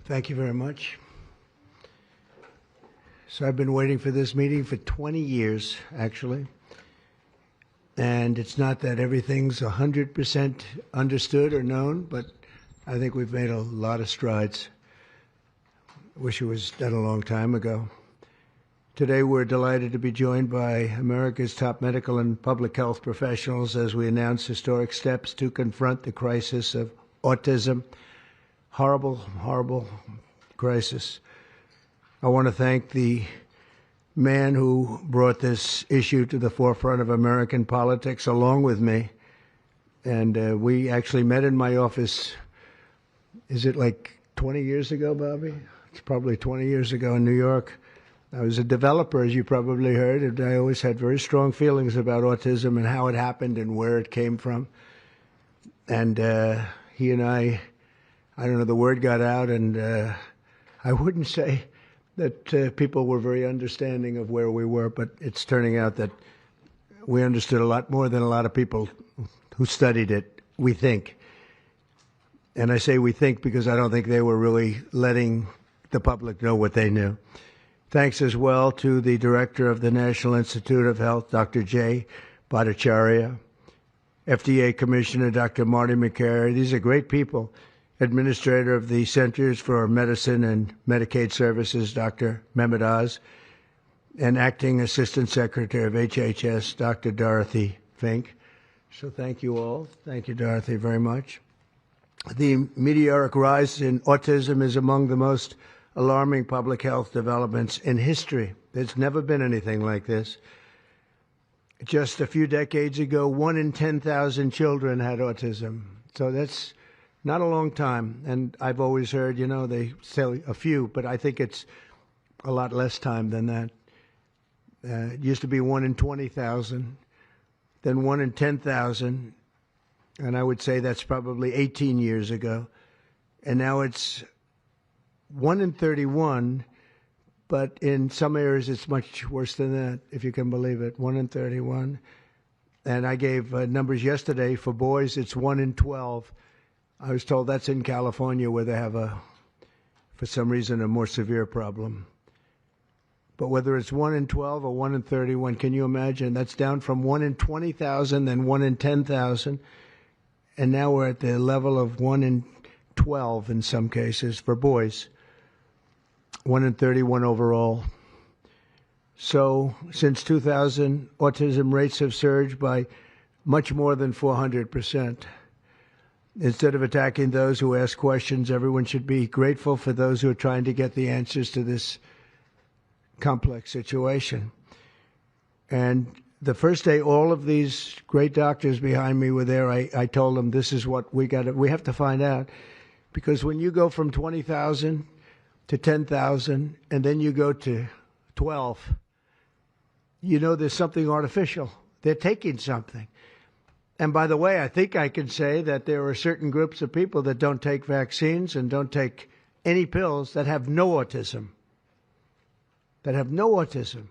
Thank you very much. So I've been waiting for this meeting for 20 years, actually. And it's not that everything's 100% understood or known, but I think we've made a lot of strides. Wish it was done a long time ago. Today we're delighted to be joined by America's top medical and public health professionals as we announce historic steps to confront the crisis of autism. Horrible, horrible crisis. I want to thank the man who brought this issue to the forefront of American politics along with me. And we actually met in my office, is it like 20 years ago, Bobby? It's probably 20 years ago in New York. I was a developer, as you probably heard, and I always had very strong feelings about autism and how it happened and where it came from. And he and I don't know, the word got out, and I wouldn't say that people were very understanding of where we were, but it's turning out that we understood a lot more than a lot of people who studied it, we think. And I say we think because I don't think they were really letting the public know what they knew. Thanks as well to the director of the National Institute of Health, Dr. Jay Bhattacharya, FDA Commissioner Dr. Marty McCary. These are great people. Administrator of the Centers for Medicine and Medicaid Services, Dr. Mehmet Oz, and Acting Assistant Secretary of HHS, Dr. Dorothy Fink. So thank you all. Thank you, Dorothy, very much. The meteoric rise in autism is among the most alarming public health developments in history. There's never been anything like this. Just a few decades ago, 1 in 10,000 children had autism. So that's not a long time. And I've always heard, you know, they say a few, but I think it's a lot less time than that. It used to be 1 in 20,000, then 1 in 10,000. And I would say that's probably 18 years ago. And now it's 1 in 31, but in some areas it's much worse than that, if you can believe it, 1 in 31. And I gave numbers yesterday. For boys, it's 1 in 12. I was told that's in California where they have for some reason, a more severe problem. But whether it's 1 in 12 or 1 in 31, can you imagine? That's down from 1 in 20,000, then 1 in 10,000. And now we're at the level of 1 in 12 in some cases for boys, 1 in 31 overall. So since 2000, autism rates have surged by much more than 400%. Instead of attacking those who ask questions, everyone should be grateful for those who are trying to get the answers to this complex situation. And the first day all of these great doctors behind me were there, I told them this is what we have to find out. Because when you go from 20,000 to 10,000 and then you go to 12, you know there's something artificial. They're taking something. And by the way, I think I can say that there are certain groups of people that don't take vaccines and don't take any pills that have no autism. That have no autism.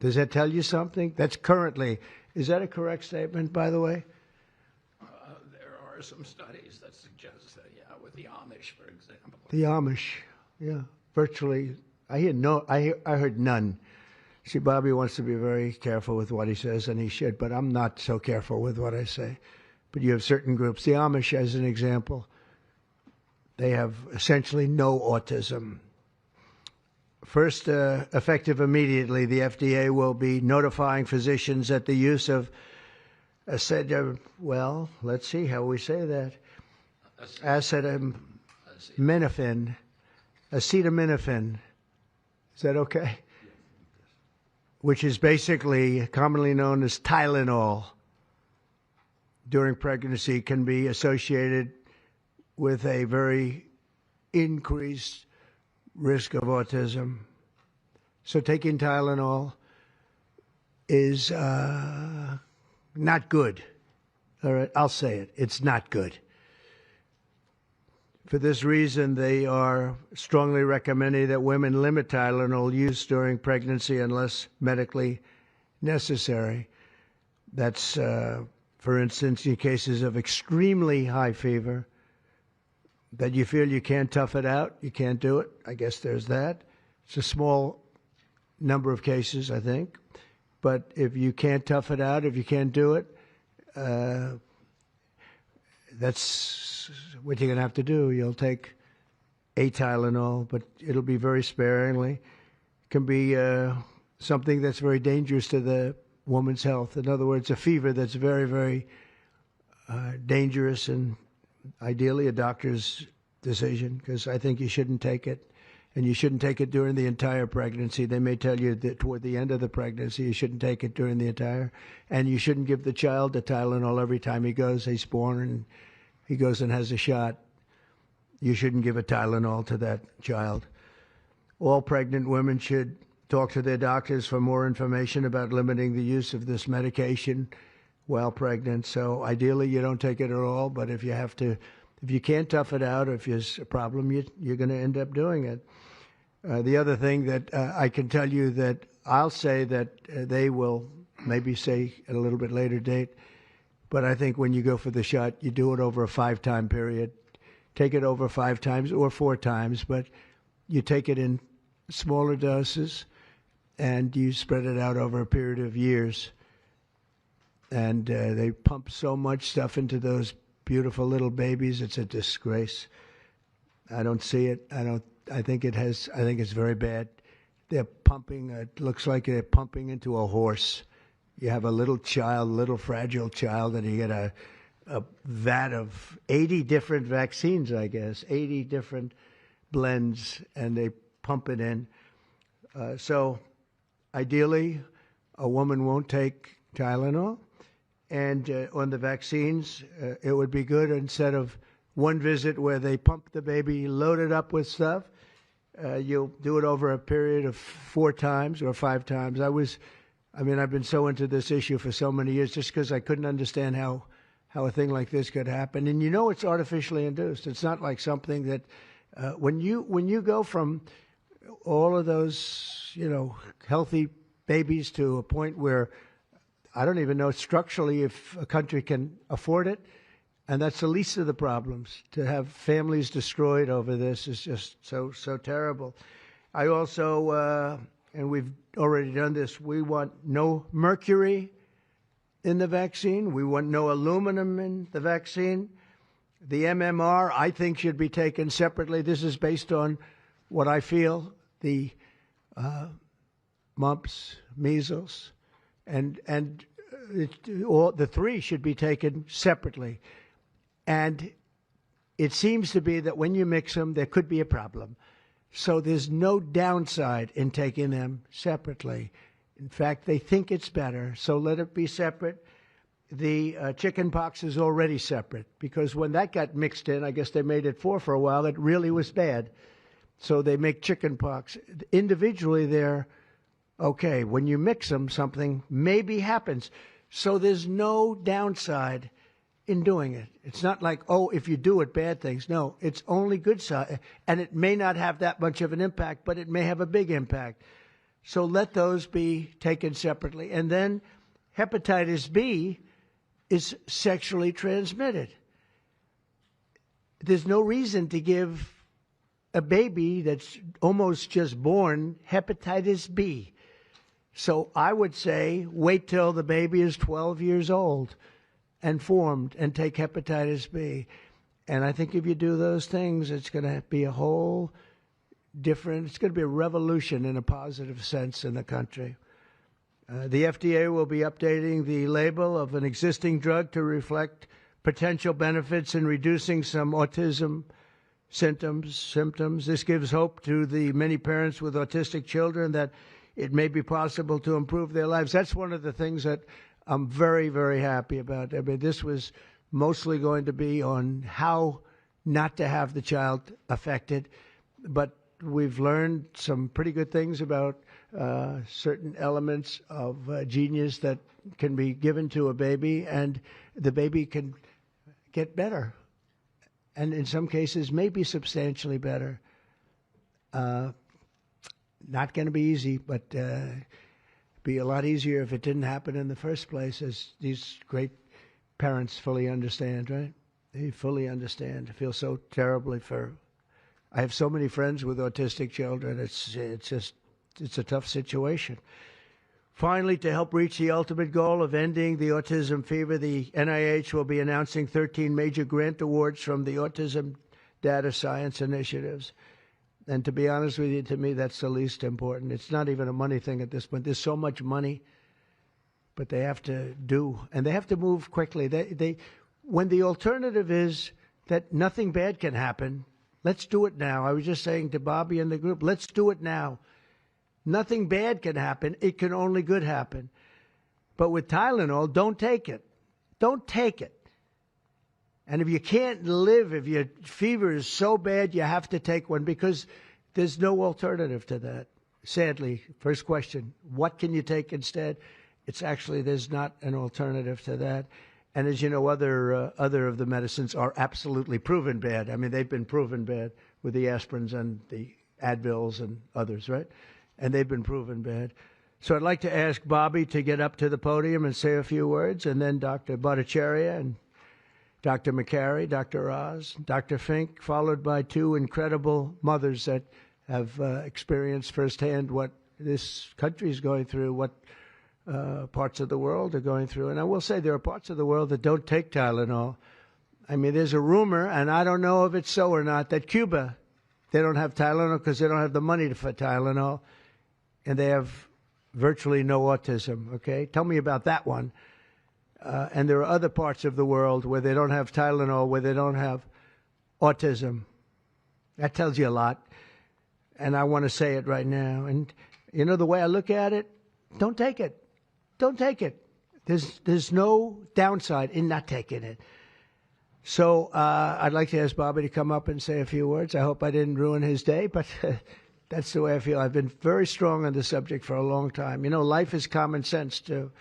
Does that tell you something? That's currently, is that a correct statement, by the way? There are some studies that suggest that, yeah, with the Amish, for example. The Amish, yeah, virtually. I heard none. See, Bobby wants to be very careful with what he says, and he should, but I'm not so careful with what I say. But you have certain groups. The Amish, as an example, they have essentially no autism. First, effective immediately, the FDA will be notifying physicians that the use of let's see how we say that. Acetaminophen. Acetaminophen. Is that okay? Which is basically commonly known as Tylenol, during pregnancy can be associated with a very increased risk of autism. So taking Tylenol is not good. All right, I'll say it. It's not good. For this reason, they are strongly recommending that women limit Tylenol use during pregnancy unless medically necessary. That's, for instance, in cases of extremely high fever, that you feel you can't tough it out, you can't do it. I guess there's that. It's a small number of cases, I think. But if you can't tough it out, if you can't do it, that's what you're going to have to do. You'll take a Tylenol, but it'll be very sparingly. It can be something that's very dangerous to the woman's health. In other words, a fever that's very, very dangerous, and ideally a doctor's decision, because I think you shouldn't take it. And you shouldn't take it during the entire pregnancy. They may tell you that toward the end of the pregnancy, you shouldn't take it during the entire. And you shouldn't give the child a Tylenol every time he's born and he goes and has a shot. You shouldn't give a Tylenol to that child. All pregnant women should talk to their doctors for more information about limiting the use of this medication while pregnant. So ideally, you don't take it at all. But if you can't tough it out, if there's a problem, you're going to end up doing it. The other thing that I can tell you that I'll say that they will maybe say at a little bit later date, but I think when you go for the shot, you do it over a 5-time period. Take it over 5 times or 4 times, but you take it in smaller doses and you spread it out over a period of years. And they pump so much stuff into those beautiful little babies. It's a disgrace. I don't see it. I think it's very bad. They're pumping, it looks like they're pumping into a horse. You have a little fragile child, and you get a vat of 80 different vaccines, I guess, 80 different blends, and they pump it in. So ideally, a woman won't take Tylenol. And on the vaccines, it would be good, instead of one visit where they pump the baby, load it up with stuff, you'll do it over a period of 4 times or 5 times. I've been so into this issue for so many years just because I couldn't understand how a thing like this could happen. And it's artificially induced. It's not like something that when you go from all of those, healthy babies to a point where I don't even know structurally if a country can afford it. And that's the least of the problems. To have families destroyed over this is just so terrible. I also, and we've already done this, we want no mercury in the vaccine. We want no aluminum in the vaccine. The MMR, I think, should be taken separately. This is based on what I feel, the mumps, measles, and all the 3 should be taken separately. And it seems to be that when you mix them, there could be a problem. So there's no downside in taking them separately. In fact, they think it's better, so let it be separate. The chicken pox is already separate, because when that got mixed in, I guess they made it 4 for a while, it really was bad. So they make chicken pox. Individually, they're okay. When you mix them, something maybe happens. So there's no downside in doing it. It's not like, if you do it, bad things. No, it's only good side. And it may not have that much of an impact, but it may have a big impact. So let those be taken separately. And then hepatitis B is sexually transmitted. There's no reason to give a baby that's almost just born hepatitis B. So I would say wait till the baby is 12 years old and formed and take hepatitis B. And I think if you do those things, it's going to be a whole different, it's going to be a revolution in a positive sense in the country. The FDA will be updating the label of an existing drug to reflect potential benefits in reducing some autism symptoms. This gives hope to the many parents with autistic children that it may be possible to improve their lives. That's one of the things that I'm very, very happy about. I mean, this was mostly going to be on how not to have the child affected, but we've learned some pretty good things about certain elements of genius that can be given to a baby, and the baby can get better, and in some cases maybe substantially better. Not going to be easy, but be a lot easier if it didn't happen in the first place, as these great parents fully understand, right? They fully understand. I feel so terribly for. I have so many friends with autistic children. It's a tough situation. Finally, to help reach the ultimate goal of ending the autism fever, the NIH will be announcing 13 major grant awards from the Autism Data Science Initiatives. And to be honest with you, to me, that's the least important. It's not even a money thing at this point. There's so much money, but they have to do, and they have to move quickly. When the alternative is that nothing bad can happen, let's do it now. I was just saying to Bobby and the group, let's do it now. Nothing bad can happen. It can only good happen. But with Tylenol, don't take it. Don't take it. And if you can't live, if your fever is so bad, you have to take one because there's no alternative to that. Sadly, first question, what can you take instead? It's actually, there's not an alternative to that. And as you know, other of the medicines are absolutely proven bad. I mean, they've been proven bad with the aspirins and the Advils and others, right? And they've been proven bad. So I'd like to ask Bobby to get up to the podium and say a few words, and then Dr. Bhattacharya and Dr. McCary, Dr. Oz, Dr. Fink, followed by two incredible mothers that have experienced firsthand what this country is going through, what parts of the world are going through. And I will say there are parts of the world that don't take Tylenol. I mean, there's a rumor, and I don't know if it's so or not, that Cuba, they don't have Tylenol because they don't have the money for Tylenol, and they have virtually no autism, okay? Tell me about that one. And there are other parts of the world where they don't have Tylenol, where they don't have autism. That tells you a lot. And I want to say it right now. And, you know, the way I look at it, don't take it. Don't take it. There's no downside in not taking it. So I'd like to ask Bobby to come up and say a few words. I hope I didn't ruin his day, but that's the way I feel. I've been very strong on this subject for a long time. You know, life is common sense, too.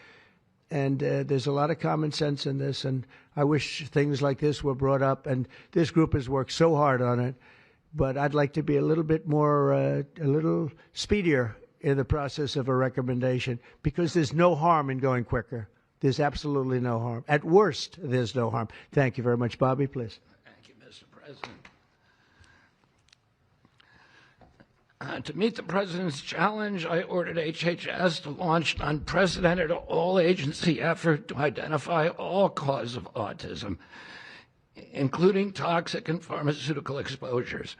And there's a lot of common sense in this, and I wish things like this were brought up. And this group has worked so hard on it, but I'd like to be a little bit more, a little speedier in the process of a recommendation, because there's no harm in going quicker. There's absolutely no harm. At worst, there's no harm. Thank you very much. Bobby, please. Thank you, Mr. President. To meet the President's challenge, I ordered HHS to launch an unprecedented all-agency effort to identify all causes of autism, including toxic and pharmaceutical exposures.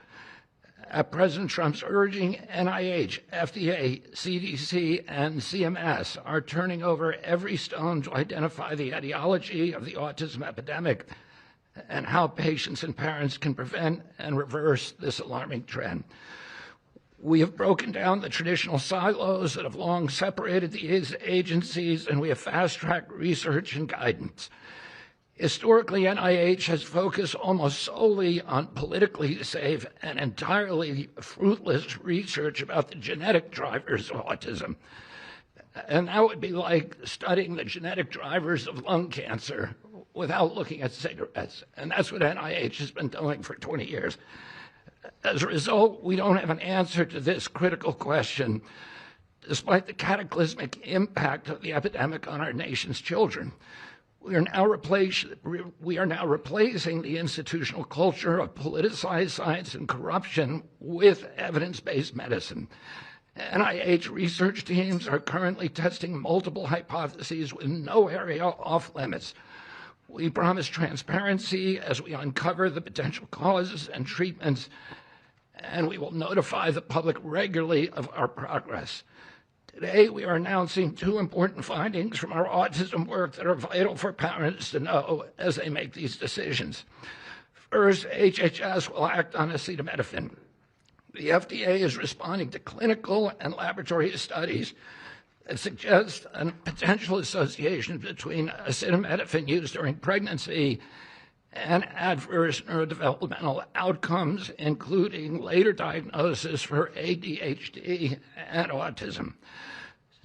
At President Trump's urging, NIH, FDA, CDC, and CMS are turning over every stone to identify the etiology of the autism epidemic and how patients and parents can prevent and reverse this alarming trend. We have broken down the traditional silos that have long separated these agencies, and we have fast-tracked research and guidance. Historically, NIH has focused almost solely on politically safe and entirely fruitless research about the genetic drivers of autism. And that would be like studying the genetic drivers of lung cancer without looking at cigarettes. And that's what NIH has been doing for 20 years. As a result, we don't have an answer to this critical question, despite the cataclysmic impact of the epidemic on our nation's children. We are now replacing the institutional culture of politicized science and corruption with evidence-based medicine. NIH research teams are currently testing multiple hypotheses with no area off limits. We promise transparency as we uncover the potential causes and treatments, and we will notify the public regularly of our progress. Today, we are announcing two important findings from our autism work that are vital for parents to know as they make these decisions. First, HHS will act on acetaminophen. The FDA is responding to clinical and laboratory studies that suggest a potential association between acetaminophen use during pregnancy and adverse neurodevelopmental outcomes, including later diagnosis for ADHD and autism.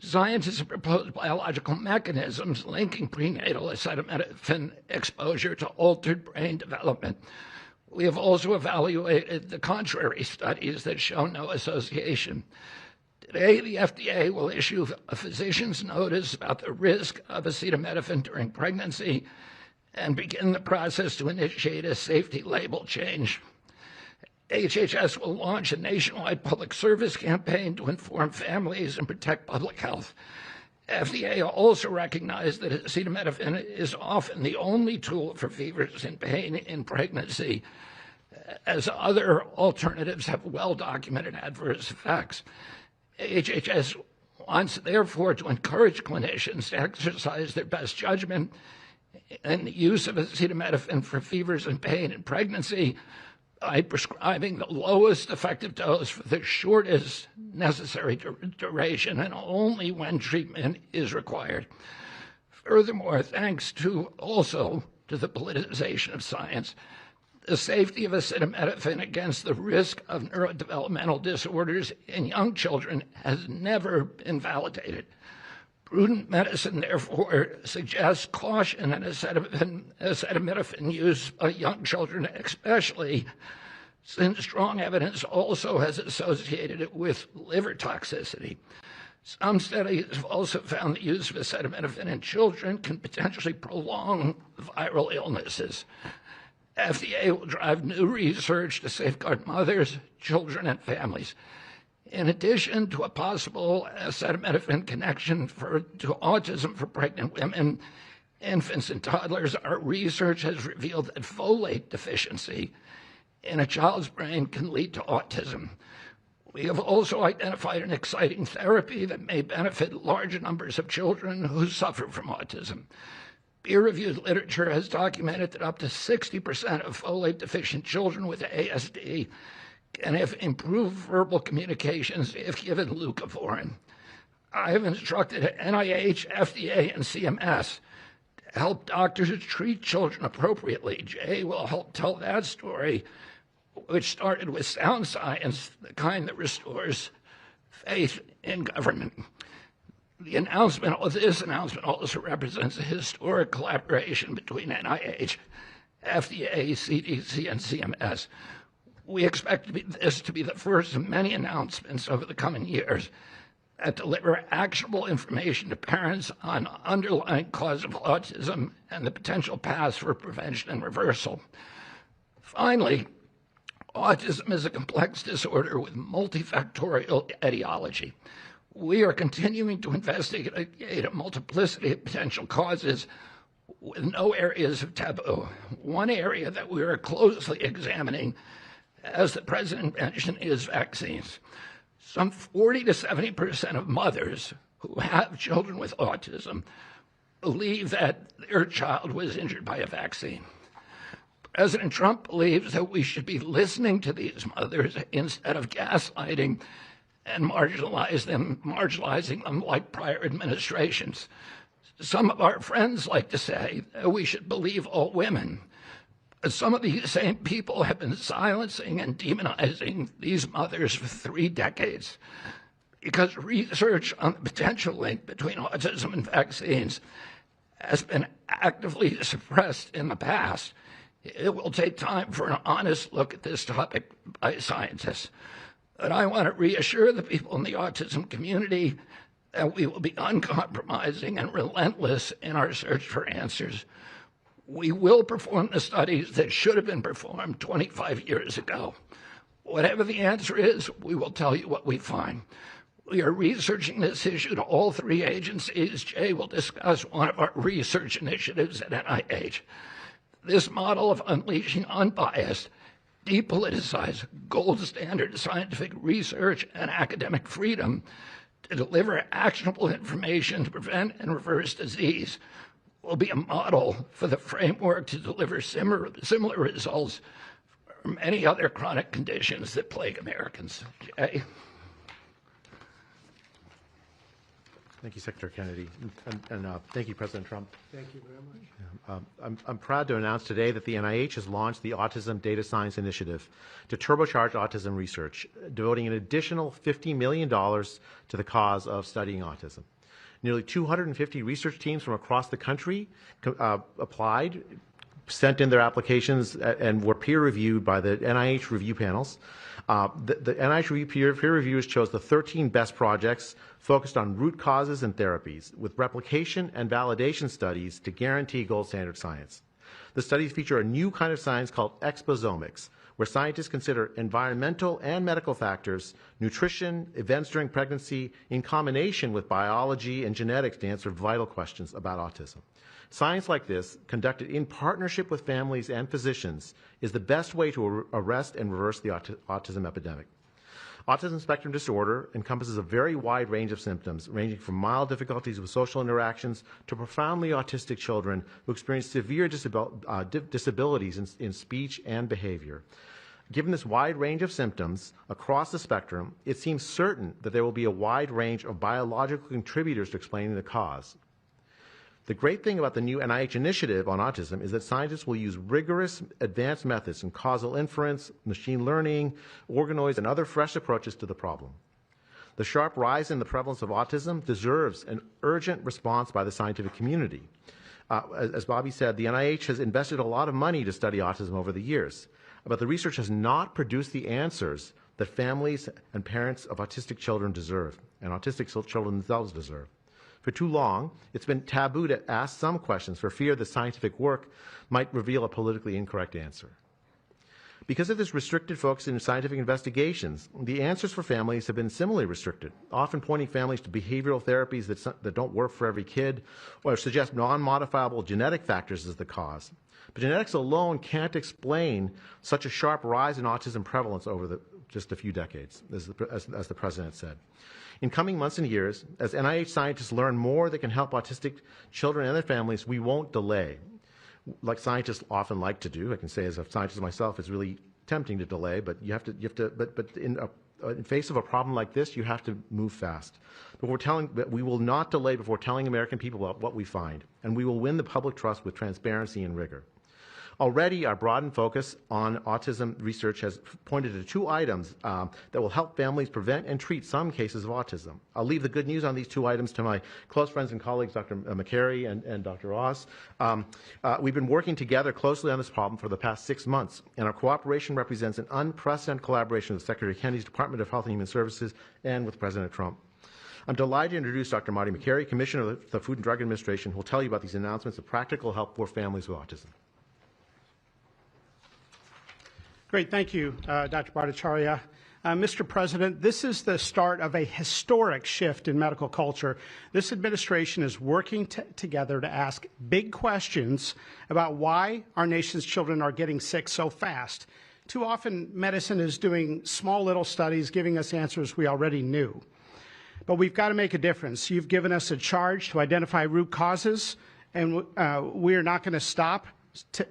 Scientists have proposed biological mechanisms linking prenatal acetaminophen exposure to altered brain development. We have also evaluated the contrary studies that show no association. Today, the FDA will issue a physician's notice about the risk of acetaminophen during pregnancy and begin the process to initiate a safety label change. HHS will launch a nationwide public service campaign to inform families and protect public health. FDA also recognized that acetaminophen is often the only tool for fevers and pain in pregnancy, as other alternatives have well-documented adverse effects. HHS wants, therefore, to encourage clinicians to exercise their best judgment in the use of acetaminophen for fevers and pain in pregnancy by prescribing the lowest effective dose for the shortest necessary duration and only when treatment is required. Furthermore, thanks also to the politicization of science, the safety of acetaminophen against the risk of neurodevelopmental disorders in young children has never been validated. Prudent medicine, therefore, suggests caution in acetaminophen use by young children, especially since strong evidence also has associated it with liver toxicity. Some studies have also found the use of acetaminophen in children can potentially prolong viral illnesses. FDA will drive new research to safeguard mothers, children, and families. In addition to a possible acetaminophen connection to autism for pregnant women, infants, and toddlers, our research has revealed that folate deficiency in a child's brain can lead to autism. We have also identified an exciting therapy that may benefit large numbers of children who suffer from autism. Peer-reviewed literature has documented that up to 60% of folate-deficient children with ASD can have improved verbal communications if given leucovorin. I have instructed NIH, FDA, and CMS to help doctors treat children appropriately. Jay will help tell that story, which started with sound science, the kind that restores faith in government. This announcement also represents a historic collaboration between NIH, FDA, CDC, and CMS. We expect this to be the first of many announcements over the coming years that deliver actionable information to parents on underlying cause of autism and the potential paths for prevention and reversal. Finally, autism is a complex disorder with multifactorial etiology. We are continuing to investigate a multiplicity of potential causes with no areas of taboo. One area that we are closely examining, as the President mentioned, is vaccines. Some 40 to 70% of mothers who have children with autism believe that their child was injured by a vaccine. President Trump believes that we should be listening to these mothers instead of gaslighting and marginalizing them like prior administrations. Some of our friends like to say that we should believe all women. But some of these same people have been silencing and demonizing these mothers for 3 decades because research on the potential link between autism and vaccines has been actively suppressed in the past. It will take time for an honest look at this topic by scientists. But I want to reassure the people in the autism community that we will be uncompromising and relentless in our search for answers. We will perform the studies that should have been performed 25 years ago. Whatever the answer is, we will tell you what we find. We are researching this issue to all 3 agencies. Jay will discuss one of our research initiatives at NIH. This model of unleashing unbiased, depoliticized, gold standard scientific research and academic freedom to deliver actionable information to prevent and reverse disease will be a model for the framework to deliver similar results for many other chronic conditions that plague Americans. Jay? Thank you, Secretary Kennedy, and thank you, President Trump. Thank you very much. I'm proud to announce today that the NIH has launched the Autism Data Science Initiative to turbocharge autism research, devoting an additional $50 million to the cause of studying autism. Nearly 250 research teams from across the country applied, sent in their applications, and were peer-reviewed by the NIH review panels. The NIH peer reviewers chose the 13 best projects focused on root causes and therapies, with replication and validation studies to guarantee gold standard science. The studies feature a new kind of science called exposomics, where scientists consider environmental and medical factors, nutrition, events during pregnancy, in combination with biology and genetics to answer vital questions about autism. Science like this, conducted in partnership with families and physicians, is the best way to arrest and reverse the autism epidemic. Autism spectrum disorder encompasses a very wide range of symptoms, ranging from mild difficulties with social interactions to profoundly autistic children who experience severe disabilities in speech and behavior. Given this wide range of symptoms across the spectrum, it seems certain that there will be a wide range of biological contributors to explaining the cause. The great thing about the new NIH initiative on autism is that scientists will use rigorous advanced methods in causal inference, machine learning, organoids, and other fresh approaches to the problem. The sharp rise in the prevalence of autism deserves an urgent response by the scientific community. As Bobby said, the NIH has invested a lot of money to study autism over the years, but the research has not produced the answers that families and parents of autistic children deserve, and autistic children themselves deserve. For too long, it's been taboo to ask some questions for fear the scientific work might reveal a politically incorrect answer. Because of this restricted focus in scientific investigations, the answers for families have been similarly restricted, often pointing families to behavioral therapies that don't work for every kid or suggest non-modifiable genetic factors as the cause. But genetics alone can't explain such a sharp rise in autism prevalence over just a few decades, as the President said. In coming months and years, as NIH scientists learn more that can help autistic children and their families, we won't delay. Like scientists often like to do, I can say as a scientist myself, it's really tempting to delay, but in face of a problem like this, you have to move fast. But we will not delay before telling American people about what we find, and we will win the public trust with transparency and rigor. Already, our broadened focus on autism research has pointed to two items that will help families prevent and treat some cases of autism. I'll leave the good news on these two items to my close friends and colleagues, Dr. McCary and Dr. Oz. We've been working together closely on this problem for the past 6 months, and our cooperation represents an unprecedented collaboration with Secretary Kennedy's Department of Health and Human Services and with President Trump. I'm delighted to introduce Dr. Marty McCary, Commissioner of the Food and Drug Administration, who will tell you about these announcements of practical help for families with autism. Great, thank you, Dr. Bhattacharya. Mr. President, this is the start of a historic shift in medical culture. This administration is working together to ask big questions about why our nation's children are getting sick so fast. Too often, medicine is doing small little studies, giving us answers we already knew. But we've got to make a difference. You've given us a charge to identify root causes, and we are not going to stop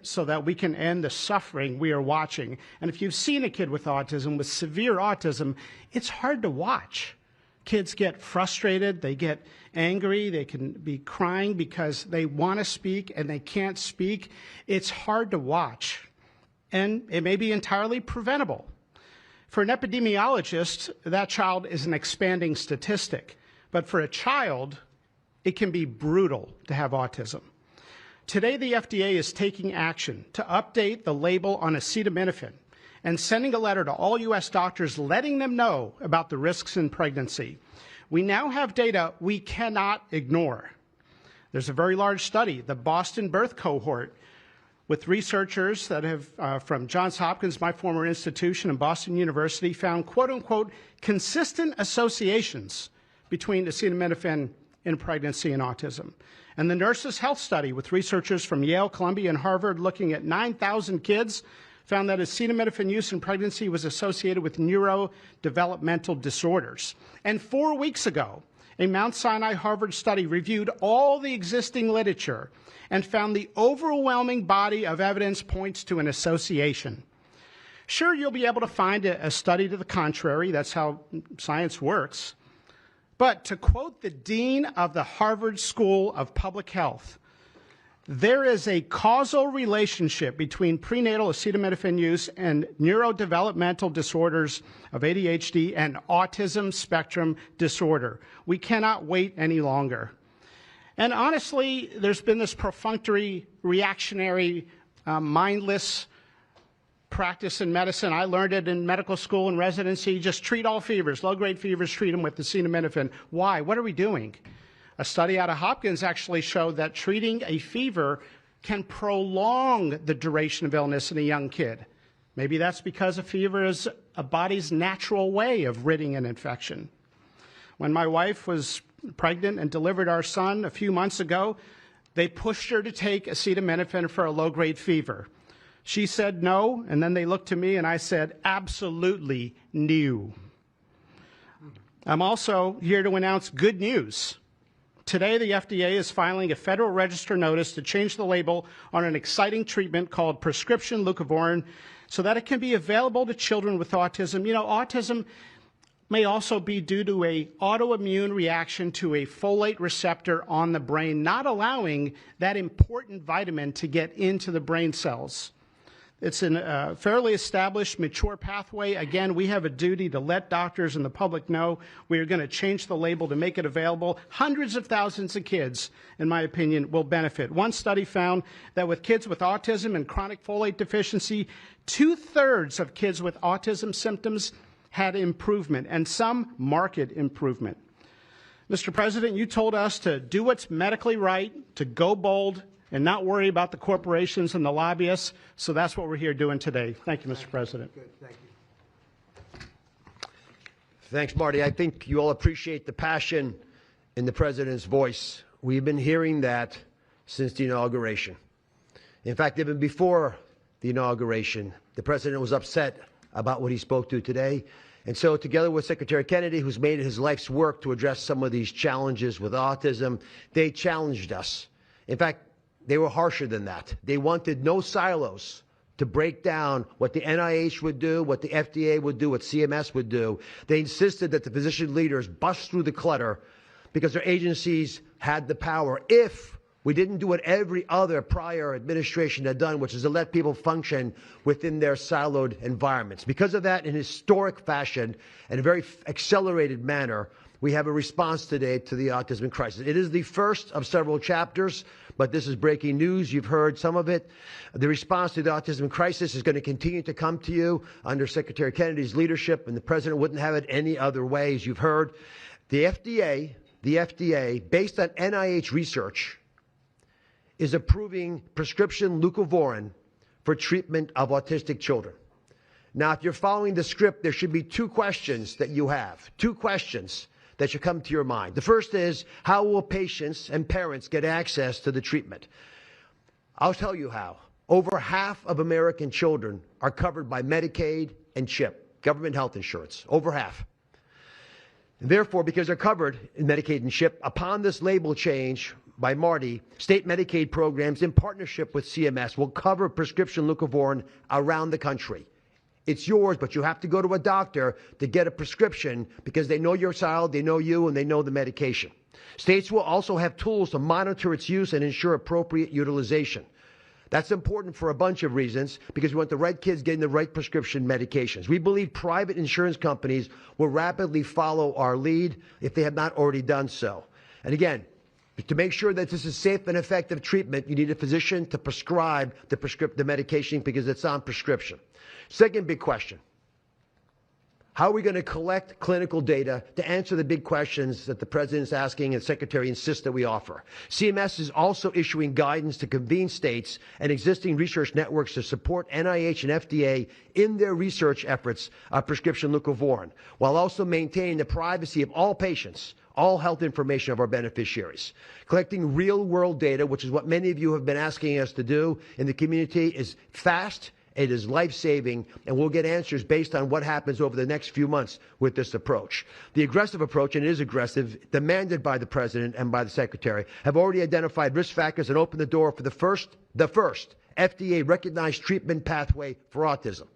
so that we can end the suffering we are watching. And if you've seen a kid with autism, with severe autism, it's hard to watch. Kids get frustrated, they get angry, they can be crying because they want to speak and they can't speak. It's hard to watch, and it may be entirely preventable. For an epidemiologist, that child is an expanding statistic. But for a child, it can be brutal to have autism. Today, the FDA is taking action to update the label on acetaminophen and sending a letter to all U.S. doctors letting them know about the risks in pregnancy. We now have data we cannot ignore. There's a very large study, the Boston Birth Cohort, with researchers that have, from Johns Hopkins, my former institution, and Boston University, found, quote unquote, consistent associations between acetaminophen in pregnancy and autism. And the Nurses' Health Study with researchers from Yale, Columbia, and Harvard looking at 9,000 kids found that acetaminophen use in pregnancy was associated with neurodevelopmental disorders. And 4 weeks ago, a Mount Sinai Harvard study reviewed all the existing literature and found the overwhelming body of evidence points to an association. Sure, you'll be able to find a study to the contrary. That's how science works. But to quote the dean of the Harvard School of Public Health, there is a causal relationship between prenatal acetaminophen use and neurodevelopmental disorders of ADHD and autism spectrum disorder. We cannot wait any longer. And honestly, there's been this perfunctory, reactionary, mindless practice in medicine. I learned it in medical school and residency. Just treat all fevers, low-grade fevers, treat them with acetaminophen. Why? What are we doing? A study out of Hopkins actually showed that treating a fever can prolong the duration of illness in a young kid. Maybe that's because a fever is a body's natural way of ridding an infection. When my wife was pregnant and delivered our son a few months ago, they pushed her to take acetaminophen for a low-grade fever. She said no, and then they looked to me and I said, absolutely no. I'm also here to announce good news. Today, the FDA is filing a Federal Register notice to change the label on an exciting treatment called prescription leucovorin so that it can be available to children with autism. You know, autism may also be due to an autoimmune reaction to a folate receptor on the brain, not allowing that important vitamin to get into the brain cells. It's a fairly established, mature pathway. Again, we have a duty to let doctors and the public know we are going to change the label to make it available. Hundreds of thousands of kids, in my opinion, will benefit. One study found that with kids with autism and chronic folate deficiency, 2/3 of kids with autism symptoms had improvement, and some marked improvement. Mr. President, you told us to do what's medically right, to go bold, and not worry about the corporations and the lobbyists. So that's what we're here doing today. Thank you, Mr. President. Good, thank you. Thanks, Marty. I think you all appreciate the passion in the President's voice. We've been hearing that since the inauguration. In fact, even before the inauguration, the President was upset about what he spoke to today. And so together with Secretary Kennedy, who's made it his life's work to address some of these challenges with autism, they challenged us. In fact, they were harsher than that. They wanted no silos to break down what the NIH would do, what the FDA would do, what CMS would do. They insisted that the physician leaders bust through the clutter because their agencies had the power if we didn't do what every other prior administration had done, which is to let people function within their siloed environments. Because of that, in historic fashion and a very accelerated manner, we have a response today to the autism crisis. It is the first of several chapters, but this is breaking news. You've heard some of it. The response to the autism crisis is going to continue to come to you under Secretary Kennedy's leadership, and the President wouldn't have it any other way, as you've heard. The FDA, based on NIH research, is approving prescription leucovorin for treatment of autistic children. Now, if you're following the script, there should be two questions that you have, two questions that should come to your mind. The first is, how will patients and parents get access to the treatment? I'll tell you how. Over half of American children are covered by Medicaid and CHIP, government health insurance, over half. And therefore, because they're covered in Medicaid and CHIP, upon this label change by Marty, state Medicaid programs in partnership with CMS will cover prescription leucovorin around the country. It's yours, but you have to go to a doctor to get a prescription because they know your child, they know you, and they know the medication. States will also have tools to monitor its use and ensure appropriate utilization. That's important for a bunch of reasons because we want the right kids getting the right prescription medications. We believe private insurance companies will rapidly follow our lead if they have not already done so. And again, to make sure that this is safe and effective treatment, you need a physician to prescribe the medication because it's on prescription. Second big question, how are we going to collect clinical data to answer the big questions that the President's asking and the Secretary insists that we offer? CMS is also issuing guidance to convene states and existing research networks to support NIH and FDA in their research efforts of prescription leucovorin, while also maintaining the privacy of all patients, all health information of our beneficiaries. Collecting real-world data, which is what many of you have been asking us to do in the community, is fast, it is life-saving, and we'll get answers based on what happens over the next few months with this approach. The aggressive approach, and it is aggressive, demanded by the President and by the Secretary, have already identified risk factors and opened the door for the first FDA-recognized treatment pathway for autism.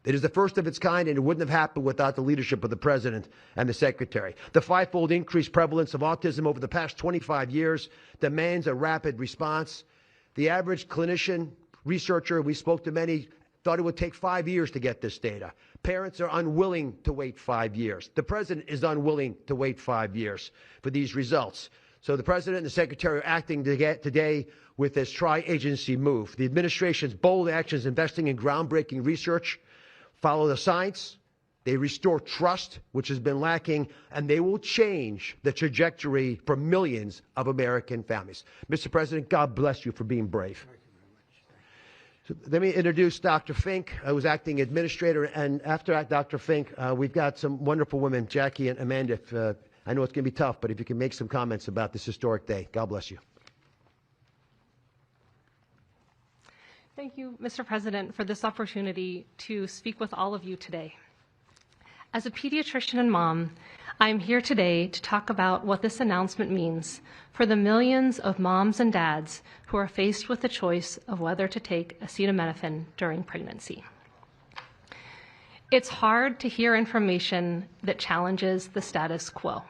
It is the first of its kind, and it wouldn't have happened without the leadership of the President and the Secretary. The five-fold increased prevalence of autism over the past 25 years demands a rapid response. The average clinician, researcher, we spoke to many, thought it would take 5 years to get this data. Parents are unwilling to wait 5 years. The President is unwilling to wait 5 years for these results. So the President and the Secretary are acting today with this tri-agency move. The administration's bold actions investing in groundbreaking research follow the science. They restore trust, which has been lacking, and they will change the trajectory for millions of American families. Mr. President, God bless you for being brave. So let me introduce Dr. Fink, who's acting administrator, and after Dr. Fink, we've got some wonderful women, Jackie and Amanda. I know it's going to be tough, but if you can make some comments about this historic day. God bless you. Thank you, Mr. President, for this opportunity to speak with all of you today. As a pediatrician and mom, I am here today to talk about what this announcement means for the millions of moms and dads who are faced with the choice of whether to take acetaminophen during pregnancy. It's hard to hear information that challenges the status quo.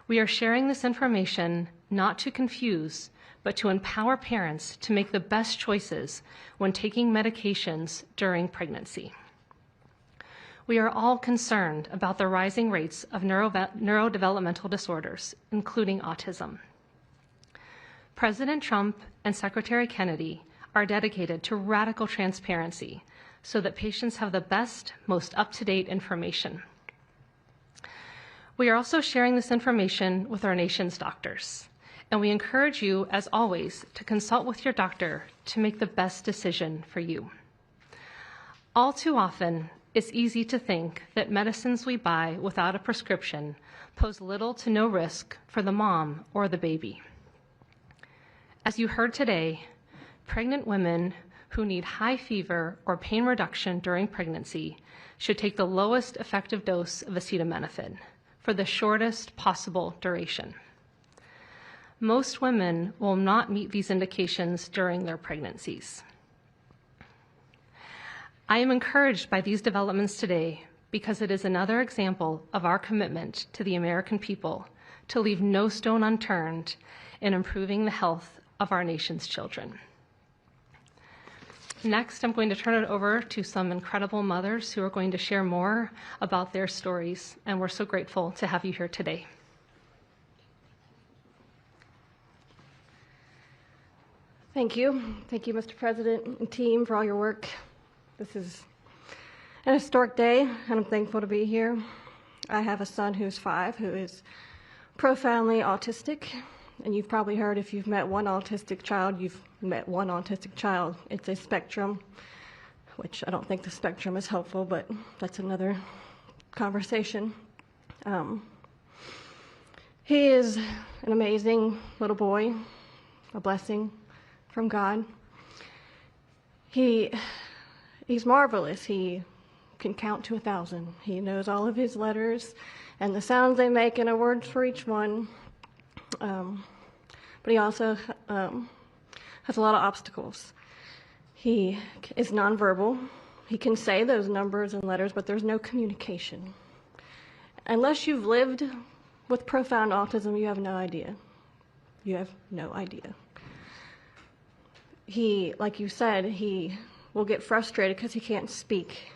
We are sharing this information not to confuse, but to empower parents to make the best choices when taking medications during pregnancy. We are all concerned about the rising rates of neurodevelopmental disorders, including autism. President Trump and Secretary Kennedy are dedicated to radical transparency so that patients have the best, most up-to-date information. We are also sharing this information with our nation's doctors, and we encourage you, as always, to consult with your doctor to make the best decision for you. All too often, it's easy to think that medicines we buy without a prescription pose little to no risk for the mom or the baby. As you heard today, pregnant women who need high fever or pain reduction during pregnancy should take the lowest effective dose of acetaminophen for the shortest possible duration. Most women will not meet these indications during their pregnancies. I am encouraged by these developments today because it is another example of our commitment to the American people to leave no stone unturned in improving the health of our nation's children. Next, I'm going to turn it over to some incredible mothers who are going to share more about their stories, and we're so grateful to have you here today. Thank you. Thank you, Mr. President and team, for all your work. This is an historic day, and I'm thankful to be here. I have a son who's 5 who is profoundly autistic, and you've probably heard if you've met one autistic child, you've met one autistic child. It's a spectrum, which I don't think the spectrum is helpful, but that's another conversation. He is an amazing little boy, a blessing from God. He's marvelous. He can count to 1,000. He knows all of his letters and the sounds they make and a word for each one. But he also has a lot of obstacles. He is nonverbal. He can say those numbers and letters, but there's no communication. Unless you've lived with profound autism, you have no idea. You have no idea. He, like you said, he will get frustrated because he can't speak.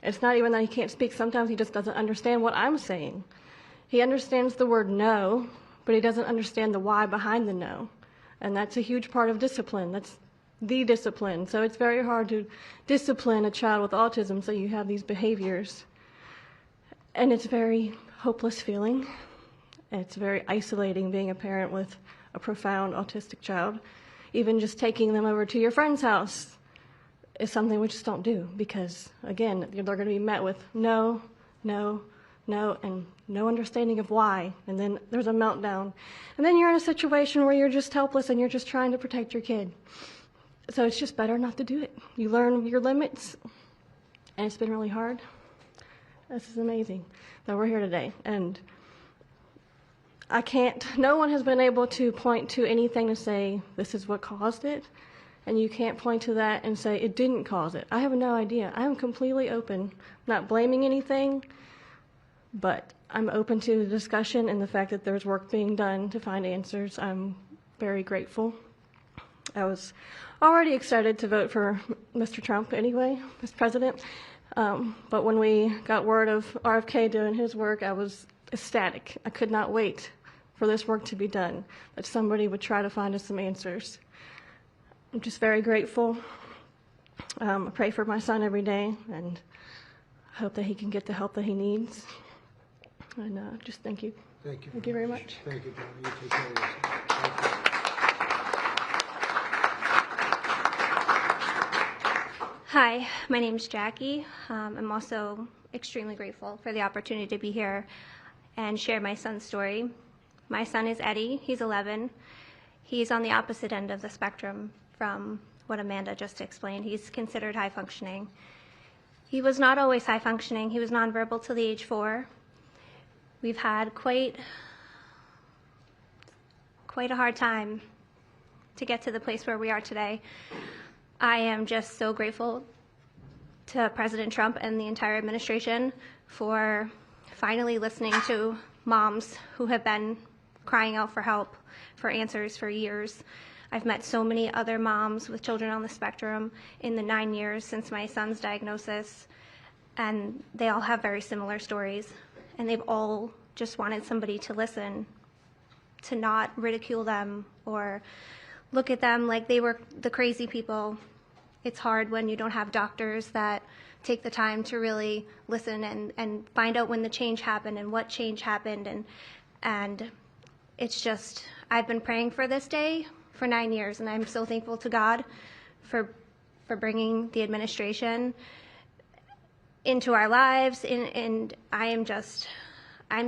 It's not even that he can't speak. Sometimes he just doesn't understand what I'm saying. He understands the word no, but he doesn't understand the why behind the no. And that's a huge part of discipline. That's the discipline. So it's very hard to discipline a child with autism so you have these behaviors. And it's a very hopeless feeling. It's very isolating being a parent with a profound autistic child. Even just taking them over to your friend's house is something we just don't do because, again, they're going to be met with no, no, no, and no understanding of why. And then there's a meltdown. And then you're in a situation where you're just helpless and you're just trying to protect your kid. So it's just better not to do it. You learn your limits, and it's been really hard. This is amazing that we're here today. And no one has been able to point to anything to say this is what caused it. And you can't point to that and say it didn't cause it. I have no idea. I am completely open, not blaming anything, but I'm open to the discussion and the fact that there's work being done to find answers. I'm very grateful. I was already excited to vote for Mr. Trump anyway, Mr. President. But when we got word of RFK doing his work, I was ecstatic. I could not wait for this work to be done, that somebody would try to find us some answers. I'm just very grateful. I pray for my son every day and hope that he can get the help that he needs. And just thank you. Thank you. Thank you very much. Thank you, John. You take care of yourself. Thank you. Hi, my name's Jackie. I'm also extremely grateful for the opportunity to be here and share my son's story. My son is Eddie. He's 11. He's on the opposite end of the spectrum from what Amanda just explained. He's considered high functioning. He was not always high functioning. He was nonverbal till the age 4. We've had quite a hard time to get to the place where we are today. I am just so grateful to President Trump and the entire administration for finally listening to moms who have been crying out for help, for answers for years. I've met so many other moms with children on the spectrum in the 9 years since my son's diagnosis, and they all have very similar stories, and they've all just wanted somebody to listen, to not ridicule them or look at them like they were the crazy people. It's hard when you don't have doctors that take the time to really listen and find out when the change happened and what change happened. And it's just, I've been praying for this day for 9 years, and I'm so thankful to God for bringing the administration into our lives. And I'm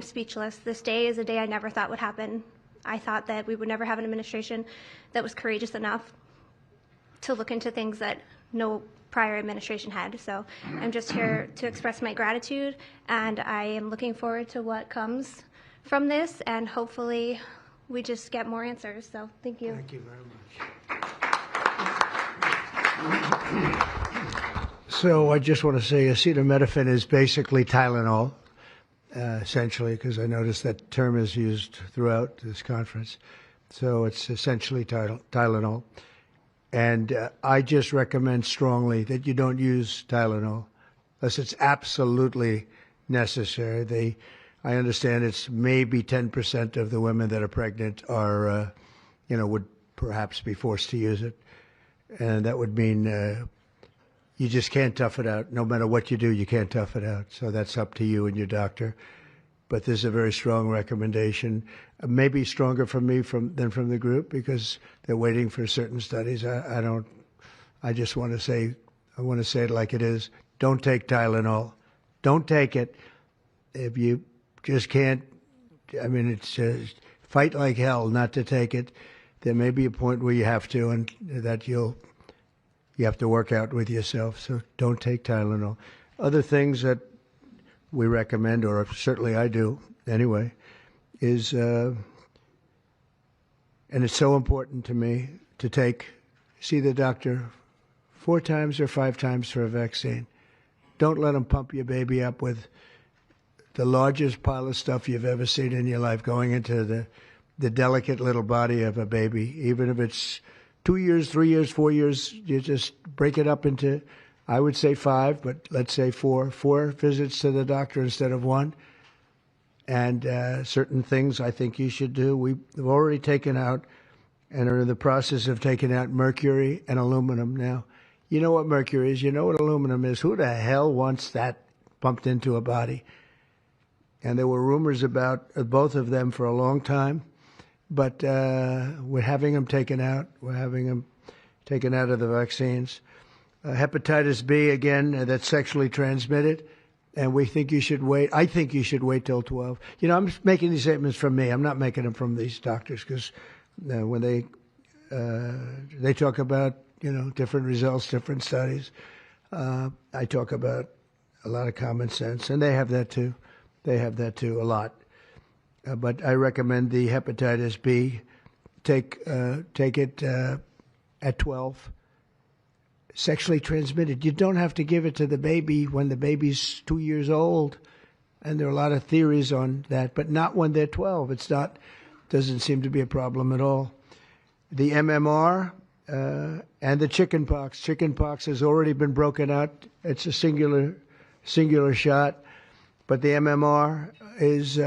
speechless. This day is a day I never thought would happen. I thought that we would never have an administration that was courageous enough to look into things that no prior administration had. So I'm just here to express my gratitude, and I am looking forward to what comes from this, and hopefully we just get more answers. So thank you. Thank you very much. So I just want to say acetaminophen is basically Tylenol, essentially, because I noticed that term is used throughout this conference. So it's essentially Tylenol. And I just recommend strongly that you don't use Tylenol unless it's absolutely necessary. I understand it's maybe 10% of the women that are pregnant are, would perhaps be forced to use it. And that would mean you just can't tough it out. No matter what you do, you can't tough it out. So that's up to you and your doctor. But this is a very strong recommendation, maybe stronger from me than from the group, because they're waiting for certain studies. I just want to say it like it is. Don't take Tylenol. Don't take it. If you just can't, it's fight like hell not to take it. There may be a point where you have to, and that you have to work out with yourself. So don't take Tylenol. Other things that we recommend, or certainly I do anyway, is, and it's so important to me to see the doctor 4 times or 5 times for a vaccine. Don't let them pump your baby up with the largest pile of stuff you've ever seen in your life going into the delicate little body of a baby. Even if it's 2 years, 3 years, 4 years, you just break it up into, I would say 5, but let's say 4 visits to the doctor instead of 1. And certain things I think you should do. We've already taken out and are in the process of taking out mercury and aluminum now. You know what mercury is. You know what aluminum is. Who the hell wants that pumped into a body? And there were rumors about both of them for a long time. But we're having them taken out. We're having them taken out of the vaccines. Hepatitis B, again, that's sexually transmitted. And we think you should wait. I think you should wait till 12. I'm making these statements from me. I'm not making them from these doctors, because when they talk about, different results, different studies, I talk about a lot of common sense. And they have that too. They have that too, a lot. But I recommend the hepatitis B. Take it at 12. Sexually transmitted. You don't have to give it to the baby when the baby's 2 years old. And there are a lot of theories on that, but not when they're 12. Doesn't seem to be a problem at all. The MMR and the chickenpox. Chickenpox has already been broken out. It's a singular shot. But the MMR is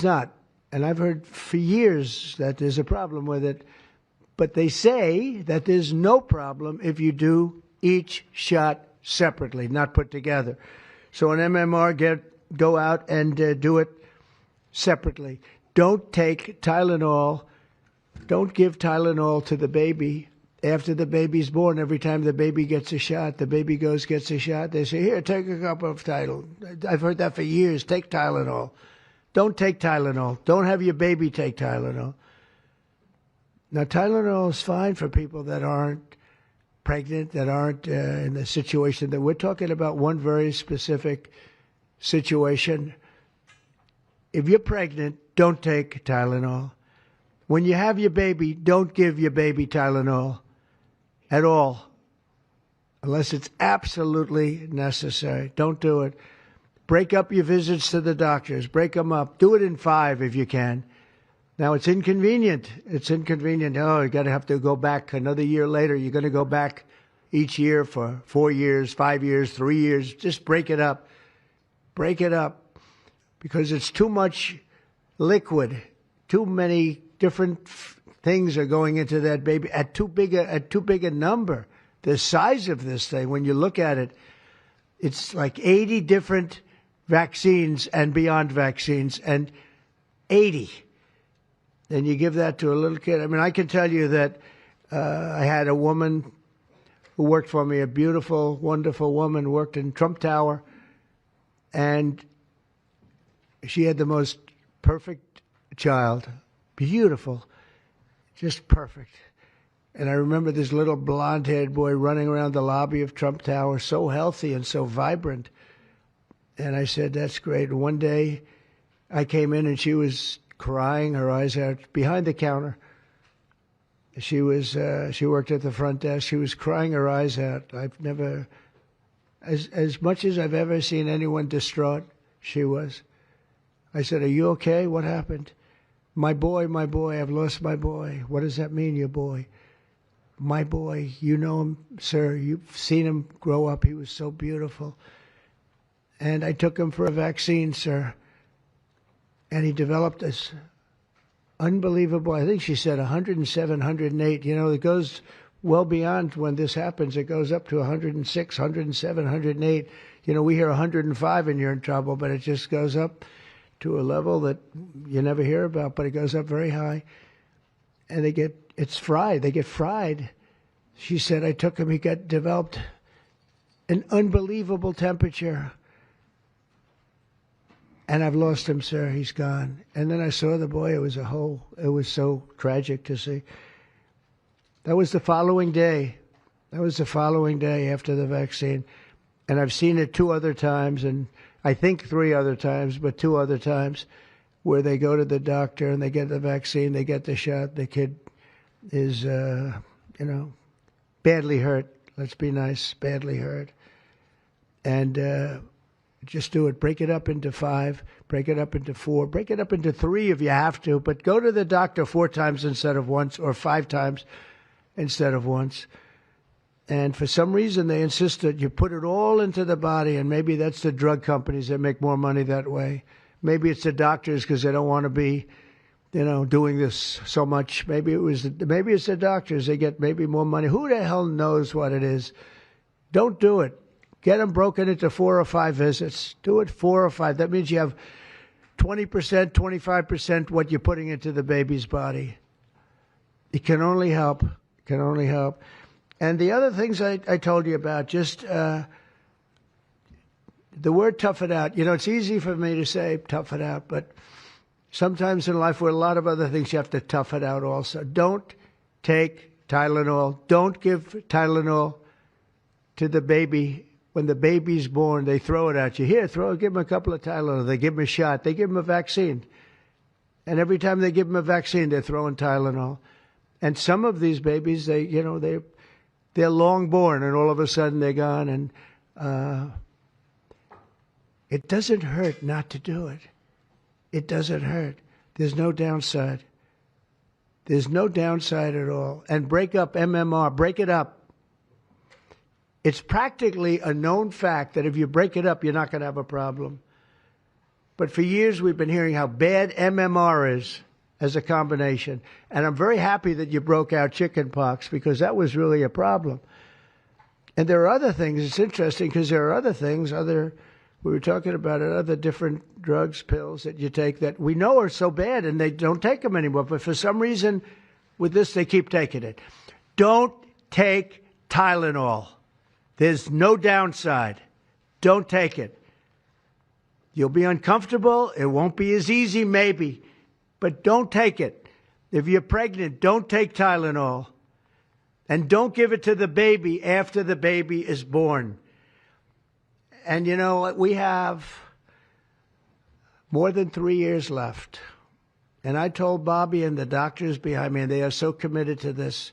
not. And I've heard for years that there's a problem with it. But they say that there's no problem if you do each shot separately, not put together. So an MMR, go out and do it separately. Don't take Tylenol. Don't give Tylenol to the baby after the baby's born. Every time the baby gets a shot, the baby gets a shot. They say, here, take a cup of Tylenol. I've heard that for years. Take Tylenol. Don't take Tylenol. Don't have your baby take Tylenol. Now, Tylenol is fine for people that aren't pregnant, that aren't in the situation that we're talking about. One very specific situation. If you're pregnant, don't take Tylenol. When you have your baby, don't give your baby Tylenol at all, unless it's absolutely necessary. Don't do it. Break up your visits to the doctors. Break them up. Do it in 5 if you can. Now, it's inconvenient. It's inconvenient. Oh, you're going to have to go back another year later. You're going to go back each year for 4 years, 5 years, 3 years. Just break it up. Break it up, because it's too much liquid. Too many different things are going into that baby at too big a number. The size of this thing, when you look at it, it's like 80 different vaccines and beyond vaccines, and 80. And you give that to a little kid. I mean, I can tell you that I had a woman who worked for me, a beautiful, wonderful woman, worked in Trump Tower, and she had the most perfect child. Beautiful. Just perfect. And I remember this little blonde-haired boy running around the lobby of Trump Tower, so healthy and so vibrant. And I said, that's great. And one day I came in and she was crying her eyes out behind the counter. She worked at the front desk. She was crying her eyes out. I've never, as much as I've ever seen anyone distraught, she was. I said, are you okay? What happened? My boy, I've lost my boy. What does that mean, your boy? My boy, you know him, sir. You've seen him grow up. He was so beautiful. And I took him for a vaccine, sir. And he developed this unbelievable, I think she said 107, 108. You know, it goes well beyond when this happens. It goes up to 106, 107, 108. You know, we hear 105 and you're in trouble, but it just goes up to a level that you never hear about, but it goes up very high. And it's fried. They get fried. She said, I took him, he developed an unbelievable temperature. And I've lost him, sir. He's gone. And then I saw the boy. It was so tragic to see. That was the following day. That was the following day after the vaccine. And I've seen it 2 other times, and I think 3 other times, but 2 other times, where they go to the doctor and they get the vaccine, they get the shot. The kid is, badly hurt. Let's be nice, badly hurt. And just do it. Break it up into 5, break it up into 4, break it up into 3 if you have to, but go to the doctor 4 times instead of once, or 5 times instead of once. And for some reason, they insist that you put it all into the body, and maybe that's the drug companies that make more money that way. Maybe it's the doctors because they don't want to be, doing this so much. Maybe it's the doctors. They get maybe more money. Who the hell knows what it is? Don't do it. Get them broken into 4 or 5 visits. Do it 4 or 5. That means you have 20%, 25% what you're putting into the baby's body. It can only help. It can only help. And the other things I told you about, just the word tough it out. It's easy for me to say tough it out, but sometimes in life, with a lot of other things, you have to tough it out also. Don't take Tylenol. Don't give Tylenol to the baby. When the baby's born, they throw it at you. Here, give him a couple of Tylenol. They give him a shot. They give him a vaccine. And every time they give him a vaccine, they're throwing Tylenol. And some of these babies, they're long born, and all of a sudden they're gone. And it doesn't hurt not to do it. It doesn't hurt. There's no downside. There's no downside at all. And break up MMR. Break it up. It's practically a known fact that if you break it up, you're not going to have a problem. But for years, we've been hearing how bad MMR is as a combination. And I'm very happy that you broke out chickenpox, because that was really a problem. And there are other things. It's interesting because there are other things, we were talking about it, other different drugs, pills that you take that we know are so bad and they don't take them anymore. But for some reason, with this, they keep taking it. Don't take Tylenol. There's no downside. Don't take it. You'll be uncomfortable. It won't be as easy, maybe. But don't take it. If you're pregnant, don't take Tylenol. And don't give it to the baby after the baby is born. And you know what? We have more than 3 years left. And I told Bobby and the doctors behind me, and they are so committed to this,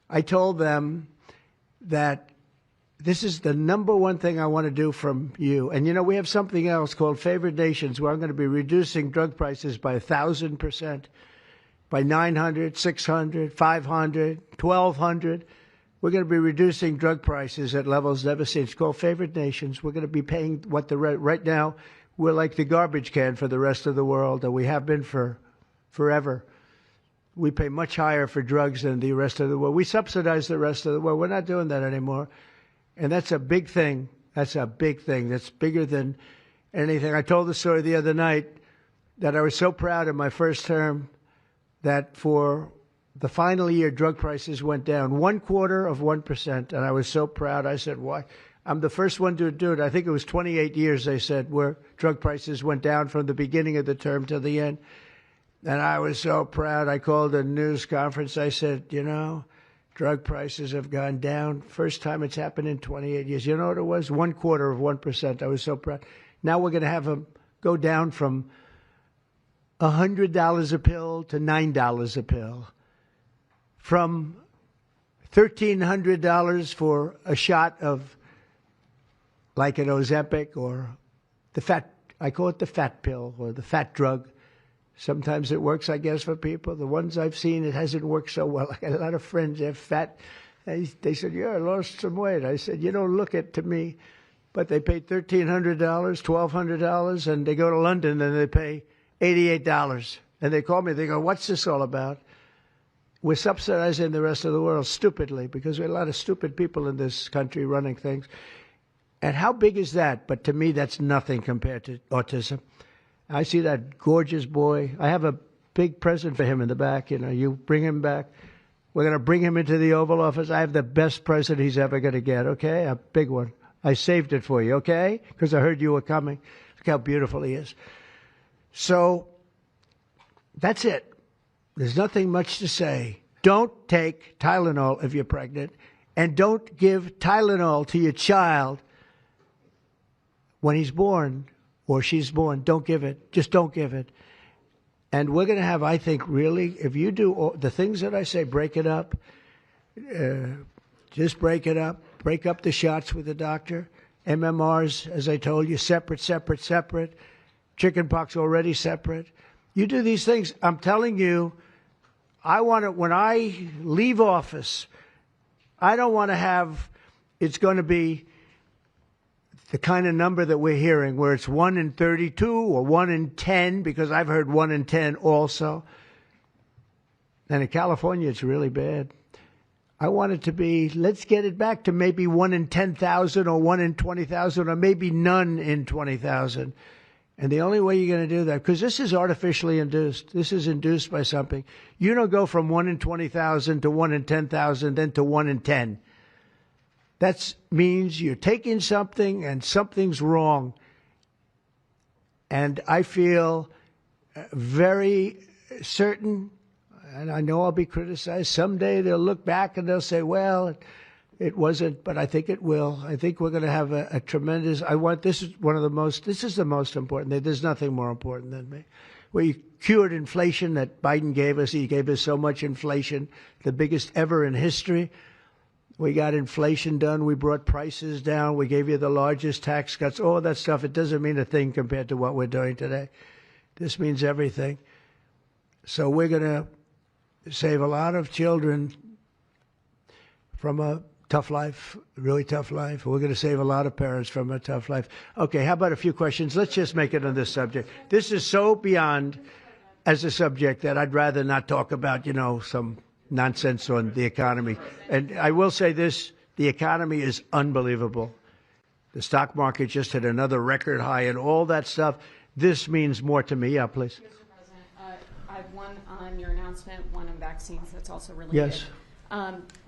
I told them that this is the number one thing I want to do from you. And you know, we have something else called Favored Nations, where I'm going to be reducing drug prices by 1,000%. By 900, 600, 500, 1,200. We're going to be reducing drug prices at levels never seen. It's called Favored Nations. We're going to be paying what right now, we're like the garbage can for the rest of the world, and we have been for forever. We pay much higher for drugs than the rest of the world. We subsidize the rest of the world. We're not doing that anymore. And that's a big thing. That's a big thing. That's bigger than anything. I told the story the other night that I was so proud in my first term that for the final year, drug prices went down 0.25%, and I was so proud. I said, why? I'm the first one to do it. I think it was 28 years, they said, where drug prices went down from the beginning of the term to the end. And I was so proud. I called a news conference. I said, you know, drug prices have gone down. First time it's happened in 28 years. You know what it was? 0.25%. I was so proud. Now we're going to have them go down from $100 a pill to $9 a pill, from $1,300 for a shot of like an Ozempic or I call it the fat pill or the fat drug. Sometimes it works, I guess, for people. The ones I've seen, it hasn't worked so well. I got a lot of friends, they're fat. They said, yeah, I lost some weight. I said, you don't look it to me. But they paid $1,300, $1,200, and they go to London and they pay $88. And they call me, they go, what's this all about? We're subsidizing the rest of the world stupidly because we have a lot of stupid people in this country running things. And how big is that? But to me, that's nothing compared to autism. I see that gorgeous boy. I have a big present for him in the back. You know, you bring him back. We're going to bring him into the Oval Office. I have the best present he's ever going to get, okay? A big one. I saved it for you, okay? Because I heard you were coming. Look how beautiful he is. So that's it. There's nothing much to say. Don't take Tylenol if you're pregnant, and don't give Tylenol to your child when he's born or she's born. Don't give it. Just don't give it. And we're going to have, I think, really, if you do all the things that I say, break it up. Just break it up. Break up the shots with the doctor. MMRs, as I told you, separate. Chickenpox already separate. You do these things. I'm telling you, I want to, when I leave office, I don't want to have, it's going to be the kind of number that we're hearing where it's 1 in 32 or 1 in 10, because I've heard 1 in 10 also. And in California, it's really bad. I want it to be, let's get it back to maybe 1 in 10,000 or 1 in 20,000 or maybe none in 20,000. And the only way you're going to do that, because this is artificially induced. This is induced by something. You don't go from 1 in 20,000 to 1 in 10,000, then to 1 in 10. That means you're taking something and something's wrong. And I feel very certain, and I know I'll be criticized. Someday they'll look back and they'll say, well, it wasn't, but I think it will. I think we're going to have a tremendous, this is the most important thing. There's nothing more important than me. We cured inflation that Biden gave us. He gave us so much inflation, the biggest ever in history. We got inflation done. We brought prices down. We gave you the largest tax cuts, all that stuff. It doesn't mean a thing compared to what we're doing today. This means everything. So we're going to save a lot of children from a tough life, really tough life. We're going to save a lot of parents from a tough life. Okay, how about a few questions? Let's just make it on this subject. This is so beyond as a subject that I'd rather not talk about, some nonsense on the economy. And I will say this, The economy is unbelievable. The stock market just hit another record high and all that stuff. This means more to me. Yeah, please. Mr. President, I have one on your announcement, one on vaccines that's also related. Yes.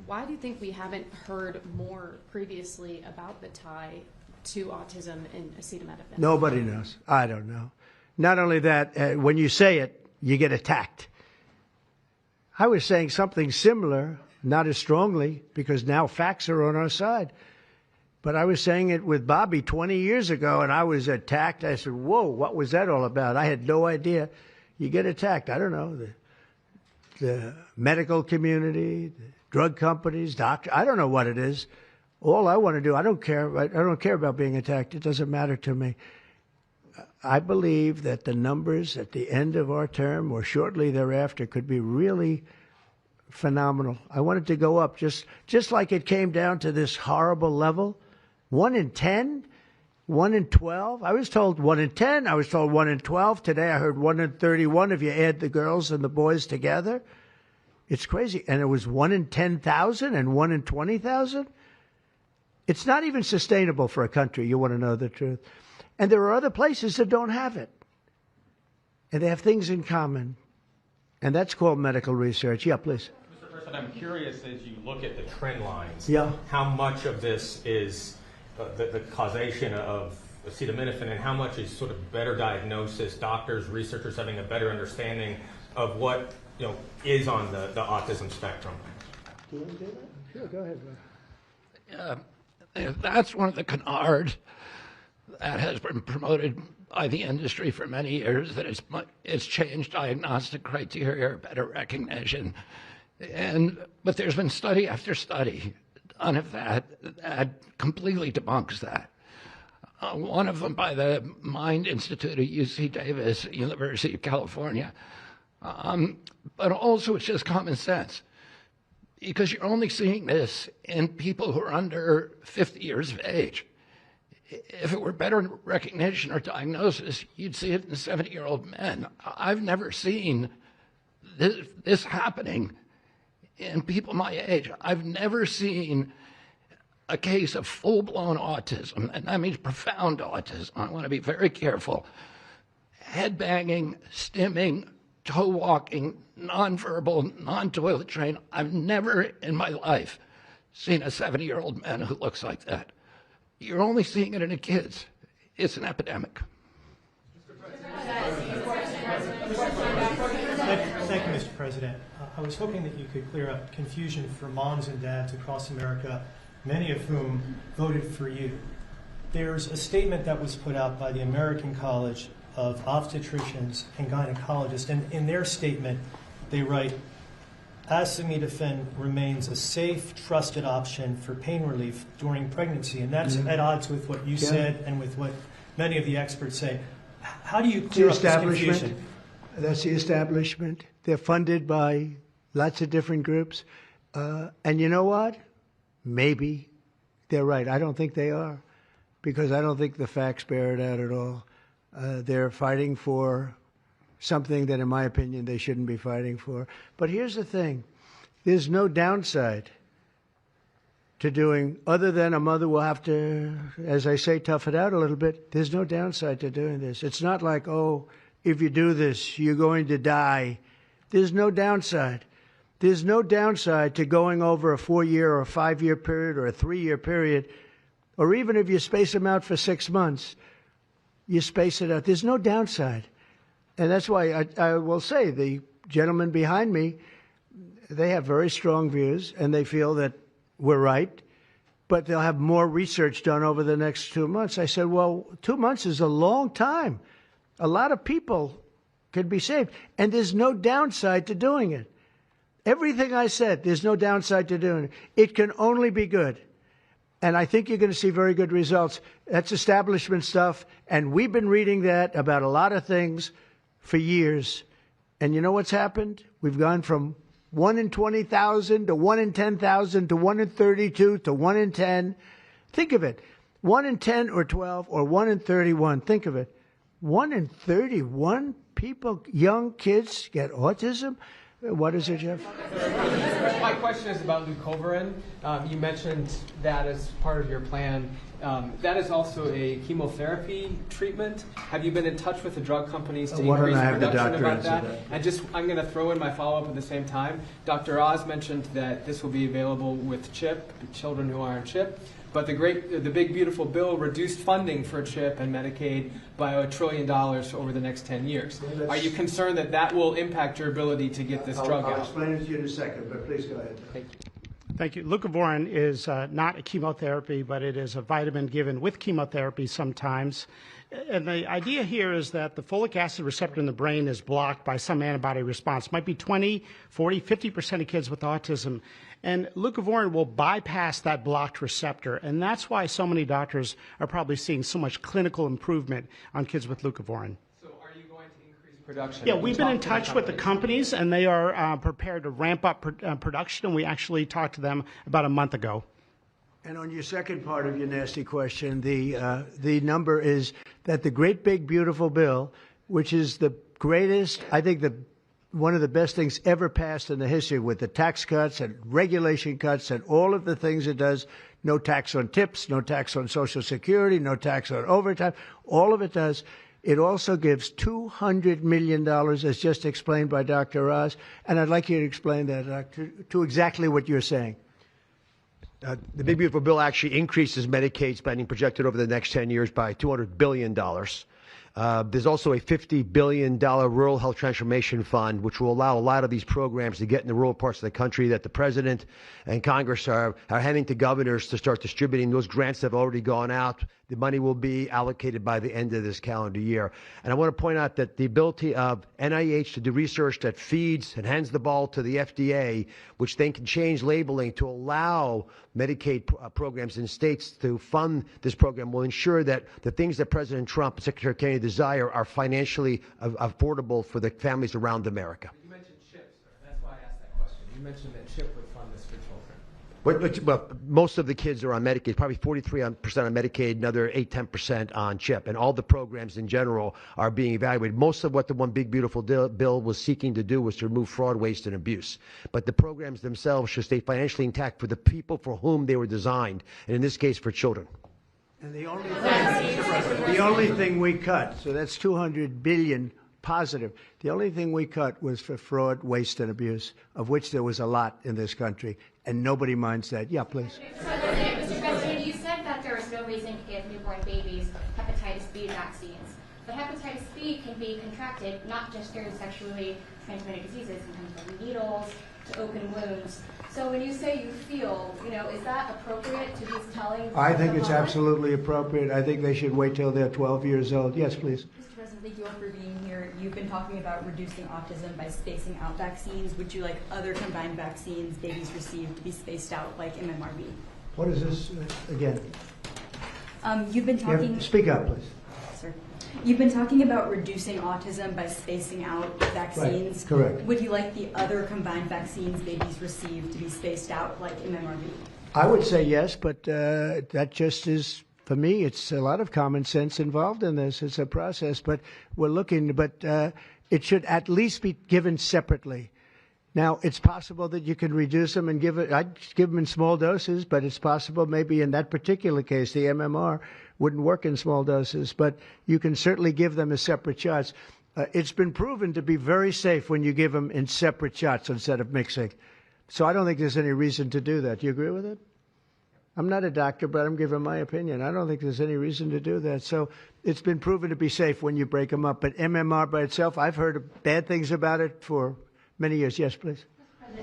Why do you think we haven't heard more previously about the tie to autism and acetaminophen? Nobody knows. I don't know. Not only that, when you say it, you get attacked. I was saying something similar, not as strongly, because now facts are on our side. But I was saying it with Bobby 20 years ago, and I was attacked. I said, whoa, what was that all about? I had no idea. You get attacked. I don't know. The medical community, the drug companies, doctors. I don't know what it is. All I want to do, I don't care. I don't care about being attacked. It doesn't matter to me. I believe that the numbers at the end of our term or shortly thereafter could be really phenomenal. I want it to go up just like it came down to this horrible level. 1 in 10, 1 in 12. I was told 1 in 10. I was told 1 in 12. Today I heard 1 in 31 if you add the girls and the boys together. It's crazy. And it was 1 in 10,000 and 1 in 20,000. It's not even sustainable for a country. You want to know the truth. And there are other places that don't have it. And they have things in common. And that's called medical research. Yeah, please. Mr. President, I'm curious, as you look at the trend lines, yeah, how much of this is the causation of acetaminophen and how much is sort of better diagnosis, doctors, researchers having a better understanding of what is on the autism spectrum? Do you want to do that? Sure, go ahead. That's one of the canards that has been promoted by the industry for many years, that it's changed diagnostic criteria, better recognition. But there's been study after study done of that completely debunks that. One of them by the Mind Institute at UC Davis, University of California. But also it's just common sense, because you're only seeing this in people who are under 50 years of age. If it were better recognition or diagnosis, you'd see it in 70-year-old men. I've never seen this happening in people my age. I've never seen a case of full-blown autism, and that means profound autism. I want to be very careful. Head banging, stimming, toe walking, nonverbal, non-toilet trained. I've never in my life seen a 70-year-old man who looks like that. You're only seeing it in the kids. It's an epidemic. Thank you, Mr. President. I was hoping that you could clear up confusion for moms and dads across America, many of whom voted for you. There's a statement that was put out by the American College of Obstetricians and Gynecologists, and in their statement, they write, acetaminophen remains a safe, trusted option for pain relief during pregnancy, and that's at odds with what you said and with what many of the experts say. How do you clear up this confusion? That's the establishment. They're funded by lots of different groups. And you know what? Maybe they're right. I don't think they are, because I don't think the facts bear it out at all. They're fighting for something that, in my opinion, they shouldn't be fighting for. But here's the thing. There's no downside to doing, other than a mother will have to, as I say, tough it out a little bit. There's no downside to doing this. It's not like, oh, if you do this, you're going to die. There's no downside. There's no downside to going over a 4-year or a 5-year period or a 3-year period, or even if you space them out for 6 months, you space it out. There's no downside. And that's why I will say the gentleman behind me, they have very strong views, and they feel that we're right, but they'll have more research done over the next 2 months. I said, well, 2 months is a long time. A lot of people could be saved, and there's no downside to doing it. Everything I said, there's no downside to doing it. It can only be good. And I think you're going to see very good results. That's establishment stuff, and we've been reading that about a lot of things for years. And you know what's happened? We've gone from 1 in 20,000 to 1 in 10,000 to 1 in 32 to 1 in 10. Think of it. 1 in 10 or 12 or 1 in 31. Think of it. 1 in 31 people, young kids, get autism. What is it, Jeff? My question is about leucovorin. You mentioned that as part of your plan. That is also a chemotherapy treatment. Have you been in touch with the drug companies to Why don't increase I have the production doctor about answer that? that? And I'm going to throw in my follow-up at the same time. Dr. Oz mentioned that this will be available with CHIP, children who are on CHIP. But the big beautiful bill reduced funding for CHIP and Medicaid by $1 trillion over the next 10 years. Are you concerned that that will impact your ability to get this drug out? I'll explain it to you in a second, but please go ahead. Thank you. Thank you. Leucovorin is not a chemotherapy, but it is a vitamin given with chemotherapy sometimes. And the idea here is that the folic acid receptor in the brain is blocked by some antibody response. It might be 20, 40, 50% of kids with autism. And leucovorin will bypass that blocked receptor. And that's why so many doctors are probably seeing so much clinical improvement on kids with leucovorin. So are you going to increase production? Yeah, we've been in touch with the companies, and they are prepared to ramp up production. And we actually talked to them about a month ago. And on your second part of your nasty question, the number is that the great big beautiful bill, which is the greatest, I think one of the best things ever passed in the history, with the tax cuts and regulation cuts and all of the things it does, no tax on tips, no tax on Social Security, no tax on overtime, all of it does. It also gives $200 million, as just explained by Dr. Oz, and I'd like you to explain that to exactly what you're saying. The Big Beautiful Bill actually increases Medicaid spending projected over the next 10 years by $200 billion. There's also a $50 billion Rural Health Transformation Fund, which will allow a lot of these programs to get in the rural parts of the country that the President and Congress are handing to governors to start distributing. Those grants have already gone out. The money will be allocated by the end of this calendar year. And I want to point out that the ability of NIH to do research that feeds and hands the ball to the FDA, which then can change labeling to allow Medicaid programs in states to fund this program, will ensure that the things that President Trump and Secretary Kennedy desire are financially affordable for the families around America. You mentioned CHIP, sir. That's why I asked that question. You mentioned that CHIP would fund this for children. But most of the kids are on Medicaid, probably 43% on Medicaid, another 8-10% on CHIP. And all the programs in general are being evaluated. Most of what the One Big Beautiful Bill was seeking to do was to remove fraud, waste, and abuse. But the programs themselves should stay financially intact for the people for whom they were designed, and in this case, for children. And the only thing we cut, so that's $200 billion positive. The only thing we cut was for fraud, waste, and abuse, of which there was a lot in this country, and nobody minds that. Yeah, please. Mr. President, you said that there is no reason to give newborn babies hepatitis B vaccines. But hepatitis B can be contracted not just through sexually transmitted diseases. It can come from needles to open wounds. So when you say you feel, is that appropriate to be telling? I think it's absolutely appropriate. I think they should wait till they're 12 years old. Yes, please. Mr. President, thank you all for being here. You've been talking about reducing autism by spacing out vaccines. Would you like other combined vaccines babies receive to be spaced out, like MMRV? What is this again? You've been talking. Speak up, please. Sir. You've been talking about reducing autism by spacing out vaccines. Right. Correct. Would you like the other combined vaccines babies receive to be spaced out, like MMRV? I would say yes, but that just is, for me, it's a lot of common sense involved in this. It's a process, but we're looking, but it should at least be given separately. Now, it's possible that you can reduce them and give it, I'd give them in small doses, but it's possible maybe in that particular case, the MMR wouldn't work in small doses, but you can certainly give them as separate shots. It's been proven to be very safe when you give them in separate shots instead of mixing. So I don't think there's any reason to do that. Do you agree with it? I'm not a doctor, but I'm giving my opinion. I don't think there's any reason to do that. So it's been proven to be safe when you break them up. But MMR by itself, I've heard bad things about it for many years. Yes, please.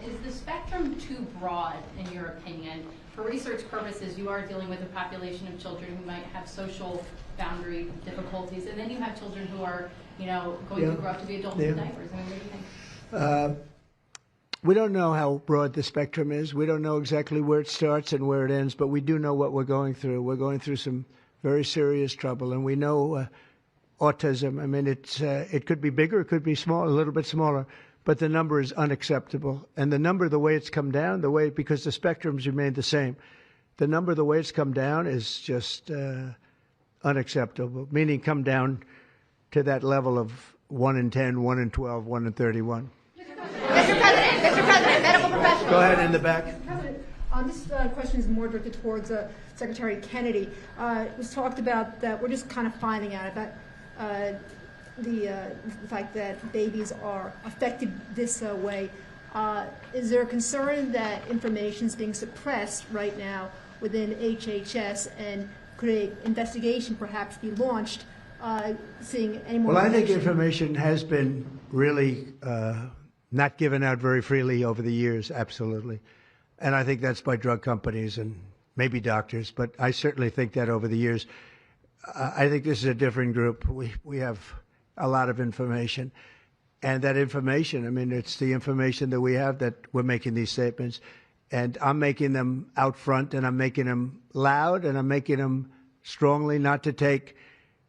Is the spectrum too broad, in your opinion? For research purposes, you are dealing with a population of children who might have social boundary difficulties, and then you have children who are, going to grow up to be adults in diapers. I mean, what do you think? We don't know how broad the spectrum is. We don't know exactly where it starts and where it ends, but we do know what we're going through. We're going through some very serious trouble, and we know autism. I mean, it could be bigger, it could be small, a little bit smaller, but the number is unacceptable. And the number, the way it's come down, because the spectrums remain the same, the number, the way it's come down is just unacceptable, meaning come down to that level of 1 in 10, 1 in 12, 1 in 31. Mr. President, medical professionals. Go ahead in the back. President, this question is more directed towards Secretary Kennedy. It was talked about that we're just kind of finding out about the fact that babies are affected this way. Is there a concern that information is being suppressed right now within HHS, and could an investigation perhaps be launched, seeing any more Well, I think information? information has been really not given out very freely over the years, absolutely. And I think that's by drug companies and maybe doctors, but I certainly think that over the years. I think this is a different group. We have a lot of information. And that information, I mean, it's the information that we have that we're making these statements. And I'm making them out front, and I'm making them loud, and I'm making them strongly not to take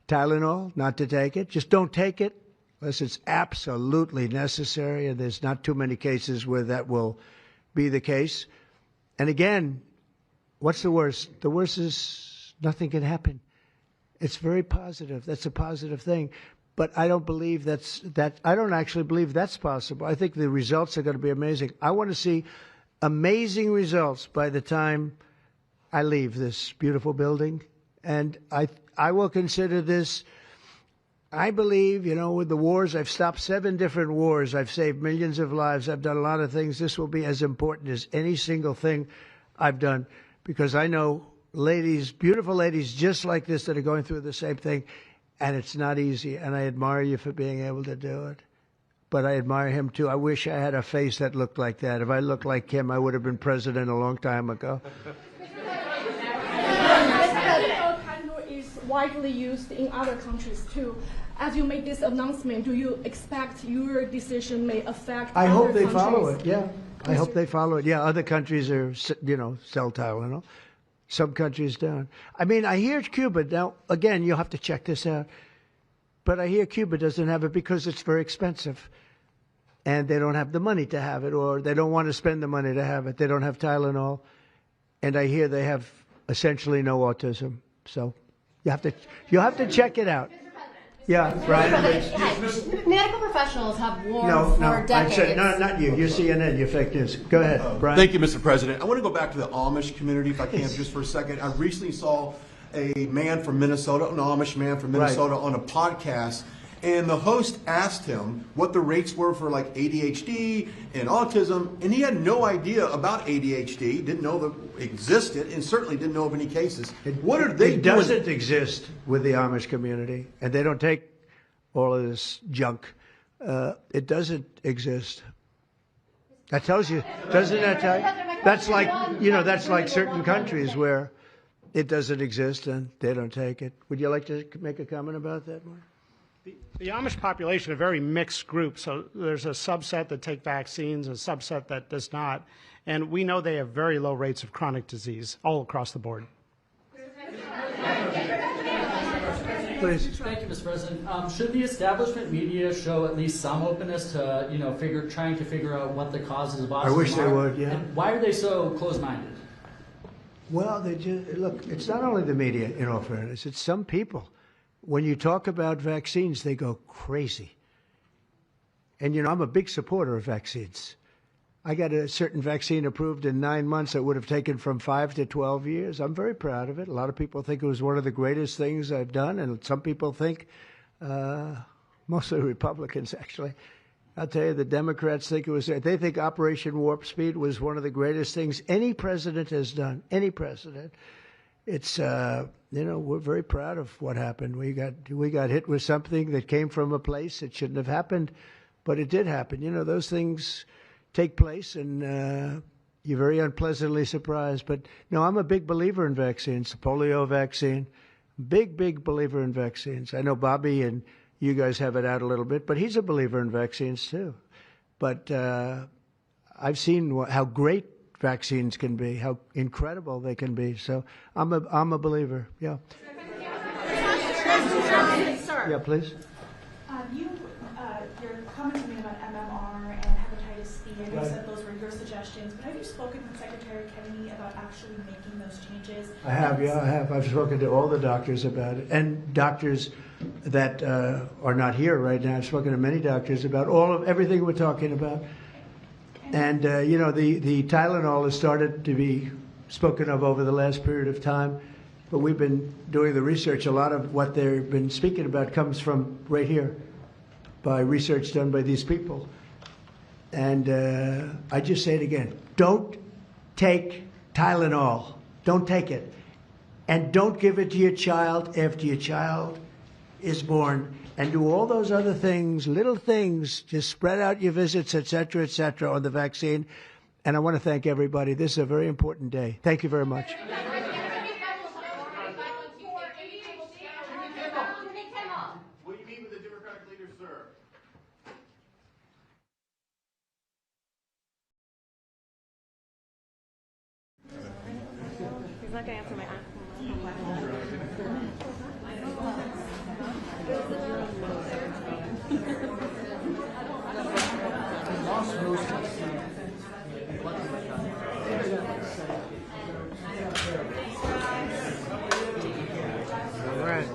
Tylenol, not to take it. Just don't take it unless it's absolutely necessary, and there's not too many cases where that will be the case. And again, what's the worst? The worst is nothing can happen. It's very positive. That's a positive thing. But I don't believe I don't actually believe that's possible. I think the results are going to be amazing. I want to see amazing results by the time I leave this beautiful building. And I will consider this, I believe, with the wars, I've stopped 7 different wars. I've saved millions of lives. I've done a lot of things. This will be as important as any single thing I've done, because I know ladies, beautiful ladies just like this, that are going through the same thing. And it's not easy. And I admire you for being able to do it. But I admire him, too. I wish I had a face that looked like that. If I looked like him, I would have been president a long time ago. Tylenol is widely used in other countries, too. As you make this announcement, do you expect your decision may affect I other hope they countries? follow it, yeah. I hope they follow it. Yeah, other countries are, sell Tylenol. Some countries don't. I mean, I hear Cuba. Now, again, you'll have to check this out. But I hear Cuba doesn't have it because it's very expensive. And they don't have the money to have it, or they don't want to spend the money to have it. They don't have Tylenol. And I hear they have essentially no autism. So you'll have to check it out. Yeah, Brian. Medical professionals have warned for decades. I said, no, not you. You're CNN. You're fake news. Go ahead, Brian. Thank you, Mr. President. I want to go back to the Amish community, if I can, just for a second. I recently saw a man from Minnesota, an Amish man from Minnesota, on a podcast, and the host asked him what the rates were for like ADHD and autism, and he had no idea about ADHD, didn't know that it existed, and certainly didn't know of any cases. What are they doing? It doesn't exist with the Amish community, and they don't take all of this junk. It doesn't exist. That tells you, doesn't that tell you? That's like certain countries where it doesn't exist and they don't take it. Would you like to make a comment about that, Mark? The Amish population, a very mixed group. So there's a subset that take vaccines, a subset that does not. And we know they have very low rates of chronic disease all across the board. Please. Thank you, Mr. President. Should the establishment media show at least some openness to, trying to figure out what the causes of autism are? I wish they would, yeah. And why are they so closed-minded? Well, look, it's not only the media, in all fairness. It's some people. When you talk about vaccines, they go crazy. And, I'm a big supporter of vaccines. I got a certain vaccine approved in 9 months that would have taken from 5 to 12 years. I'm very proud of it. A lot of people think it was one of the greatest things I've done, and some people think, mostly Republicans, actually. I'll tell you, the Democrats think it was, they think Operation Warp Speed was one of the greatest things any president has done, any president. It's, we're very proud of what happened. We got hit with something that came from a place that shouldn't have happened, but it did happen. Those things take place, and you're very unpleasantly surprised. But no, I'm a big believer in vaccines. The polio vaccine, big believer in vaccines. I know Bobby and you guys have it out a little bit, but he's a believer in vaccines too. But I've seen how great vaccines can be, how incredible they can be. So I'm a believer. Yeah. Yeah, please. Your comments made about MMR and hepatitis B, and you said those were your suggestions, but have you spoken with Secretary Kennedy about actually making those changes? I have, yeah, I have. I've spoken to all the doctors about it, and doctors that are not here right now. I've spoken to many doctors about everything we're talking about. And, the Tylenol has started to be spoken of over the last period of time, but we've been doing the research. A lot of what they've been speaking about comes from right here by research done by these people. And I just say it again. Don't take Tylenol. Don't take it. And don't give it to your child after your child is born. And do all those other things, little things, just spread out your visits, et cetera, on the vaccine. And I want to thank everybody. This is a very important day. Thank you very much. Will you meet with the Democratic leader, sir? He's not going to answer my All right.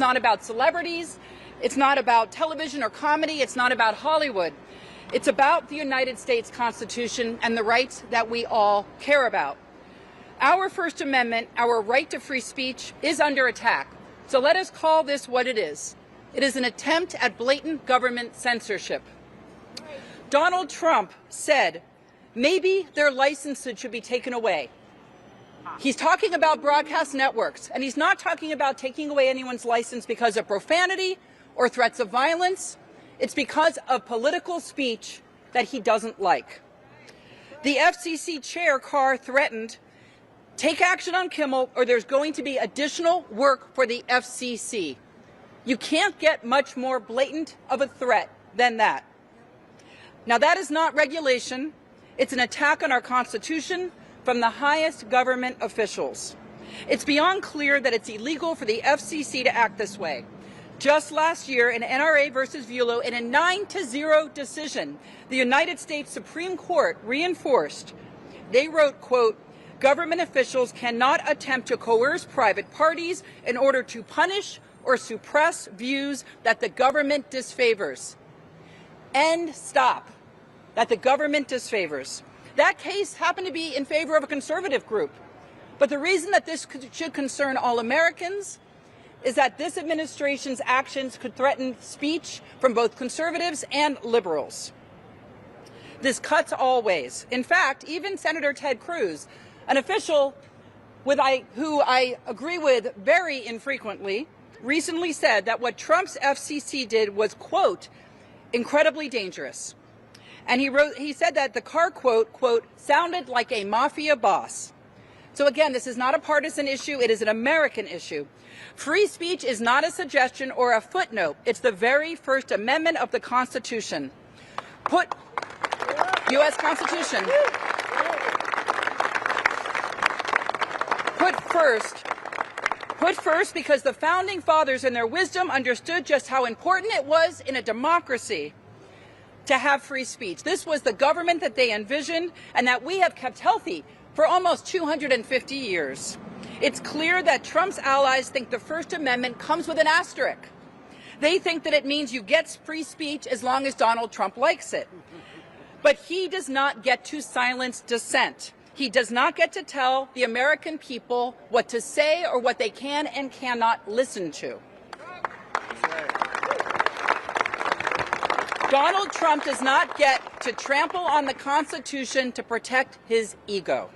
not about celebrities. It's not about television or comedy. It's not about Hollywood. It's about the United States Constitution and the rights that we all care about. Our First Amendment, our right to free speech, is under attack. So let us call this what it is. It is an attempt at blatant government censorship. Donald Trump said maybe their licenses should be taken away. He's talking about broadcast networks, and he's not talking about taking away anyone's license because of profanity or threats of violence. It's because of political speech that he doesn't like. The FCC chair, Carr, threatened, take action on Kimmel or there's going to be additional work for the FCC. You can't get much more blatant of a threat than that. Now, that is not regulation. It's an attack on our Constitution from the highest government officials. It's beyond clear that it's illegal for the FCC to act this way. Just last year, in NRA versus Vulo, in a 9-0 decision, the United States Supreme Court reinforced, they wrote, quote, government officials cannot attempt to coerce private parties in order to punish or suppress views that the government disfavors. End stop. That the government disfavors. That case happened to be in favor of a conservative group. But the reason that this should concern all Americans is that this administration's actions could threaten speech from both conservatives and liberals. This cuts all ways. In fact, even Senator Ted Cruz, an official who I agree with very infrequently, recently said that what Trump's FCC did was, quote, incredibly dangerous. And he said that the Carr quote, sounded like a mafia boss. So again, this is not a partisan issue, it is an American issue. Free speech is not a suggestion or a footnote. It's the very First Amendment of the Constitution. U.S. Constitution. Put first because the Founding Fathers in their wisdom understood just how important it was in a democracy to have free speech. This was the government that they envisioned and that we have kept healthy for almost 250 years. It's clear that Trump's allies think the First Amendment comes with an asterisk. They think that it means you get free speech as long as Donald Trump likes it. But he does not get to silence dissent. He does not get to tell the American people what to say or what they can and cannot listen to. Donald Trump does not get to trample on the Constitution to protect his ego.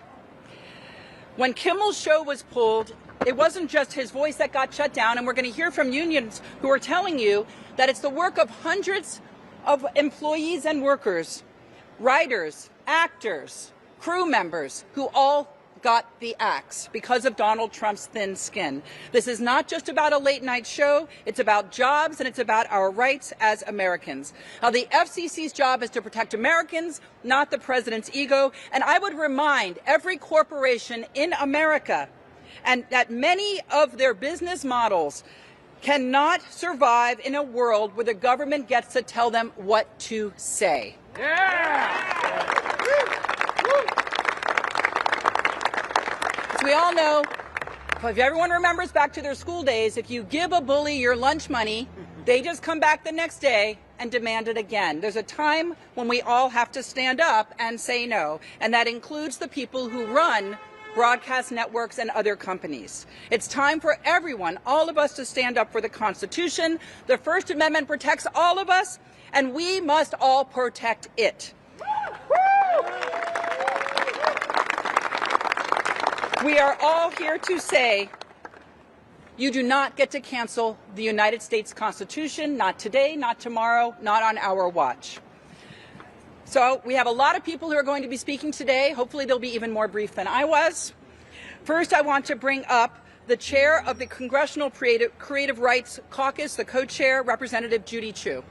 When Kimmel's show was pulled, it wasn't just his voice that got shut down, and we're going to hear from unions who are telling you that it's the work of hundreds of employees and workers, writers, actors, crew members, who all got the axe because of Donald Trump's thin skin. This is not just about a late-night show. It's about jobs, and it's about our rights as Americans. Now, the FCC's job is to protect Americans, not the president's ego. And I would remind every corporation in America and that many of their business models cannot survive in a world where the government gets to tell them what to say. As we all know, if everyone remembers back to their school days, if you give a bully your lunch money, they just come back the next day and demand it again. There's a time when we all have to stand up and say no, and that includes the people who run broadcast networks and other companies. It's time for everyone, all of us, to stand up for the Constitution. The First Amendment protects all of us, and we must all protect it. We are all here to say you do not get to cancel the United States Constitution, not today, not tomorrow, not on our watch. So we have a lot of people who are going to be speaking today. Hopefully they'll be even more brief than I was. First, I want to bring up the chair of the Congressional Creative Rights Caucus, the co-chair, Representative Judy Chu.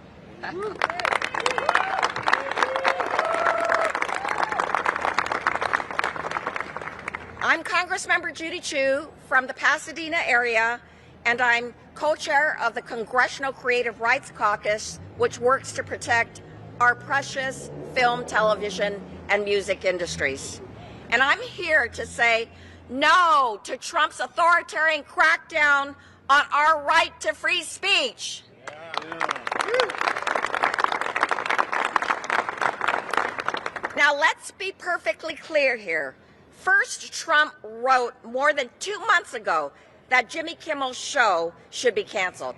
I'm Congressmember Judy Chu from the Pasadena area, and I'm co-chair of the Congressional Creative Rights Caucus, which works to protect our precious film, television, and music industries. And I'm here to say no to Trump's authoritarian crackdown on our right to free speech. Now, let's be perfectly clear here. First, Trump wrote more than 2 months ago that Jimmy Kimmel's show should be canceled.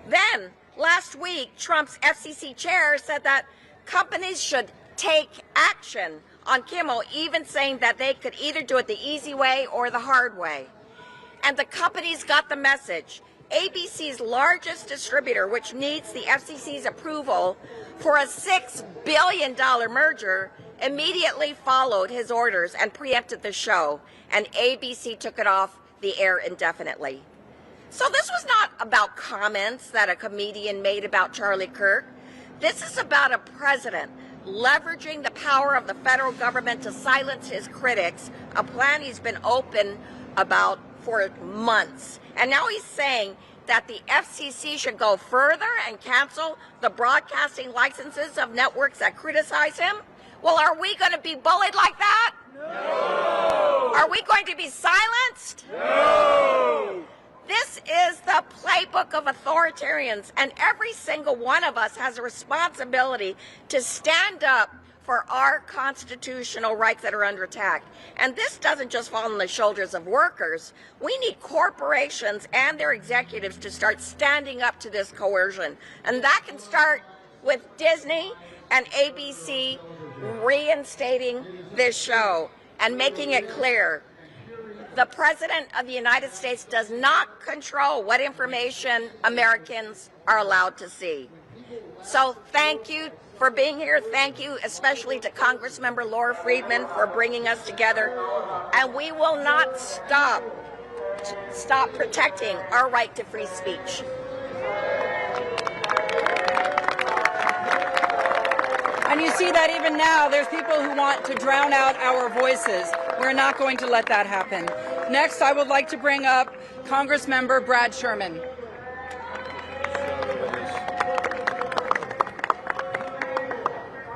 Then, last week, Trump's FCC chair said that companies should take action on Kimmel, even saying that they could either do it the easy way or the hard way. And the companies got the message. ABC's largest distributor, which needs the FCC's approval for a $6 billion merger, immediately followed his orders and preempted the show, and ABC took it off the air indefinitely. So this was not about comments that a comedian made about Charlie Kirk. This is about a president leveraging the power of the federal government to silence his critics, a plan he's been open about for months. And now he's saying that the FCC should go further and cancel the broadcasting licenses of networks that criticize him. Well, are we going to be bullied like that? No! Are we going to be silenced? No! This is the playbook of authoritarians, and every single one of us has a responsibility to stand up for our constitutional rights that are under attack. And this doesn't just fall on the shoulders of workers. We need corporations and their executives to start standing up to this coercion. And that can start with Disney and ABC reinstating this show and making it clear the President of the United States does not control what information Americans are allowed to see. So thank you for being here. Thank you especially to Congressmember Laura Friedman for bringing us together. And we will not stop protecting our right to free speech. And you see that even now, there's people who want to drown out our voices. We're not going to let that happen. Next, I would like to bring up Congressmember Brad Sherman.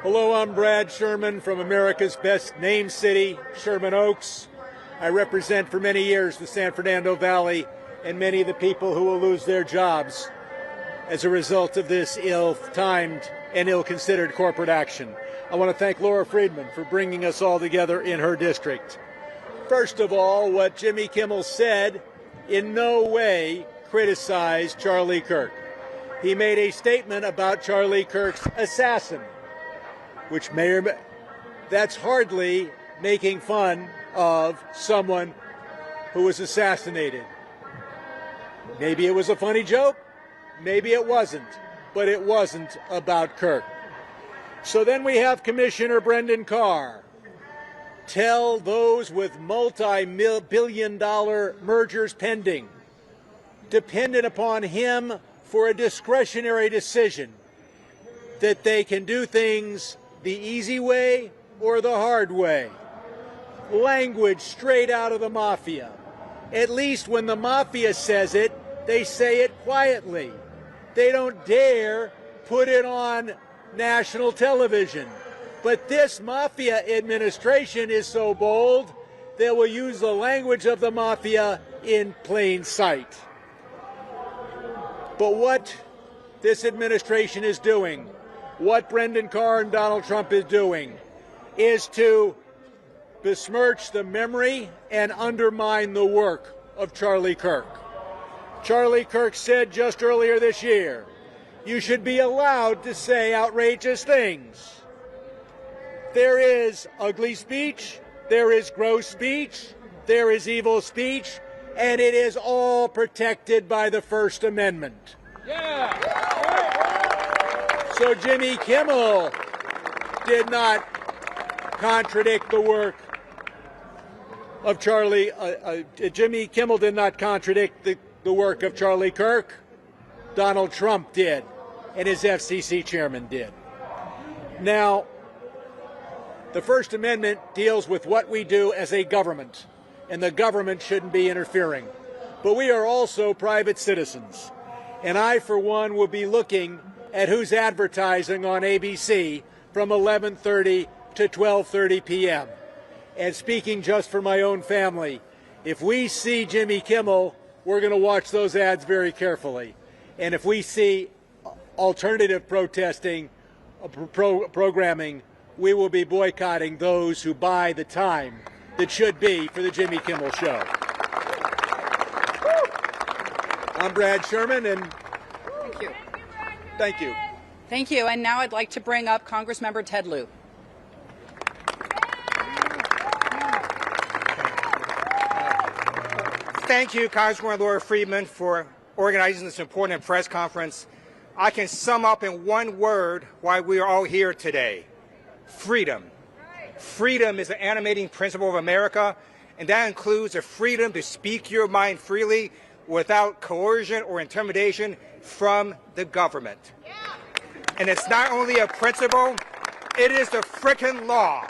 Hello, I'm Brad Sherman from America's best named city, Sherman Oaks. I represent for many years the San Fernando Valley and many of the people who will lose their jobs as a result of this ill-timed and ill-considered corporate action. I want to thank Laura Friedman for bringing us all together in her district. First of all, what Jimmy Kimmel said in no way criticized Charlie Kirk. He made a statement about Charlie Kirk's assassin, which may or may, that's hardly making fun of someone who was assassinated. Maybe it was a funny joke, maybe it wasn't, but it wasn't about Kirk. So then we have Commissioner Brendan Carr tell those with multi-billion-dollar mergers pending, dependent upon him for a discretionary decision, that they can do things the easy way or the hard way. Language straight out of the mafia. At least when the mafia says it, they say it quietly. They don't dare put it on national television. But this mafia administration is so bold, they will use the language of the mafia in plain sight. But what this administration is doing, what Brendan Carr and Donald Trump is doing, is to besmirch the memory and undermine the work of Charlie Kirk. Charlie Kirk said just earlier this year, you should be allowed to say outrageous things. There is ugly speech, there is gross speech, there is evil speech, and it is all protected by the First Amendment. Yeah. So Jimmy Kimmel did not contradict the work of Charlie. Jimmy Kimmel did not contradict the work of Charlie Kirk. Donald Trump did, and his FCC chairman did. Now, the First Amendment deals with what we do as a government, and the government shouldn't be interfering. But we are also private citizens, and I, for one, will be looking at who's advertising on ABC from 11:30 to 12:30 p.m. And speaking just for my own family, if we see Jimmy Kimmel we're going to watch those ads very carefully. And if we see alternative protesting, programming, we will be boycotting those who buy the time that should be for the Jimmy Kimmel Show. I'm Brad Sherman, and Thank you. thank you. Thank you. And now I'd like to bring up Congressmember Ted Lieu. Thank you, Congresswoman Laura Friedman, for organizing this important press conference. I can sum up in one word why we are all here today: freedom. Freedom is an animating principle of America, and that includes the freedom to speak your mind freely without coercion or intimidation from the government. And it's not only a principle, it is the frickin' law.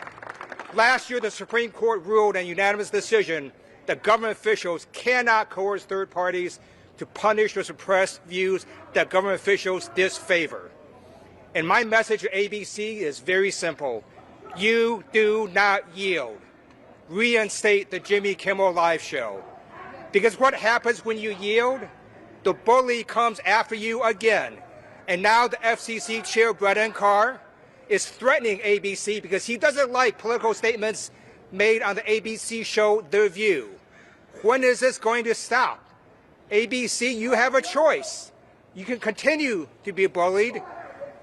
Last year, the Supreme Court ruled in a unanimous decision that government officials cannot coerce third parties to punish or suppress views that government officials disfavor. And my message to ABC is very simple. You do not yield. Reinstate the Jimmy Kimmel Live show. Because what happens when you yield? The bully comes after you again. And now the FCC chair, Brennan Carr, is threatening ABC because he doesn't like political statements made on the ABC show The View. When is this going to stop? ABC, you have a choice. You can continue to be bullied,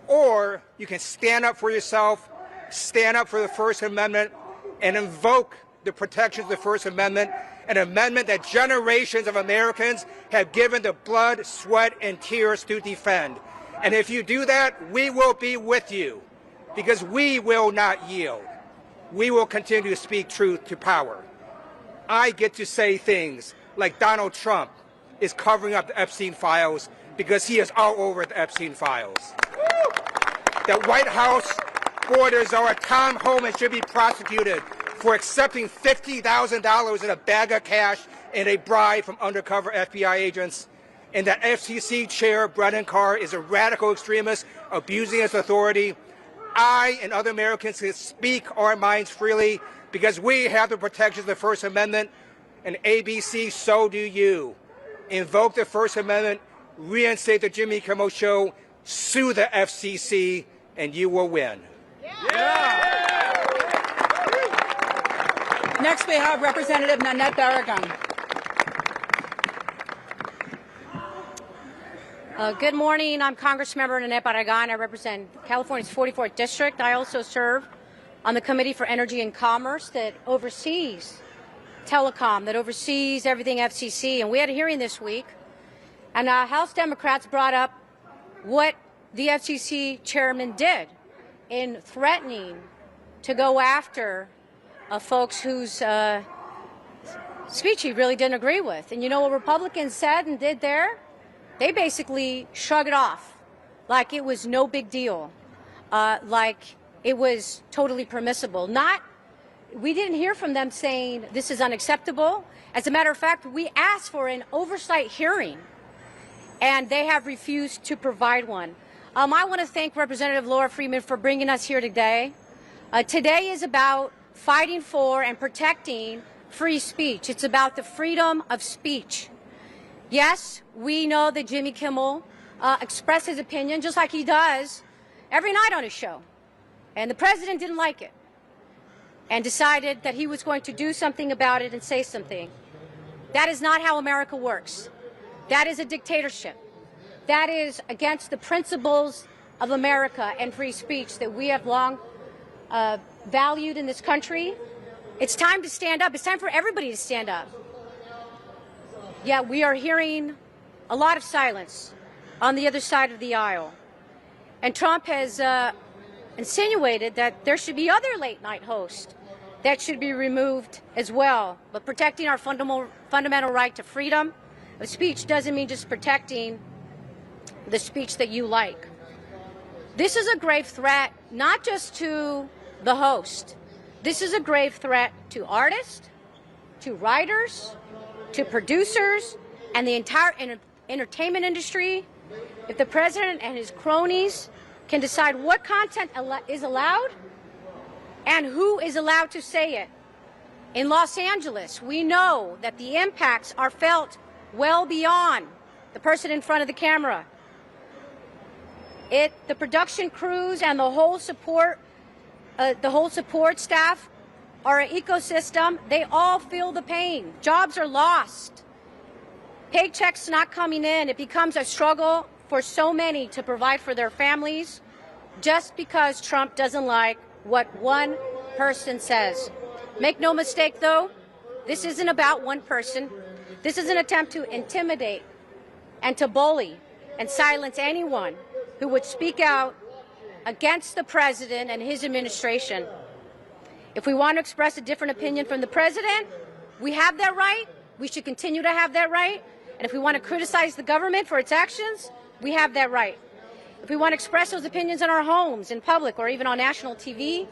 or you can stand up for yourself, stand up for the First Amendment, and invoke the protections of the First Amendment, an amendment that generations of Americans have given the blood, sweat, and tears to defend. And if you do that, we will be with you, because we will not yield. We will continue to speak truth to power. I get to say things like Donald Trump is covering up the Epstein files because he is all over the Epstein files. That White House boarders or Tom Homan should be prosecuted for accepting $50,000 in a bag of cash and a bribe from undercover FBI agents. And that FCC chair, Brennan Carr, is a radical extremist abusing his authority. I and other Americans can speak our minds freely because we have the protections of the First Amendment, and ABC, so do you. Invoke the First Amendment, reinstate the Jimmy Kimmel Show, sue the FCC, and you will win. Next, we have Representative Nanette Barragan. Good morning. I'm Congressmember Nanette Barragan. I represent California's 44th District. I also serve on the Committee for Energy and Commerce that oversees telecom, that oversees everything FCC. And we had a hearing this week, and House Democrats brought up what the FCC chairman did in threatening to go after folks whose speech he really didn't agree with. And you know what Republicans said and did there? They basically shrugged it off like it was no big deal, like it was totally permissible. We didn't hear from them saying this is unacceptable. As a matter of fact, we asked for an oversight hearing, and they have refused to provide one. I want to thank Representative Laura Friedman for bringing us here today. Today is about fighting for and protecting free speech. It's about the freedom of speech. Yes, we know that Jimmy Kimmel expressed his opinion just like he does every night on his show. And the president didn't like it and decided that he was going to do something about it and say something. That is not how America works. That is a dictatorship. That is against the principles of America and free speech that we have long valued in this country. It's time to stand up. It's time for everybody to stand up. Yeah, we are hearing a lot of silence on the other side of the aisle. And Trump has insinuated that there should be other late-night hosts that should be removed as well. But protecting our fundamental right to freedom of speech doesn't mean just protecting the speech that you like. This is a grave threat, not just to the host. This is a grave threat to artists, to writers, to producers, and the entire entertainment industry. If the president and his cronies can decide what content is allowed and who is allowed to say it. In Los Angeles, we know that the impacts are felt well beyond the person in front of the camera. The production crews and the whole support staff are an ecosystem. They all feel the pain. Jobs are lost. Paychecks not coming in. It becomes a struggle for so many to provide for their families just because Trump doesn't like what one person says. Make no mistake, though, this isn't about one person. This is an attempt to intimidate and to bully and silence anyone who would speak out against the president and his administration. If we want to express a different opinion from the president, we have that right. We should continue to have that right. And if we want to criticize the government for its actions, we have that right. If we want to express those opinions in our homes, in public, or even on national TV,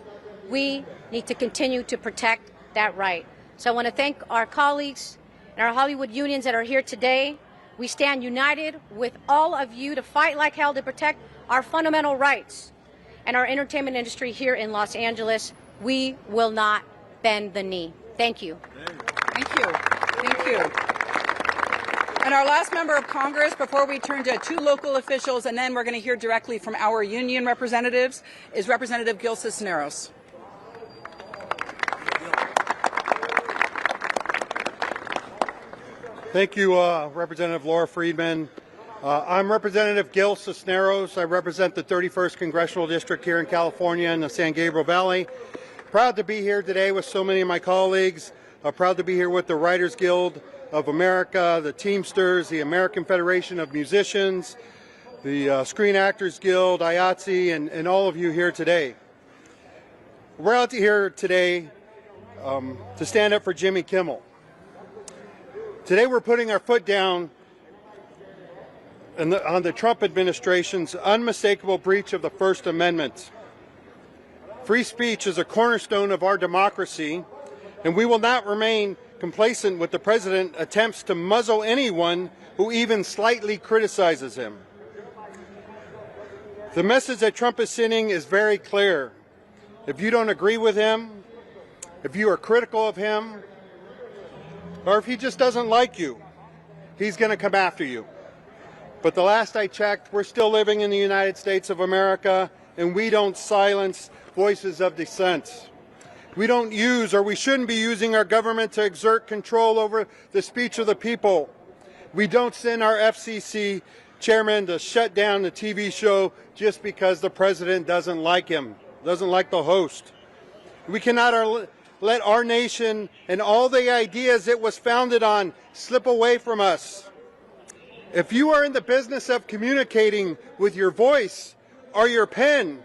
we need to continue to protect that right. So I want to thank our colleagues and our Hollywood unions that are here today. We stand united with all of you to fight like hell to protect our fundamental rights and our entertainment industry here in Los Angeles. We will not bend the knee. Thank you. Thank you. Thank you. And our last member of Congress, before we turn to two local officials, and then we're going to hear directly from our union representatives, is Representative Gil Cisneros. Thank you, Representative Laura Friedman. I'm Representative Gil Cisneros. I represent the 31st Congressional District here in California in the San Gabriel Valley. Proud to be here today with so many of my colleagues. Proud to be here with the Writers Guild of America, the Teamsters, the American Federation of Musicians, the Screen Actors Guild, IATSE, and all of you here today. We're out here today to stand up for Jimmy Kimmel. Today we're putting our foot down on the Trump administration's unmistakable breach of the First Amendment. Free speech is a cornerstone of our democracy, and we will not remain complacent with the president attempts to muzzle anyone who even slightly criticizes him. The message that Trump is sending is very clear. If you don't agree with him, if you are critical of him, or if he just doesn't like you, he's going to come after you. But the last I checked, we're still living in the United States of America, and we don't silence voices of dissent. We don't use, or we shouldn't be using our government to exert control over the speech of the people. We don't send our FCC chairman to shut down the TV show just because the president doesn't like him, doesn't like the host. We cannot let our nation and all the ideas it was founded on slip away from us. If you are in the business of communicating with your voice or your pen,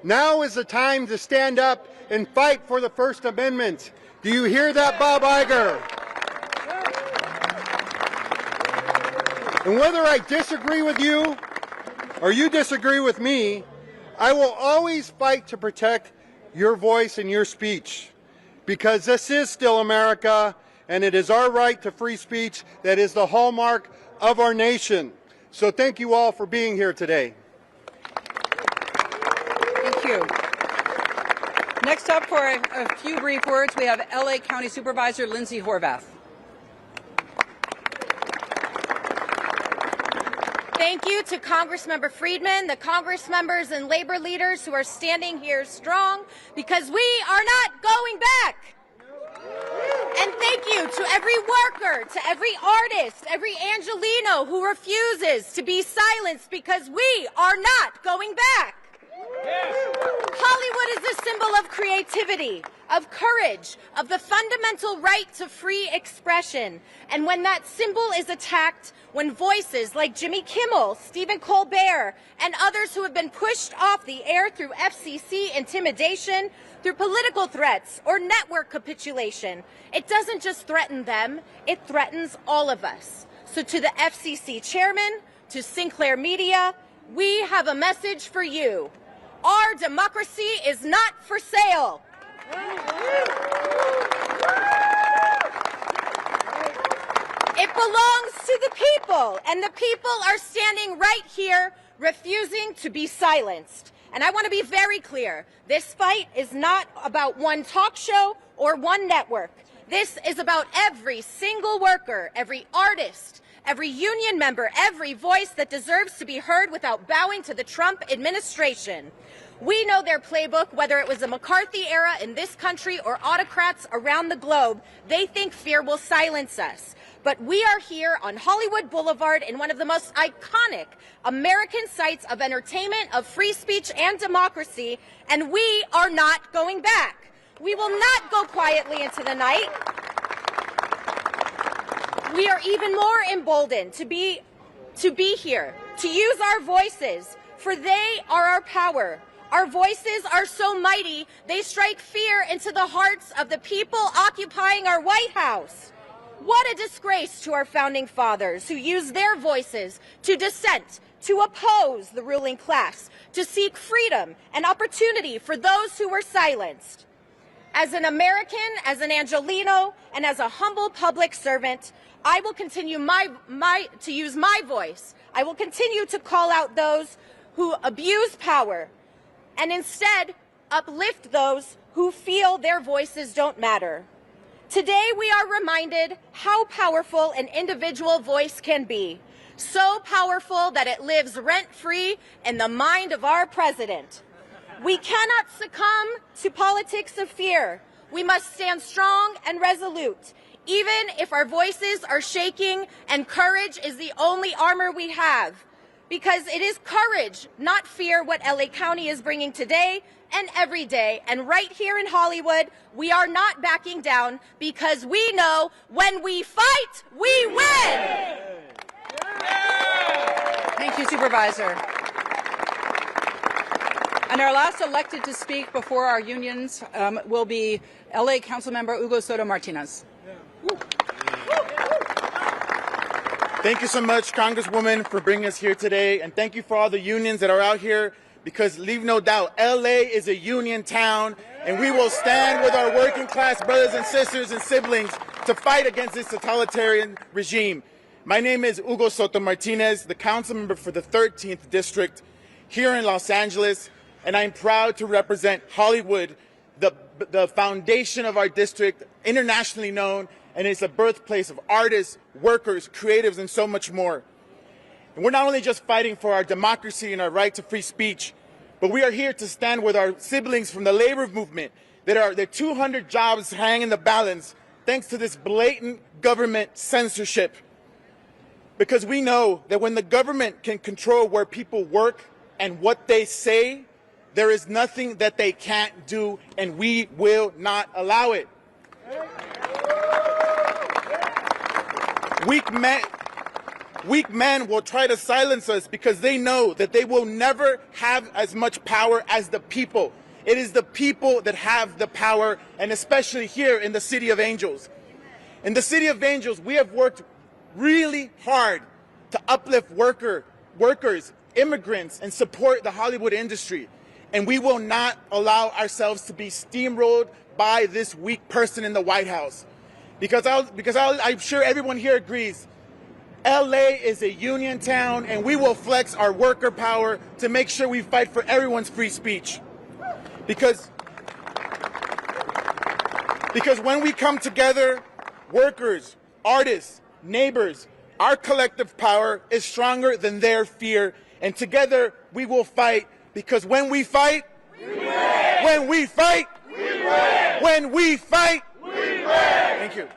now is the time to stand up and fight for the First Amendment. Do you hear that, Bob Iger? And whether I disagree with you or you disagree with me, I will always fight to protect your voice and your speech, because this is still America, and it is our right to free speech that is the hallmark of our nation. So thank you all for being here today. Thank you. Next up for a few brief words, we have LA County Supervisor Lindsay Horvath. Thank you to Congressmember Friedman, the Congress members and labor leaders who are standing here strong, because we are not going back. And thank you to every worker, to every artist, every Angelino who refuses to be silenced, because we are not going back. Hollywood is a symbol of creativity, of courage, of the fundamental right to free expression. And when that symbol is attacked, when voices like Jimmy Kimmel, Stephen Colbert, and others who have been pushed off the air through FCC intimidation, through political threats or network capitulation, it doesn't just threaten them, it threatens all of us. So to the FCC chairman, to Sinclair Media, we have a message for you. Our democracy is not for sale. It belongs to the people, and the people are standing right here, refusing to be silenced. And I want to be very clear. This fight is not about one talk show or one network. This is about every single worker, every artist, every union member, every voice that deserves to be heard without bowing to the Trump administration. We know their playbook, whether it was the McCarthy era in this country or autocrats around the globe. They think fear will silence us. But we are here on Hollywood Boulevard in one of the most iconic American sites of entertainment, of free speech and democracy, and we are not going back. We will not go quietly into the night. We are even more emboldened to be here, to use our voices, for they are our power. Our voices are so mighty, they strike fear into the hearts of the people occupying our White House. What a disgrace to our founding fathers who used their voices to dissent, to oppose the ruling class, to seek freedom and opportunity for those who were silenced. As an American, as an Angelino, and as a humble public servant, I will continue to use my voice. I will continue to call out those who abuse power and instead uplift those who feel their voices don't matter. Today we are reminded how powerful an individual voice can be. So powerful that it lives rent-free in the mind of our president. We cannot succumb to politics of fear. We must stand strong and resolute, even if our voices are shaking and courage is the only armor we have. Because it is courage, not fear, what LA County is bringing today and every day. And right here in Hollywood, we are not backing down because we know when we fight, we win! Thank you, Supervisor. And our last elected to speak before our unions will be LA Councilmember Hugo Soto Martinez. Thank you so much, Congresswoman, for bringing us here today, and thank you for all the unions that are out here, because leave no doubt, LA is a union town, and we will stand with our working class brothers and sisters and siblings to fight against this totalitarian regime. My name is Hugo Soto Martinez, the council member for the 13th District here in Los Angeles, and I'm proud to represent Hollywood, the foundation of our district, internationally known, and it's the birthplace of artists, workers, creatives, and so much more. And we're not only just fighting for our democracy and our right to free speech, but we are here to stand with our siblings from the labor movement that are their 200 jobs hang in the balance thanks to this blatant government censorship. Because we know that when the government can control where people work and what they say, there is nothing that they can't do, and we will not allow it. Weak men will try to silence us because they know that they will never have as much power as the people. It is the people that have the power, and especially here in the City of Angels. In the City of Angels, we have worked really hard to uplift workers, immigrants, and support the Hollywood industry. And we will not allow ourselves to be steamrolled by this weak person in the White House. Because I'm sure everyone here agrees, LA is a union town, and we will flex our worker power to make sure we fight for everyone's free speech. Because when we come together, workers, artists, neighbors, our collective power is stronger than their fear, and together we will fight, because when we fight, we win. When we fight, we win. When we fight, we win. Thank you.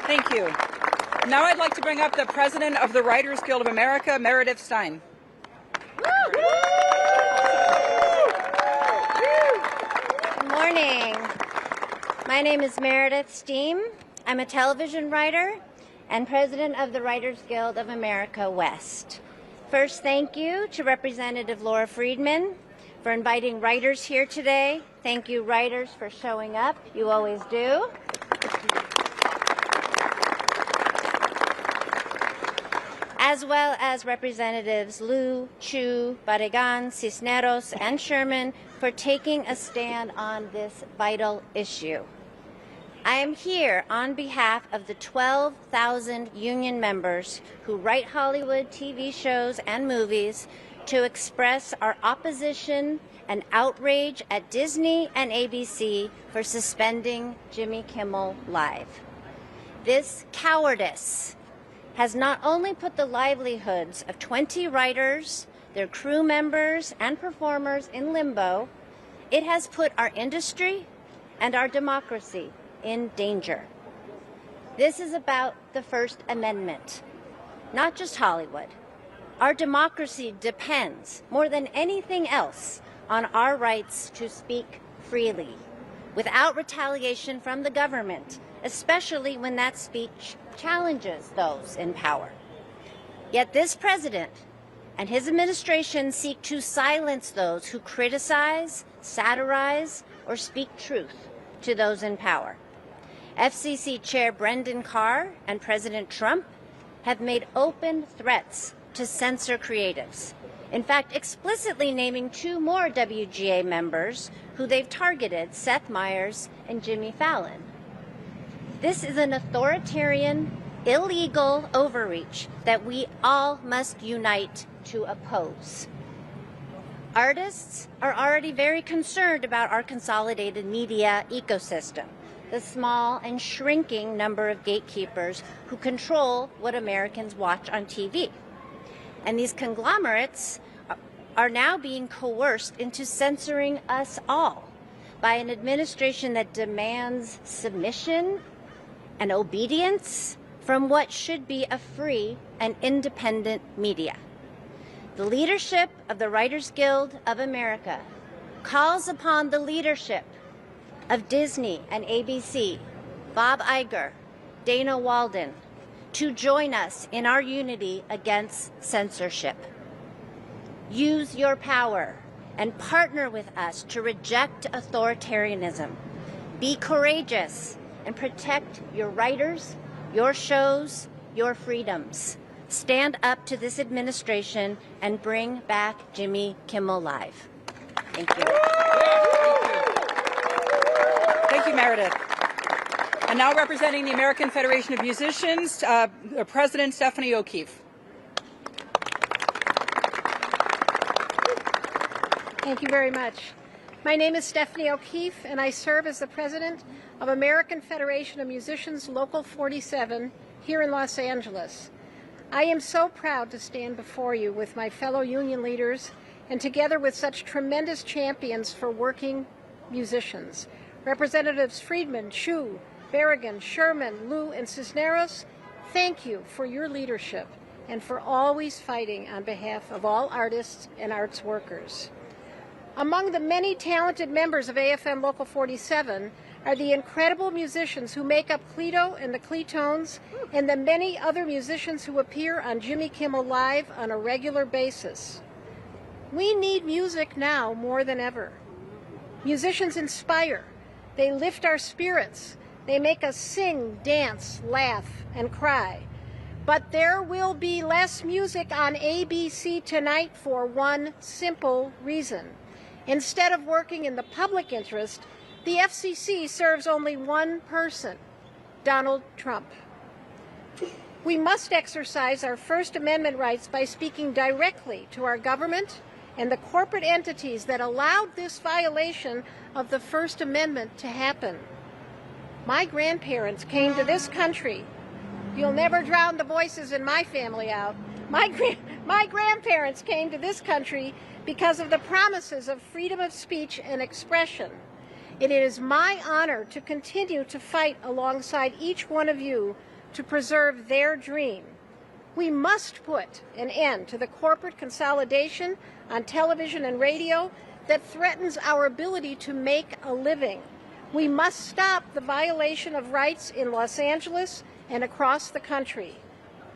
Thank you. Now I'd like to bring up the President of the Writers Guild of America, Meredith Stein. Good morning. My name is Meredith Stein. I'm a television writer and president of the Writers Guild of America West. First, thank you to Representative Laura Friedman for inviting writers here today. Thank you, writers, for showing up. You always do. As well as Representatives Liu, Chu, Barragan, Cisneros, and Sherman for taking a stand on this vital issue. I am here on behalf of the 12,000 union members who write Hollywood TV shows and movies to express our opposition and outrage at Disney and ABC for suspending Jimmy Kimmel Live. This cowardice has not only put the livelihoods of 20 writers, their crew members, and performers in limbo, it has put our industry and our democracy in danger. This is about the First Amendment, not just Hollywood. Our democracy depends more than anything else on our rights to speak freely, without retaliation from the government, especially when that speech challenges those in power. Yet this president and his administration seek to silence those who criticize, satirize, or speak truth to those in power. FCC Chair Brendan Carr and President Trump have made open threats to censor creatives. In fact, explicitly naming 2 more WGA members who they've targeted, Seth Meyers and Jimmy Fallon. This is an authoritarian, illegal overreach that we all must unite to oppose. Artists are already very concerned about our consolidated media ecosystem, the small and shrinking number of gatekeepers who control what Americans watch on TV. And these conglomerates are now being coerced into censoring us all by an administration that demands submission and obedience from what should be a free and independent media. The leadership of the Writers Guild of America calls upon the leadership of Disney and ABC, Bob Iger, Dana Walden, to join us in our unity against censorship. Use your power and partner with us to reject authoritarianism. Be courageous and protect your writers, your shows, your freedoms. Stand up to this administration and bring back Jimmy Kimmel Live. Thank you. Thank you, Meredith. And now representing the American Federation of Musicians, President Stephanie O'Keefe. Thank you very much. My name is Stephanie O'Keefe, and I serve as the president of American Federation of Musicians Local 47 here in Los Angeles. I am so proud to stand before you with my fellow union leaders and together with such tremendous champions for working musicians. Representatives Friedman, Chu, Berrigan, Sherman, Liu, and Cisneros, thank you for your leadership and for always fighting on behalf of all artists and arts workers. Among the many talented members of AFM Local 47 are the incredible musicians who make up Cleto and the Cletones and the many other musicians who appear on Jimmy Kimmel Live on a regular basis. We need music now more than ever. Musicians inspire. They lift our spirits. They make us sing, dance, laugh, and cry. But there will be less music on ABC tonight for one simple reason. Instead of working in the public interest, the FCC serves only one person, Donald Trump. We must exercise our First Amendment rights by speaking directly to our government and the corporate entities that allowed this violation of the First Amendment to happen. My grandparents came to this country. You'll never drown the voices in my family out. My grandparents came to this country because of the promises of freedom of speech and expression. It is my honor to continue to fight alongside each one of you to preserve their dream. We must put an end to the corporate consolidation on television and radio that threatens our ability to make a living. We must stop the violation of rights in Los Angeles and across the country.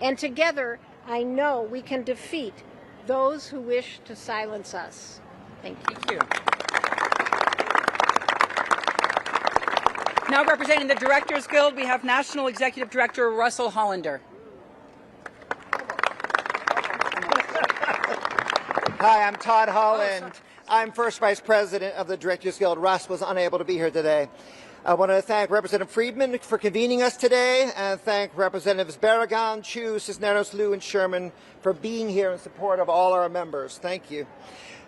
And together, I know we can defeat those who wish to silence us. Thank you. Thank you. Now representing the Directors Guild, we have National Executive Director Russell Hollander. Hi, I'm Todd Holland. I'm First Vice President of the Directors Guild. Russ was unable to be here today. I want to thank Representative Friedman for convening us today, and thank Representatives Barragan, Chu, Cisneros, Liu, and Sherman for being here in support of all our members. Thank you.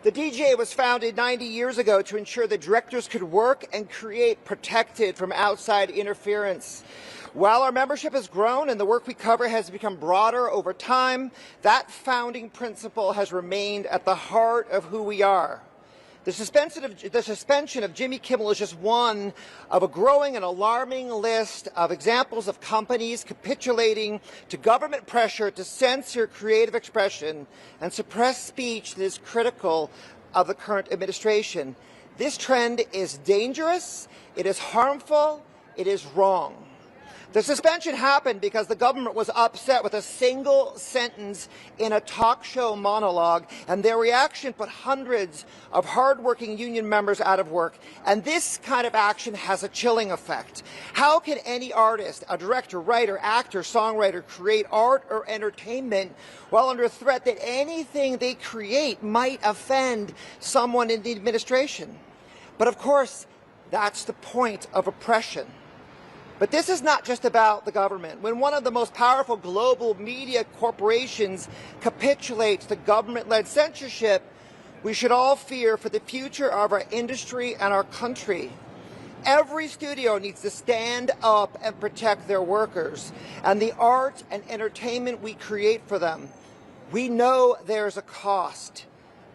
The DGA was founded 90 years ago to ensure that directors could work and create protected from outside interference. While our membership has grown and the work we cover has become broader over time, that founding principle has remained at the heart of who we are. The suspension of Jimmy Kimmel is just one of a growing and alarming list of examples of companies capitulating to government pressure to censor creative expression and suppress speech that is critical of the current administration. This trend is dangerous, it is harmful, it is wrong. The suspension happened because the government was upset with a single sentence in a talk show monologue, and their reaction put hundreds of hardworking union members out of work. And this kind of action has a chilling effect. How can any artist, a director, writer, actor, songwriter create art or entertainment while under threat that anything they create might offend someone in the administration? But of course, that's the point of oppression. But this is not just about the government. When one of the most powerful global media corporations capitulates to government-led censorship, we should all fear for the future of our industry and our country. Every studio needs to stand up and protect their workers and the art and entertainment we create for them. We know there's a cost.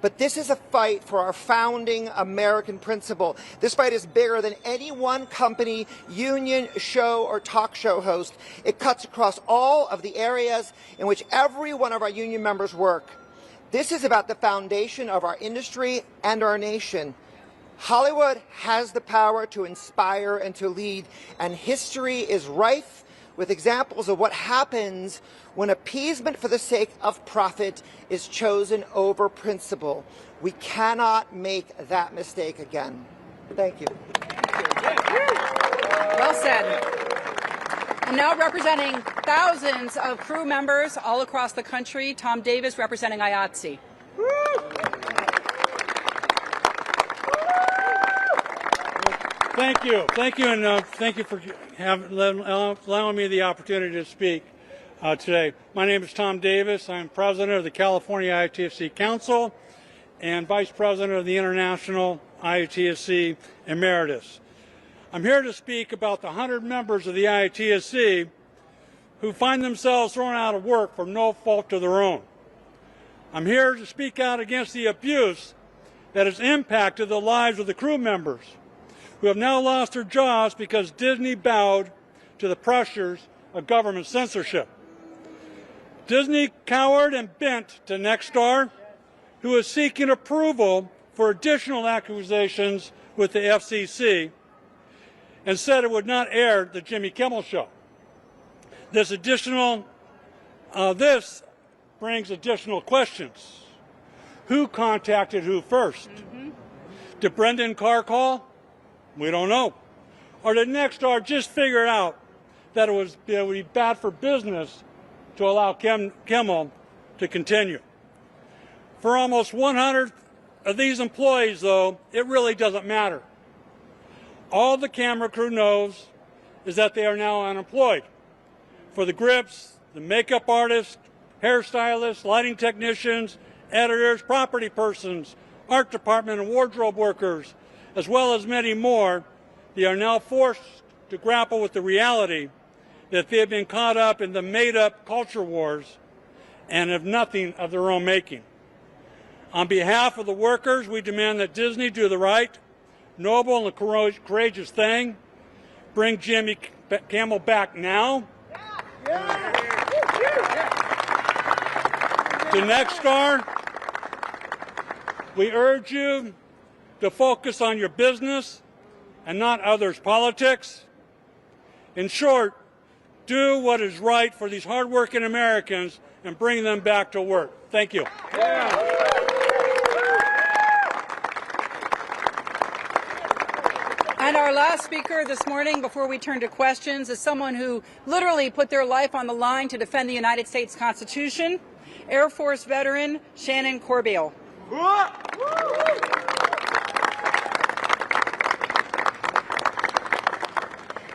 But this is a fight for our founding American principle. This fight is bigger than any one company, union, show, or talk show host. It cuts across all of the areas in which every one of our union members work. This is about the foundation of our industry and our nation. Hollywood has the power to inspire and to lead, and history is rife with examples of what happens when appeasement for the sake of profit is chosen over principle. We cannot make that mistake again. Thank you. Well said. And now representing thousands of crew members all across the country, Tom Davis representing IATSE. Thank you, and thank you for allowing me the opportunity to speak today. My name is Tom Davis. I'm president of the California IATSE Council and vice president of the International IATSE Emeritus. I'm here to speak about the 100 members of the IATSE who find themselves thrown out of work for no fault of their own. I'm here to speak out against the abuse that has impacted the lives of the crew members who have now lost their jobs because Disney bowed to the pressures of government censorship. Disney cowered and bent to Nexstar, who is seeking approval for additional accusations with the FCC, and said it would not air the Jimmy Kimmel Show. This brings additional questions. Who contacted who first? Did Brendan Carr call? We don't know. Or did Nexstar just figure out that it would be bad for business to allow Kimmel to continue? For almost 100 of these employees, though, it really doesn't matter. All the camera crew knows is that they are now unemployed. For the grips, the makeup artists, hairstylists, lighting technicians, editors, property persons, art department and wardrobe workers, as well as many more, they are now forced to grapple with the reality that they have been caught up in the made-up culture wars and have nothing of their own making. On behalf of the workers, we demand that Disney do the right, noble, and courageous thing, bring Jimmy Kimmel back now. To Nexstar, we urge you to focus on your business and not others' politics. In short, do what is right for these hardworking Americans and bring them back to work. Thank you. And our last speaker this morning, before we turn to questions, is someone who literally put their life on the line to defend the United States Constitution, Air Force veteran Shannon Corbeil.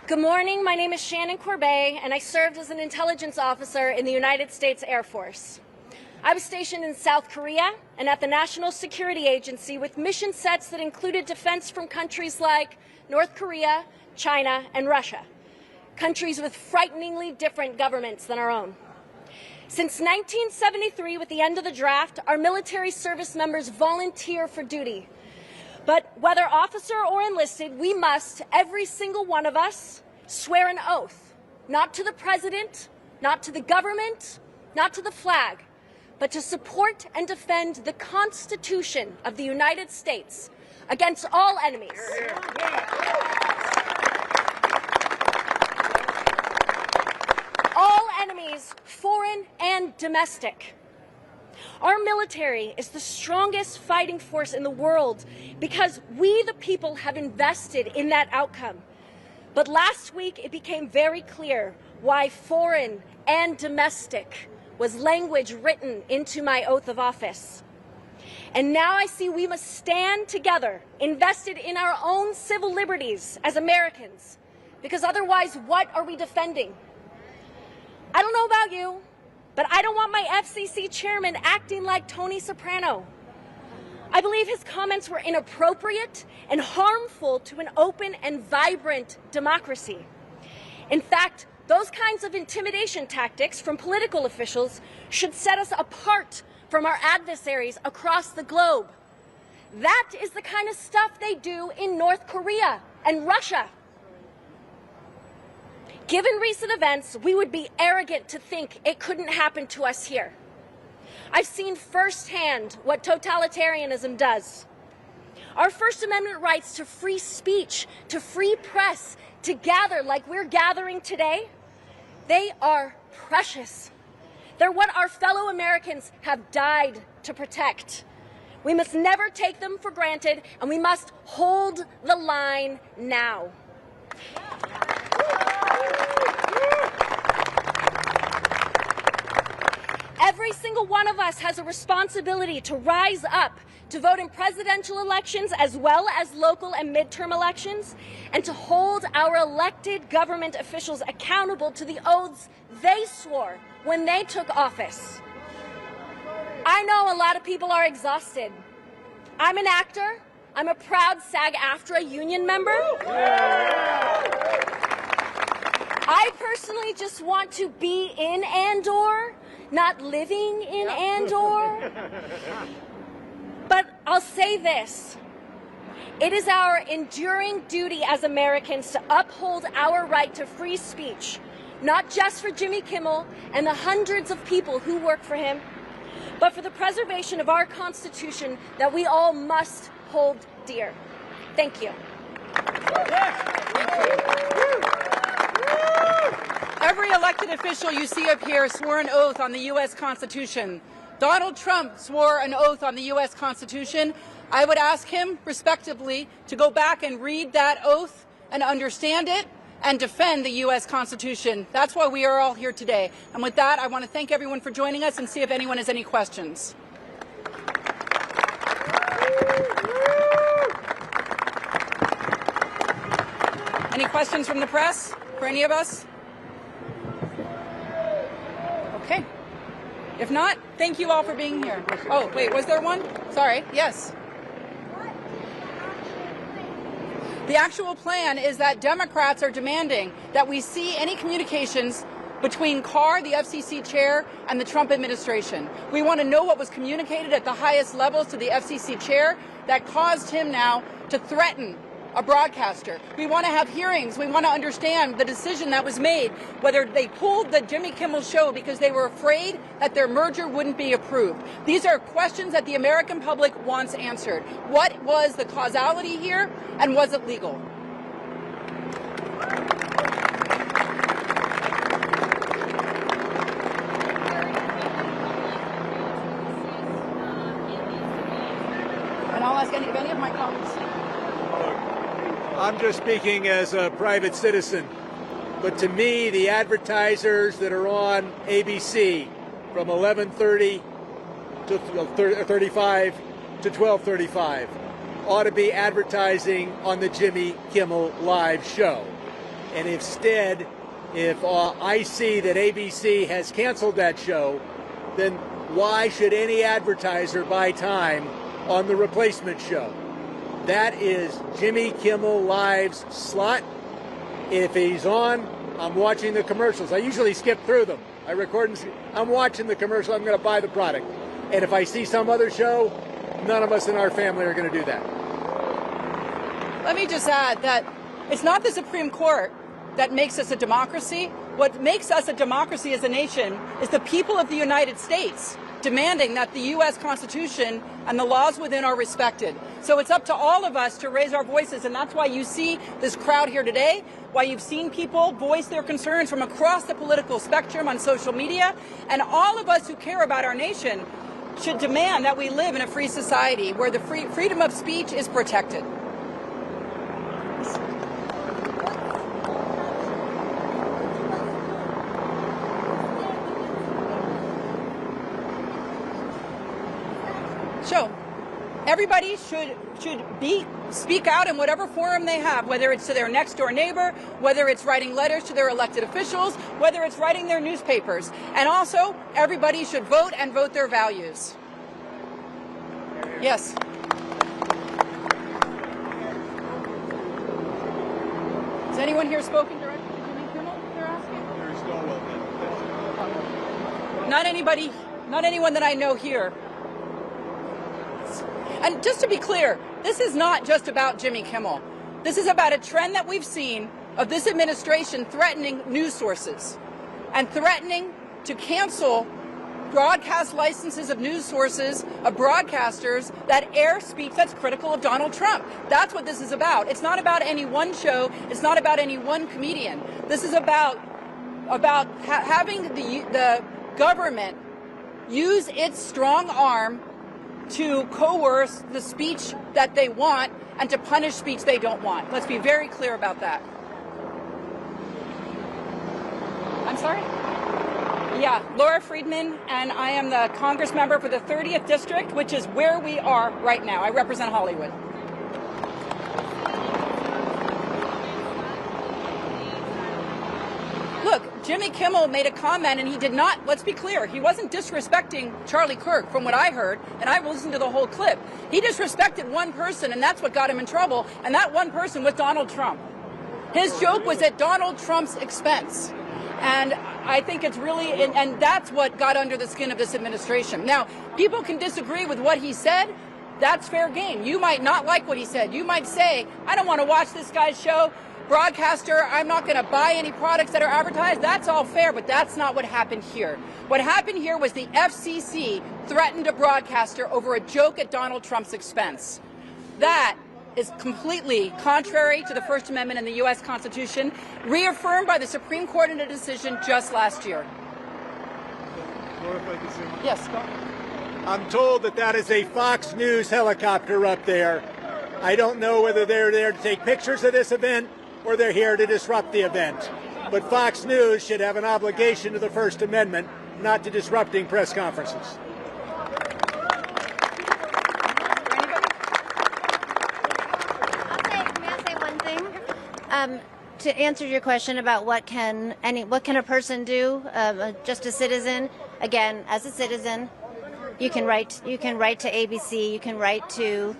Good morning, my name is Shannon Corbeil, and I served as an intelligence officer in the United States Air Force. I was stationed in South Korea and at the National Security Agency with mission sets that included defense from countries like North Korea, China, and Russia. countries with frighteningly different governments than our own. Since 1973, with the end of the draft, our military service members volunteer for duty. But whether officer or enlisted, we must, every single one of us, swear an oath, not to the president, not to the government, not to the flag, but to support and defend the Constitution of the United States against all enemies. All enemies, foreign and domestic. Our military is the strongest fighting force in the world because we, the people, have invested in that outcome. But last week, it became very clear why foreign and domestic was language written into my oath of office. And now I see we must stand together, invested in our own civil liberties as Americans, because otherwise, what are we defending? I don't know about you, but I don't want my FCC chairman acting like Tony Soprano. I believe his comments were inappropriate and harmful to an open and vibrant democracy. In fact, those kinds of intimidation tactics from political officials should set us apart from our adversaries across the globe. That is the kind of stuff they do in North Korea and Russia. Given recent events, we would be arrogant to think it couldn't happen to us here. I've seen firsthand what totalitarianism does. Our First Amendment rights to free speech, to free press, to gather like we're gathering today, they are precious. They're what our fellow Americans have died to protect. We must never take them for granted, and we must hold the line now. Every single one of us has a responsibility to rise up, to vote in presidential elections as well as local and midterm elections, and to hold our elected government officials accountable to the oaths they swore when they took office. I know a lot of people are exhausted. I'm an actor. I'm a proud SAG-AFTRA union member. I personally just want to be in Andor, not living in Andor. But I'll say this. It is our enduring duty as Americans to uphold our right to free speech, not just for Jimmy Kimmel and the hundreds of people who work for him, but for the preservation of our Constitution that we all must hold dear. Thank you. Every elected official you see up here swore an oath on the U.S. Constitution. Donald Trump swore an oath on the U.S. Constitution. I would ask him, respectably, to go back and read that oath and understand it and defend the U.S. Constitution. That's why we are all here today. And with that, I want to thank everyone for joining us and see if anyone has any questions. Any questions from the press for any of us? Okay. If not, thank you all for being here. Oh, wait, was there one? Sorry. Yes. The actual plan is that Democrats are demanding that we see any communications between Carr, the FCC chair, and the Trump administration. We want to know what was communicated at the highest levels to the FCC chair that caused him now to threaten a broadcaster. We want to have hearings. We want to understand the decision that was made, whether they pulled the Jimmy Kimmel show because they were afraid that their merger wouldn't be approved. These are questions that the American public wants answered. What was the causality here, and was it legal? And I'll ask if any of my colleagues. I'm just speaking as a private citizen, but to me, the advertisers that are on ABC from 11:30 to 35 to 12:35 ought to be advertising on the Jimmy Kimmel Live show. And instead, if I see that ABC has canceled that show, then why should any advertiser buy time on the replacement show? That is Jimmy Kimmel Live's slot, If he's on, I'm watching the commercials. I usually skip through them. I record and I'm watching the commercial. I'm going to buy the product. And if I see some other show, none of us in our family are going to do that. Let me just add that it's not the Supreme Court that makes us a democracy. What makes us a democracy as a nation is the people of the United States demanding that the U.S. Constitution and the laws within are respected. So it's up to all of us to raise our voices, and that's why you see this crowd here today, why you've seen people voice their concerns from across the political spectrum on social media, and all of us who care about our nation should demand that we live in a free society where the freedom of speech is protected. So, everybody should speak out in whatever forum they have, whether it's to their next door neighbor, whether it's writing letters to their elected officials, whether it's writing their newspapers. And also, everybody should vote and vote their values. Yes. Has anyone here spoken directly to Jimmy Kimmel, they're asking? Not anybody, not anyone that I know here. And just to be clear, this is not just about Jimmy Kimmel. This is about a trend that we've seen of this administration threatening news sources and threatening to cancel broadcast licenses of news sources, of broadcasters that air speech that's critical of Donald Trump. That's what this is about. It's not about any one show. It's not about any one comedian. This is about having the government use its strong arm to coerce the speech that they want and to punish speech they don't want. Let's be very clear about that. I'm sorry? Yeah, Laura Friedman, and I am the Congress member for the 30th District, which is where we are right now. I represent Hollywood. Look, Jimmy Kimmel made a comment, and he did not, let's be clear, he wasn't disrespecting Charlie Kirk, from what I heard, and I listened to the whole clip. He disrespected one person, and that's what got him in trouble, and that one person was Donald Trump. His joke was at Donald Trump's expense. And I think it's really, and that's what got under the skin of this administration. Now, people can disagree with what he said. That's fair game. You might not like what he said. You might say, I don't want to watch this guy's show. Broadcaster, I'm not going to buy any products that are advertised. That's all fair, but that's not what happened here. What happened here was the FCC threatened a broadcaster over a joke at Donald Trump's expense. That is completely contrary to the First Amendment and the U.S. Constitution, reaffirmed by the Supreme Court in a decision just last year. Yes, go. I'm told that is a Fox News helicopter up there. I don't know whether they're there to take pictures of this event or they're here to disrupt the event. But Fox News should have an obligation to the First Amendment, not to disrupting press conferences. To answer your question about what can a person do, just a citizen. Again, as a citizen, you can write to ABC, you can write to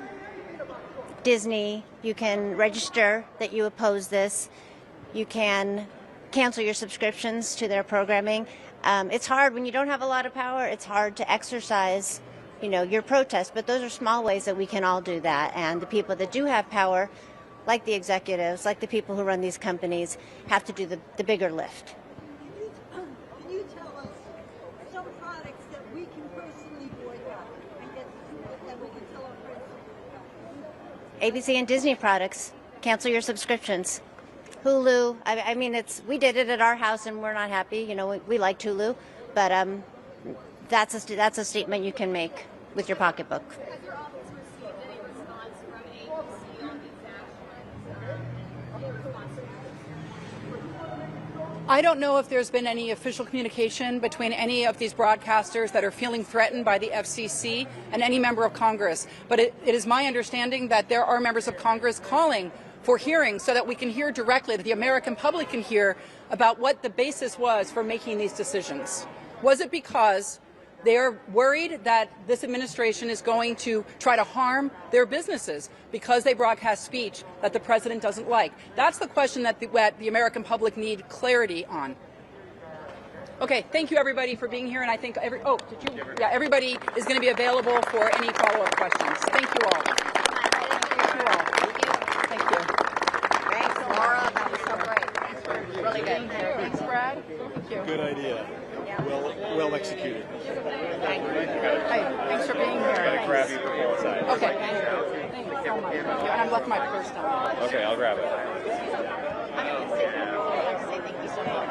Disney, you can register that you oppose this, you can cancel your subscriptions to their programming. It's hard when you don't have a lot of power. It's hard to exercise, your protest. But those are small ways that we can all do that. And the people that do have power, like the executives, like the people who run these companies, have to do the bigger lift. Can you tell us some products that we can personally boycott and that we can tell our friends? ABC and Disney products, cancel your subscriptions. Hulu, I mean, we did it at our house and we're not happy. We like Hulu, but that's a statement you can make with your pocketbook. I don't know if there's been any official communication between any of these broadcasters that are feeling threatened by the FCC and any member of Congress. But it is my understanding that there are members of Congress calling for hearings so that we can hear directly, that the American public can hear about what the basis was for making these decisions. Was it because They are worried that this administration is going to try to harm their businesses because they broadcast speech that the president doesn't like. That's the question that the American public need clarity on. Okay, thank you everybody for being here, and I think everybody is going to be available for any follow-up questions. Thank you all. Thank you all. Thank you. Thanks, Laura. That was so great. Really good. Thanks, Brad. Thank you. Good idea. Well executed. Hey, thanks for being here. Gotta grab you from both sides. Okay. Thanks so much. And I've left my purse down. Okay, I'll grab it. Thank you so much.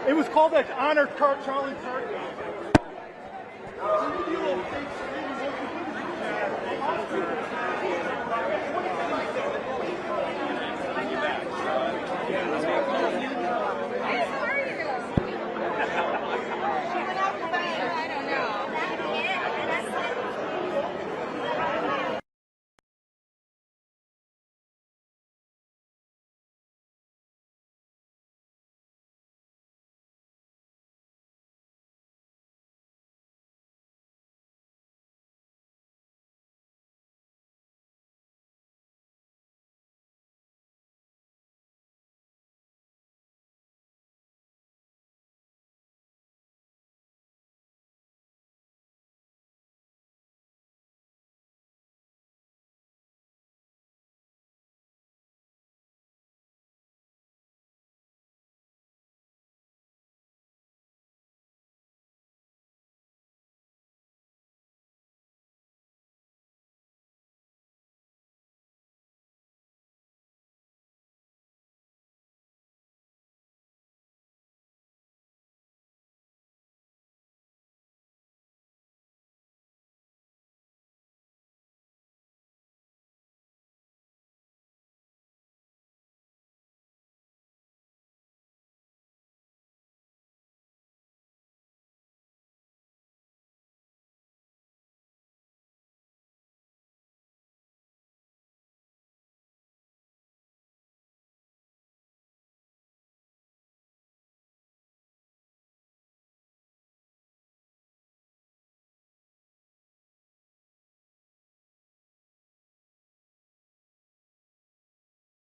It was called that honor Charlie Kirk.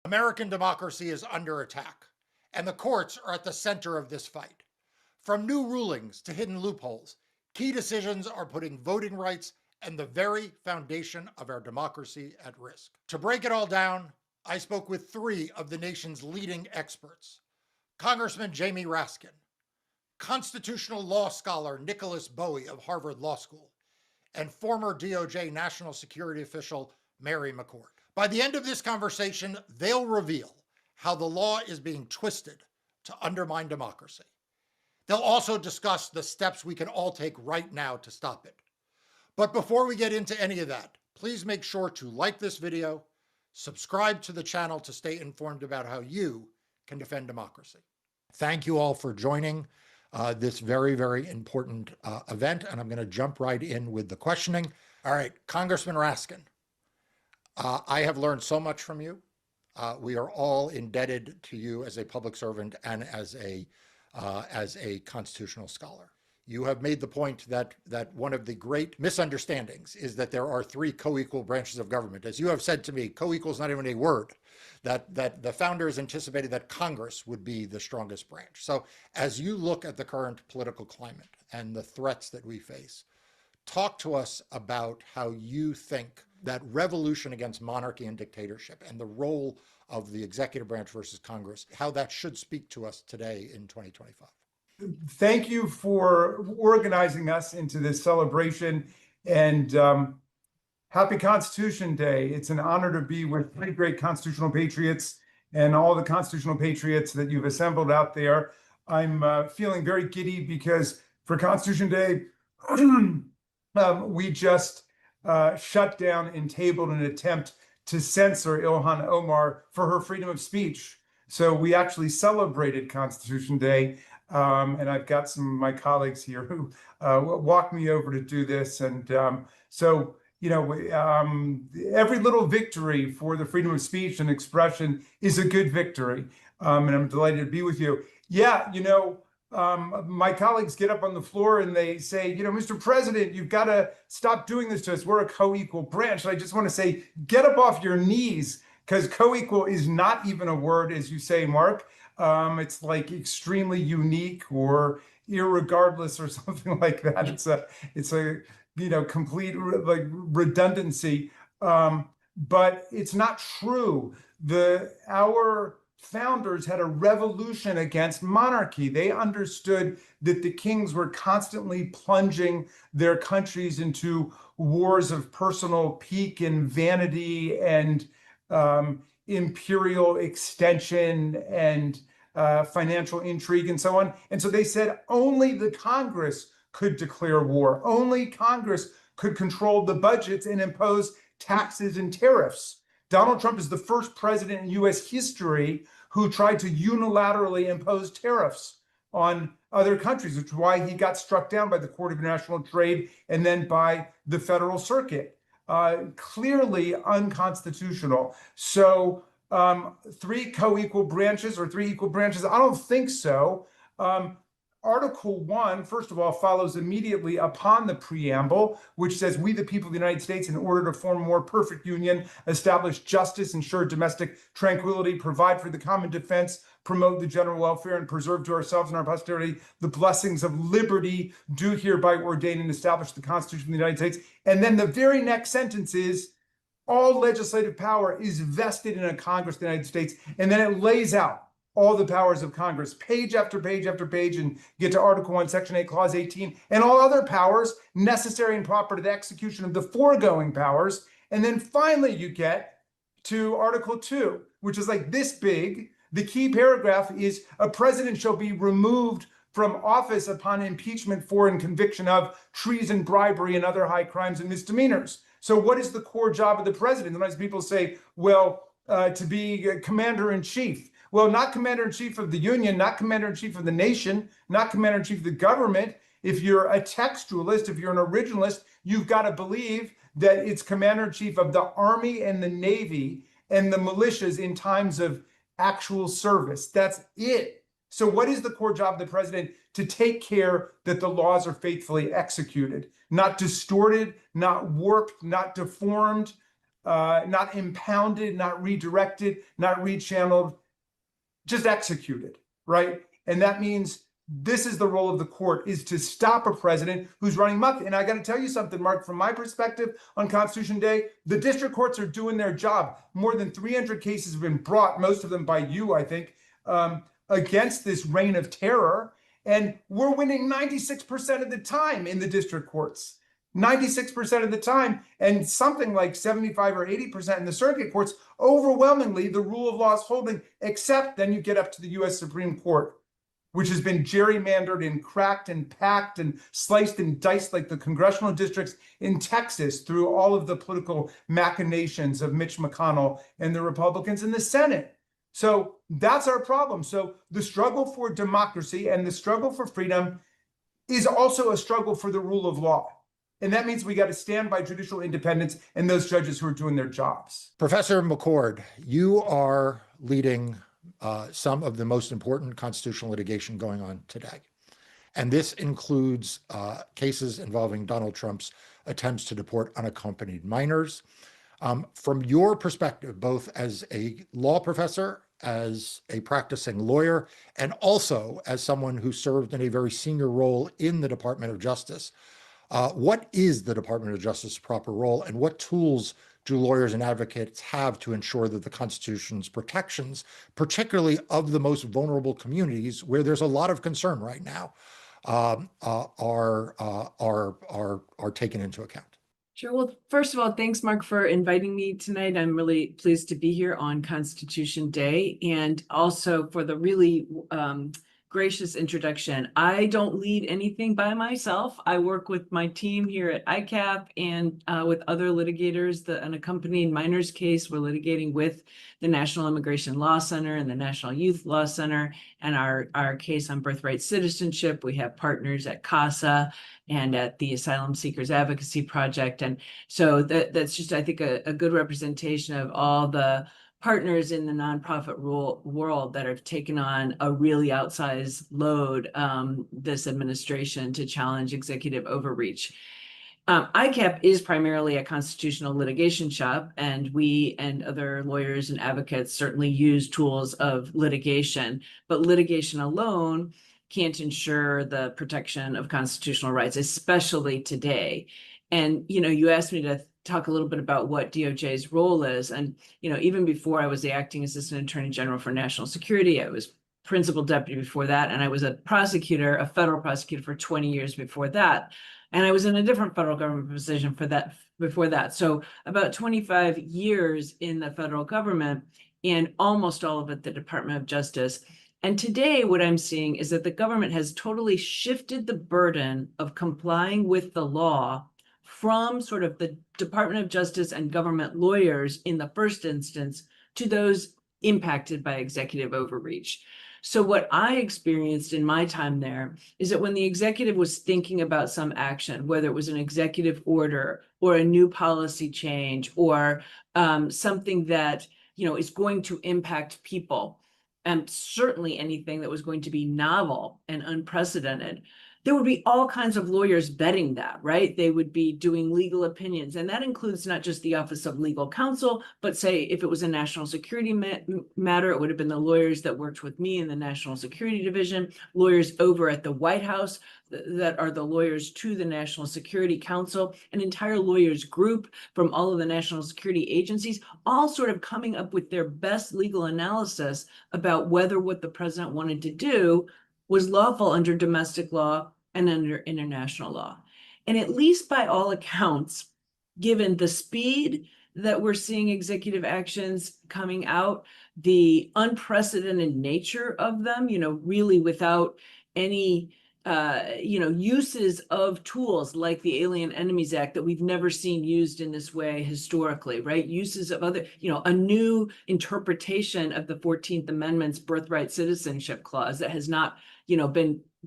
American democracy is under attack, and the courts are at the center of this fight. From new rulings to hidden loopholes, key decisions are putting voting rights and the very foundation of our democracy at risk. To break it all down, I spoke with three of the nation's leading experts: Congressman Jamie Raskin, constitutional law scholar Nicholas Bowie of Harvard Law School, and former DOJ national security official Mary McCord. By the end of this conversation, they'll reveal how the law is being twisted to undermine democracy. They'll also discuss the steps we can all take right now to stop it. But before we get into any of that, please make sure to like this video, subscribe to the channel to stay informed about how you can defend democracy. Thank you all for joining this very, very important event, and I'm going to jump right in with the questioning. All right, Congressman Raskin, I have learned so much from you. We are all indebted to you as a public servant and as a constitutional scholar. You have made the point that one of the great misunderstandings is that there are three co-equal branches of government. As you have said to me, co-equal is not even a word, that the founders anticipated that Congress would be the strongest branch. So as you look at the current political climate and the threats that we face, talk to us about how you think that revolution against monarchy and dictatorship and the role of the executive branch versus Congress, how that should speak to us today in 2025. thank you for organizing us into this celebration, and happy Constitution Day. It's an honor to be with three great constitutional patriots and all the constitutional patriots that you've assembled out there. I'm feeling very giddy because for Constitution Day, we just shut down and tabled an attempt to censor Ilhan Omar for her freedom of speech. So we actually celebrated Constitution Day, and I've got some of my colleagues here who walked me over to do this. And so, you know, every little victory for the freedom of speech and expression is a good victory. And I'm delighted to be with you. Yeah, you know, my colleagues get up on the floor and they say, you know, Mr. President, you've got to stop doing this to us. We're a co-equal branch. And I just want to say, get up off your knees, because co-equal is not even a word, as you say, Mark. It's like extremely unique or irregardless or something like that. It's a you know, complete like redundancy. But it's not true. Our founders had a revolution against monarchy. They understood that the kings were constantly plunging their countries into wars of personal pique and vanity and imperial extension and financial intrigue and so on. And so they said only the Congress could declare war. Only Congress could control the budgets and impose taxes and tariffs. Donald Trump is the first president in US history who tried to unilaterally impose tariffs on other countries, which is why he got struck down by the Court of International Trade and then by the Federal Circuit. Clearly unconstitutional. So three co-equal branches or three equal branches, I don't think so. Article 1, first of all, follows immediately upon the preamble, which says, we, the people of the United States, in order to form a more perfect union, establish justice, ensure domestic tranquility, provide for the common defense, promote the general welfare, and preserve to ourselves and our posterity the blessings of liberty, do hereby ordain and establish the Constitution of the United States. And then the very next sentence is, all legislative power is vested in a Congress of the United States. And then it lays out all the powers of Congress, page after page after page, and get to Article 1, Section 8, Clause 18, and all other powers necessary and proper to the execution of the foregoing powers. And then finally you get to Article 2, which is like this big. The key paragraph is, a president shall be removed from office upon impeachment for and conviction of treason, bribery, and other high crimes and misdemeanors. So what is the core job of the president? Sometimes people say, well, to be commander-in-chief. Well, not commander-in-chief of the union, not commander-in-chief of the nation, not commander-in-chief of the government. If you're a textualist, if you're an originalist, you've got to believe that it's commander-in-chief of the Army and the Navy and the militias in times of actual service. That's it. So what is the core job of the president? To take care that the laws are faithfully executed, not distorted, not warped, not deformed, not impounded, not redirected, not rechanneled, just executed, right? And that means this is the role of the court, is to stop a president who's running muck. And I got to tell you something, Mark, from my perspective on Constitution Day, the district courts are doing their job. More than 300 cases have been brought, most of them by you, I think, against this reign of terror. And we're winning 96% of the time in the district courts. 96% of the time, and something like 75 or 80% in the circuit courts. Overwhelmingly, the rule of law is holding, except then you get up to the US Supreme Court, which has been gerrymandered and cracked and packed and sliced and diced like the congressional districts in Texas through all of the political machinations of Mitch McConnell and the Republicans in the Senate. So that's our problem. So the struggle for democracy and the struggle for freedom is also a struggle for the rule of law. And that means we got to stand by judicial independence and those judges who are doing their jobs. Professor McCord, you are leading some of the most important constitutional litigation going on today. And this includes cases involving Donald Trump's attempts to deport unaccompanied minors. From your perspective, both as a law professor, as a practicing lawyer, and also as someone who served in a very senior role in the Department of Justice, what is the Department of Justice's proper role, and what tools do lawyers and advocates have to ensure that the Constitution's protections, particularly of the most vulnerable communities where there's a lot of concern right now, are taken into account? Sure. Well, first of all, thanks, Mark, for inviting me tonight. I'm really pleased to be here on Constitution Day, and also for the really gracious introduction. I don't lead anything by myself. I work with my team here at ICAP and with other litigators. The unaccompanied minors case we're litigating with the National Immigration Law Center and the National Youth Law Center, and our case on birthright citizenship. We have partners at CASA and at the Asylum Seekers Advocacy Project. And so that's just, I think, a good representation of all the partners in the nonprofit world that have taken on a really outsized load this administration to challenge executive overreach. ICAP is primarily a constitutional litigation shop, and we and other lawyers and advocates certainly use tools of litigation, but litigation alone can't ensure the protection of constitutional rights, especially today. And, you asked me to talk a little bit about what DOJ's role is. And, even before I was the acting assistant attorney general for national security, I was principal deputy before that. And I was a prosecutor, a federal prosecutor for 20 years before that. And I was in a different federal government position before that. So about 25 years in the federal government, and almost all of it the Department of Justice. And today what I'm seeing is that the government has totally shifted the burden of complying with the law from sort of the Department of Justice and government lawyers in the first instance to those impacted by executive overreach. So what I experienced in my time there is that when the executive was thinking about some action, whether it was an executive order or a new policy change or something that is going to impact people, and certainly anything that was going to be novel and unprecedented, there would be all kinds of lawyers vetting that, right? They would be doing legal opinions. And that includes not just the Office of Legal Counsel, but say if it was a national security matter, it would have been the lawyers that worked with me in the National Security Division, lawyers over at the White House that are the lawyers to the National Security Council, an entire lawyers group from all of the national security agencies, all sort of coming up with their best legal analysis about whether what the president wanted to do was lawful under domestic law and under international law. And at least by all accounts, given the speed that we're seeing executive actions coming out, the unprecedented nature of them, really without any uses of tools like the Alien Enemies Act that we've never seen used in this way historically, right? Uses of other, a new interpretation of the 14th Amendment's birthright citizenship clause that has not,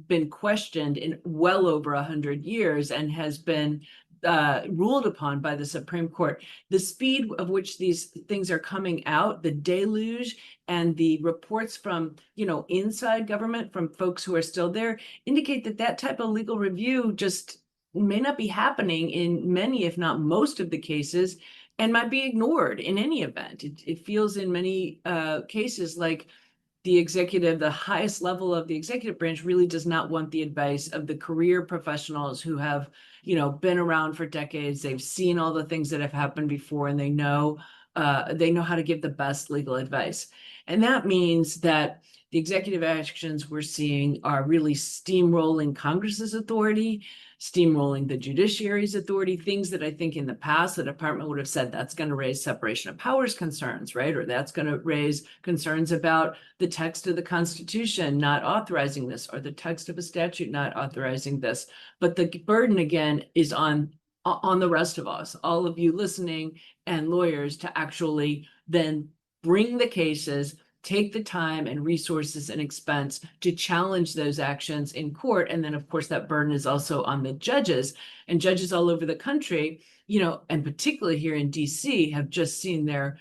been questioned in well over 100 years and has been ruled upon by the Supreme Court. The speed of which these things are coming out, the deluge, and the reports from, inside government from folks who are still there indicate that that type of legal review just may not be happening in many, if not most of the cases, and might be ignored in any event. It feels in many cases like the executive, the highest level of the executive branch really does not want the advice of the career professionals who have, been around for decades. They've seen all the things that have happened before, and they know how to give the best legal advice. And that means that the executive actions we're seeing are really steamrolling Congress's authority, steamrolling the judiciary's authority, things that I think in the past the department would have said that's going to raise separation of powers concerns, right? Or that's going to raise concerns about the text of the Constitution not authorizing this, or the text of a statute not authorizing this. But the burden again is on the rest of us, all of you listening and lawyers, to actually then bring the cases, take the time and resources and expense to challenge those actions in court. And then, of course, that burden is also on the judges, and judges all over the country, and particularly here in DC, have just seen their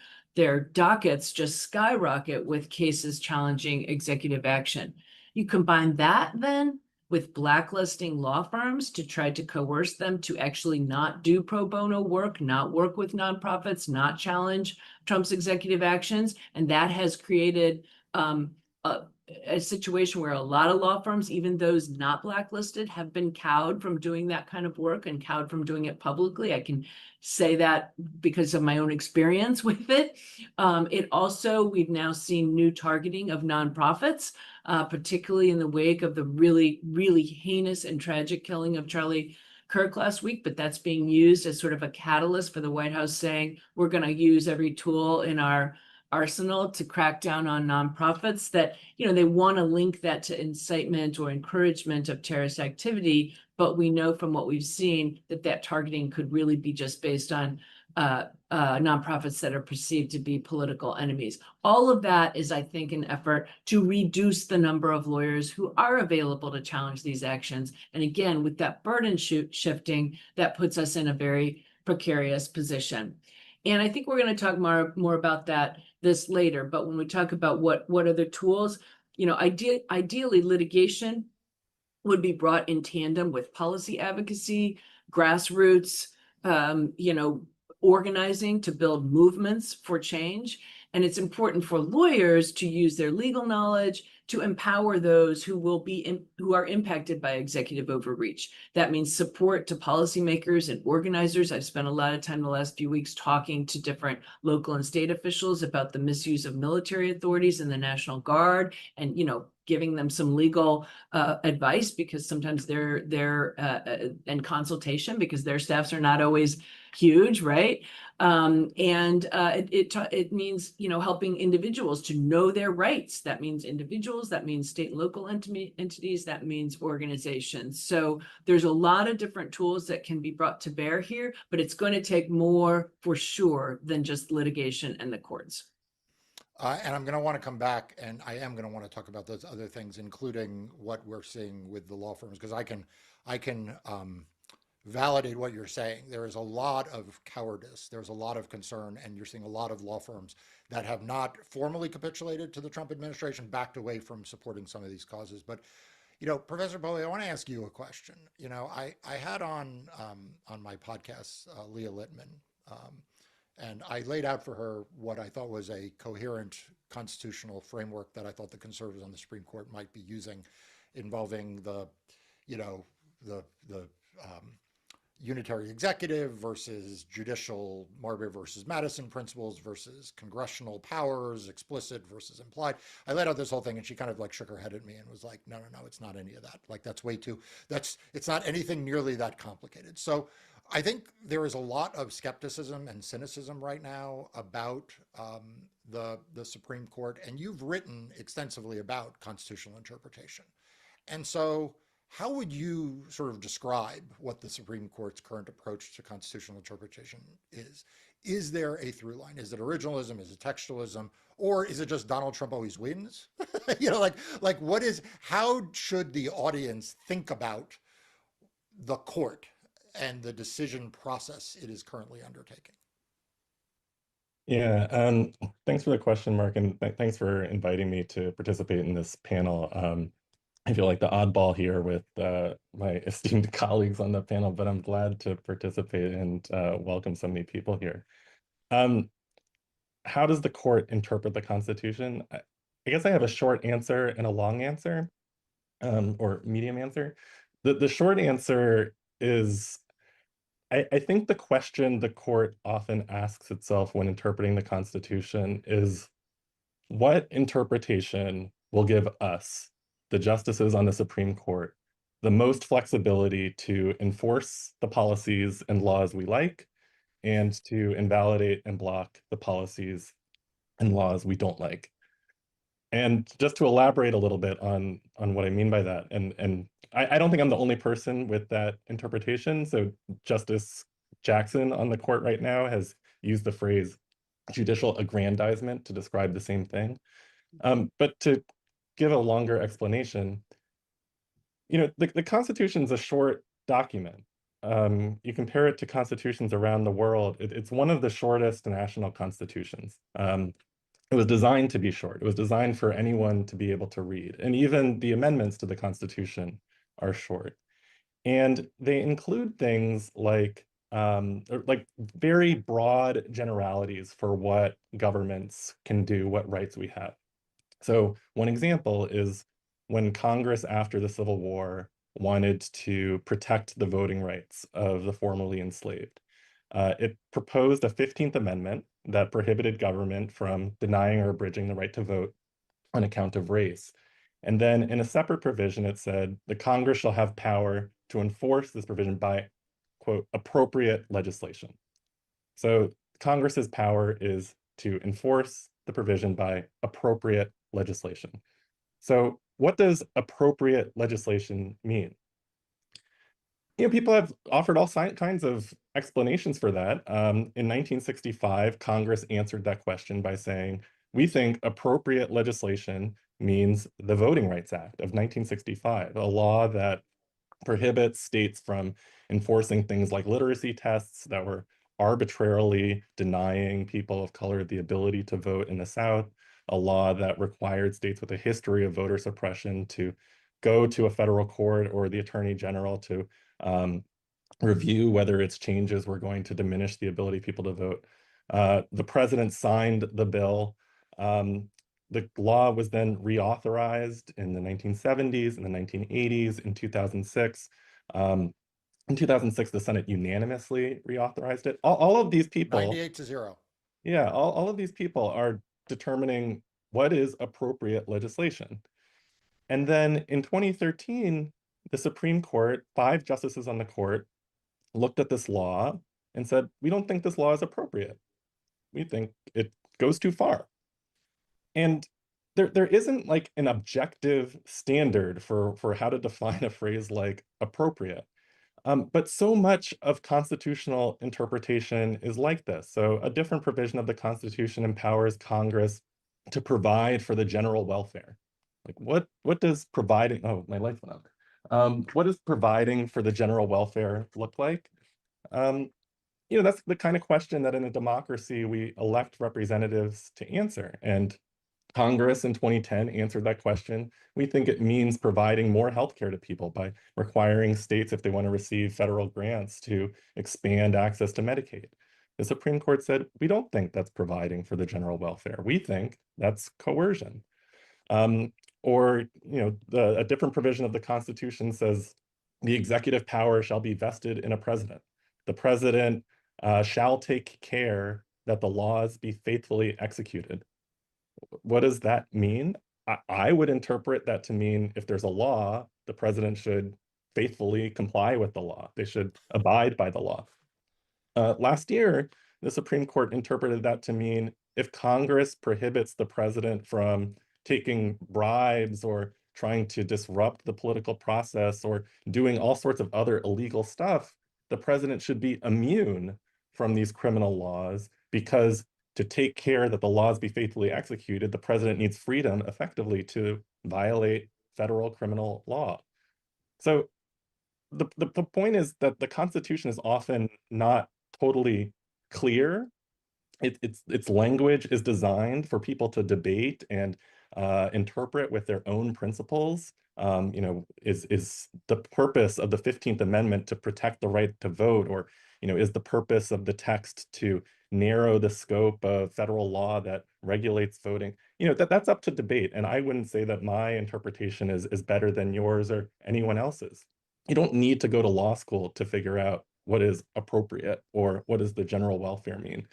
dockets just skyrocket with cases challenging executive action. You combine that then with blacklisting law firms to try to coerce them to actually not do pro bono work, not work with nonprofits, not challenge Trump's executive actions. And that has created a situation where a lot of law firms, even those not blacklisted, have been cowed from doing that kind of work and cowed from doing it publicly. I can say that because of my own experience with it. It also, we've now seen new targeting of nonprofits, particularly in the wake of the really, really heinous and tragic killing of Charlie Kirk last week, but that's being used as sort of a catalyst for the White House saying, we're going to use every tool in our arsenal to crack down on nonprofits that, they want to link that to incitement or encouragement of terrorist activity. But we know from what we've seen that targeting could really be just based on nonprofits that are perceived to be political enemies. All of that is, I think, an effort to reduce the number of lawyers who are available to challenge these actions. And again, with that burden shifting, that puts us in a very precarious position. And I think we're going to talk more about this later. But when we talk about what are the tools, ideally litigation would be brought in tandem with policy advocacy, grassroots, organizing to build movements for change. And it's important for lawyers to use their legal knowledge to empower those who are impacted by executive overreach. That means support to policymakers and organizers. I've spent a lot of time the last few weeks talking to different local and state officials about the misuse of military authorities and the National Guard, and giving them some legal advice, because sometimes and consultation, because their staffs are not always huge, right? It means, helping individuals to know their rights. That means individuals, that means state and local entities, that means organizations. So there's a lot of different tools that can be brought to bear here, but it's going to take more for sure than just litigation and the courts. And I'm going to want to come back, and I am going to want to talk about those other things, including what we're seeing with the law firms, because I can validate what you're saying. There is a lot of cowardice. There's a lot of concern, and you're seeing a lot of law firms that have not formally capitulated to the Trump administration, backed away from supporting some of these causes. But, Professor Bowie, I want to ask you a question. I had on my podcast Leah Littman, and I laid out for her what I thought was a coherent constitutional framework that I thought the conservatives on the Supreme Court might be using, involving the unitary executive versus judicial Marbury versus Madison principles versus congressional powers, explicit versus implied. I laid out this whole thing, and she kind of shook her head at me and was like, no, it's not any of that. It's not anything nearly that complicated. So I think there is a lot of skepticism and cynicism right now about the Supreme Court, and you've written extensively about constitutional interpretation. And so how would you sort of describe what the Supreme Court's current approach to constitutional interpretation is? Is there a through line? Is it originalism? Is it textualism? Or is it just Donald Trump always wins? How should the audience think about the court and the decision process it is currently undertaking? Yeah, thanks for the question, Mark, and thanks for inviting me to participate in this panel. I feel like the oddball here with my esteemed colleagues on the panel, but I'm glad to participate and welcome so many people here. How does the court interpret the Constitution? I guess I have a short answer and a long answer, or medium answer. The short answer is, I think the question the court often asks itself when interpreting the Constitution is, what interpretation will give us, the justices on the Supreme Court, the most flexibility to enforce the policies and laws we like, and to invalidate and block the policies and laws we don't like? And just to elaborate a little bit on what I mean by that, and I don't think I'm the only person with that interpretation. So Justice Jackson on the court right now has used the phrase judicial aggrandizement to describe the same thing. But to give a longer explanation, the Constitution is a short document. You compare it to constitutions around the world, it's one of the shortest national constitutions. It was designed to be short. It was designed for anyone to be able to read. And even the amendments to the Constitution are short. And they include things like very broad generalities for what governments can do, what rights we have. So one example is when Congress after the Civil War wanted to protect the voting rights of the formerly enslaved. It proposed a 15th Amendment that prohibited government from denying or abridging the right to vote on account of race. And then in a separate provision, it said the Congress shall have power to enforce this provision by, quote, appropriate legislation. So Congress's power is to enforce the provision by appropriate legislation. So what does appropriate legislation mean? People have offered all kinds of explanations for that. In 1965, Congress answered that question by saying, we think appropriate legislation means the Voting Rights Act of 1965, a law that prohibits states from enforcing things like literacy tests that were arbitrarily denying people of color the ability to vote in the South, a law that required states with a history of voter suppression to go to a federal court or the attorney general to review whether its changes were going to diminish the ability of people to vote. The president signed the bill. The law was then reauthorized in the 1970s, in the 1980s, in 2006. In 2006, the Senate unanimously reauthorized it. All of these people— 98-0. Yeah, all of these people are determining what is appropriate legislation. And then in 2013, the Supreme Court, 5 justices on the court, looked at this law and said, we don't think this law is appropriate. We think it goes too far. And there isn't like an objective standard for how to define a phrase like appropriate. But so much of constitutional interpretation is like this. So a different provision of the Constitution empowers Congress to provide for the general welfare. Like what does providing— oh, my light went out. What does providing for the general welfare look like? That's the kind of question that in a democracy we elect representatives to answer. And Congress in 2010 answered that question. We think it means providing more healthcare to people by requiring states, if they want to receive federal grants, to expand access to Medicaid. The Supreme Court said, we don't think that's providing for the general welfare. We think that's coercion. A different provision of the Constitution says the executive power shall be vested in a president. The president shall take care that the laws be faithfully executed. What does that mean? I would interpret that to mean if there's a law, the president should faithfully comply with the law. They should abide by the law. Last year, the Supreme Court interpreted that to mean if Congress prohibits the president from taking bribes or trying to disrupt the political process or doing all sorts of other illegal stuff, the president should be immune from these criminal laws, because to take care that the laws be faithfully executed, the president needs freedom effectively to violate federal criminal law. So the point is that the Constitution is often not totally clear. Its language is designed for people to debate and interpret with their own principles. Is the purpose of the 15th Amendment to protect the right to vote, or is the purpose of the text to narrow the scope of federal law that regulates voting? That's up to debate. And I wouldn't say that my interpretation is better than yours or anyone else's. You don't need to go to law school to figure out what is appropriate or what does the general welfare mean.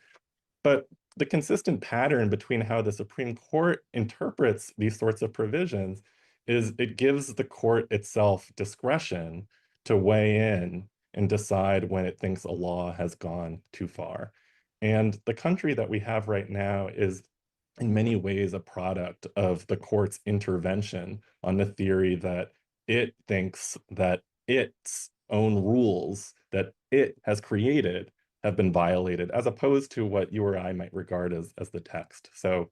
But the consistent pattern between how the Supreme Court interprets these sorts of provisions is it gives the court itself discretion to weigh in and decide when it thinks a law has gone too far. And the country that we have right now is in many ways a product of the court's intervention on the theory that it thinks that its own rules that it has created have been violated, as opposed to what you or I might regard as the text. So,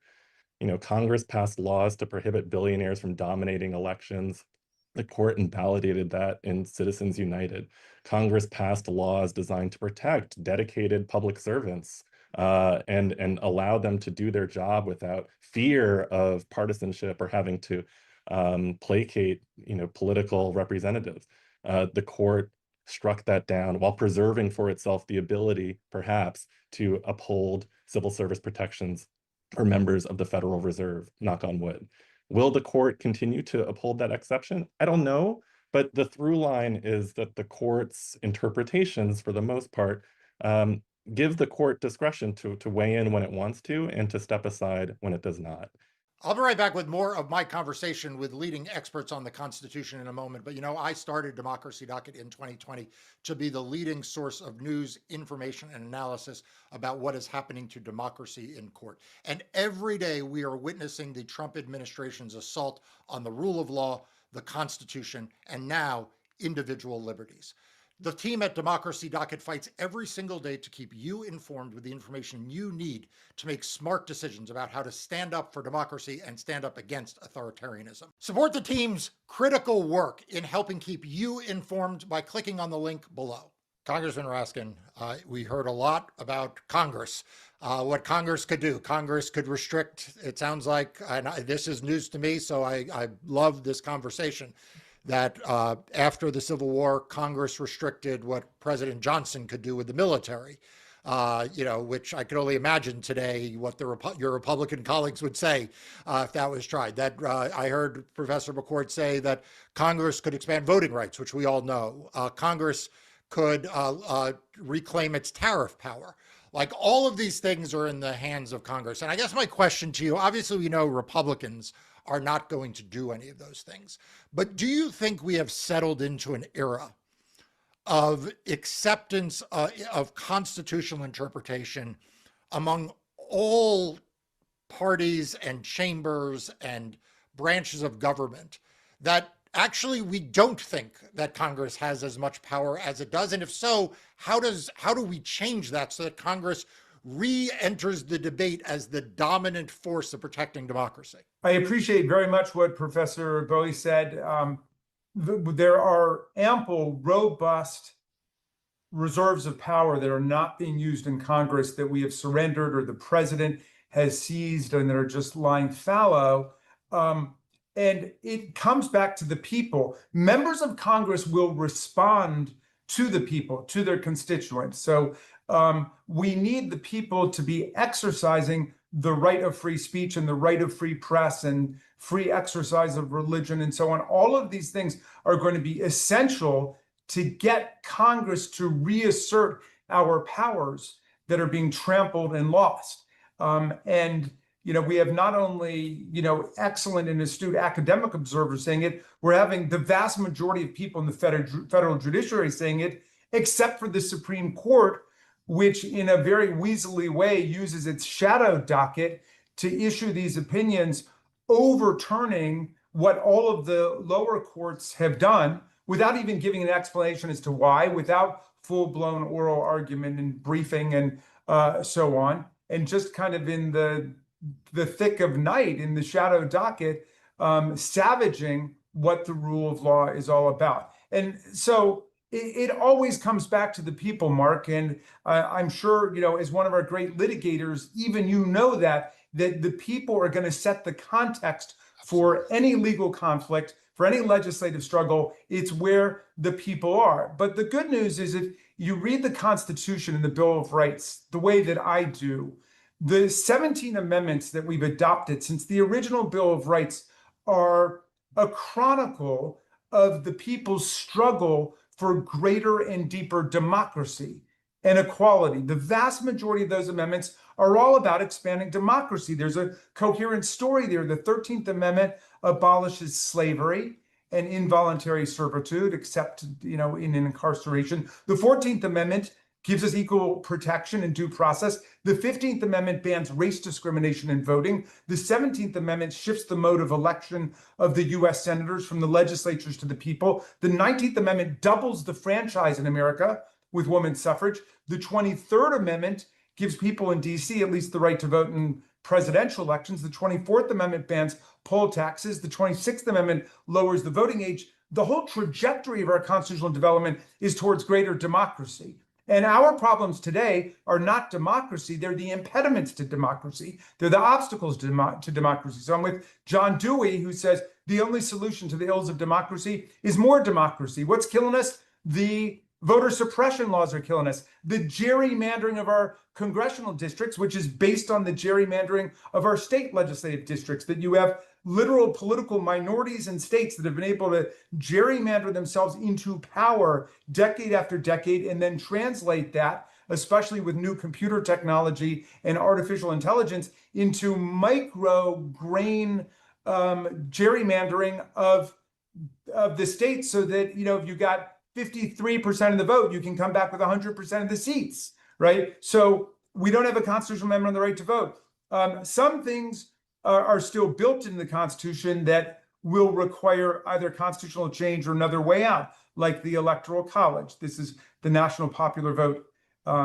Congress passed laws to prohibit billionaires from dominating elections. The court invalidated that in Citizens United. Congress passed laws designed to protect dedicated public servants and allow them to do their job without fear of partisanship or having to placate, political representatives. The court struck that down while preserving for itself the ability, perhaps, to uphold civil service protections for members of the Federal Reserve, knock on wood. Will the court continue to uphold that exception? I don't know, but the through line is that the court's interpretations, for the most part, give the court discretion to weigh in when it wants to and to step aside when it does not. I'll be right back with more of my conversation with leading experts on the Constitution in a moment. But I started Democracy Docket in 2020 to be the leading source of news, information, and analysis about what is happening to democracy in court. And every day we are witnessing the Trump administration's assault on the rule of law, the Constitution, and now individual liberties. The team at Democracy Docket fights every single day to keep you informed with the information you need to make smart decisions about how to stand up for democracy and stand up against authoritarianism. Support the team's critical work in helping keep you informed by clicking on the link below. Congressman Raskin, we heard a lot about Congress, what Congress could do. Congress could restrict, it sounds like, and this is news to me, so I love this conversation, that after the Civil War, Congress restricted what President Johnson could do with the military, which I could only imagine today what your Republican colleagues would say if that was tried. That I heard Professor McCord say that Congress could expand voting rights, which we all know. Congress could reclaim its tariff power. Like, all of these things are in the hands of Congress. And I guess my question to you, obviously we know Republicans are not going to do any of those things. But do you think we have settled into an era of acceptance of constitutional interpretation among all parties and chambers and branches of government, that actually we don't think that Congress has as much power as it does? And if so, how do we change that so that Congress re-enters the debate as the dominant force of protecting democracy? I appreciate very much what Professor Bowie said. There are ample, robust reserves of power that are not being used in Congress, that we have surrendered or the president has seized and that are just lying fallow. And it comes back to the people. Members of Congress will respond to the people, to their constituents. So we need the people to be exercising the right of free speech and the right of free press and free exercise of religion and so on. All of these things are going to be essential to get Congress to reassert our powers that are being trampled and lost. We have not only, excellent and astute academic observers saying it, we're having the vast majority of people in the federal judiciary saying it, except for the Supreme Court, which in a very weaselly way uses its shadow docket to issue these opinions, overturning what all of the lower courts have done without even giving an explanation as to why, without full-blown oral argument and briefing and so on, and just kind of in the thick of night in the shadow docket, savaging what the rule of law is all about. And so it always comes back to the people, Mark. And I'm sure, as one of our great litigators, even that the people are going to set the context for any legal conflict, for any legislative struggle. It's where the people are. But the good news is, if you read the Constitution and the Bill of Rights the way that I do, the 17 amendments that we've adopted since the original Bill of Rights are a chronicle of the people's struggle for greater and deeper democracy and equality. The vast majority of those amendments are all about expanding democracy. There's a coherent story there. The 13th Amendment abolishes slavery and involuntary servitude, except, in an incarceration. The 14th Amendment gives us equal protection and due process. The 15th Amendment bans race discrimination in voting. The 17th Amendment shifts the mode of election of the U.S. senators from the legislatures to the people. The 19th Amendment doubles the franchise in America with women's suffrage. The 23rd Amendment gives people in D.C. at least the right to vote in presidential elections. The 24th Amendment bans poll taxes. The 26th Amendment lowers the voting age. The whole trajectory of our constitutional development is towards greater democracy. And our problems today are not democracy. They're the impediments to democracy. They're the obstacles to democracy. So I'm with John Dewey, who says the only solution to the ills of democracy is more democracy. What's killing us? The voter suppression laws are killing us. The gerrymandering of our congressional districts, which is based on the gerrymandering of our state legislative districts, that you have literal political minorities and states that have been able to gerrymander themselves into power decade after decade and then translate that, especially with new computer technology and artificial intelligence, into micro grain gerrymandering of the states, so that, you know, if you got 53% of the vote, you can come back with 100% of the seats, right? So we don't have a constitutional amendment on the right to vote. Some things are still built into the Constitution that will require either constitutional change or another way out, like the Electoral College. This is the National Popular Vote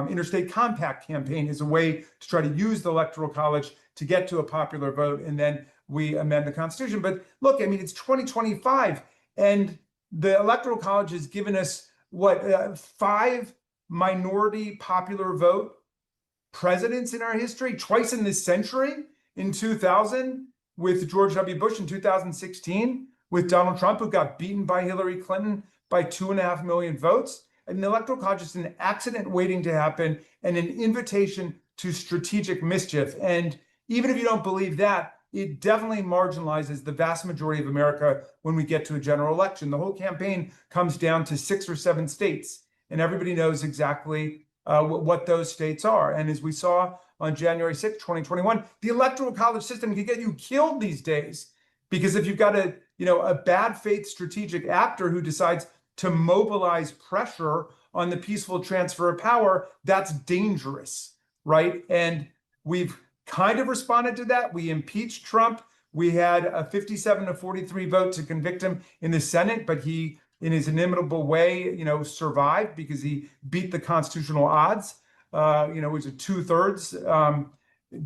Interstate Compact campaign is a way to try to use the Electoral College to get to a popular vote, and then we amend the Constitution. But look, I mean, it's 2025, and the Electoral College has given us, what, 5 minority popular vote presidents in our history, twice in this century, in 2000 with George W. Bush, in 2016 with Donald Trump, who got beaten by Hillary Clinton by 2.5 million votes. And the Electoral College is an accident waiting to happen and an invitation to strategic mischief. And even if you don't believe that, it definitely marginalizes the vast majority of America when we get to a general election. The whole campaign comes down to 6 or 7 states, and everybody knows exactly what those states are. And as we saw on January 6, 2021, the Electoral College system can get you killed these days, because if you've got a bad faith strategic actor who decides to mobilize pressure on the peaceful transfer of power, that's dangerous, right? And we've kind of responded to that. We impeached Trump. We had a 57-43 vote to convict him in the Senate, but he, in his inimitable way, survived because he beat the constitutional odds. It was a 2/3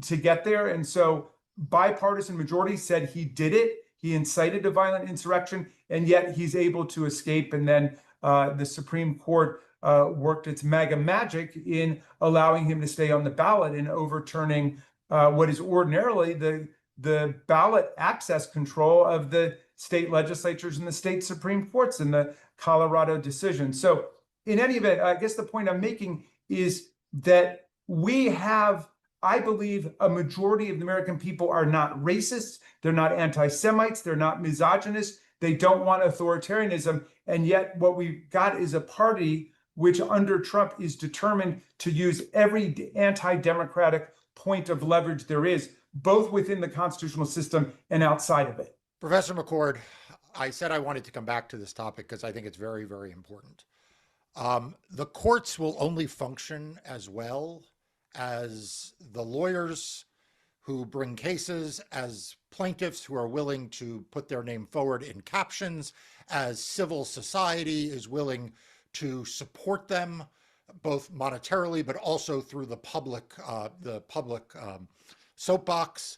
to get there. And so bipartisan majority said he did it. He incited a violent insurrection, and yet he's able to escape. And then the Supreme Court worked its MAGA magic in allowing him to stay on the ballot and overturning what is ordinarily the ballot access control of the state legislatures and the state Supreme Courts in the Colorado decision. So in any event, I guess the point I'm making is that we have, I believe, a majority of the American people are not racists. They're not anti-Semites. They're not misogynists. They don't want authoritarianism. And yet what we've got is a party which under Trump is determined to use every anti-democratic point of leverage there is, both within the constitutional system and outside of it. Professor McCord, I said I wanted to come back to this topic because I think it's very, very important. The courts will only function as well as the lawyers who bring cases, as plaintiffs who are willing to put their name forward in captions, as civil society is willing to support them, both monetarily, but also through the public soapbox.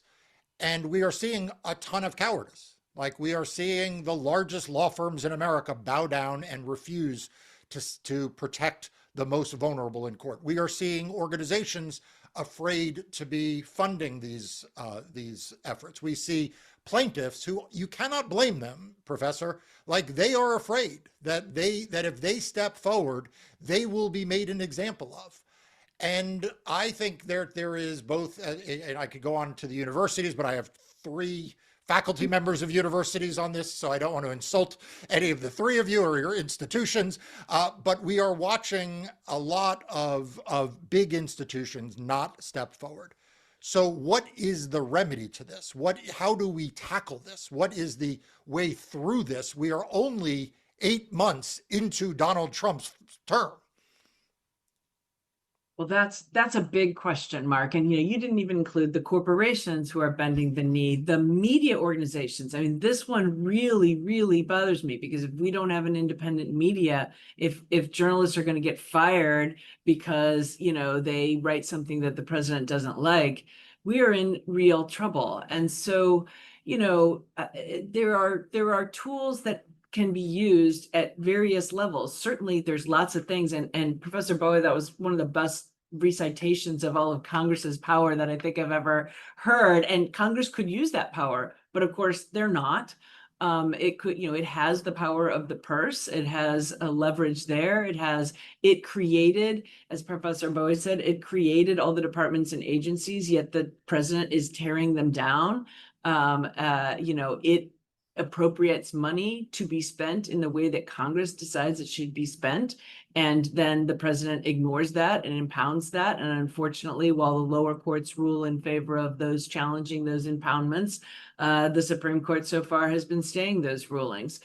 And we are seeing a ton of cowardice. Like, we are seeing the largest law firms in America bow down and refuse to protect the most vulnerable in court. We are seeing organizations afraid to be funding these efforts. We see plaintiffs who, you cannot blame them, Professor, like they are afraid that if they step forward, they will be made an example of. And I think there is both, and I could go on to the universities, but I have 3 faculty members of universities on this, so I don't want to insult any of the 3 of you or your institutions, but we are watching a lot of big institutions not step forward. So what is the remedy to this? How do we tackle this? What is the way through this? We are only 8 months into Donald Trump's term. Well, that's a big question, Mark. And you didn't even include the corporations who are bending the knee, the media organizations. I mean, this one really, really bothers me, because if we don't have an independent media, if journalists are going to get fired because they write something that the president doesn't like, we are in real trouble. And so there are tools that can be used at various levels. Certainly there's lots of things, and Professor Bowie, that was one of the best recitations of all of Congress's power that I think I've ever heard. And Congress could use that power, but of course they're not. It has the power of the purse. It has a leverage there. It created, as Professor Bowie said, it created all the departments and agencies, yet the president is tearing them down. It appropriates money to be spent in the way that Congress decides it should be spent. And then the president ignores that and impounds that. And unfortunately, while the lower courts rule in favor of those challenging those impoundments, the Supreme Court so far has been staying those rulings.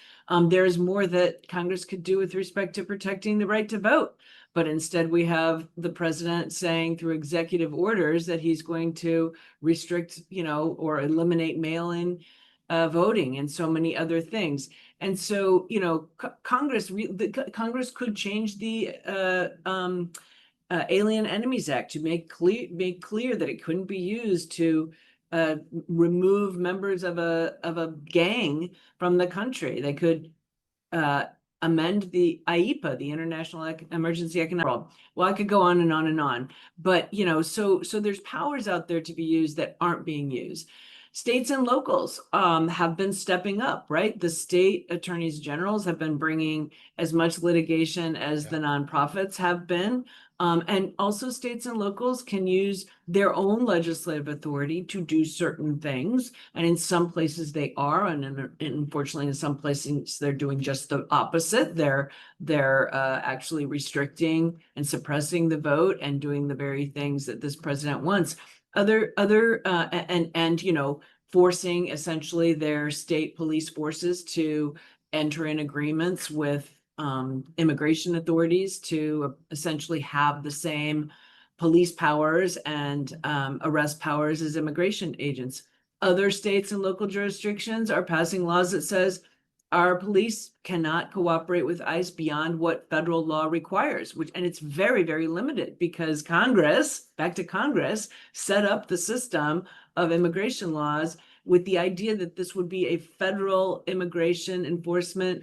There's more that Congress could do with respect to protecting the right to vote. But instead, we have the president saying through executive orders that he's going to restrict, or eliminate mail-in voting and so many other things. And so, Congress could change the Alien Enemies Act to make clear that it couldn't be used to remove members of a gang from the country. They could amend the IEPA, the International Emergency Economic. Well, I could go on and on and on, but so there's powers out there to be used that aren't being used. States and locals have been stepping up, right? The state attorneys generals have been bringing as much litigation as the nonprofits have been. And also states and locals can use their own legislative authority to do certain things. And in some places they are, and unfortunately in some places they're doing just the opposite. They're actually restricting and suppressing the vote and doing the very things that this president wants. Forcing essentially their state police forces to enter in agreements with immigration authorities to essentially have the same police powers and arrest powers as immigration agents. Other states and local jurisdictions are passing laws that says our police cannot cooperate with ICE beyond what federal law requires, and it's very, very limited because Congress, back to Congress, set up the system of immigration laws with the idea that this would be a federal immigration enforcement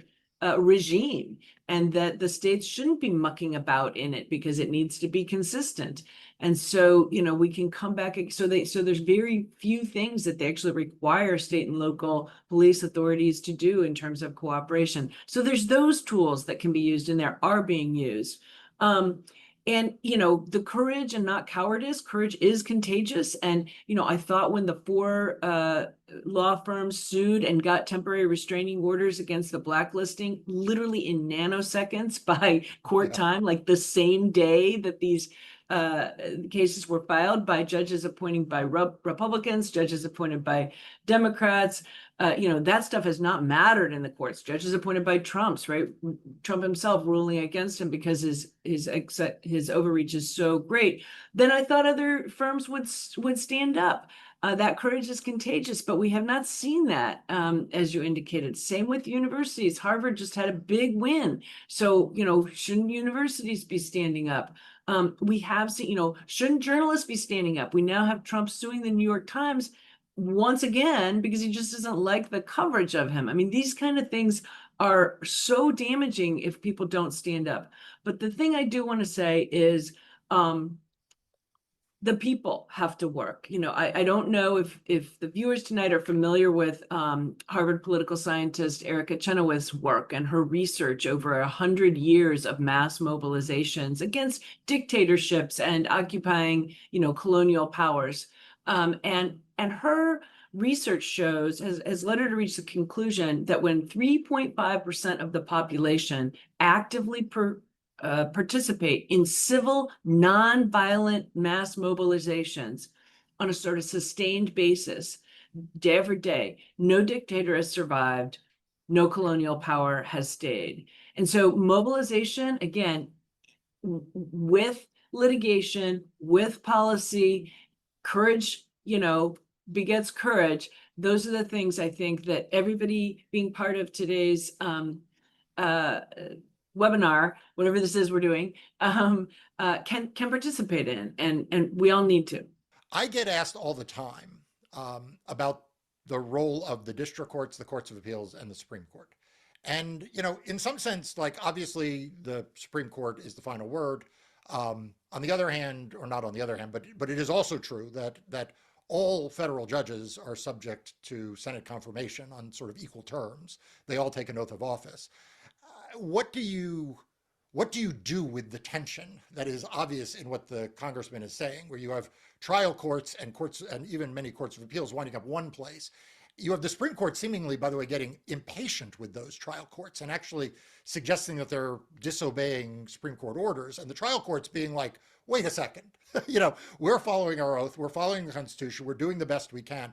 regime, and that the states shouldn't be mucking about in it because it needs to be consistent. And so, we can come back. So there's very few things that they actually require state and local police authorities to do in terms of cooperation. So there's those tools that can be used, and there are being used. And, the courage and not cowardice, courage is contagious. And, I thought when the 4 law firms sued and got temporary restraining orders against the blacklisting, literally in nanoseconds by court time, like the same day that these cases were filed by judges appointed by Republicans, judges appointed by Democrats. That stuff has not mattered in the courts. Judges appointed by Trump's, right? Trump himself ruling against him because his overreach is so great. Then I thought other firms would stand up. That courage is contagious, but we have not seen that, as you indicated. Same with universities. Harvard just had a big win. So, shouldn't universities be standing up? We have seen, shouldn't journalists be standing up? We now have Trump suing the New York Times once again because he just doesn't like the coverage of him. I mean, these kind of things are so damaging if people don't stand up. But the thing I do want to say is the people have to work. I don't know if the viewers tonight are familiar with Harvard political scientist Erica Chenoweth's work and her research over 100 years of mass mobilizations against dictatorships and occupying, colonial powers. And her research shows, has led her to reach the conclusion that when 3.5% of the population actively participate in civil, nonviolent mass mobilizations on a sort of sustained basis, day after day, no dictator has survived, no colonial power has stayed. And so mobilization, again, with litigation, with policy, courage, begets courage. Those are the things I think that everybody being part of today's webinar, whatever this is we're doing, can participate in, and we all need to. I get asked all the time about the role of the district courts, the courts of appeals, and the Supreme Court. And, in some sense, like obviously the Supreme Court is the final word. On the other hand, or not on the other hand, but it is also true that all federal judges are subject to Senate confirmation on sort of equal terms. They all take an oath of office. What do you what do you do with the tension that is obvious in what the congressman is saying, where you have trial courts and even many courts of appeals winding up one place? You have the Supreme Court seemingly, by the way, getting impatient with those trial courts and actually suggesting that they're disobeying Supreme Court orders, and the trial courts being like, wait a second, we're following our oath, we're following the Constitution, we're doing the best we can.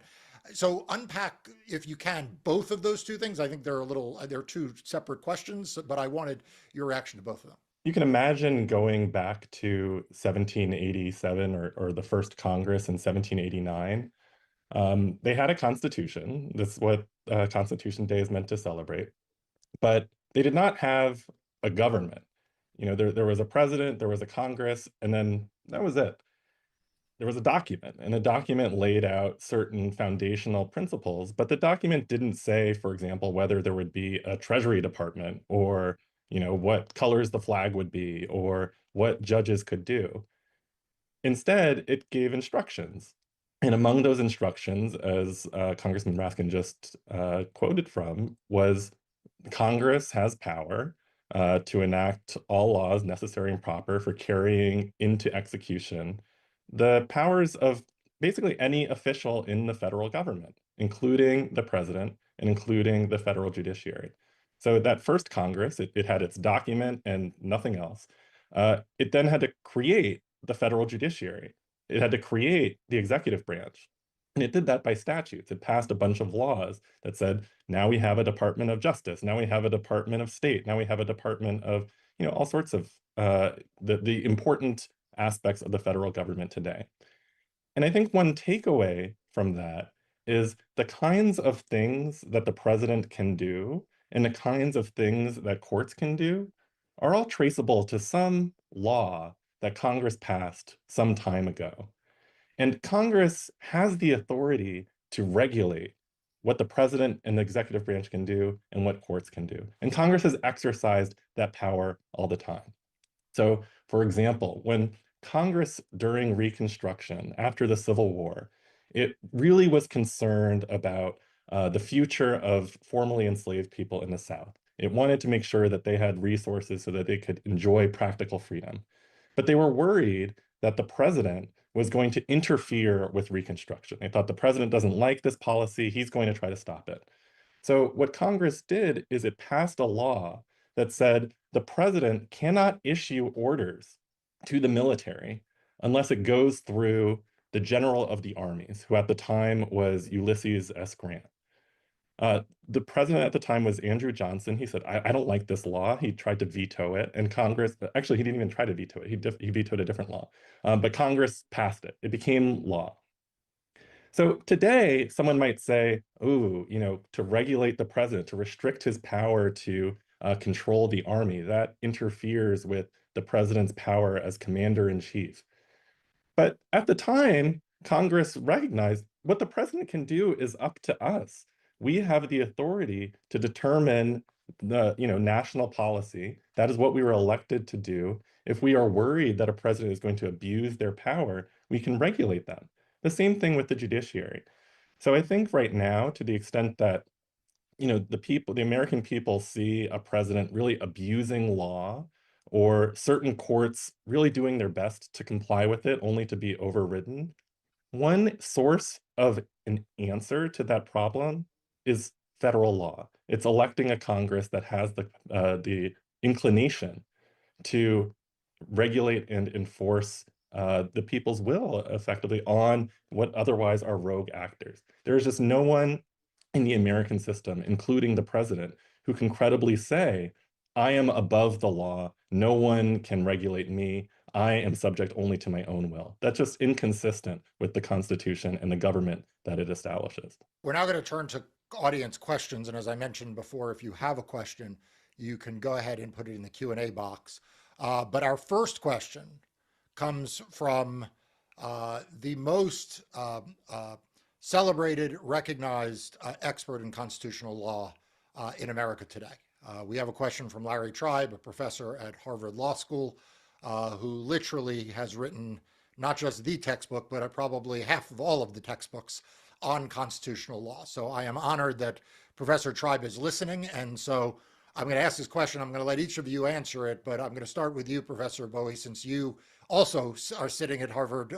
So unpack, if you can, both of those two things. I think they're two separate questions, but I wanted your reaction to both of them. You can imagine going back to 1787 or the first Congress in 1789. They had a constitution. That's what Constitution Day is meant to celebrate. But they did not have a government. There was a president, there was a Congress, and then that was it. There was a document, and the document laid out certain foundational principles, but the document didn't say, for example, whether there would be a Treasury Department or, what colors the flag would be or what judges could do. Instead, it gave instructions. And among those instructions, as Congressman Raskin just quoted from, was Congress has power to enact all laws necessary and proper for carrying into execution the powers of basically any official in the federal government, including the president and including the federal judiciary. So that first Congress, it had its document and nothing else. It then had to create the federal judiciary. It had to create the executive branch. And it did that by statutes. It passed a bunch of laws that said, now we have a Department of Justice, now we have a Department of State, now we have a Department of, all sorts of the important aspects of the federal government today. And I think one takeaway from that is the kinds of things that the president can do and the kinds of things that courts can do are all traceable to some law that Congress passed some time ago. And Congress has the authority to regulate what the president and the executive branch can do and what courts can do. And Congress has exercised that power all the time. So, for example, when Congress during Reconstruction, after the Civil War, it really was concerned about the future of formerly enslaved people in the South. It wanted to make sure that they had resources so that they could enjoy practical freedom. But they were worried that the president was going to interfere with Reconstruction. They thought the president doesn't like this policy, he's going to try to stop it. So what Congress did is it passed a law that said the president cannot issue orders to the military unless it goes through the general of the armies, who at the time was Ulysses S. Grant. The president at the time was Andrew Johnson. He said, I don't like this law. He tried to veto it, and Congress, actually, he didn't even try to veto it. He vetoed a different law, but Congress passed it. It became law. So today, someone might say, oh, to regulate the president, to restrict his power to control the army, that interferes with the president's power as commander-in-chief. But at the time, Congress recognized what the president can do is up to us. We have the authority to determine the national policy. That is what we were elected to do. If we are worried that a president is going to abuse their power, we can regulate them. The same thing with the judiciary. So I think right now, to the extent that the American people see a president really abusing law, or certain courts really doing their best to comply with it only to be overridden, one source of an answer to that problem is federal law. It's electing a Congress that has the inclination to regulate and enforce the people's will effectively on what otherwise are rogue actors. There is just no one in the American system, including the president, who can credibly say, I am above the law, no one can regulate me, I am subject only to my own will. That's just inconsistent with the Constitution and the government that it establishes. We're now going to turn to audience questions, and as I mentioned before, if you have a question, you can go ahead and put it in the Q&A box. But our first question comes from the most celebrated, recognized expert in constitutional law in America today. We have a question from Larry Tribe, a professor at Harvard Law School, who literally has written not just the textbook, but probably half of all of the textbooks on constitutional law. So I am honored that Professor Tribe is listening. And so I'm going to ask this question. I'm going to let each of you answer it, but I'm going to start with you, Professor Bowie, since you also are sitting at Harvard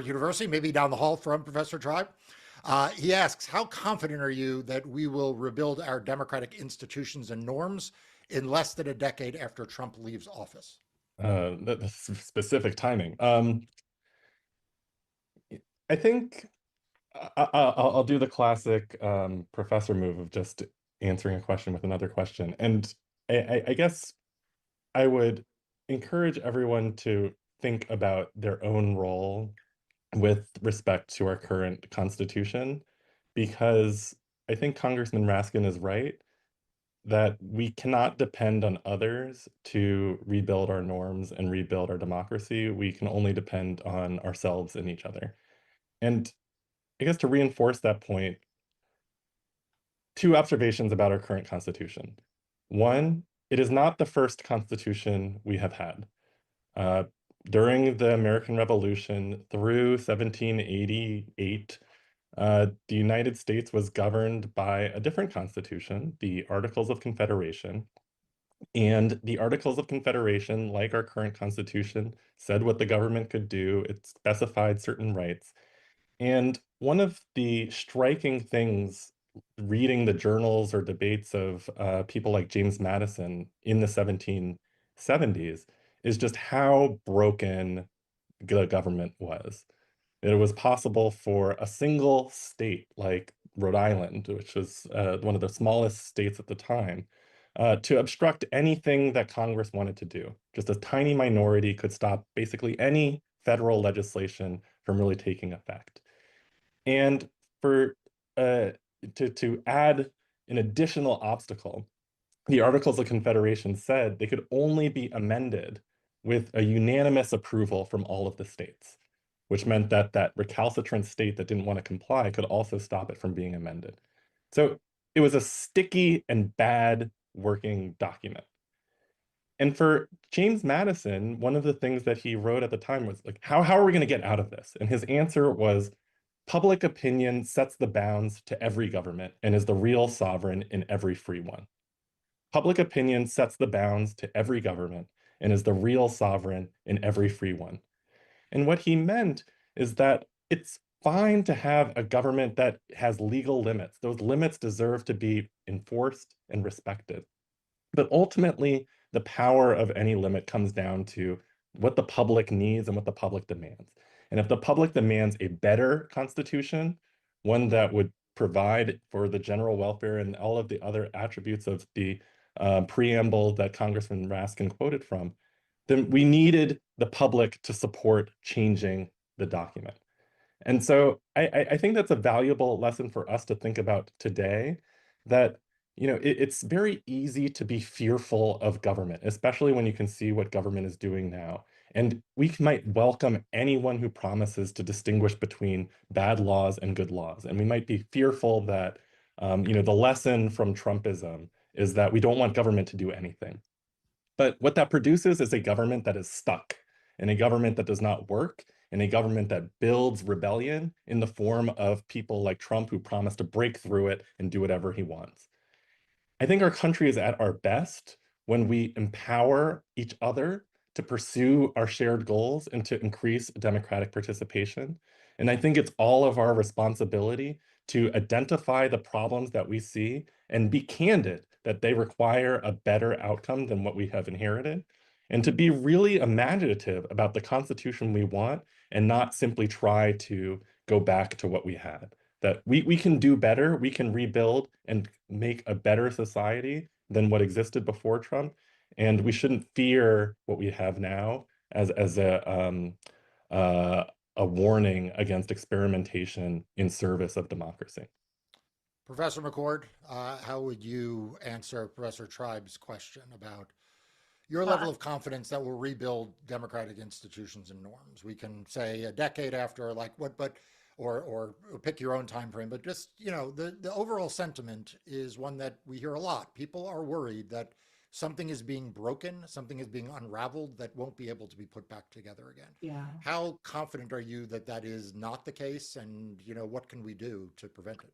University, maybe down the hall from Professor Tribe. He asks, how confident are you that we will rebuild our democratic institutions and norms in less than a decade after Trump leaves office? That's specific timing. I think I'll do the classic professor move of just answering a question with another question. And I guess I would encourage everyone to think about their own role with respect to our current Constitution, because I think Congressman Raskin is right that we cannot depend on others to rebuild our norms and rebuild our democracy. We can only depend on ourselves and each other. And I guess to reinforce that point, two observations about our current Constitution. One, it is not the first Constitution we have had. During the American Revolution through 1788, the United States was governed by a different constitution, the Articles of Confederation. And the Articles of Confederation, like our current constitution, said what the government could do. It specified certain rights. And one of the striking things reading the journals or debates of people like James Madison in the 1770s is just how broken the government was. It was possible for a single state like Rhode Island, which was one of the smallest states at the time, to obstruct anything that Congress wanted to do. Just a tiny minority could stop basically any federal legislation from really taking effect. And for to add an additional obstacle, the Articles of Confederation said they could only be amended with a unanimous approval from all of the states, which meant that that recalcitrant state that didn't want to comply could also stop it from being amended. So it was a sticky and bad working document. And for James Madison, one of the things that he wrote at the time was like, how are we going to get out of this? And his answer was, public opinion sets the bounds to every government and is the real sovereign in every free one. Public opinion sets the bounds to every government and is the real sovereign in every free one. And what he meant is that it's fine to have a government that has legal limits. Those limits deserve to be enforced and respected. But ultimately, the power of any limit comes down to what the public needs and what the public demands. And if the public demands a better constitution, one that would provide for the general welfare and all of the other attributes of the preamble that Congressman Raskin quoted from, then we needed the public to support changing the document. And so I think that's a valuable lesson for us to think about today, that it's very easy to be fearful of government, especially when you can see what government is doing now. And we might welcome anyone who promises to distinguish between bad laws and good laws. And we might be fearful that the lesson from Trumpism is that we don't want government to do anything. But what that produces is a government that is stuck, and a government that does not work, and a government that builds rebellion in the form of people like Trump who promise to break through it and do whatever he wants. I think our country is at our best when we empower each other to pursue our shared goals and to increase democratic participation. And I think it's all of our responsibility to identify the problems that we see and be candid that they require a better outcome than what we have inherited, and to be really imaginative about the Constitution we want and not simply try to go back to what we had. That we can do better, we can rebuild and make a better society than what existed before Trump. And we shouldn't fear what we have now as a warning against experimentation in service of democracy. Professor McCord, how would you answer Professor Tribe's question about your level of confidence that we'll rebuild democratic institutions and norms? We can say a decade after, like what, but or pick your own time frame, but just, the overall sentiment is one that we hear a lot. People are worried that something is being broken, something is being unraveled that won't be able to be put back together again. Yeah. How confident are you that that is not the case? And, what can we do to prevent it?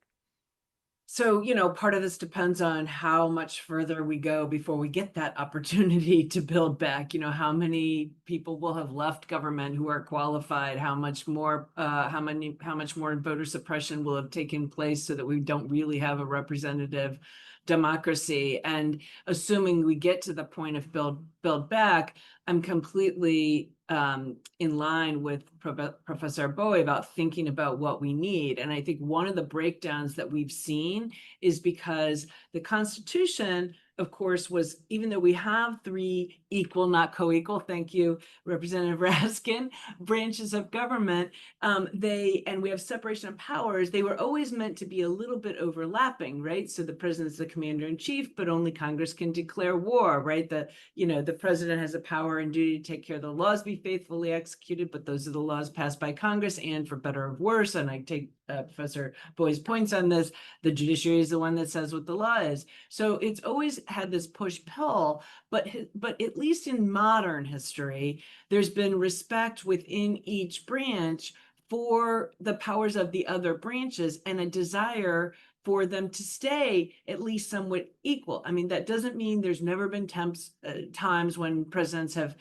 So, part of this depends on how much further we go before we get that opportunity to build back. How many people will have left government who are qualified, how much more voter suppression will have taken place so that we don't really have a representative democracy. And assuming we get to the point of build back, I'm completely in line with Professor Bowie about thinking about what we need. And I think one of the breakdowns that we've seen is because the Constitution, of course, was, even though we have 3 equal, not co-equal, thank you, Representative Raskin, branches of government, and we have separation of powers, they were always meant to be a little bit overlapping, right? So the president's the commander-in-chief, but only Congress can declare war, right? The president has a power and duty to take care of the laws be faithfully executed, but those are the laws passed by Congress, and for better or worse, and I take Professor Bowie's points on this, the judiciary is the one that says what the law is. So it's always had this push-pull, but at least in modern history, there's been respect within each branch for the powers of the other branches and a desire for them to stay at least somewhat equal. I mean, that doesn't mean there's never been times when presidents have,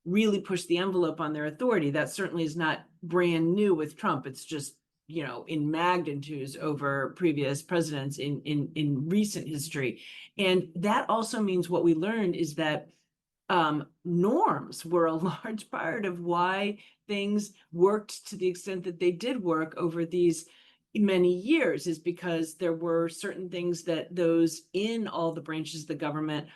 really pushed the envelope on their authority. That certainly is not brand new with Trump. It's just, in magnitudes over previous presidents in recent history. And that also means what we learned is that norms were a large part of why things worked to the extent that they did work over these many years, is because there were certain things that those in all the branches of the government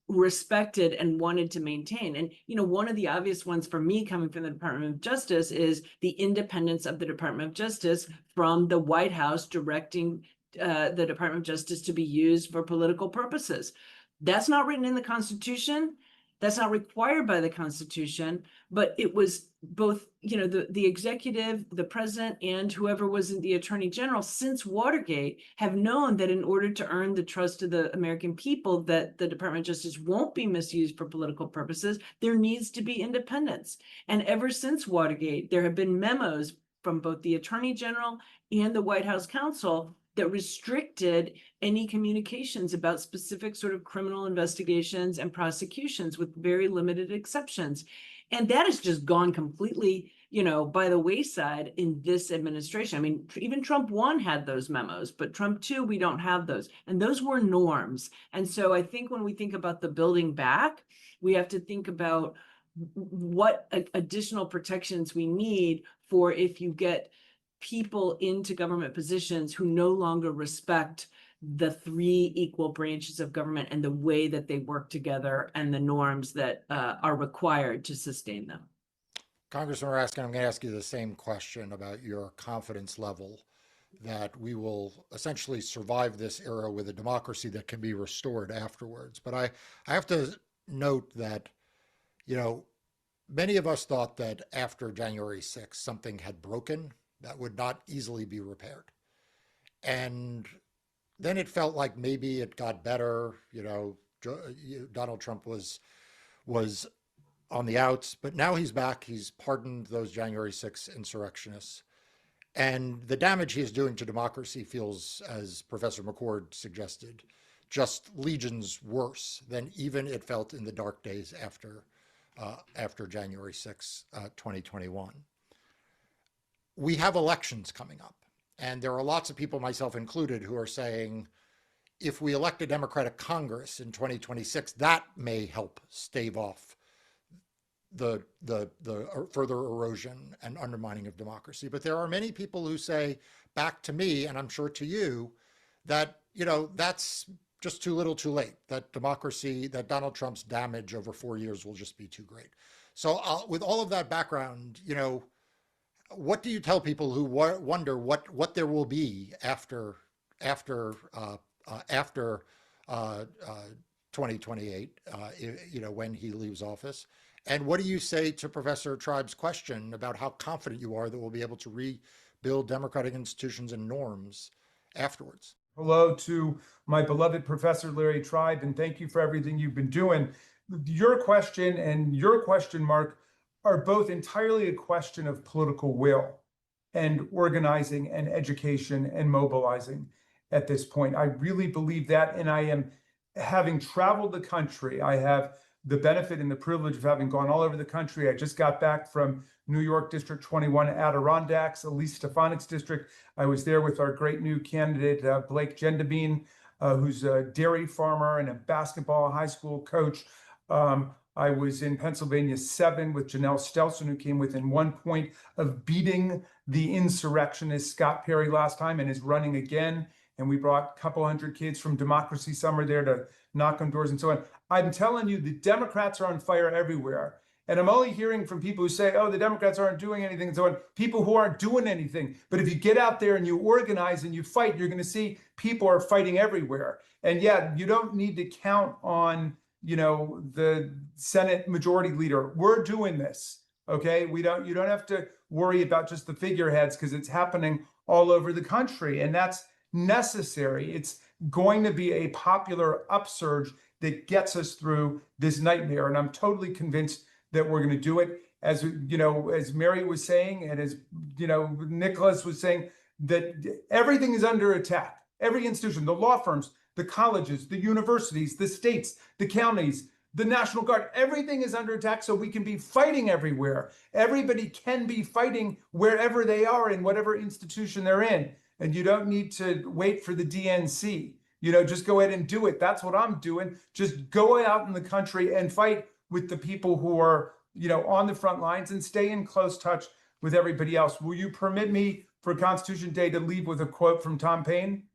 respected and wanted to maintain. And, one of the obvious ones for me coming from the Department of Justice is the independence of the Department of Justice from the White House directing the Department of Justice to be used for political purposes. That's not written in the Constitution. That's not required by the Constitution, but it was both, the executive, the president, and whoever was the attorney general since Watergate have known that in order to earn the trust of the American people that the Department of Justice won't be misused for political purposes, there needs to be independence. And ever since Watergate, there have been memos from both the attorney general and the White House counsel that restricted any communications about specific sort of criminal investigations and prosecutions, with very limited exceptions. And that has just gone completely, by the wayside in this administration. I mean, even Trump 1 had those memos, but Trump 2, we don't have those. And those were norms. And so I think when we think about the building back, we have to think about what additional protections we need for if you get people into government positions who no longer respect the 3 equal branches of government and the way that they work together and the norms that are required to sustain them. Congressman Raskin, I'm going to ask you the same question about your confidence level that we will essentially survive this era with a democracy that can be restored afterwards. But I have to note that, many of us thought that after January 6th, something had broken that would not easily be repaired. And then it felt like maybe it got better. Donald Trump was on the outs, but now he's back. He's pardoned those January 6th insurrectionists. And the damage he is doing to democracy feels, as Professor McCord suggested, just legions worse than even it felt in the dark days after January 6th, 2021. We have elections coming up, and there are lots of people, myself included, who are saying, if we elect a Democratic Congress in 2026, that may help stave off the further erosion and undermining of democracy. But there are many people who say back to me, and I'm sure to you, that, that's just too little too late, that democracy, that Donald Trump's damage over 4 years will just be too great. So with all of that background, what do you tell people who wonder what there will be after 2028, when he leaves office? And what do you say to Professor Tribe's question about how confident you are that we'll be able to rebuild democratic institutions and norms afterwards? Hello to my beloved Professor Larry Tribe, and thank you for everything you've been doing. Your question and your question, Mark, are both entirely a question of political will and organizing and education and mobilizing. at this point. I really believe that, and I am, having traveled the country, I have the benefit and the privilege of having gone all over the country. I just got back from New York District 21 Adirondacks, Elise Stefanik's district. I was there with our great new candidate, Blake Gendabine, who's a dairy farmer and a basketball high school coach. I was in Pennsylvania 7 with Janelle Stelson, who came within 1 point of beating the insurrectionist Scott Perry last time and is running again. And we brought a couple hundred kids from Democracy Summer there to knock on doors and so on. I'm telling you, the Democrats are on fire everywhere. And I'm only hearing from people who say, oh, the Democrats aren't doing anything and so on, people who aren't doing anything. But if you get out there and you organize and you fight, you're going to see people are fighting everywhere. And yeah, you don't need to count on, the Senate Majority Leader. We're doing this, okay? You don't have to worry about just the figureheads because it's happening all over the country. And that's necessary. It's going to be a popular upsurge that gets us through this nightmare. And I'm totally convinced that we're going to do it. As as Mary was saying, and as Nicholas was saying, that everything is under attack. Every institution, the law firms, the colleges, the universities, the states, the counties, the National Guard, everything is under attack, so we can be fighting everywhere. Everybody can be fighting wherever they are in whatever institution they're in. And you don't need to wait for the DNC. Just go ahead and do it. That's what I'm doing. Just go out in the country and fight with the people who are, on the front lines, and stay in close touch with everybody else. Will you permit me for Constitution Day to leave with a quote from Tom Paine?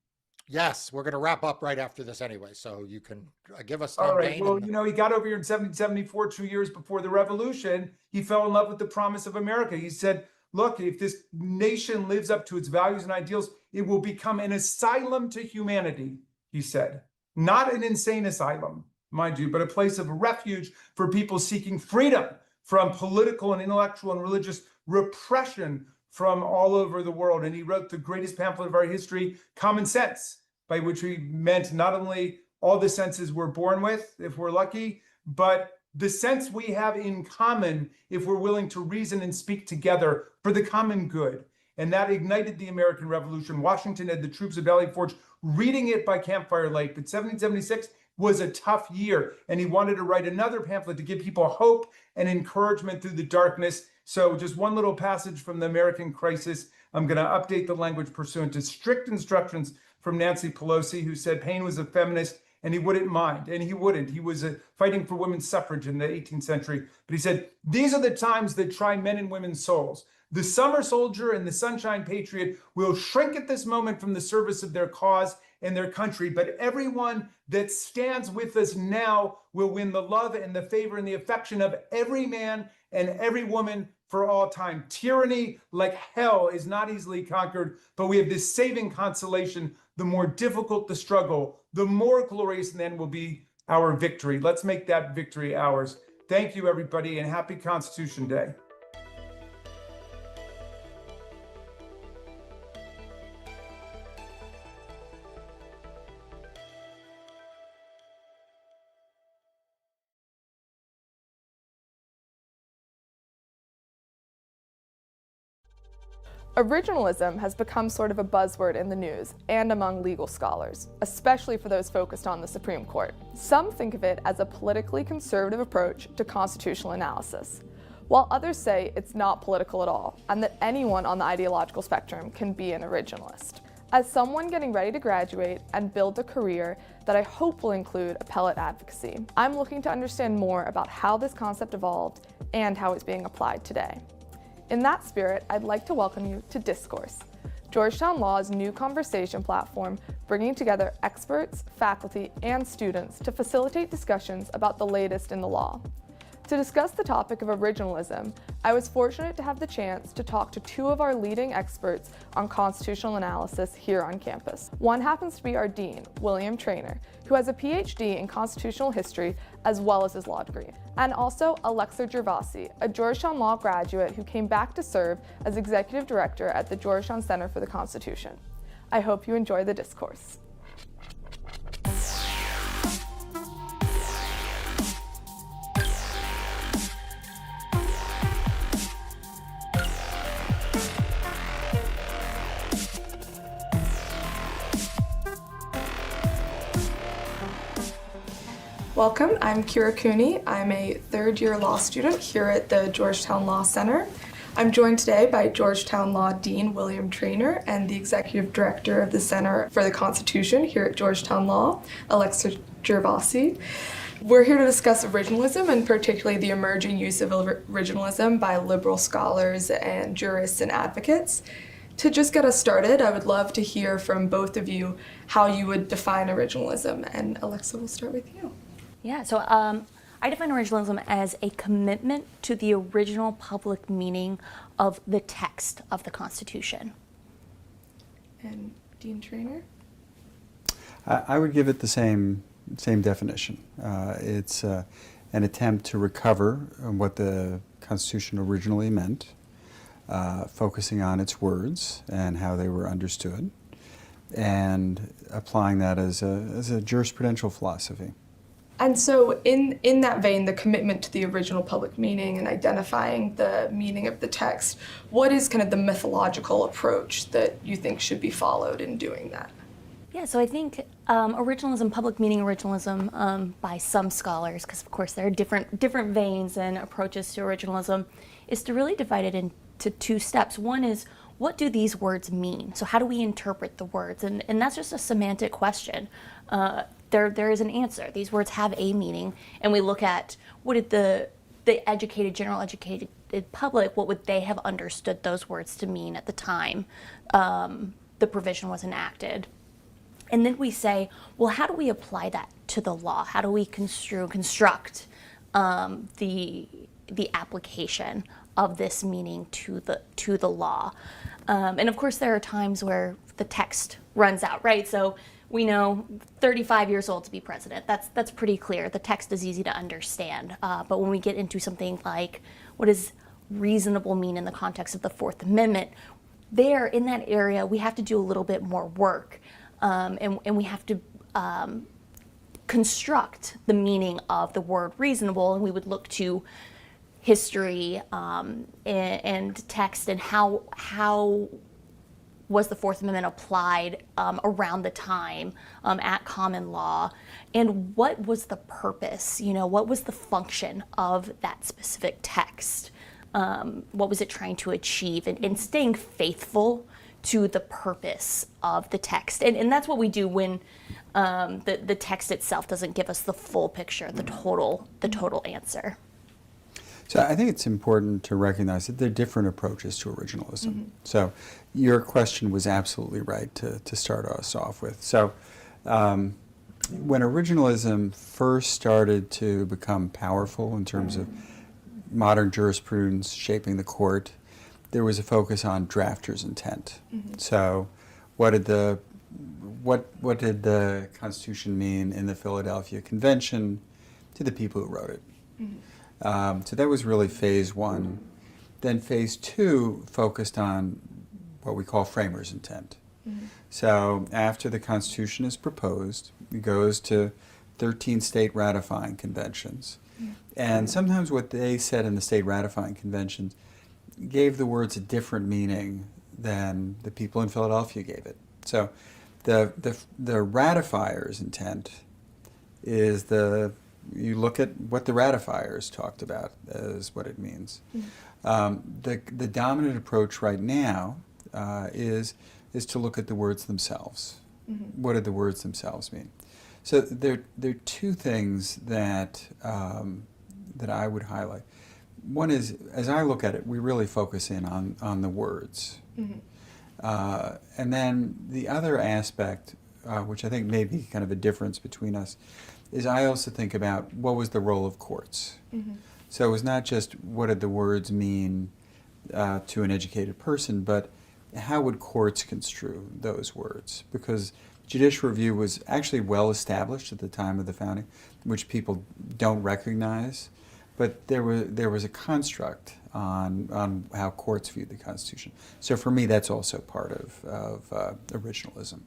Yes, we're going to wrap up right after this anyway, so you can give us Tom All right. Paine. Well, he got over here in 1774, 2 years before the Revolution. He fell in love with the promise of America. He said, look, if this nation lives up to its values and ideals, it will become an asylum to humanity, he said. Not an insane asylum, mind you, but a place of refuge for people seeking freedom from political and intellectual and religious repression from all over the world. And he wrote the greatest pamphlet of our history, Common Sense, by which he meant not only all the senses we're born with, if we're lucky, but the sense we have in common if we're willing to reason and speak together for the common good. And that ignited the American Revolution. Washington had the troops of Valley Forge reading it by campfire light. But 1776 was a tough year, and he wanted to write another pamphlet to give people hope and encouragement through the darkness. So just one little passage from the American Crisis. I'm going to update the language pursuant to strict instructions from Nancy Pelosi, who said Paine was a feminist and he wouldn't mind. And he wouldn't. He was fighting for women's suffrage in the 18th century. But he said, these are the times that try men and women's souls. The summer soldier and the sunshine patriot will shrink at this moment from the service of their cause and their country. But everyone that stands with us now will win the love and the favor and the affection of every man and every woman for all time. Tyranny, like hell, is not easily conquered, but we have this saving consolation. The more difficult the struggle, the more glorious then will be our victory. Let's make that victory ours. Thank you, everybody, and happy Constitution Day. Originalism has become sort of a buzzword in the news and among legal scholars, especially for those focused on the Supreme Court. Some think of it as a politically conservative approach to constitutional analysis, while others say it's not political at all, and that anyone on the ideological spectrum can be an originalist. As someone getting ready to graduate and build a career that I hope will include appellate advocacy, I'm looking to understand more about how this concept evolved and how it's being applied today. In that spirit, I'd like to welcome you to Discourse, Georgetown Law's new conversation platform bringing together experts, faculty, and students to facilitate discussions about the latest in the law. To discuss the topic of originalism, I was fortunate to have the chance to talk to two of our leading experts on constitutional analysis here on campus. One happens to be our dean, William Traynor, who has a PhD in constitutional history as well as his law degree, and also Alexa Gervasi, a Georgetown Law graduate who came back to serve as executive director at the Georgetown Center for the Constitution. I hope you enjoy the discourse. Welcome, I'm Kira Cooney. I'm a third-year law student here at the Georgetown Law Center. I'm joined today by Georgetown Law Dean William Traynor and the Executive Director of the Center for the Constitution here at Georgetown Law, Alexa Gervasi. We're here to discuss originalism, and particularly the emerging use of originalism by liberal scholars and jurists and advocates. To just get us started, I would love to hear from both of you how you would define originalism. And Alexa, we'll start with you. Yeah, so I define originalism as a commitment to the original public meaning of the text of the Constitution. And Dean Traynor? I would give it the same definition. It's an attempt to recover what the Constitution originally meant, focusing on its words and how they were understood, and applying that as a jurisprudential philosophy. And so in that vein, the commitment to the original public meaning and identifying the meaning of the text, what is kind of the methodological approach that you think should be followed in doing that? Yeah, so I think originalism, public meaning originalism, by some scholars, because of course there are different veins and approaches to originalism, is to really divide it into two steps. One is, what do these words mean? So how do we interpret the words? And that's just a semantic question. There is an answer. These words have a meaning, and we look at what did the general educated public, what would they have understood those words to mean at the time the provision was enacted. And then we say, well, how do we apply that to the law? How do we construct the application of this meaning to the law? And of course, there are times where the text runs out, right? So we know 35 years old to be president. That's pretty clear. The text is easy to understand. But when we get into something like, what does reasonable mean in the context of the Fourth Amendment? There, in that area, we have to do a little bit more work. And we have to construct the meaning of the word reasonable, and we would look to history and text and how was the Fourth Amendment applied around the time at common law, and what was the purpose, what was the function of that specific text? What was it trying to achieve, and staying faithful to the purpose of the text. And that's what we do when the text itself doesn't give us the full picture, the total answer. So I think it's important to recognize that there are different approaches to originalism. Mm-hmm. So your question was absolutely right to start us off with. So when originalism first started to become powerful in terms of modern jurisprudence shaping the court, there was a focus on drafter's intent. Mm-hmm. So what did the Constitution mean in the Philadelphia Convention to the people who wrote it? Mm-hmm. So that was really phase one. Then phase two focused on what we call framers' intent. Mm-hmm. So after the Constitution is proposed, it goes to 13 state ratifying conventions. Mm-hmm. And sometimes what they said in the state ratifying conventions gave the words a different meaning than the people in Philadelphia gave it. So the ratifier's intent is you look at what the ratifiers talked about as what it means. Mm-hmm. The dominant approach right now is to look at the words themselves. Mm-hmm. What did the words themselves mean? So there are two things that I would highlight. One is, as I look at it, we really focus in on the words. Mm-hmm. And then the other aspect, which I think may be kind of a difference between us, is I also think about what was the role of courts. Mm-hmm. So it was not just what did the words mean to an educated person, but how would courts construe those words? Because judicial review was actually well established at the time of the founding, which people don't recognize. But there was a construct on how courts viewed the Constitution. So for me, that's also part of originalism.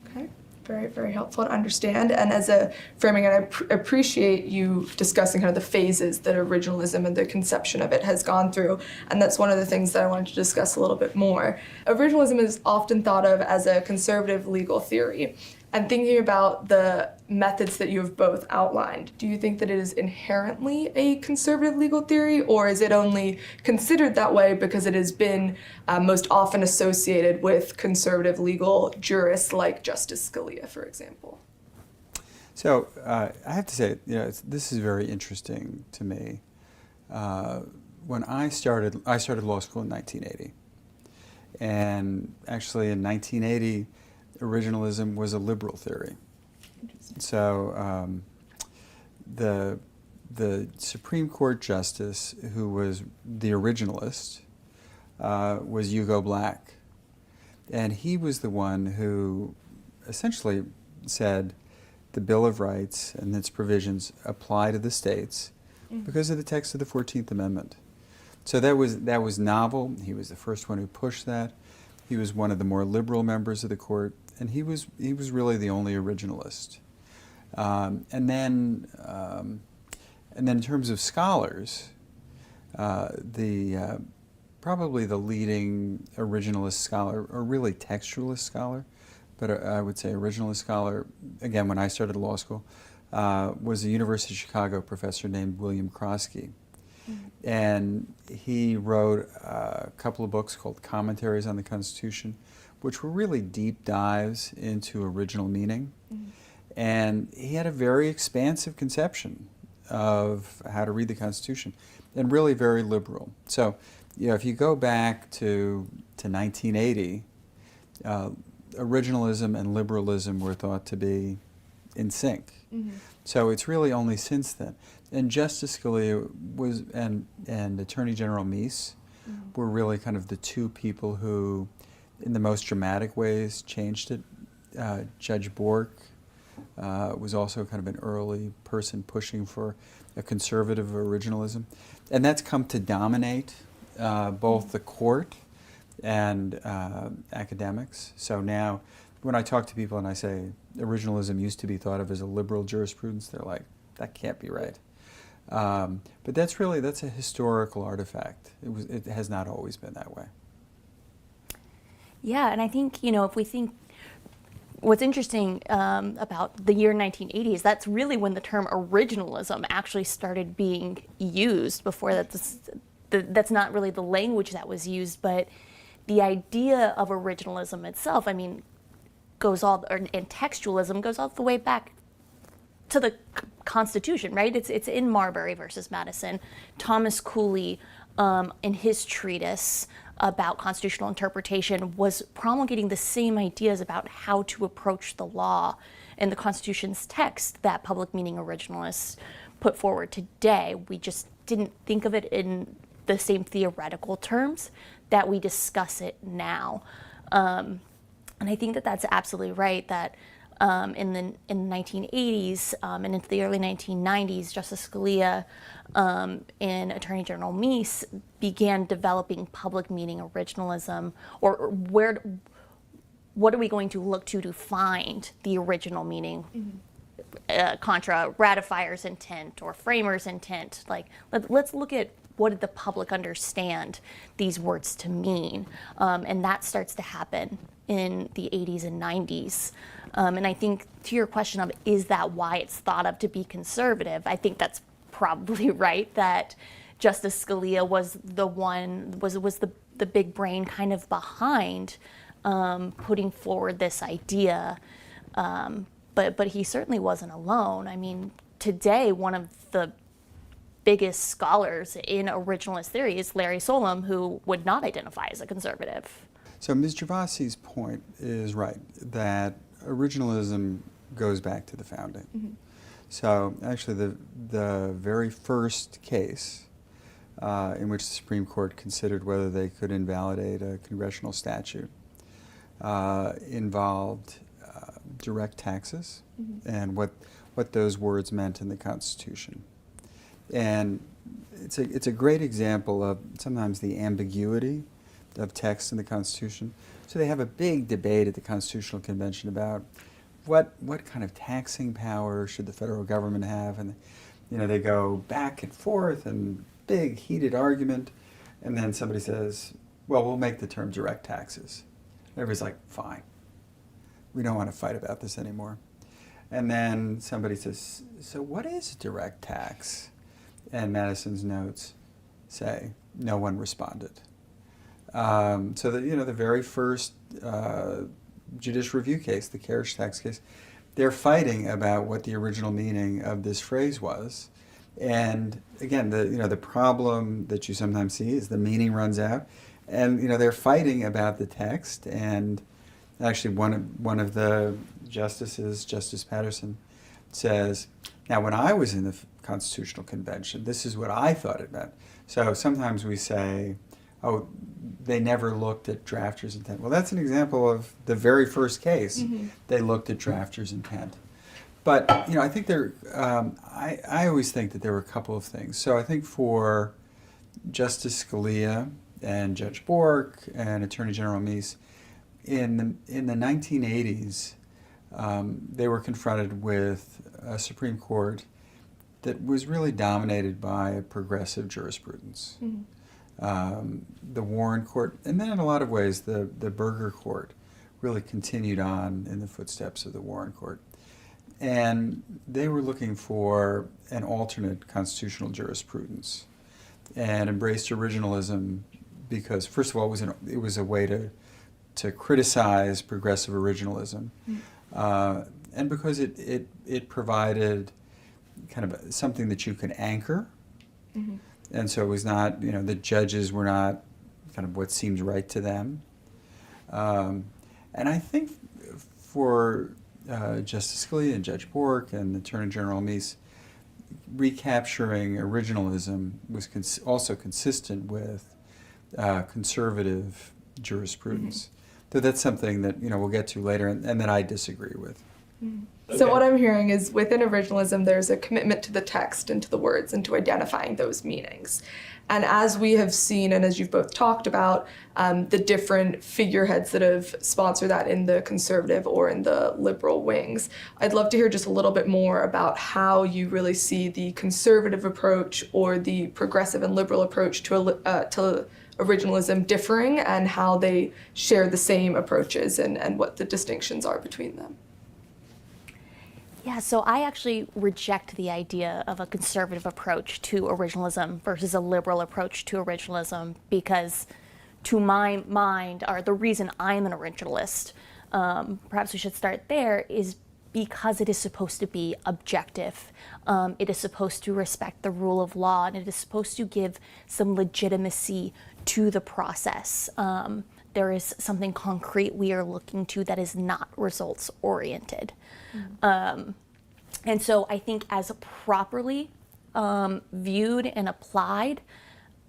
Okay, very, very helpful to understand. And as a framing, I appreciate you discussing kind of the phases that originalism and the conception of it has gone through. And that's one of the things that I wanted to discuss a little bit more. Originalism is often thought of as a conservative legal theory. And thinking about the methods that you have both outlined, do you think that it is inherently a conservative legal theory, or is it only considered that way because it has been most often associated with conservative legal jurists like Justice Scalia, for example? So I have to say, this is very interesting to me. When I started law school in 1980, and actually in 1980, originalism was a liberal theory. So the Supreme Court justice who was the originalist was Hugo Black, and he was the one who essentially said the Bill of Rights and its provisions apply to the states because of the text of the 14th Amendment. So that was novel. He was the first one who pushed that. He was one of the more liberal members of the court, and he was really the only originalist. And then in terms of scholars, probably the leading originalist scholar, or really textualist scholar, but I would say originalist scholar, again, when I started law school, was a University of Chicago professor named William Krosky. And he wrote a couple of books called Commentaries on the Constitution, which were really deep dives into original meaning. And he had a very expansive conception of how to read the Constitution, and really very liberal. So, if you go back to 1980, originalism and liberalism were thought to be in sync. So it's really only since then. And Justice Scalia and Attorney General Meese were really kind of the two people who, in the most dramatic ways, changed it. Judge Bork was also kind of an early person pushing for a conservative originalism. And that's come to dominate both the court and academics. So now, when I talk to people and I say originalism used to be thought of as a liberal jurisprudence, they're like, that can't be right. But that's a historical artifact. It has not always been that way. Yeah, and I think, if we think, what's interesting about the year 1980 is that's really when the term originalism actually started being used. Before that, that's not really the language that was used, but the idea of originalism itself, and textualism goes all the way back to the Constitution, right? It's in Marbury versus Madison. Thomas Cooley, in his treatise about constitutional interpretation, was promulgating the same ideas about how to approach the law in the Constitution's text that public meaning originalists put forward today. We just didn't think of it in the same theoretical terms that we discuss it now. And I think that that's absolutely right, that in the 1980s and into the early 1990s, Justice Scalia and Attorney General Meese began developing public meaning originalism, or what are we going to look to find the original meaning contra ratifier's intent or framer's intent. Like, let's look at what did the public understand these words to mean, and that starts to happen in the 80s and 90s. And I think to your question of is that why it's thought of to be conservative, I think that's probably right, that Justice Scalia was the big brain kind of behind putting forward this idea. But he certainly wasn't alone. Today, one of the biggest scholars in originalist theory is Larry Solom, who would not identify as a conservative. So Ms. Gervasi's point is right, that originalism goes back to the founding. So actually the very first case in which the Supreme Court considered whether they could invalidate a congressional statute involved direct taxes and what those words meant in the Constitution. And it's a great example of sometimes the ambiguity of text in the Constitution. So they have a big debate at the Constitutional Convention about what kind of taxing power should the federal government have, and they go back and forth and big heated argument, and then somebody says, well, we'll make the term direct taxes. Everybody's like, fine. We don't want to fight about this anymore. And then somebody says, so what is direct tax? And Madison's notes say, no one responded. So the very first judicial review case, the carriage tax case, they're fighting about what the original meaning of this phrase was. And again, the problem that you sometimes see is the meaning runs out, and they're fighting about the text. And actually, one of the justices, Justice Patterson, says, now when I was in the Constitutional Convention, this is what I thought it meant. So sometimes we say, oh, they never looked at drafters' intent. Well, that's an example of the very first case. They looked at drafters' intent. But I think I always think that there were a couple of things. So I think for Justice Scalia and Judge Bork and Attorney General Meese, in the 1980s, they were confronted with a Supreme Court that was really dominated by a progressive jurisprudence. The Warren Court, and then in a lot of ways the Burger Court, really continued on in the footsteps of the Warren Court. And they were looking for an alternate constitutional jurisprudence and embraced originalism because, first of all, it was a way to criticize progressive originalism, and because it provided kind of something that you could anchor. And so it was not, the judges were not kind of what seems right to them. And I think for Justice Scalia and Judge Bork and Attorney General Meese, recapturing originalism was also consistent with conservative jurisprudence. So that's something that we'll get to later, and that I disagree with. So what I'm hearing is within originalism, there's a commitment to the text and to the words and to identifying those meanings. And as we have seen, and as you've both talked about, the different figureheads that have sponsored that in the conservative or in the liberal wings, I'd love to hear just a little bit more about how you really see the conservative approach or the progressive and liberal approach to originalism differing, and how they share the same approaches and what the distinctions are between them. Yeah, so I actually reject the idea of a conservative approach to originalism versus a liberal approach to originalism, because to my mind, or the reason I'm an originalist, perhaps we should start there, is because it is supposed to be objective. It is supposed to respect the rule of law, and it is supposed to give some legitimacy to the process. There is something concrete we are looking to that is not results oriented. And so I think as properly viewed and applied,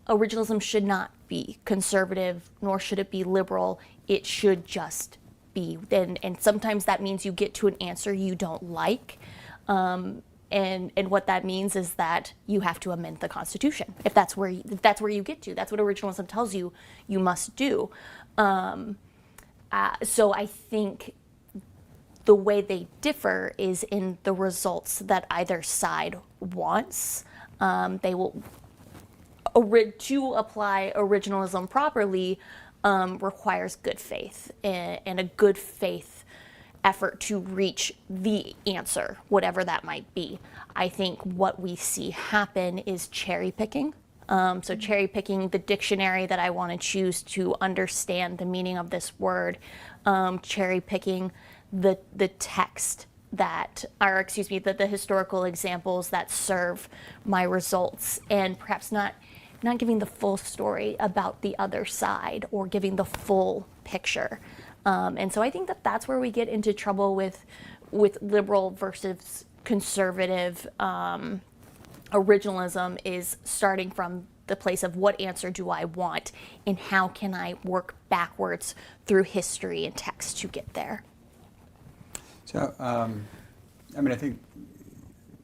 originalism should not be conservative, nor should it be liberal. It should just be. And sometimes that means you get to an answer you don't like. And what that means is that you have to amend the Constitution. If that's where you get to. That's what originalism tells you you must do. So I think the way they differ is in the results that either side wants. They will, to apply originalism properly requires good faith and a good faith effort to reach the answer, whatever that might be. I think what we see happen is cherry picking. So cherry picking the dictionary that I want to choose to understand the meaning of this word, cherry picking the text that, or excuse me, the historical examples that serve my results, and perhaps not giving the full story about the other side or giving the full picture. And so I think that's where we get into trouble with liberal versus conservative originalism, is starting from the place of what answer do I want and how can I work backwards through history and text to get there. So, I think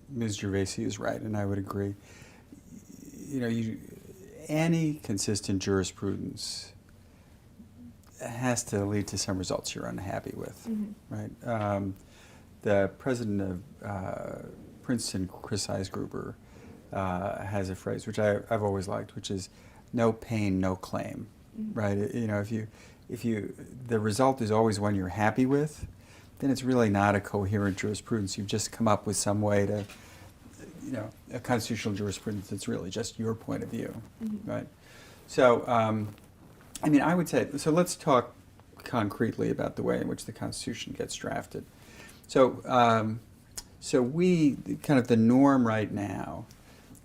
Ms. Gervasi is right, and I would agree. Any consistent jurisprudence has to lead to some results you're unhappy with, right? The president of Princeton, Chris Eisgruber, has a phrase which I've always liked, which is "no pain, no claim," right? If you the result is always one you're happy with, then it's really not a coherent jurisprudence. You've just come up with some way to, a constitutional jurisprudence that's really just your point of view, right? So, I would say, so let's talk concretely about the way in which the Constitution gets drafted. So, kind of the norm right now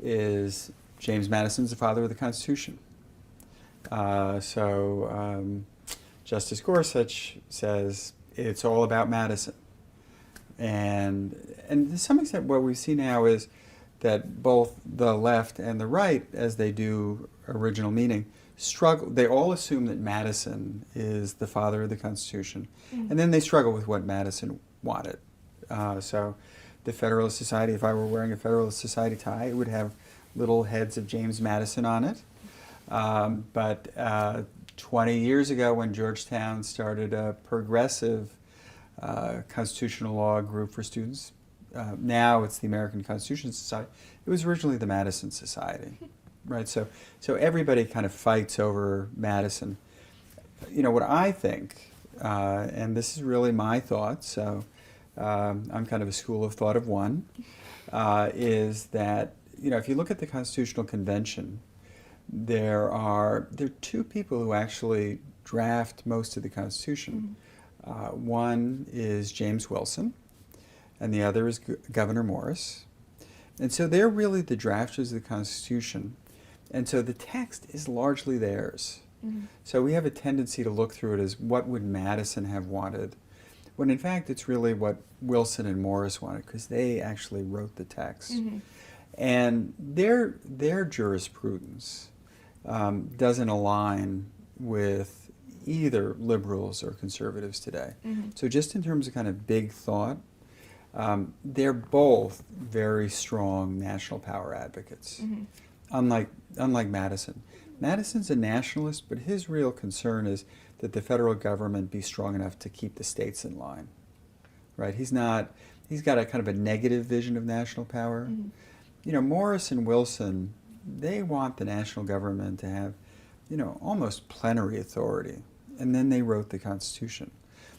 is James Madison's the father of the Constitution. Justice Gorsuch says it's all about Madison. And to some extent what we see now is that both the left and the right, as they do original meaning, struggle. They all assume that Madison is the father of the Constitution, and then they struggle with what Madison wanted. So the Federalist Society, if I were wearing a Federalist Society tie, it would have little heads of James Madison on it. But 20 years ago, when Georgetown started a progressive constitutional law group for students, now it's the American Constitution Society. It was originally the Madison Society, right? So everybody kind of fights over Madison. What I think, and this is really my thought, so I'm kind of a school of thought of one, is that if you look at the Constitutional Convention, there are two people who actually draft most of the Constitution. One is James Wilson, and the other is Gouverneur Morris. And so they're really the drafters of the Constitution. And so the text is largely theirs. So we have a tendency to look through it as what would Madison have wanted, when in fact it's really what Wilson and Morris wanted, because they actually wrote the text. And their jurisprudence doesn't align with either liberals or conservatives today. So just in terms of kind of big thought, they're both very strong national power advocates, unlike Madison. Madison's a nationalist, but his real concern is that the federal government be strong enough to keep the states in line, right? He's got a kind of a negative vision of national power. Morris and Wilson, they want the national government to have, almost plenary authority, and then they wrote the Constitution.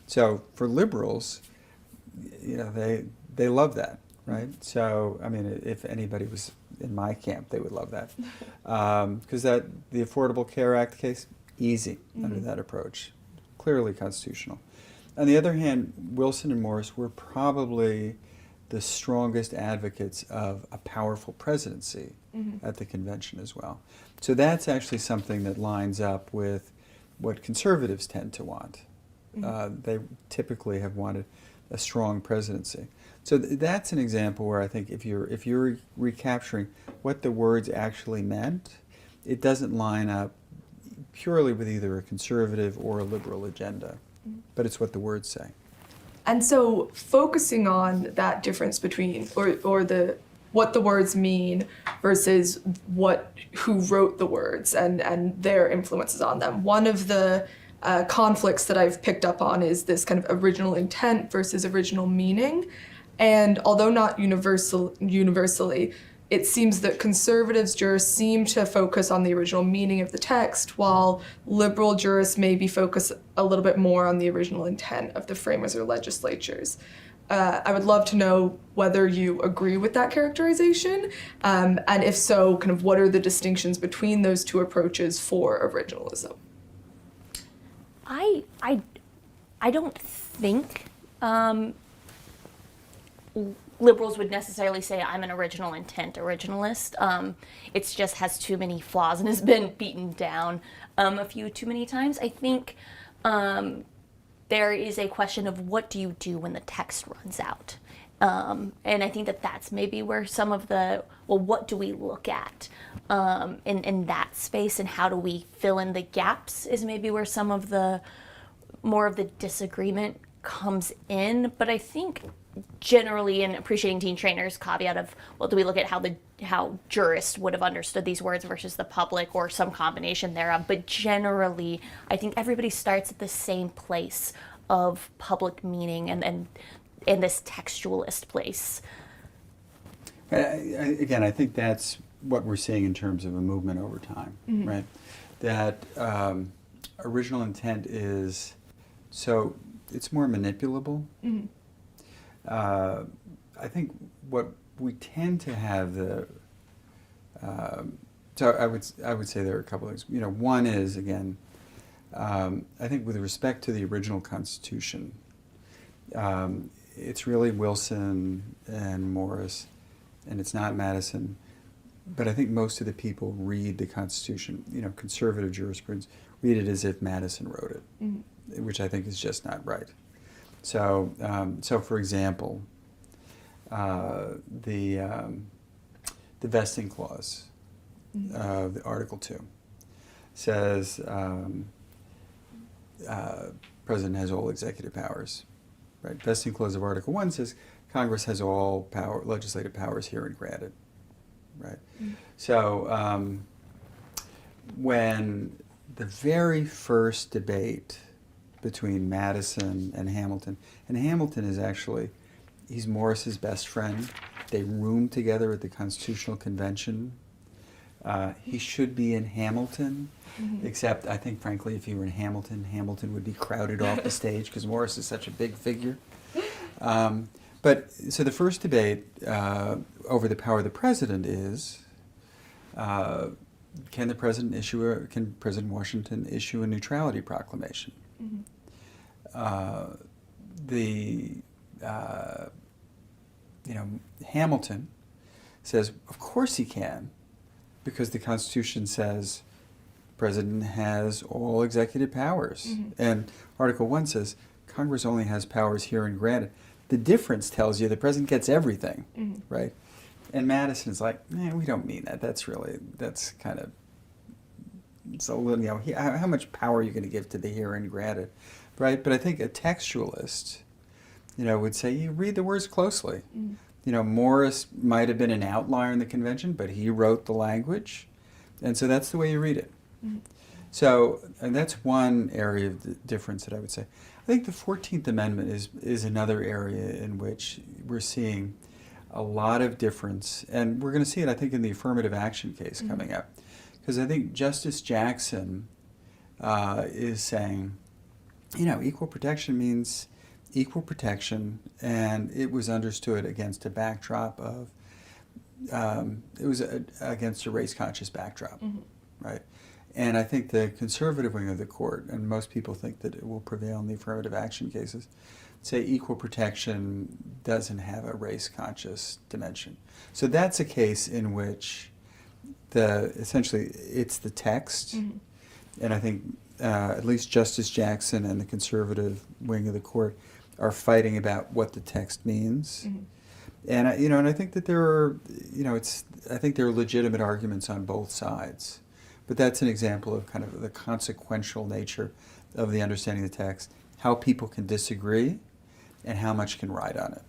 So for liberals, they love that, right? So, if anybody was in my camp, they would love that. Because the Affordable Care Act case, easy under that approach, clearly constitutional. On the other hand, Wilson and Morris were probably the strongest advocates of a powerful presidency at the convention as well. So that's actually something that lines up with what conservatives tend to want. They typically have wanted a strong presidency. So that's an example where I think if you're recapturing what the words actually meant, it doesn't line up purely with either a conservative or a liberal agenda, but it's what the words say. And so focusing on that difference between what the words mean versus who wrote the words and their influences on them. One of the conflicts that I've picked up on is this kind of original intent versus original meaning. And although not universally, it seems that conservatives jurists seem to focus on the original meaning of the text, while liberal jurists maybe focus a little bit more on the original intent of the framers or legislatures. I would love to know whether you agree with that characterization, and if so, kind of what are the distinctions between those two approaches for originalism? I don't think liberals would necessarily say I'm an original intent originalist. It just has too many flaws and has been beaten down a few too many times. I think there is a question of what do you do when the text runs out? And I think that's maybe where some of what do we look at in that space, and how do we fill in the gaps is maybe where some of more of the disagreement comes in. But I think generally, in appreciating Dean Trainor's caveat of, do we look at how jurists would have understood these words versus the public, or some combination thereof. But generally, I think everybody starts at the same place of public meaning and in this textualist place. Again, I think that's what we're seeing in terms of a movement over time, right? That original intent is so it's more manipulable. Mhm. I think what we tend to have so I would say there are a couple of things. You know, one is, again, I think with respect to the original Constitution, it's really Wilson and Morris, and it's not Madison. But I think most of the people read the Constitution, you know, conservative jurisprudence, read it as if Madison wrote it, which I think is just not right. So, for example, the vesting clause of the Article 2 says President has all executive powers. Right? Vesting clause of Article 1 says Congress has all legislative powers herein granted. Right. So when the very first debate between Madison and Hamilton is actually, he's Morris's best friend. They roomed together at the Constitutional Convention. He should be in Hamilton, except I think, frankly, if he were in Hamilton, Hamilton would be crowded off the stage because Morris is such a big figure. But so the first debate over the power of the president is, can President Washington issue a neutrality proclamation? Hamilton says, of course he can, because the Constitution says president has all executive powers, and Article 1 says Congress only has powers herein granted. The difference tells you the president gets everything, right? And Madison's like, we don't mean that. That's kind of, it's a little, you know, how much power are you going to give to the herein granted, right? But I think a textualist, you know, would say you read the words closely. You know, Morris might have been an outlier in the convention, but he wrote the language, and so that's the way you read it. So, and that's one area of the difference that I would say. I think the 14th Amendment is another area in which we're seeing a lot of difference, and we're going to see it, I think, in the affirmative action case coming up, because I think Justice Jackson is saying, you know, equal protection means equal protection, and it was understood against a backdrop of, against a race-conscious backdrop, right? And I think the conservative wing of the court, and most people think that it will prevail in the affirmative action cases, say equal protection doesn't have a race-conscious dimension. So that's a case in which essentially it's the text, and I think at least Justice Jackson and the conservative wing of the court are fighting about what the text means. And I think that there are, I think there are legitimate arguments on both sides. But that's an example of kind of the consequential nature of the understanding of the text, how people can disagree, and how much can ride on it.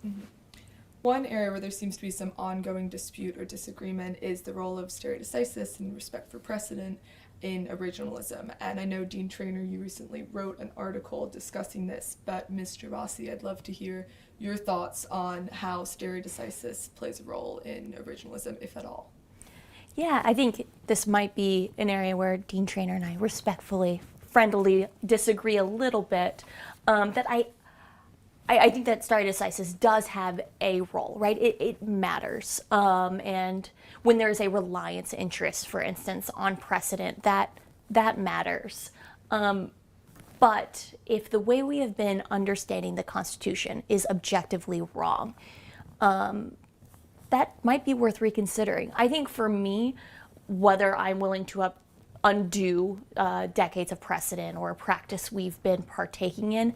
One area where there seems to be some ongoing dispute or disagreement is the role of stare decisis and respect for precedent in originalism. And I know, Dean Traynor, you recently wrote an article discussing this, but Ms. Gervasi, I'd love to hear your thoughts on how stare decisis plays a role in originalism, if at all. Yeah, I think this might be an area where Dean Traynor and I respectfully, friendly disagree a little bit. That I think that stare decisis does have a role, right? It matters. And when there's a reliance interest, for instance, on precedent, that matters. But if the way we have been understanding the Constitution is objectively wrong, that might be worth reconsidering. I think for me, whether I'm willing to undo decades of precedent or a practice we've been partaking in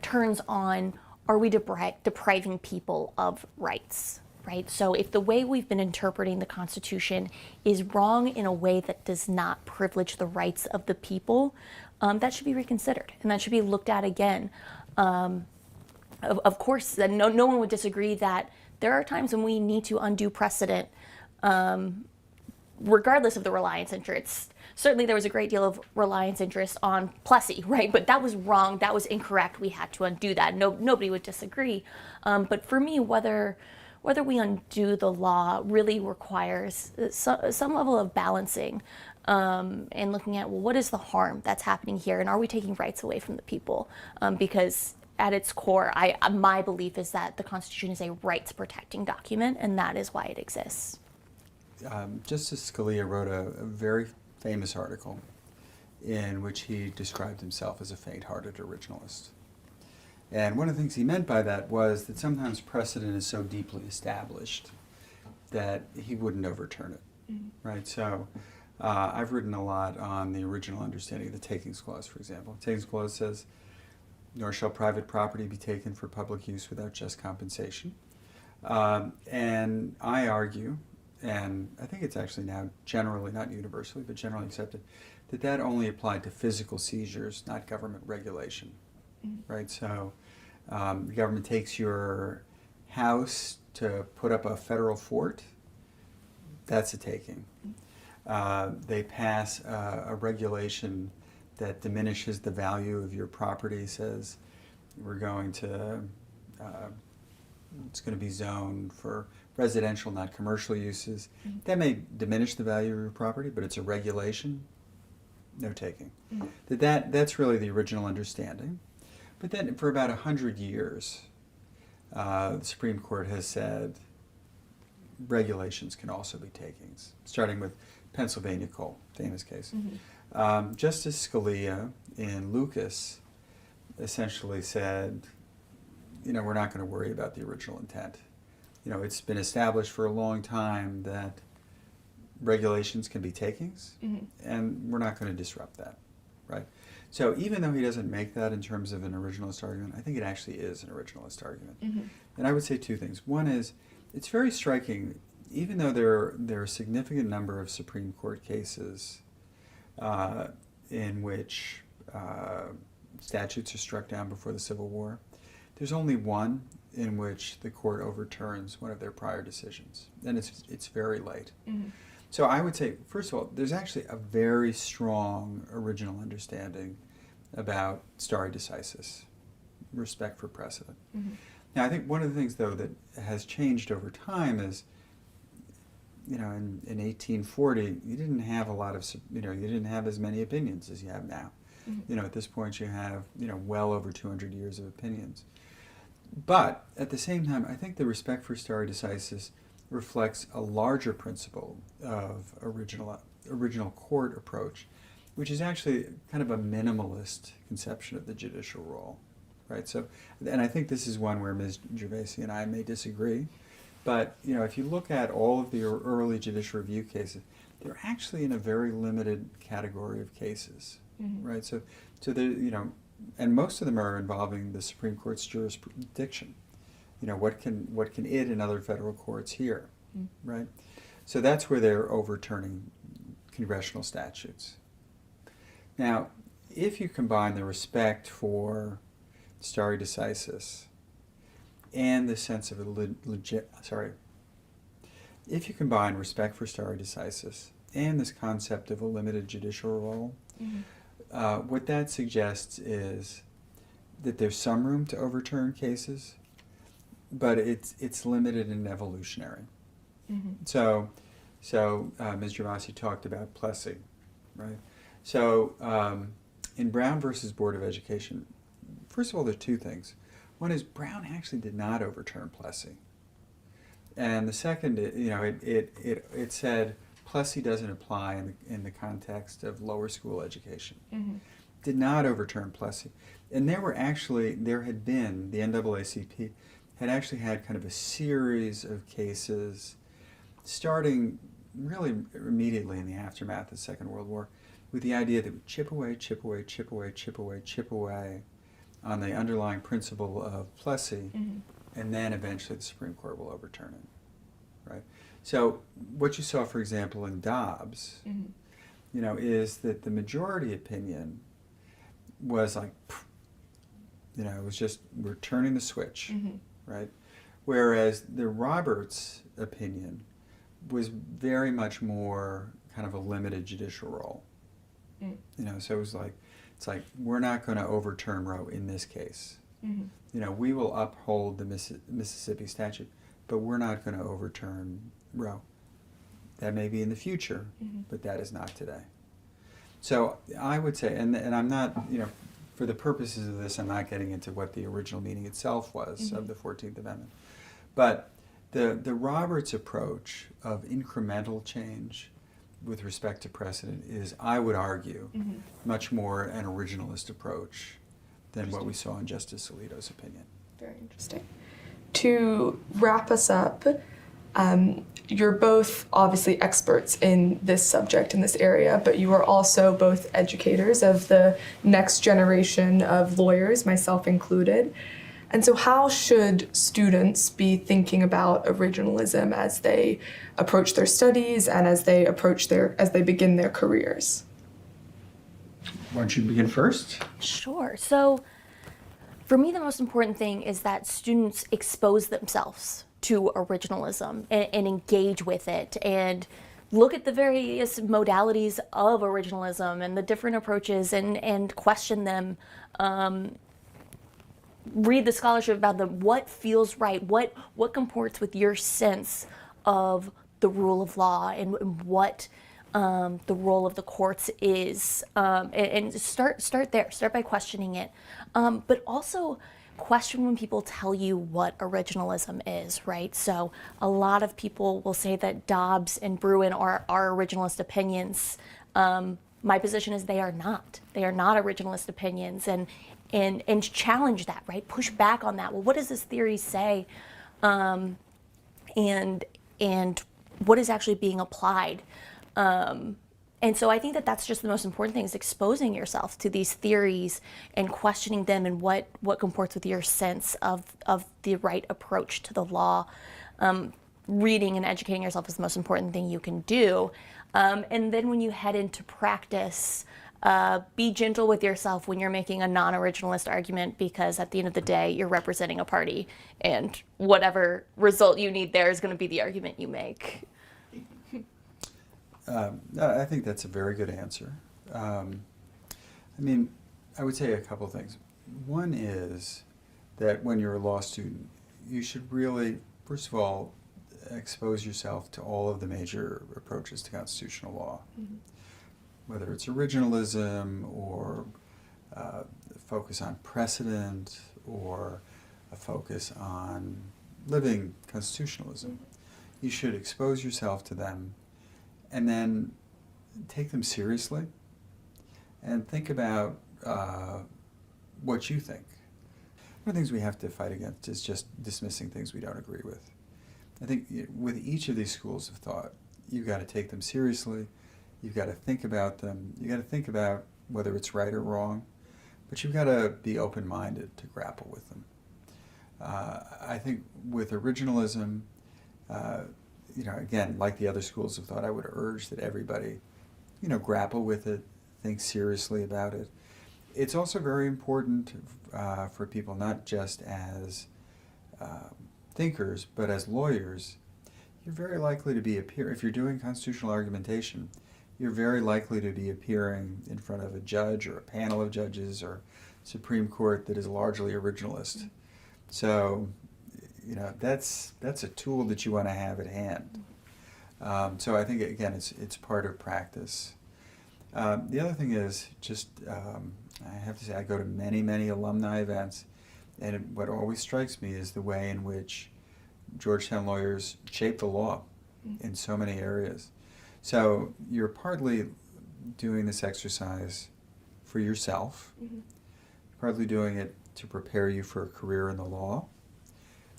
turns on, are we depriving people of rights, right? So if the way we've been interpreting the Constitution is wrong in a way that does not privilege the rights of the people, that should be reconsidered, and that should be looked at again. Of course, no one would disagree that there are times when we need to undo precedent, regardless of the reliance interest. Certainly there was a great deal of reliance interest on Plessy, right? But that was wrong, that was incorrect, we had to undo that. Nobody would disagree. But for me, whether we undo the law really requires some level of balancing. and looking at, well, what is the harm that's happening here, and are we taking rights away from the people? Because at its core, my belief is that the Constitution is a rights-protecting document, and that is why it exists. Justice Scalia wrote a very famous article in which he described himself as a faint-hearted originalist. And one of the things he meant by that was that sometimes precedent is so deeply established that he wouldn't overturn it, right? So I've written a lot on the original understanding of the Takings Clause, for example. The Takings Clause says, nor shall private property be taken for public use without just compensation. And I argue, and I think it's actually now generally, not universally, but generally accepted, that that only applied to physical seizures, not government regulation, right? So the government takes your house to put up a federal fort, that's a taking. They pass a regulation that diminishes the value of your property, says we're going to, it's going to be zoned for residential, not commercial uses. That may diminish the value of your property, but it's a regulation, no taking. That's really the original understanding. But then for about 100 years, the Supreme Court has said regulations can also be takings, starting with Pennsylvania coal, famous case. Justice Scalia in Lucas essentially said, you know, we're not going to worry about the original intent. You know, it's been established for a long time that regulations can be takings, and we're not going to disrupt that, right? So even though he doesn't make that in terms of an originalist argument, I think it actually is an originalist argument. And I would say two things. One is, it's very striking, even though there are a significant number of Supreme Court cases in which statutes are struck down before the Civil War, there's only one in which the court overturns one of their prior decisions, and it's very late. So I would say, first of all, there's actually a very strong original understanding about stare decisis, respect for precedent. Now, I think one of the things, though, that has changed over time is, you know, in 1840, you didn't have a lot of, you know, you didn't have as many opinions as you have now. You know, at this point, you have, you know, well over 200 years of opinions. But at the same time, I think the respect for stare decisis reflects a larger principle of original court approach, which is actually kind of a minimalist conception of the judicial role, right? So, and I think this is one where Ms. Gervasi and I may disagree, but you know, if you look at all of the early judicial review cases, they're actually in a very limited category of cases, right? So they, you know, and most of them are involving the Supreme Court's jurisdiction. You know, what can it and other federal courts hear, right? So that's where they're overturning congressional statutes. Now, if you combine the respect for stare decisis and the sense of if you combine respect for stare decisis and this concept of a limited judicial role, what that suggests is that there's some room to overturn cases, but it's limited and evolutionary. So Ms. Gervasi talked about Plessy, right? So in Brown versus Board of Education, first of all, there's two things. One is Brown actually did not overturn Plessy, and the second, you know, it said Plessy doesn't apply in the context of lower school education. Did not overturn Plessy, and there had been, the NAACP had actually had kind of a series of cases starting really immediately in the aftermath of the Second World War, with the idea that we chip away on the underlying principle of Plessy, and then eventually the Supreme Court will overturn it, right? So what you saw, for example, in Dobbs, you know, is that the majority opinion was like, you know, it was just, we're turning the switch, right? Whereas the Roberts opinion was very much more kind of a limited judicial role. You know, so it was like, it's like, we're not going to overturn Roe in this case. You know, we will uphold the Mississippi statute, but we're not going to overturn Roe. That may be in the future, but that is not today. So I would say, and I'm not, for the purposes of this, I'm not getting into what the original meaning itself was of the 14th Amendment. But the Roberts approach of incremental change with respect to precedent is, I would argue, much more an originalist approach than what we saw in Justice Alito's opinion. Very interesting. To wrap us up, you're both obviously experts in this subject, in this area, but you are also both educators of the next generation of lawyers, myself included. And so how should students be thinking about originalism as they approach their studies and as they begin their careers? Why don't you begin first? Sure. So for me, the most important thing is that students expose themselves to originalism and engage with it and look at the various modalities of originalism and the different approaches and question them. Read the scholarship about them. What feels right? What comports with your sense of the rule of law and what the role of the courts is, and start there. Start by questioning it, but also question when people tell you what originalism is, right? So a lot of people will say that Dobbs and Bruin are originalist opinions. My position is they are not. They are not originalist opinions, and challenge that, right? Push back on that. Well, what does this theory say, and what is actually being applied? And so I think that that's just the most important thing, is exposing yourself to these theories and questioning them and what comports with your sense of the right approach to the law. Reading and educating yourself is the most important thing you can do. And then when you head into practice, be gentle with yourself when you're making a non-originalist argument, because at the end of the day, you're representing a party, and whatever result you need there is going to be the argument you make. I think that's a very good answer. I mean, I would say a couple things. One is that when you're a law student, you should really, first of all, expose yourself to all of the major approaches to constitutional law, whether it's originalism or focus on precedent or a focus on living constitutionalism. You should expose yourself to them and then take them seriously and think about what you think. One of the things we have to fight against is just dismissing things we don't agree with. I think with each of these schools of thought, you've got to take them seriously, you've got to think about them, you've got to think about whether it's right or wrong, but you've got to be open-minded to grapple with them. I think with originalism, again, like the other schools of thought, I would urge that everybody, grapple with it, think seriously about it. It's also very important for people, not just as thinkers, but as lawyers. You're very likely to be if you're doing constitutional argumentation, you're very likely to be appearing in front of a judge or a panel of judges or Supreme Court that is largely originalist. So, that's a tool that you want to have at hand. So I think, again, it's part of practice. The other thing is just, I have to say, I go to many, many alumni events, and what always strikes me is the way in which Georgetown lawyers shape the law in so many areas. So you're partly doing this exercise for yourself, partly doing it to prepare you for a career in the law,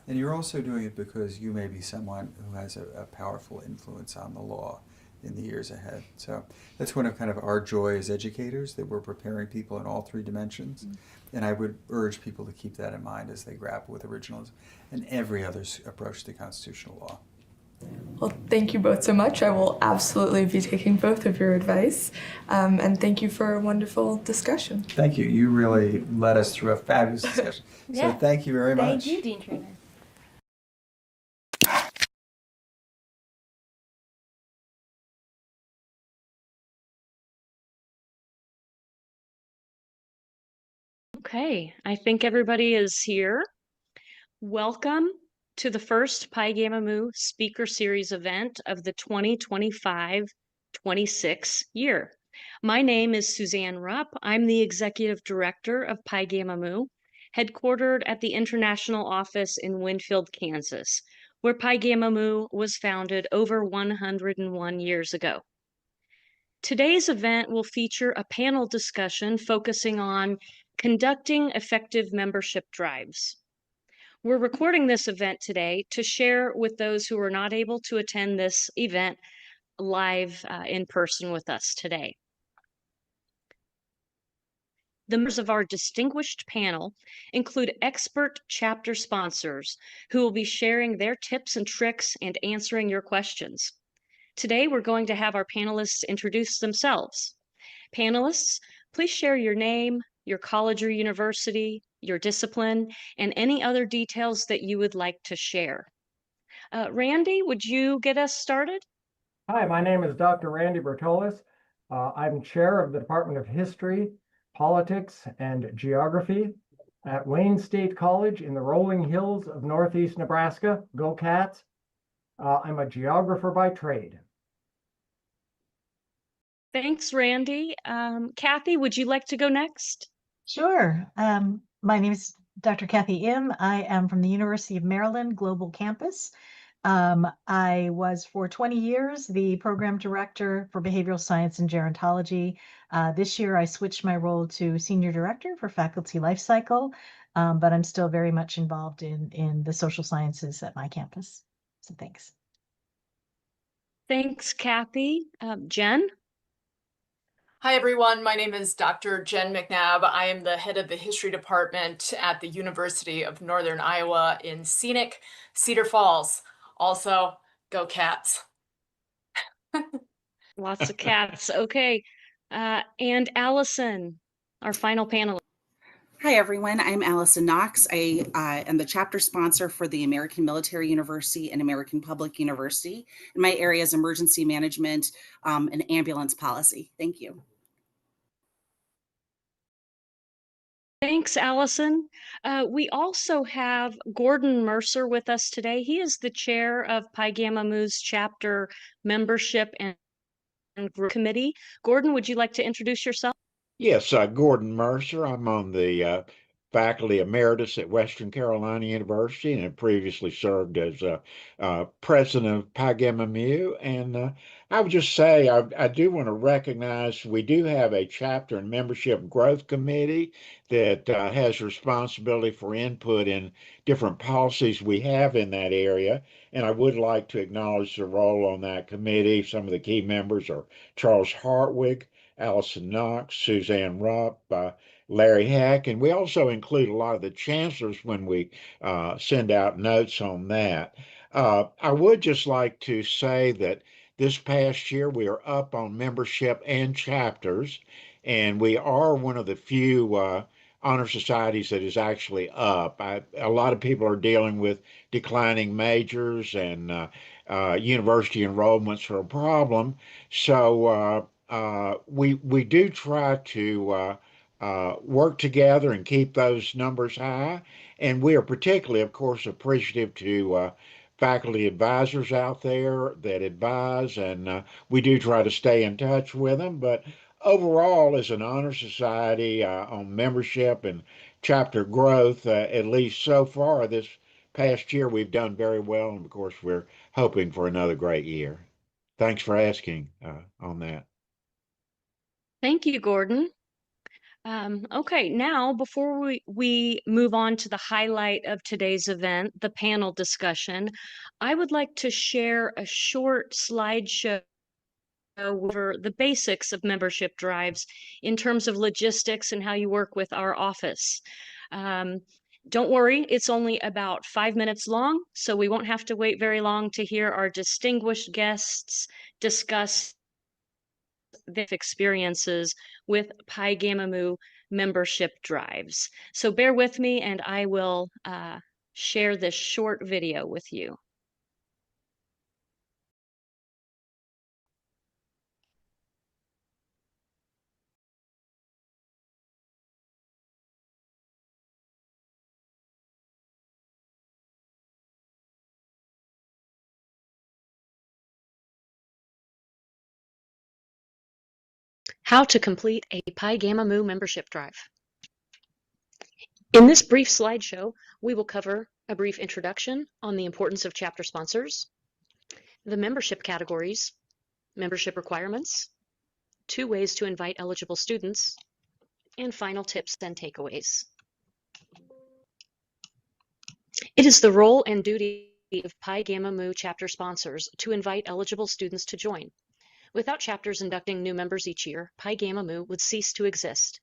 and you're also doing it because you may be someone who has a powerful influence on the law in the years ahead. So that's one of kind of our joy as educators, that we're preparing people in all three dimensions. And I would urge people to keep that in mind as they grapple with originalism and every other approach to constitutional law. Well, thank you both so much. I will absolutely be taking both of your advice. And thank you for a wonderful discussion. Thank you. You really led us through a fabulous discussion. So thank you very much. Thank you, Dean Traynor. Okay, I think everybody is here. Welcome to the first Pi Gamma Mu Speaker Series event of the 2025-26 year. My name is Suzanne Rupp. I'm the Executive Director of Pi Gamma Mu, headquartered at the International Office in Winfield, Kansas, where Pi Gamma Mu was founded over 101 years ago. Today's event will feature a panel discussion focusing on conducting effective membership drives. We're recording this event today to share with those who are not able to attend this event live in person with us today. The members of our distinguished panel include expert chapter sponsors who will be sharing their tips and tricks and answering your questions. Today, we're going to have our panelists introduce themselves. Panelists, please share your name, your college or university, your discipline, and any other details that you would like to share. Randy, would you get us started? Hi, my name is Dr. Randy Bertolis. I'm chair of the Department of History, Politics, and Geography at Wayne State College in the rolling hills of Northeast Nebraska. Go Cats! I'm a geographer by trade. Thanks, Randy. Kathy, would you like to go next? Sure. My name is Dr. Kathy Im. I am from the University of Maryland Global Campus. I was for 20 years the program director for behavioral science and gerontology. This year I switched my role to senior director for faculty life cycle, but I'm still very much involved in the social sciences at my campus. So thanks. Thanks, Kathy. Jen? Hi, everyone. My name is Dr. Jen McNabb. I am the head of the history department at the University of Northern Iowa in scenic Cedar Falls. Also, go Cats. Lots of cats. Okay. And Allison, our final panelist. Hi, everyone. I'm Allison Knox. I am the chapter sponsor for the American Military University and American Public University. And my area is emergency management and ambulance policy. Thank you. Thanks, Allison. We also have Gordon Mercer with us today. He is the chair of Pi Gamma Mu's chapter membership and group committee. Gordon, would you like to introduce yourself? Yes, Gordon Mercer. I'm on the faculty emeritus at Western Carolina University and have previously served as president of Pi Gamma Mu. And I would just say I do want to recognize we do have a chapter and membership growth committee that has responsibility for input in different policies we have in that area. And I would like to acknowledge the role on that committee. Some of the key members are Charles Hartwig, Allison Knox, Suzanne Rupp, Larry Hack, and we also include a lot of the chancellors when we send out notes on that. I would just like to say that this past year we are up on membership and chapters, and we are one of the few honor societies that is actually up. A lot of people are dealing with declining majors and university enrollments are a problem. So we do try to work together and keep those numbers high. And we are particularly, of course, appreciative to faculty advisors out there that advise, and we do try to stay in touch with them. But overall, as an honor society on membership and chapter growth, at least so far this past year, we've done very well. And of course, we're hoping for another great year. Thanks for asking on that. Thank you, Gordon. Okay, now before we move on to the highlight of today's event, the panel discussion, I would like to share a short slideshow over the basics of membership drives in terms of logistics and how you work with our office. Don't worry, it's only about 5 minutes long, so we won't have to wait very long to hear our distinguished guests discuss their experiences with Pi Gamma Mu membership drives. So bear with me and I will share this short video with you. How to complete a Pi Gamma Mu membership drive. In this brief slideshow, we will cover a brief introduction on the importance of chapter sponsors, the membership categories, membership requirements, 2 ways to invite eligible students, and final tips and takeaways. It is the role and duty of Pi Gamma Mu chapter sponsors to invite eligible students to join. Without chapters inducting new members each year, Pi Gamma Mu would cease to exist.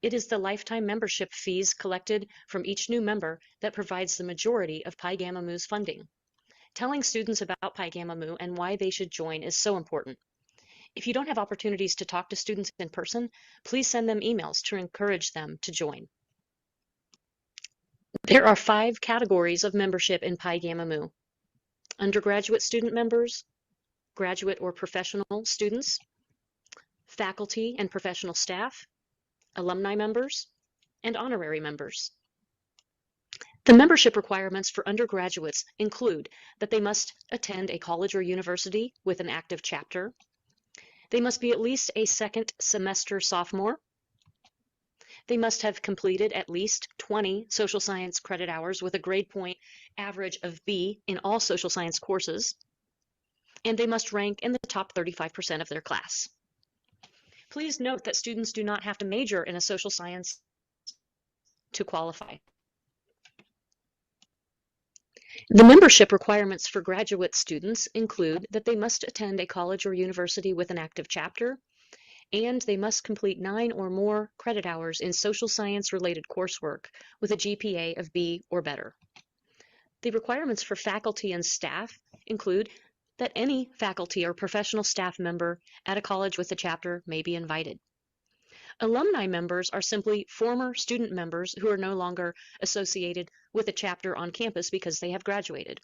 It is the lifetime membership fees collected from each new member that provides the majority of Pi Gamma Mu's funding. Telling students about Pi Gamma Mu and why they should join is so important. If you don't have opportunities to talk to students in person, please send them emails to encourage them to join. There are 5 categories of membership in Pi Gamma Mu: undergraduate student members, graduate or professional students, faculty and professional staff, alumni members, and honorary members. The membership requirements for undergraduates include that they must attend a college or university with an active chapter. They must be at least a second semester sophomore. They must have completed at least 20 social science credit hours with a grade point average of B in all social science courses. And they must rank in the top 35% of their class. Please note that students do not have to major in a social science to qualify. The membership requirements for graduate students include that they must attend a college or university with an active chapter, and they must complete 9 or more credit hours in social science related coursework with a GPA of B or better. The requirements for faculty and staff include that any faculty or professional staff member at a college with a chapter may be invited. Alumni members are simply former student members who are no longer associated with a chapter on campus because they have graduated.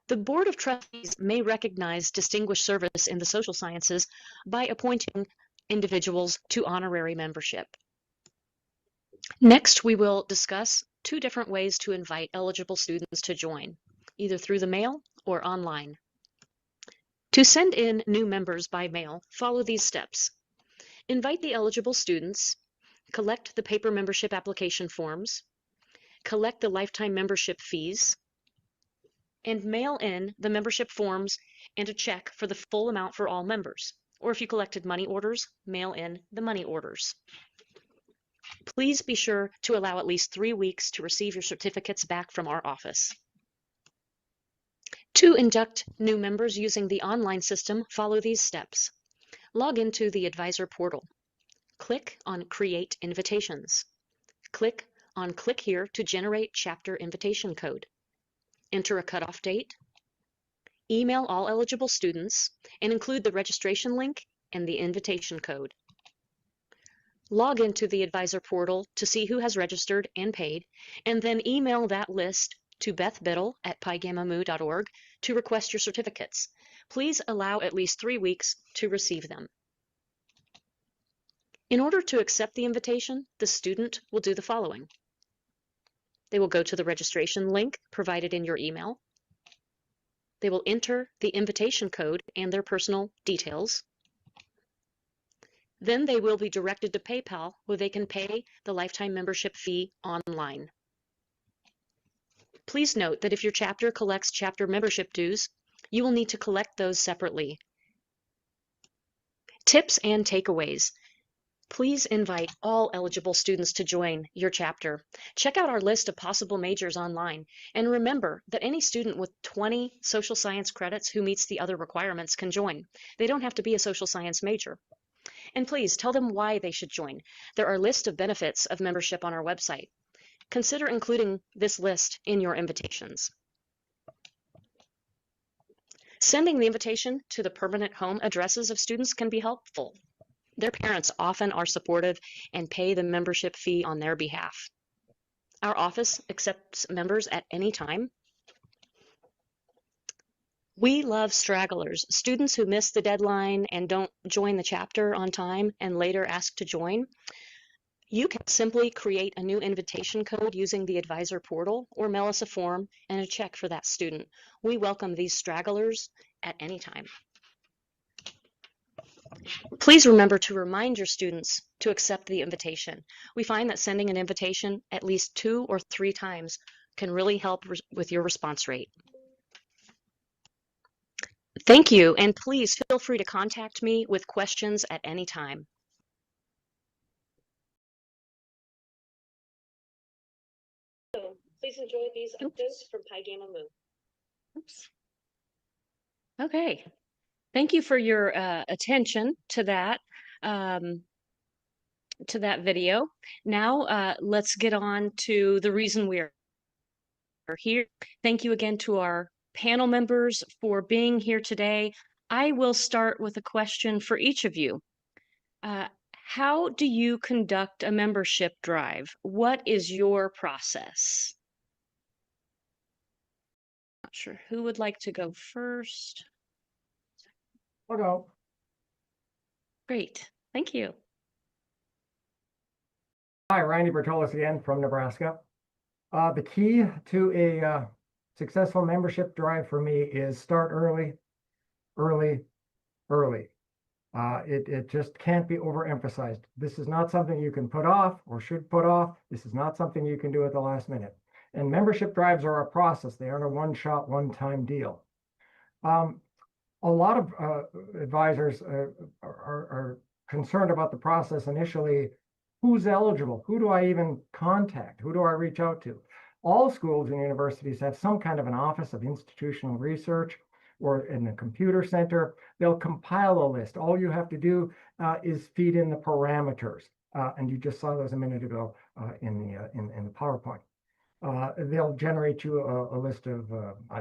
The Board of Trustees may recognize distinguished service in the social sciences by appointing individuals to honorary membership. Next, we will discuss 2 different ways to invite eligible students to join, either through the mail or online. To send in new members by mail, follow these steps. Invite the eligible students, collect the paper membership application forms, collect the lifetime membership fees, and mail in the membership forms and a check for the full amount for all members. Or if you collected money orders, mail in the money orders. Please be sure to allow at least 3 weeks to receive your certificates back from our office. To induct new members using the online system, follow these steps. Log into the advisor portal. Click on Create Invitations. Click on Click here to generate chapter invitation code. Enter a cutoff date. Email all eligible students and include the registration link and the invitation code. Log into the advisor portal to see who has registered and paid, and then email that list to bethbiddle@pigammamu.org to request your certificates. Please allow at least 3 weeks to receive them. In order to accept the invitation, the student will do the following. They will go to the registration link provided in your email. They will enter the invitation code and their personal details. Then they will be directed to PayPal, where they can pay the lifetime membership fee online. Please note that if your chapter collects chapter membership dues, you will need to collect those separately. Tips and takeaways. Please invite all eligible students to join your chapter. Check out our list of possible majors online, and remember that any student with 20 social science credits who meets the other requirements can join. They don't have to be a social science major. And please tell them why they should join. There are a list of benefits of membership on our website. Consider including this list in your invitations. Sending the invitation to the permanent home addresses of students can be helpful. Their parents often are supportive and pay the membership fee on their behalf. Our office accepts members at any time. We love stragglers, students who miss the deadline and don't join the chapter on time and later ask to join. You can simply create a new invitation code using the advisor portal or mail us a form and a check for that student. We welcome these stragglers at any time. Please remember to remind your students to accept the invitation. We find that sending an invitation at least 2 or 3 times can really help with your response rate. Thank you, and please feel free to contact me with questions at any time. So please enjoy these updates from Pi Gamma Mu. Oops. Okay, thank you for your attention to that video. Now let's get on to the reason we are here. Thank you again to our panel members for being here today. I will start with a question for each of you. How do you conduct a membership drive? What is your process? Not sure who would like to go first. I'll go. Great, thank you. Hi, Randy Bertolis again from Nebraska. The key to a successful membership drive for me is start early, early, early. It just can't be overemphasized. This is not something you can put off or should put off. This is not something you can do at the last minute. And membership drives are a process. They aren't a one-shot, one-time deal. A lot of advisors are concerned about the process initially. Who's eligible? Who do I even contact? Who do I reach out to? All schools and universities have some kind of an office of institutional research or in the computer center. They'll compile a list. All you have to do is feed in the parameters. And you just saw those a minute ago in the PowerPoint. They'll generate you a list of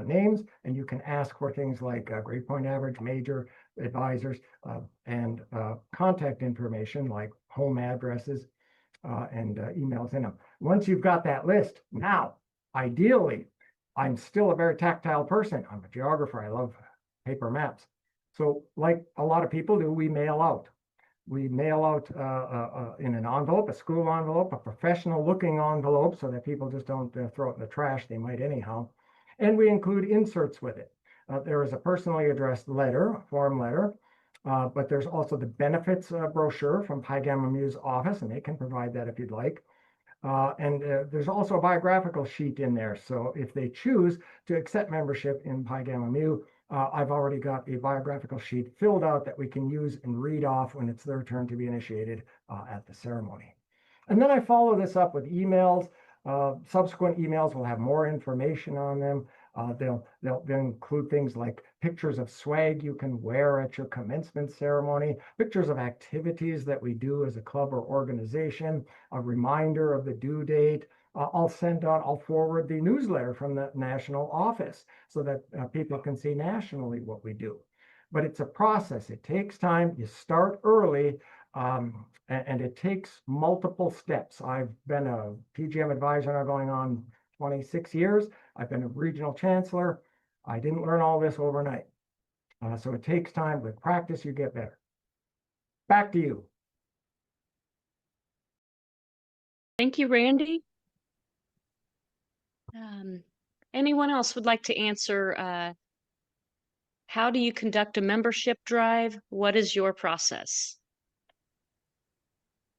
names, and you can ask for things like grade point average, major, advisors, and contact information like home addresses and emails in them. Once you've got that list, now, ideally, I'm still a very tactile person. I'm a geographer. I love paper maps. So like a lot of people do, we mail out. We mail out in an envelope, a school envelope, a professional looking envelope so that people just don't throw it in the trash. They might anyhow. And we include inserts with it. There is a personally addressed letter, a form letter, but there's also the benefits brochure from Pi Gamma Mu's office, and they can provide that if you'd like. And there's also a biographical sheet in there. So if they choose to accept membership in Pi Gamma Mu, I've already got a biographical sheet filled out that we can use and read off when it's their turn to be initiated at the ceremony. And then I follow this up with emails. Subsequent emails will have more information on them. They'll include things like pictures of swag you can wear at your commencement ceremony, pictures of activities that we do as a club or organization, a reminder of the due date. I'll forward the newsletter from the national office so that people can see nationally what we do. But it's a process. It takes time. You start early. And it takes multiple steps. I've been a PGM advisor now going on 26 years. I've been a regional chancellor. I didn't learn all this overnight. So it takes time. With practice, you get better. Back to you. Thank you, Randy. Anyone else would like to answer, how do you conduct a membership drive? What is your process?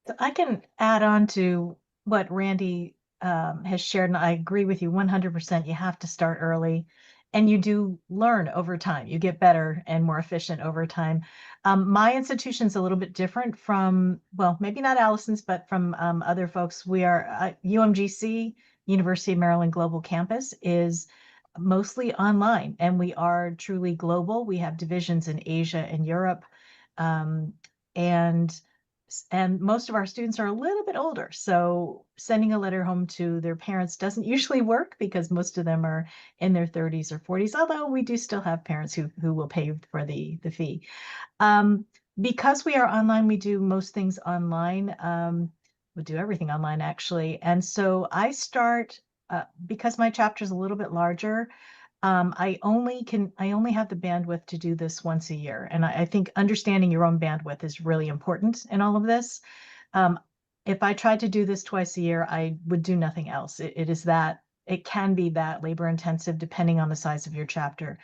So I can add on to what Randy has shared, and I agree with you 100%. You have to start early, and you do learn over time. You get better and more efficient over time. My institution's a little bit different from, well, maybe not Allison's, but from other folks. We are UMGC, University of Maryland Global Campus, is mostly online, and we are truly global. We have divisions in Asia and Europe, and most of our students are a little bit older. So sending a letter home to their parents doesn't usually work because most of them are in their 30s or 40s, although we do still have parents who will pay for the fee. Because we are online, we do most things online. We do everything online, actually. And so I start, because my chapter is a little bit larger, I only have the bandwidth to do this once a year. And I think understanding your own bandwidth is really important in all of this. If I tried to do this twice a year, I would do nothing else. It can be that labor intensive depending on the size of your chapter.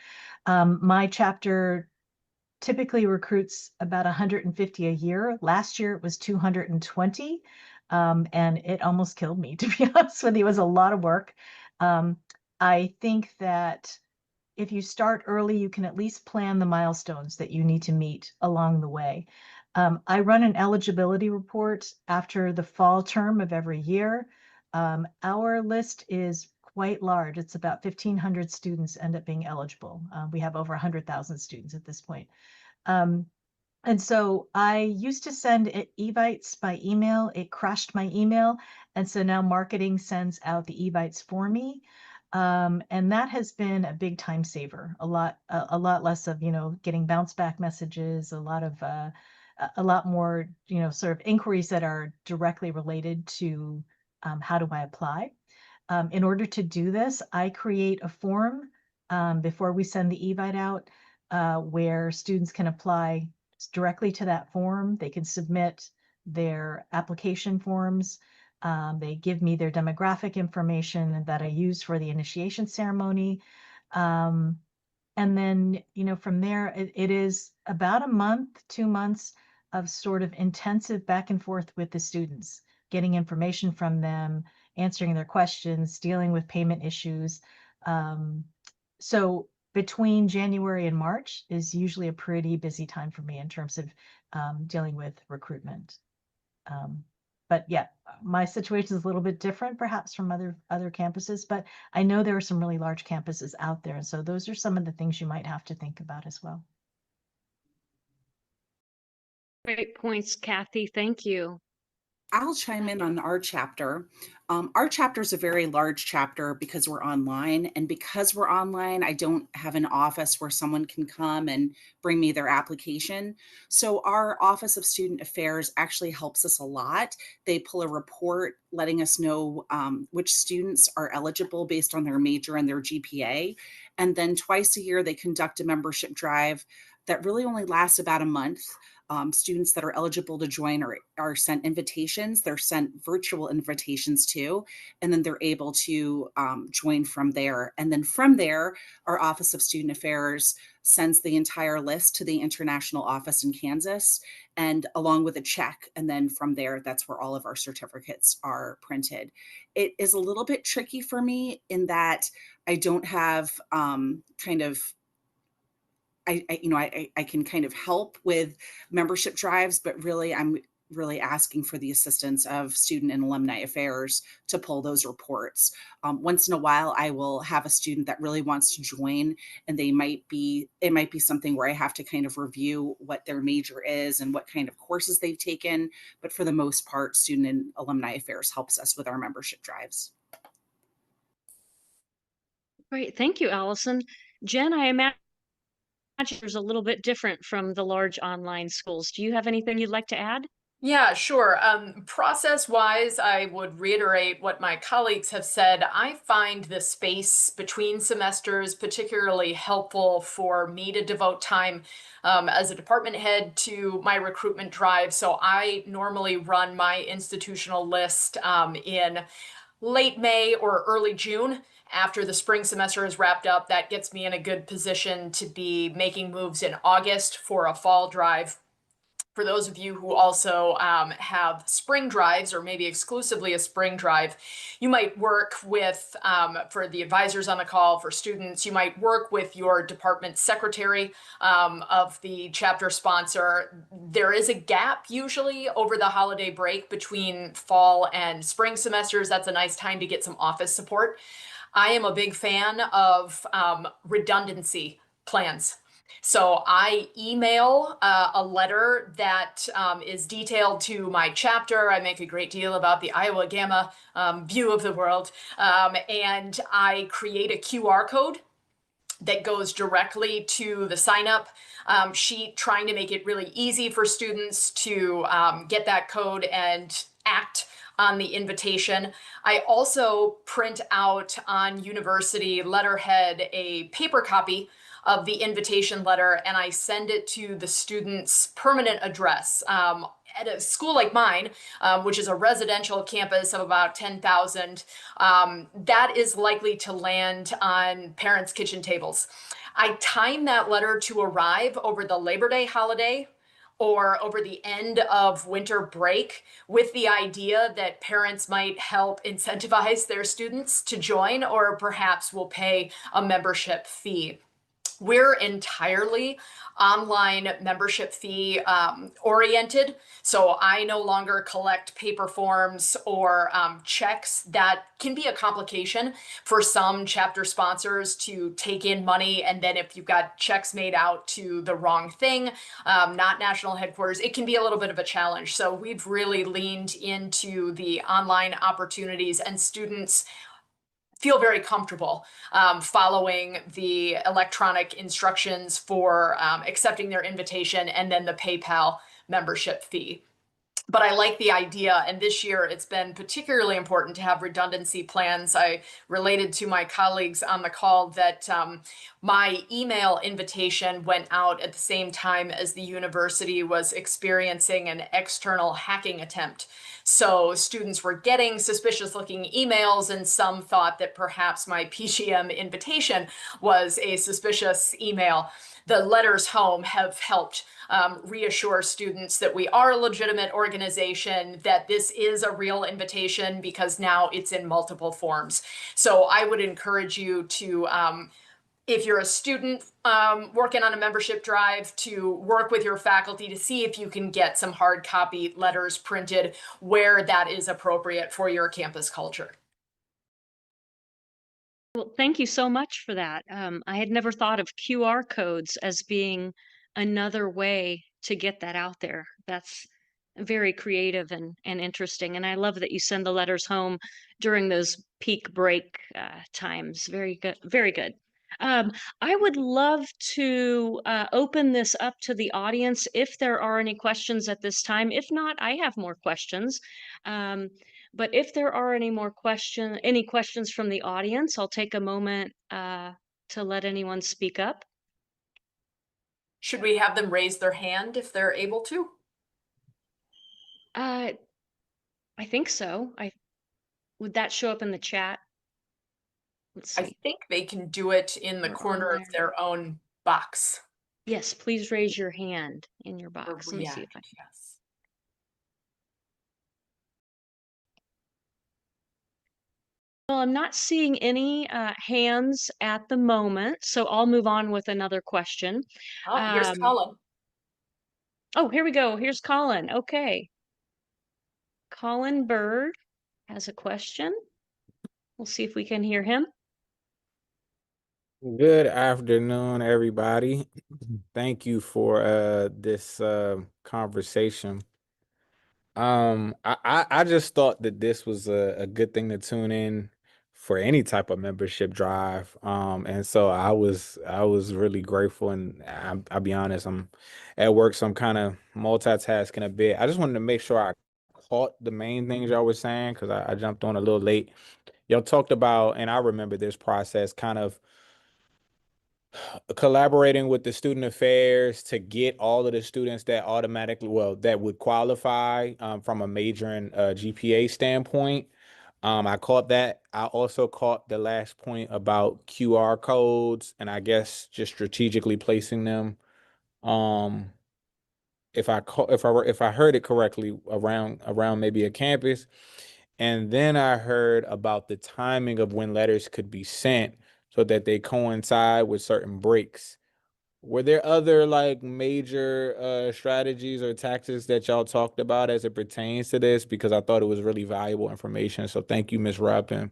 My chapter typically recruits about 150 a year. Last year it was 220, and it almost killed me, to be honest with you. It was a lot of work. I think that if you start early, you can at least plan the milestones that you need to meet along the way. I run an eligibility report after the fall term of every year. Our list is quite large. It's about 1,500 students end up being eligible. We have over 100,000 students at this point. And so I used to send evites by email. It crashed my email. And so now marketing sends out the evites for me. And that has been a big time saver. A lot less of, getting bounce back messages, a lot more, sort of inquiries that are directly related to how do I apply. In order to do this, I create a form before we send the evite out where students can apply directly to that form. They can submit their application forms. They give me their demographic information that I use for the initiation ceremony. And then, from there, it is about a month, 2 months of sort of intensive back and forth with the students, getting information from them, answering their questions, dealing with payment issues. So between January and March is usually a pretty busy time for me in terms of dealing with recruitment. But yeah, my situation is a little bit different perhaps from other campuses, but I know there are some really large campuses out there. And so those are some of the things you might have to think about as well. Great points, Kathy. Thank you. I'll chime in on our chapter. Our chapter is a very large chapter because we're online. And because we're online, I don't have an office where someone can come and bring me their application. So our Office of Student Affairs actually helps us a lot. They pull a report letting us know which students are eligible based on their major and their GPA. And then twice a year, they conduct a membership drive that really only lasts about a month. Students that are eligible to join are sent invitations. They're sent virtual invitations too, and then they're able to join from there. And then from there, our Office of Student Affairs sends the entire list to the international office in Kansas, and along with a check. And then from there, that's where all of our certificates are printed. It is a little bit tricky for me in that I don't have I can kind of help with membership drives, but really I'm really asking for the assistance of student and alumni affairs to pull those reports. Once in a while, I will have a student that really wants to join, and it might be something where I have to kind of review what their major is and what kind of courses they've taken. But for the most part, student and alumni affairs helps us with our membership drives. Great. Thank you, Allison. Jen, I imagine is a little bit different from the large online schools. Do you have anything you'd like to add? Yeah, sure. Process-wise, I would reiterate what my colleagues have said. I find the space between semesters particularly helpful for me to devote time as a department head to my recruitment drive. So I normally run my institutional list in late May or early June. After the spring semester is wrapped up, that gets me in a good position to be making moves in August for a fall drive. For those of you who also have spring drives or maybe exclusively a spring drive, you might work with, for the advisors on the call, for students, you might work with your department secretary of the chapter sponsor. There is a gap usually over the holiday break between fall and spring semesters. That's a nice time to get some office support. I am a big fan of redundancy plans. So I email a letter that is detailed to my chapter. I make a great deal about the Iowa Gamma view of the world. And I create a QR code that goes directly to the sign up sheet, trying to make it really easy for students to get that code and act on the invitation. I also print out on university letterhead a paper copy of the invitation letter, and I send it to the student's permanent address. At a school like mine, which is a residential campus of about 10,000, that is likely to land on parents' kitchen tables. I time that letter to arrive over the Labor Day holiday or over the end of winter break with the idea that parents might help incentivize their students to join or perhaps will pay a membership fee. We're entirely online membership fee oriented. So I no longer collect paper forms or checks. That can be a complication for some chapter sponsors to take in money. And then if you've got checks made out to the wrong thing, not national headquarters, it can be a little bit of a challenge. So we've really leaned into the online opportunities, and students feel very comfortable following the electronic instructions for accepting their invitation and then the PayPal membership fee. But I like the idea, and this year it's been particularly important to have redundancy plans. I related to my colleagues on the call that my email invitation went out at the same time as the university was experiencing an external hacking attempt. So students were getting suspicious looking emails, and some thought that perhaps my PGM invitation was a suspicious email. The letters home have helped reassure students that we are a legitimate organization, that this is a real invitation because now it's in multiple forms. So I would encourage you to, if you're a student working on a membership drive, to work with your faculty to see if you can get some hard copy letters printed where that is appropriate for your campus culture. Well, thank you so much for that. I had never thought of QR codes as being another way to get that out there. That's very creative and interesting. And I love that you send the letters home during those peak break times. Very good. Very good. Um, I would love to open this up to the audience if there are any questions at this time. If not, I have more questions. Um, but if there are any questions from the audience, I'll take a moment to let anyone speak up. Should we have them raise their hand if they're able to? I think so. Would that show up in the chat? Let's see. I think they can do it in the Or corner on of there. their own box. Yes, please raise your hand in your box. Let me see if I. Yes. Well, I'm not seeing any hands at the moment, so I'll move on with another question. Oh, here's Colin. Oh, here we go. Here's Colin. Okay. Colin Bird has a question. We'll see if we can hear him. Good afternoon, everybody. Thank you for this conversation. I just thought that this was a good thing to tune in for any type of membership drive. And so I was really grateful, and I'll be honest, I'm at work, so I'm kind of multitasking a bit. I just wanted to make sure I caught the main things y'all were saying because I jumped on a little late. Y'all talked about, and I remember this process, kind of collaborating with the student affairs to get all of the students that automatically, well, that would qualify from a major and GPA standpoint. I caught that. I also caught the last point about QR codes, and I guess just strategically placing them. Um, if I heard it correctly, around maybe a campus. And then I heard about the timing of when letters could be sent so that they coincide with certain breaks. Were there other like major strategies or tactics that y'all talked about as it pertains to this? Because I thought it was really valuable information. So thank you, Ms. Rupp, and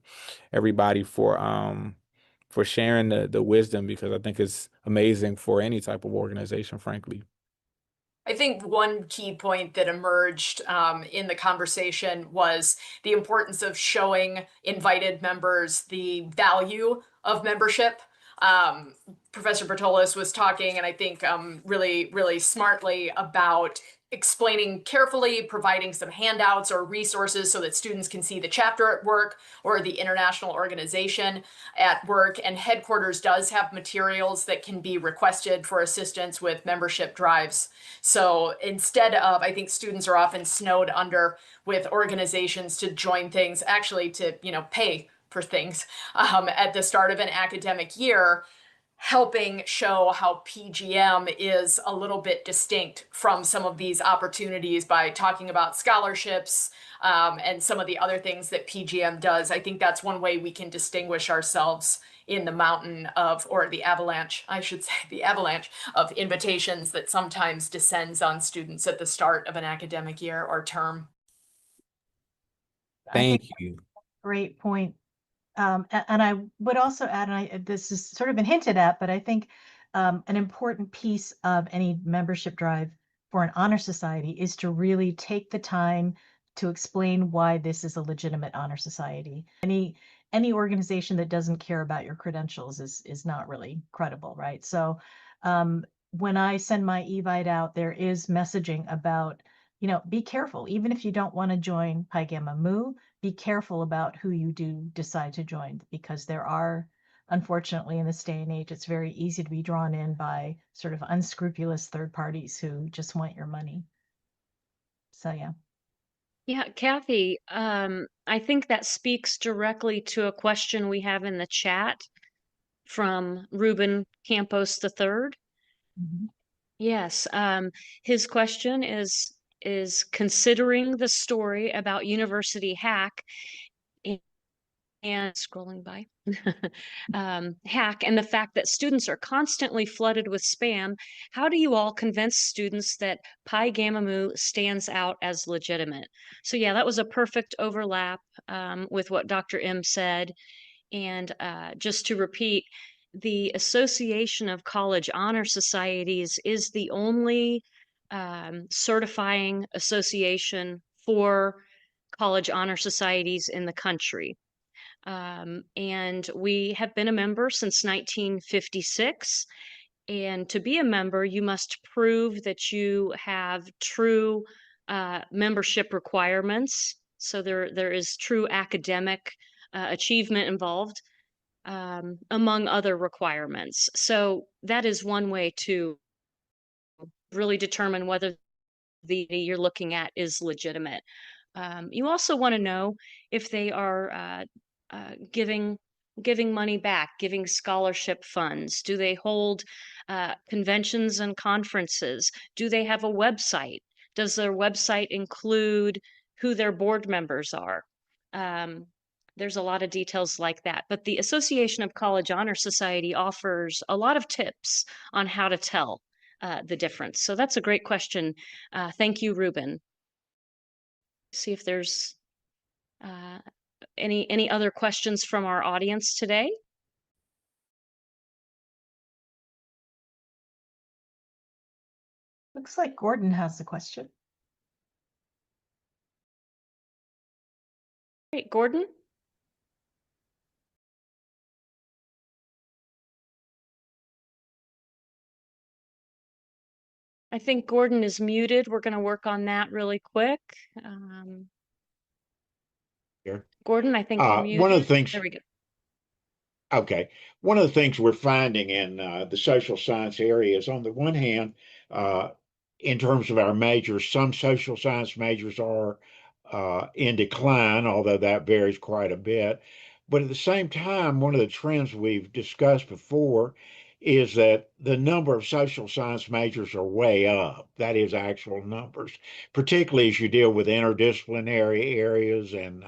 everybody for sharing the wisdom, because I think it's amazing for any type of organization, frankly. I think one key point that emerged in the conversation was the importance of showing invited members the value of membership. Professor Bertolis was talking, and I think really, really smartly about explaining carefully, providing some handouts or resources so that students can see the chapter at work or the international organization at work. And headquarters does have materials that can be requested for assistance with membership drives. So instead of, I think students are often snowed under with organizations to join things, actually to, pay for things at the start of an academic year. helping show how PGM is a little bit distinct from some of these opportunities by talking about scholarships and some of the other things that PGM does. I think that's one way we can distinguish ourselves in the mountain of, or the avalanche, I should say, the avalanche of invitations that sometimes descends on students at the start of an academic year or term. Thank you. Great point. And I would also add, and this has sort of been hinted at, but I think an important piece of any membership drive for an honor society is to really take the time to explain why this is a legitimate honor society. Any organization that doesn't care about your credentials is not really credible, right? So when I send my Evite out, there is messaging about, be careful. Even if you don't want to join Pi Gamma Mu, be careful about who you do decide to join, because there are, unfortunately, in this day and age, it's very easy to be drawn in by sort of unscrupulous third parties who just want your money. So, yeah. Yeah, Kathy, I think that speaks directly to a question we have in the chat from Ruben Campos III. Yes, his question is considering the story about University Hack and scrolling by hack and the fact that students are constantly flooded with spam. How do you all convince students that Pi Gamma Mu stands out as legitimate? So yeah, that was a perfect overlap with what Dr. M said. And just to repeat, the Association of College Honor Societies is the only certifying association for college honor societies in the country. And we have been a member since 1956. And to be a member, you must prove that you have true membership requirements. So there is true academic achievement involved, among other requirements. So that is one way to really determine whether the you're looking at is legitimate. You also want to know if they are giving money back, giving scholarship funds. Do they hold conventions and conferences? Do they have a website? Does their website include who their board members are? There's a lot of details like that. But the Association of College Honor Society offers a lot of tips on how to tell the difference. So that's a great question. Thank you, Ruben. See if there's any other questions from our audience today? Looks like Gordon has a question. Great, Gordon? I think Gordon is muted. We're going to work on that really quick. Here. Gordon, I think you're muted. One of the things. There we go. Okay. One of the things we're finding in the social science area is, on the one hand, in terms of our majors, some social science majors are in decline, although that varies quite a bit. But at the same time, one of the trends we've discussed before is that the number of social science majors are way up. That is actual numbers, particularly as you deal with interdisciplinary areas and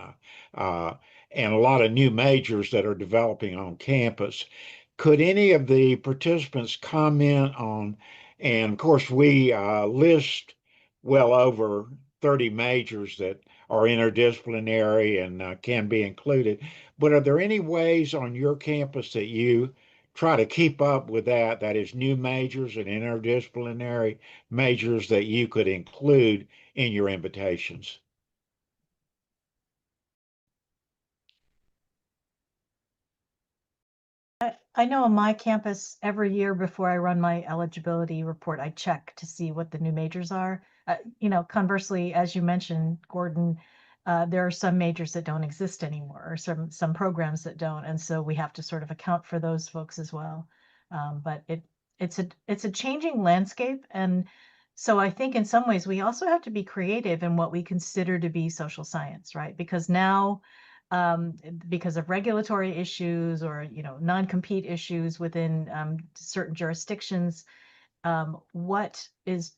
a lot of new majors that are developing on campus. Could any of the participants comment on, and of course we list well over 30 majors that are interdisciplinary and can be included, but are there any ways on your campus that you try to keep up with that is new majors and interdisciplinary majors that you could include in your invitations? I know on my campus, every year before I run my eligibility report, I check to see what the new majors are. Conversely, as you mentioned, Gordon, there are some majors that don't exist anymore, or some programs that don't, and so we have to sort of account for those folks as well. But it's a changing landscape, and so I think in some ways we also have to be creative in what we consider to be social science, right? Because now because of regulatory issues or, non-compete issues within certain jurisdictions. What is,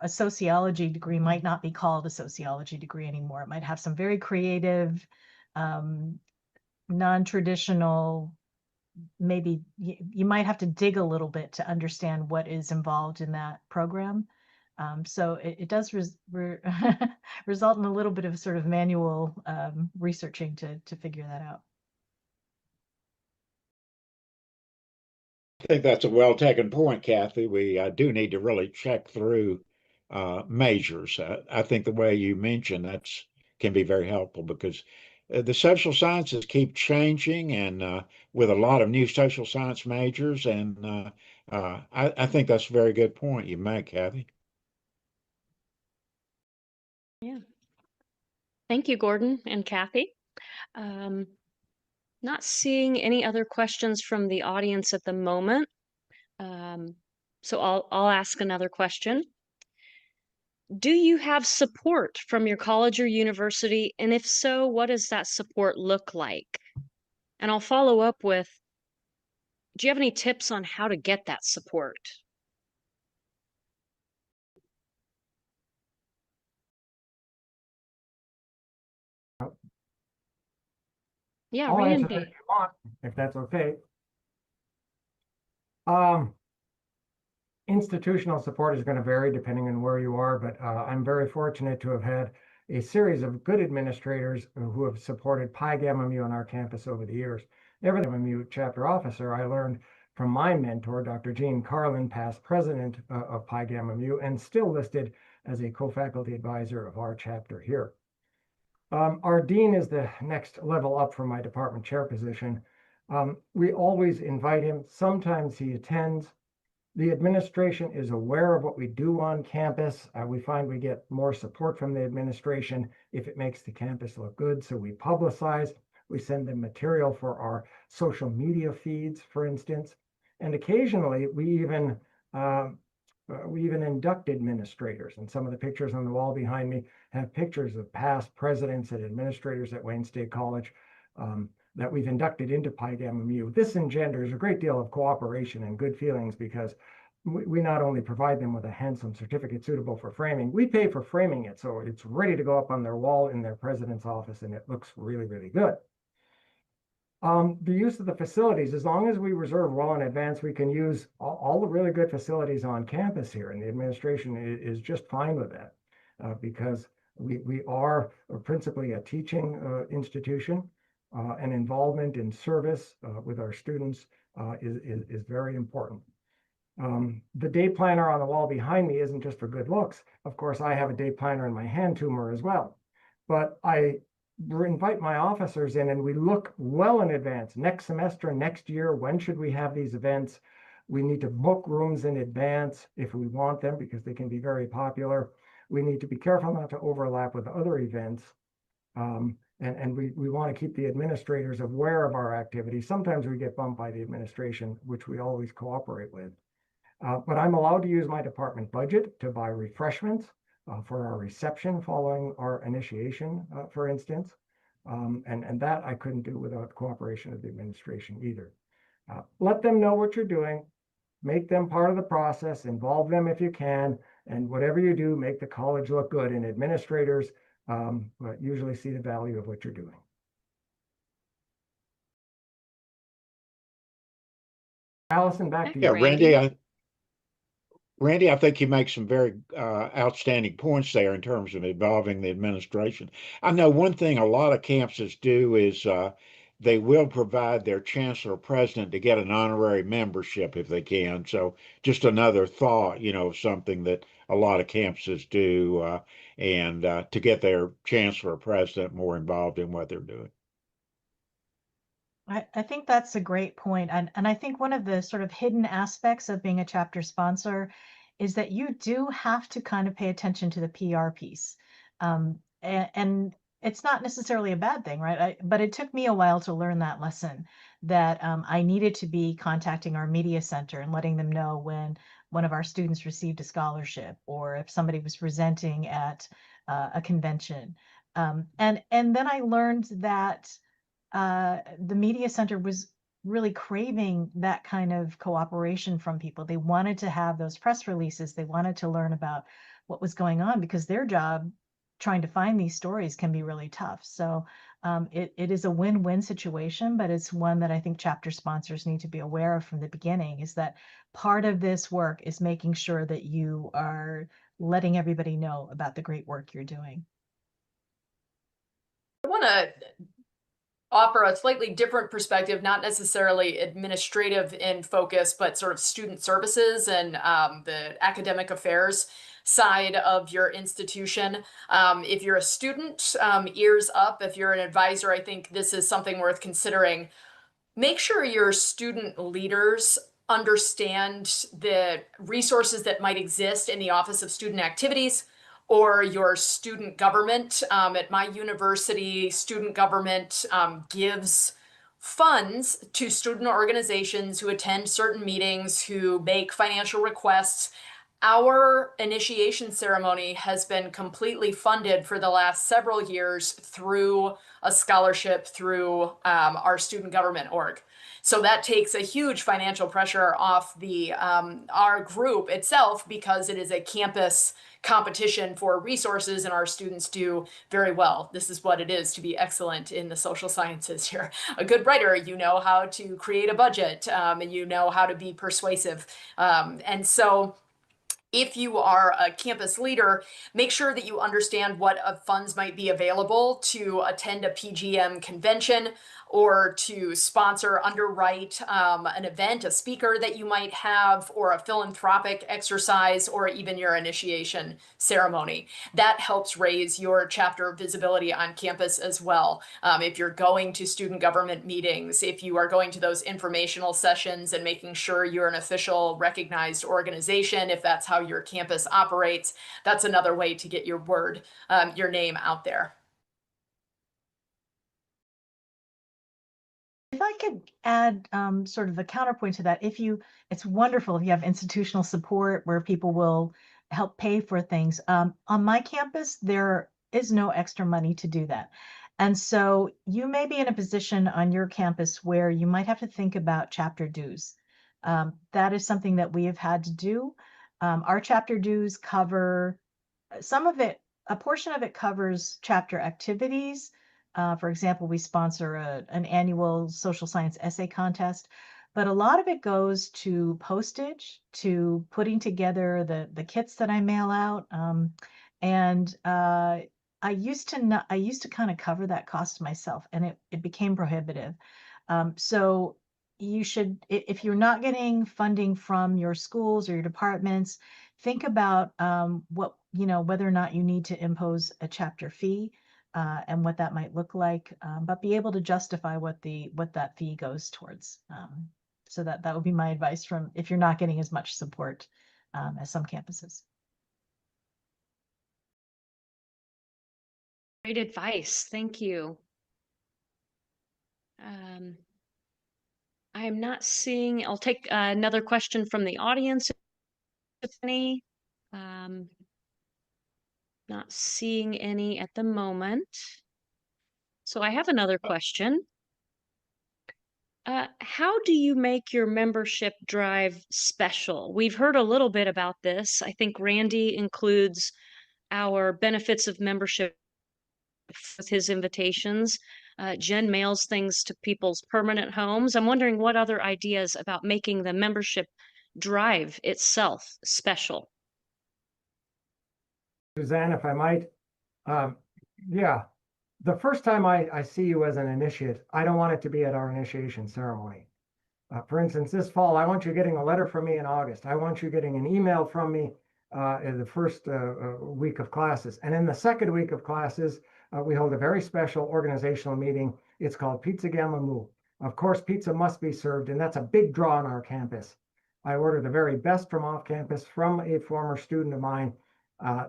a sociology degree might not be called a sociology degree anymore. It might have some very creative, non-traditional, maybe you might have to dig a little bit to understand what is involved in that program. So it does result in a little bit of sort of manual researching to figure that out. I think that's a well taken point, Kathy. We do need to really check through measures. I think the way you mentioned that's can be very helpful because the social sciences keep changing, and with a lot of new social science majors, and I think that's a very good point you make, Kathy. Yeah. Thank you, Gordon and Kathy. Not seeing any other questions from the audience at the moment. So I'll ask another question. Do you have support from your college or university? And if so, what does that support look like? And I'll follow up with, do you have any tips on how to get that support? Yeah, I'll answer that Randy. if you want, if that's okay. Institutional support is going to vary depending on where you are, but I'm very fortunate to have had a series of good administrators who have supported Pi Gamma Mu on our campus over the years. Ever the Mu chapter officer, I learned from my mentor, Dr. Gene Carlin, past president of Pi Gamma Mu, and still listed as a co-faculty advisor of our chapter here. Our dean is the next level up from my department chair position. We always invite him. Sometimes he attends. The administration is aware of what we do on campus. We find we get more support from the administration if it makes the campus look good. So we publicize, we send them material for our social media feeds, for instance. And occasionally we even induct administrators. And some of the pictures on the wall behind me have pictures of past presidents and administrators at Wayne State College that we've inducted into Pi Gamma Mu. This engenders a great deal of cooperation and good feelings because we not only provide them with a handsome certificate suitable for framing, we pay for framing it so it's ready to go up on their wall in their president's office and it looks really, really good. The use of the facilities, as long as we reserve well in advance, we can use all the really good facilities on campus here, and the administration is just fine with that because we are principally a teaching institution. And involvement in service with our students is very important. The day planner on the wall behind me isn't just for good looks. Of course, I have a day planner in my hand tumor as well. But I invite my officers in and we look well in advance. Next semester, next year, when should we have these events? We need to book rooms in advance if we want them because they can be very popular. We need to be careful not to overlap with other events. And we want to keep the administrators aware of our activities. Sometimes we get bumped by the administration, which we always cooperate with. But I'm allowed to use my department budget to buy refreshments for our reception following our initiation, for instance. And that I couldn't do without the cooperation of the administration either. Let them know what you're doing, make them part of the process, involve them if you can, and whatever you do, make the college look good. And administrators usually see the value of what you're doing. Allison, back to you. Yeah, Randy, I think you make some very outstanding points there in terms of involving the administration. I know one thing a lot of campuses do is they will provide their chancellor or president to get an honorary membership if they can. So just another thought, something that a lot of campuses do, and to get their chancellor or president more involved in what they're doing. I think that's a great point. And I think one of the sort of hidden aspects of being a chapter sponsor is that you do have to kind of pay attention to the PR piece. And it's not necessarily a bad thing, right? But it took me a while to learn that lesson that I needed to be contacting our media center and letting them know when one of our students received a scholarship or if somebody was presenting at a convention. And then I learned that the media center was really craving that kind of cooperation from people. They wanted to have those press releases. They wanted to learn about what was going on because their job trying to find these stories can be really tough. So it is a win-win situation, but it's one that I think chapter sponsors need to be aware of from the beginning, is that part of this work is making sure that you are letting everybody know about the great work you're doing. I want to offer a slightly different perspective, not necessarily administrative in focus, but sort of student services and the academic affairs side of your institution. If you're a student, ears up. If you're an advisor, I think this is something worth considering. Make sure your student leaders understand the resources that might exist in the Office of Student Activities or your student government. At my university, student government gives funds to student organizations who attend certain meetings, who make financial requests. Our initiation ceremony has been completely funded for the last several years through a scholarship through our student government org. So that takes a huge financial pressure off the our group itself, because it is a campus competition for resources and our students do very well. This is what it is to be excellent in the social sciences. You're a good writer, you know how to create a budget, and you know how to be persuasive. And so if you are a campus leader, make sure that you understand what funds might be available to attend a PGM convention or to sponsor, underwrite an event, a speaker that you might have, or a philanthropic exercise, or even your initiation ceremony. That helps raise your chapter visibility on campus as well. If you're going to student government meetings, if you are going to those informational sessions and making sure you're an official recognized organization, if that's how your campus operates, that's another way to get your word, your name out there. If I could add sort of a counterpoint to that, it's wonderful if you have institutional support where people will help pay for things. On my campus, there is no extra money to do that. And so you may be in a position on your campus where you might have to think about chapter dues. That is something that we have had to do. Our chapter dues cover some of it, a portion of it covers chapter activities. For example, we sponsor an annual social science essay contest, but a lot of it goes to postage, to putting together the kits that I mail out. I used to kind of cover that cost myself, and it became prohibitive. So you should, if you're not getting funding from your schools or your departments, think about whether or not you need to impose a chapter fee and what that might look like, but be able to justify what that fee goes towards. So that would be my advice from if you're not getting as much support as some campuses. Great advice. Thank you. I am not seeing, I'll take another question from the audience, if any. Not seeing any at the moment. So I have another question. How do you make your membership drive special? We've heard a little bit about this. I think Randy includes our benefits of membership with his invitations. Jen mails things to people's permanent homes. I'm wondering what other ideas about making the membership drive itself special. Suzanne, if I might, yeah, the first time I see you as an initiate, I don't want it to be at our initiation ceremony. For instance, this fall, I want you getting a letter from me in August. I want you getting an email from me in the first week of classes. And in the second week of classes, we hold a very special organizational meeting. It's called Pizza Gamma Mu. Of course, pizza must be served, and that's a big draw on our campus. I order the very best from off campus from a former student of mine.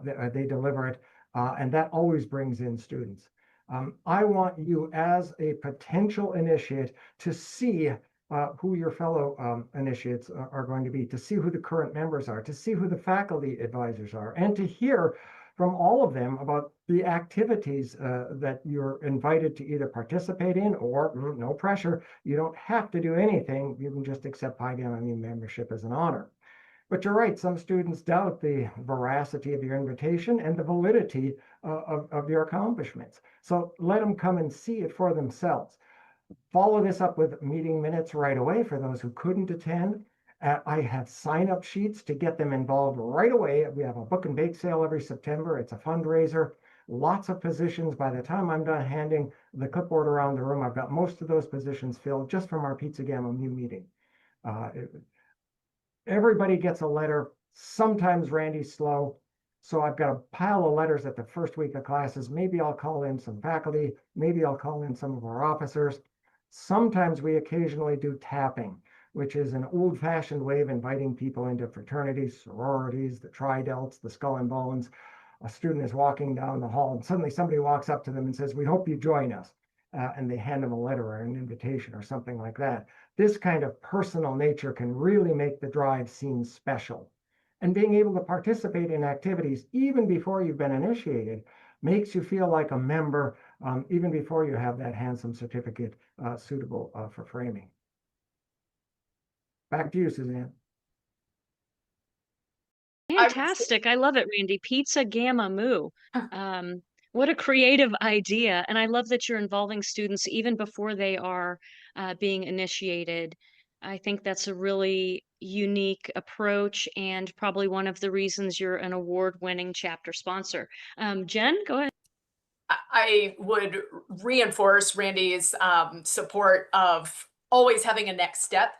They deliver it, and that always brings in students. I want you as a potential initiate to see who your fellow initiates are going to be, to see who the current members are, to see who the faculty advisors are, and to hear from all of them about the activities that you're invited to either participate in or no pressure. You don't have to do anything. You can just accept Pi Gamma Mu membership as an honor. But you're right, some students doubt the veracity of your invitation and the validity of your accomplishments. So let them come and see it for themselves. Follow this up with meeting minutes right away for those who couldn't attend. I have sign-up sheets to get them involved right away. We have a book and bake sale every September. It's a fundraiser. Lots of positions. By the time I'm done handing the clipboard around the room, I've got most of those positions filled just from our Pizza Gamma Mu meeting. Everybody gets a letter. Sometimes Randy's slow. So I've got a pile of letters at the first week of classes. Maybe I'll call in some faculty. Maybe I'll call in some of our officers. Sometimes we occasionally do tapping, which is an old-fashioned way of inviting people into fraternities, sororities, the tri-delts, the skull and bones. A student is walking down the hall and suddenly somebody walks up to them and says, "We hope you join us." And they hand them a letter or an invitation or something like that. This kind of personal nature can really make the drive seem special. And being able to participate in activities even before you've been initiated makes you feel like a member, even before you have that handsome certificate suitable for framing. Back to you, Suzanne. Fantastic. I love it, Randy. Pizza Gamma Mu. What a creative idea. And I love that you're involving students even before they are being initiated. I think that's a really unique approach and probably one of the reasons you're an award-winning chapter sponsor. Jen, go ahead. I would reinforce Randy's support of always having a next step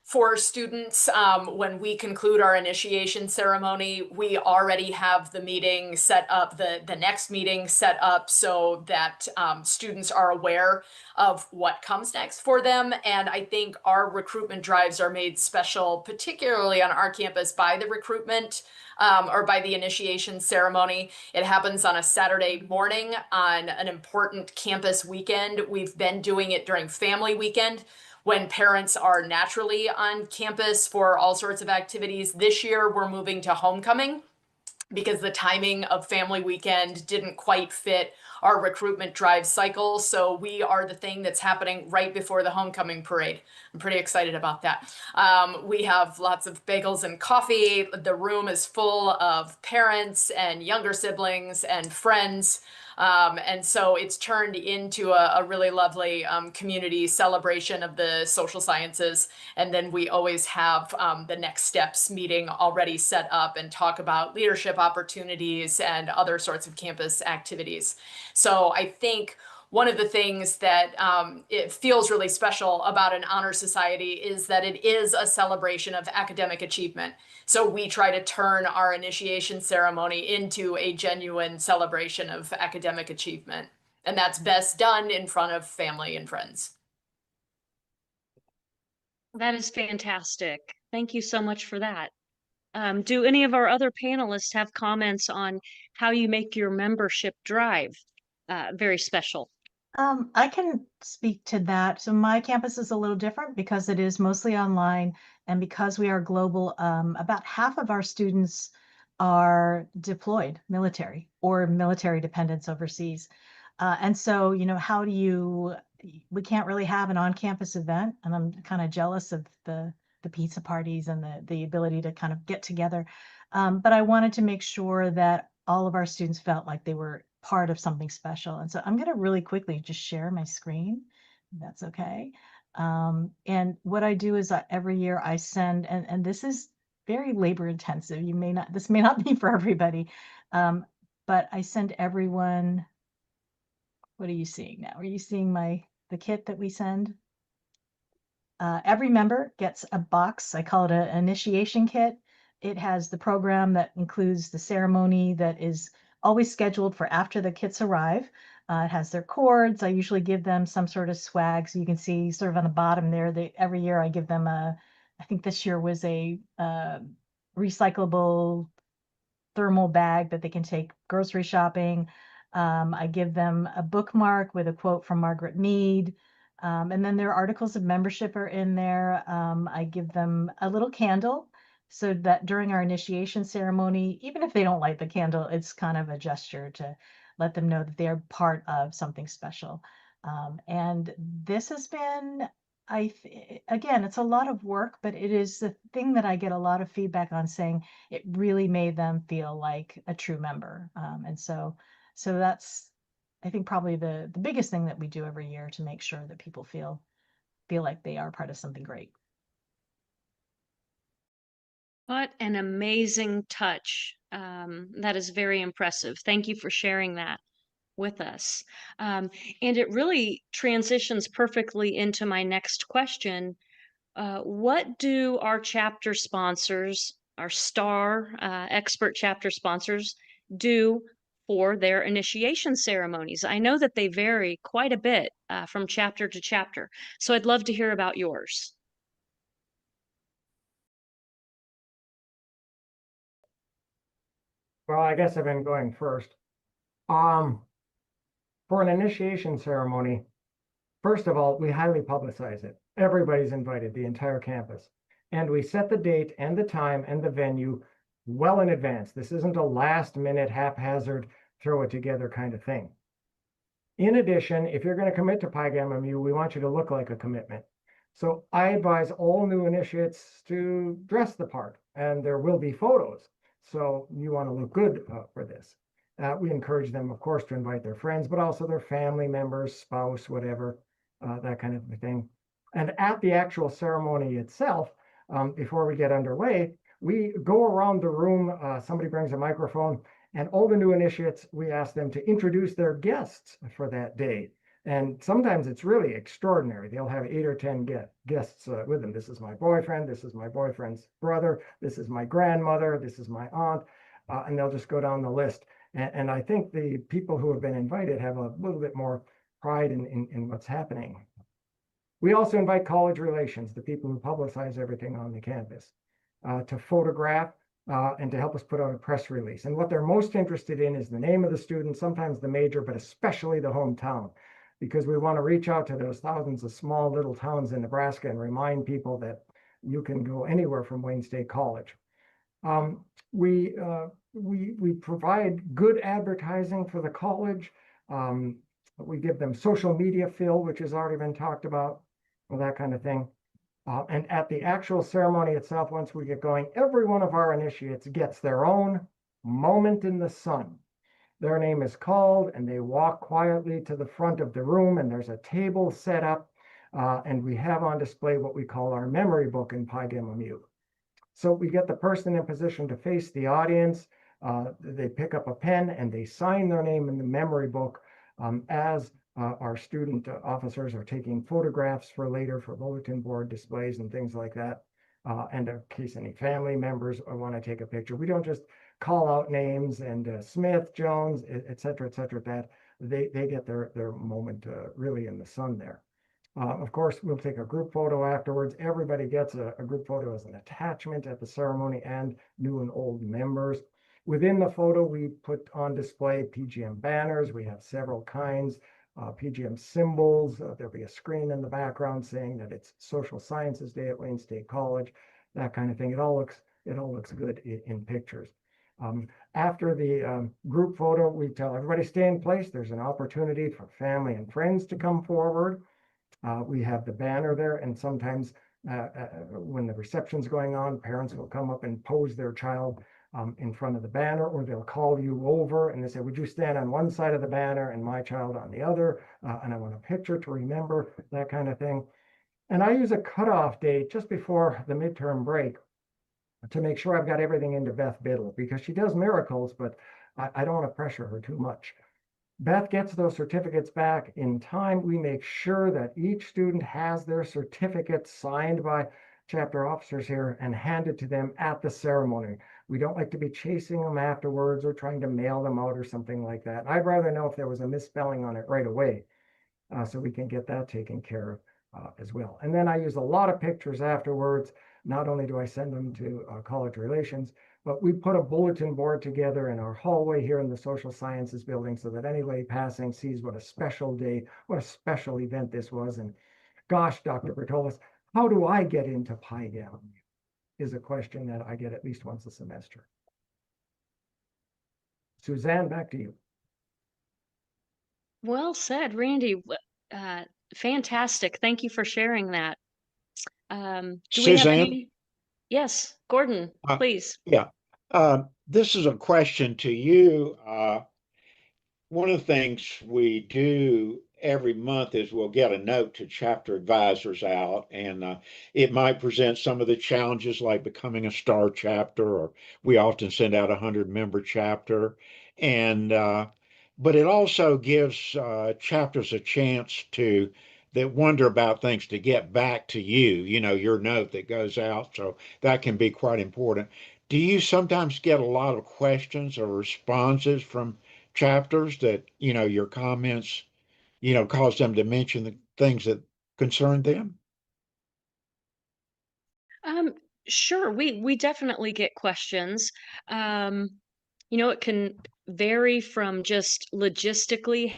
for students. When we conclude our initiation ceremony, we already have the meeting set up, the next meeting set up so that students are aware of what comes next for them. And I think our recruitment drives are made special, particularly on our campus, by the recruitment or by the initiation ceremony. It happens on a Saturday morning on an important campus weekend. We've been doing it during family weekend, when parents are naturally on campus for all sorts of activities. This year, we're moving to homecoming because the timing of family weekend didn't quite fit our recruitment drive cycle. So we are the thing that's happening right before the homecoming parade. I'm pretty excited about that. We have lots of bagels and coffee. The room is full of parents and younger siblings and friends. And so it's turned into a really lovely community celebration of the social sciences. And then we always have the next steps meeting already set up and talk about leadership opportunities and other sorts of campus activities. So I think one of the things that it feels really special about an honor society is that it is a celebration of academic achievement. So we try to turn our initiation ceremony into a genuine celebration of academic achievement. And that's best done in front of family and friends. That is fantastic. Thank you so much for that. Do any of our other panelists have comments on how you make your membership drive very special? I can speak to that. So my campus is a little different because it is mostly online, and because we are global, about half of our students are deployed military or military dependents overseas. And so, how do we can't really have an on-campus event, and I'm kind of jealous of the pizza parties and the ability to kind of get together. But I wanted to make sure that all of our students felt like they were part of something special. And so I'm going to really quickly just share my screen, if that's okay. And what I do is every year I send, and this is very labor intensive. This may not be for everybody, but I send everyone. What are you seeing now? Are you seeing the kit that we send? Every member gets a box. I call it an initiation kit. It has the program that includes the ceremony that is always scheduled for after the kits arrive. It has their cords. I usually give them some sort of swag. So you can see sort of on the bottom there, every year I give them I think this year was a recyclable thermal bag that they can take grocery shopping. I give them a bookmark with a quote from Margaret Mead. And then their articles of membership are in there. I give them a little candle so that during our initiation ceremony, even if they don't light the candle, it's kind of a gesture to let them know that they're part of something special. And this has been, again, it's a lot of work, but it is the thing that I get a lot of feedback on, saying it really made them feel like a true member. And so that's, I think, probably the biggest thing that we do every year to make sure that people feel like they are part of something great. What an amazing touch. That is very impressive. Thank you for sharing that with us. And it really transitions perfectly into my next question. What do our chapter sponsors, our STAR expert chapter sponsors, do for their initiation ceremonies? I know that they vary quite a bit from chapter to chapter, so I'd love to hear about yours. Well, I guess I've been going first. For an initiation ceremony, first of all, we highly publicize it. Everybody's invited, the entire campus. And we set the date and the time and the venue well in advance. This isn't a last minute haphazard, throw it together kind of thing. In addition, if you're going to commit to Pi Gamma Mu, we want you to look like a commitment. So I advise all new initiates to dress the part, and there will be photos. So you want to look good for this. We encourage them, of course, to invite their friends, but also their family members, spouse, whatever, that kind of thing. And at the actual ceremony itself, before we get underway, we go around the room, somebody brings a microphone, and all the new initiates, we ask them to introduce their guests for that day. And sometimes it's really extraordinary. They'll have 8 or 10 guests with them. This is my boyfriend. This is my boyfriend's brother. This is my grandmother. This is my aunt. And they'll just go down the list. And I think the people who have been invited have a little bit more pride in what's happening. We also invite college relations, the people who publicize everything on the campus, to photograph and to help us put out a press release. And what they're most interested in is the name of the student, sometimes the major, but especially the hometown, because we want to reach out to those thousands of small little towns in Nebraska and remind people that you can go anywhere from Wayne State College. We provide good advertising for the college. We give them social media fill, which has already been talked about, or that kind of thing. And at the actual ceremony itself, once we get going, every one of our initiates gets their own moment in the sun. Their name is called, and they walk quietly to the front of the room, and there's a table set up, and we have on display what we call our memory book in Pi Gamma Mu. So we get the person in position to face the audience. They pick up a pen and they sign their name in the memory book as our student officers are taking photographs for later for bulletin board displays and things like that. And in case any family members want to take a picture, we don't just call out names and Smith, Jones, et cetera, that they get their moment really in the sun there. Of course, we'll take a group photo afterwards. Everybody gets a group photo as an attachment at the ceremony, and new and old members. Within the photo, we put on display PGM banners. We have several kinds, PGM symbols. There'll be a screen in the background saying that it's Social Sciences Day at Wayne State College, that kind of thing. It all looks good in pictures. After the group photo, we tell everybody stay in place. There's an opportunity for family and friends to come forward. We have the banner there, and sometimes when the reception's going on, parents will come up and pose their child in front of the banner, or they'll call you over and they say, would you stand on one side of the banner and my child on the other? And I want a picture to remember, that kind of thing. And I use a cutoff date just before the midterm break to make sure I've got everything into Beth Biddle, because she does miracles, but I don't want to pressure her too much. Beth gets those certificates back in time. We make sure that each student has their certificate signed by chapter officers here and handed to them at the ceremony. We don't like to be chasing them afterwards or trying to mail them out or something like that. I'd rather know if there was a misspelling on it right away, so we can get that taken care of as well. And then I use a lot of pictures afterwards. Not only do I send them to college relations, but we put a bulletin board together in our hallway here in the Social Sciences building so that anybody passing sees what a special day, what a special event this was. And gosh, Dr. Bertolis, how do I get into Pi Gamma? is a question that I get at least once a semester. Suzanne, back to you. Well said, Randy. Uh, Fantastic. Thank you for sharing that. Do we have Suzanne? any? Yes, Gordon, please. Yeah. This is a question to you. One of the things we do every month is we'll get a note to chapter advisors out, and it might present some of the challenges like becoming a star chapter, or we often send out a 100-member chapter. But it also gives chapters a chance to that wonder about things to get back to you, your note that goes out. So that can be quite important. Do you sometimes get a lot of questions or responses from chapters that your comments cause them to mention the things that concern them? Um, sure, we definitely get questions. Um, it can vary from just logistically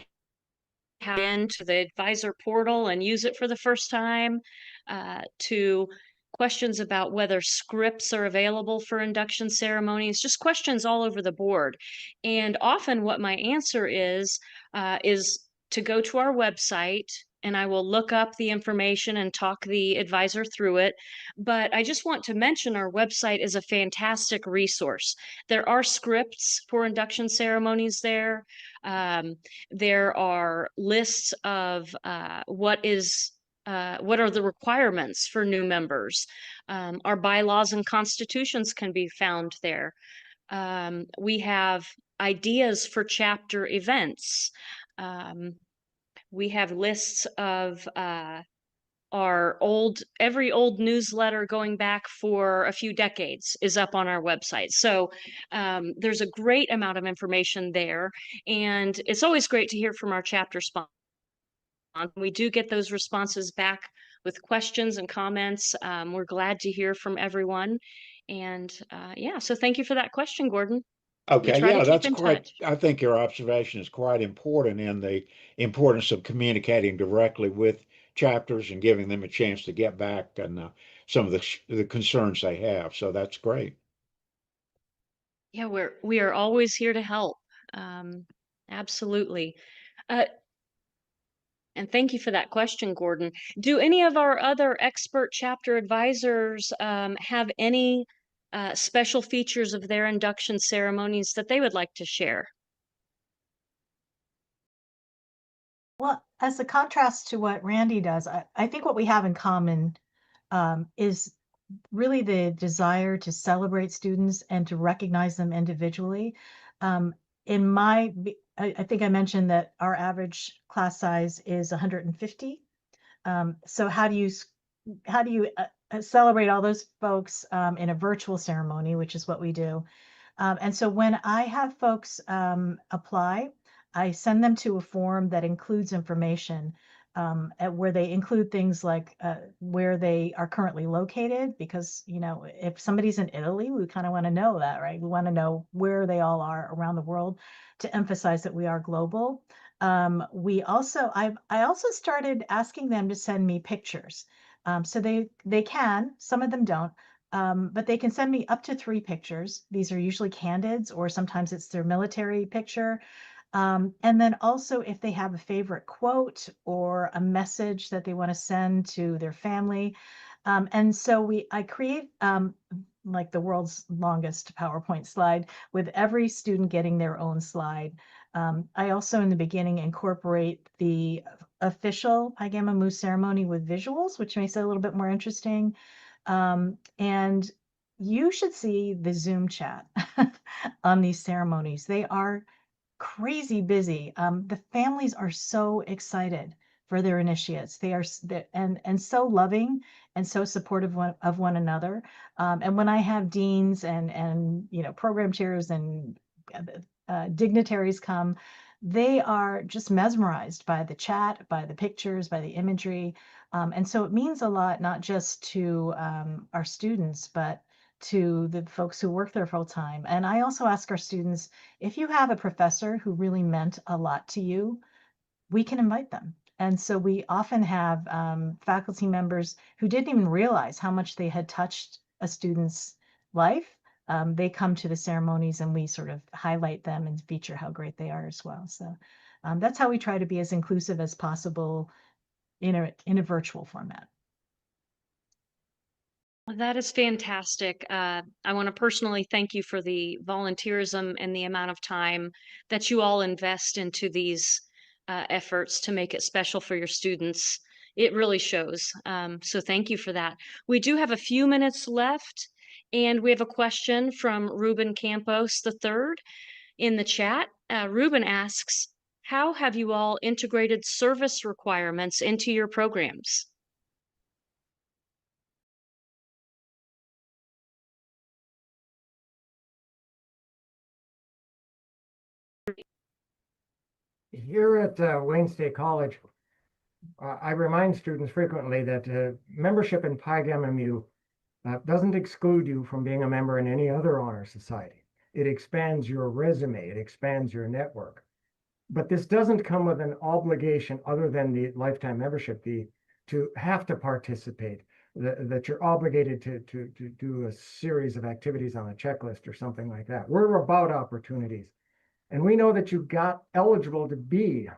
into the advisor portal and use it for the first time, to questions about whether scripts are available for induction ceremonies, just questions all over the board. And often what my answer is to go to our website, and I will look up the information and talk the advisor through it. But I just want to mention our website is a fantastic resource. There are scripts for induction ceremonies there. There are lists of what are the requirements for new members. Our bylaws and constitutions can be found there. We have ideas for chapter events. We have lists of every old newsletter going back for a few decades is up on our website. So there's a great amount of information there. And it's always great to hear from our chapter sponsors. We do get those responses back with questions and comments. We're glad to hear from everyone. And so thank you for that question, Gordon. We Okay, try to yeah, keep that's in quite, touch. I think your observation is quite important in the importance of communicating directly with chapters and giving them a chance to get back and some of the concerns they have. So that's great. Yeah, we are always here to help. Absolutely. Uh, and thank you for that question, Gordon. Do any of our other expert chapter advisors have any special features of their induction ceremonies that they would like to share? Well, as a contrast to what Randy does, I think what we have in common is really the desire to celebrate students and to recognize them individually. I think I mentioned that our average class size is 150. So how do you celebrate all those folks in a virtual ceremony, which is what we do? And so when I have folks apply, I send them to a form that includes information where they include things like where they are currently located, because, if somebody's in Italy, we kind of want to know that, right? We want to know where they all are around the world to emphasize that we are global. I also started asking them to send me pictures. So they can, some of them don't, but they can send me up to 3 pictures. These are usually candids, or sometimes it's their military picture. And then also if they have a favorite quote or a message that they want to send to their family. And so I create like the world's longest PowerPoint slide with every student getting their own slide. I also in the beginning incorporate the official Pi Gamma Mu ceremony with visuals, which makes it a little bit more interesting. And you should see the Zoom chat on these ceremonies. They are crazy busy. The families are so excited for their initiates. And so loving and so supportive of one another. And when I have deans and program chairs and dignitaries come, they are just mesmerized by the chat, by the pictures, by the imagery. And so it means a lot, not just to our students, but to the folks who work there full time. And I also ask our students, if you have a professor who really meant a lot to you, we can invite them. And so we often have faculty members who didn't even realize how much they had touched a student's life, they come to the ceremonies and we sort of highlight them and feature how great they are as well. So that's how we try to be as inclusive as possible in a virtual format. Well, that is fantastic. I want to personally thank you for the volunteerism and the amount of time that you all invest into these efforts to make it special for your students. It really shows. So thank you for that. We do have a few minutes left, and we have a question from Ruben Campos III in the chat. Ruben asks, how have you all integrated service requirements into your programs? Here at Wayne State College, I remind students frequently that membership in Pi Gamma Mu doesn't exclude you from being a member in any other honor society. It expands your resume, it expands your network. But this doesn't come with an obligation other than the lifetime membership fee to have to participate, that you're obligated to do a series of activities on a checklist or something like that. We're about opportunities. And we know that you got eligible to be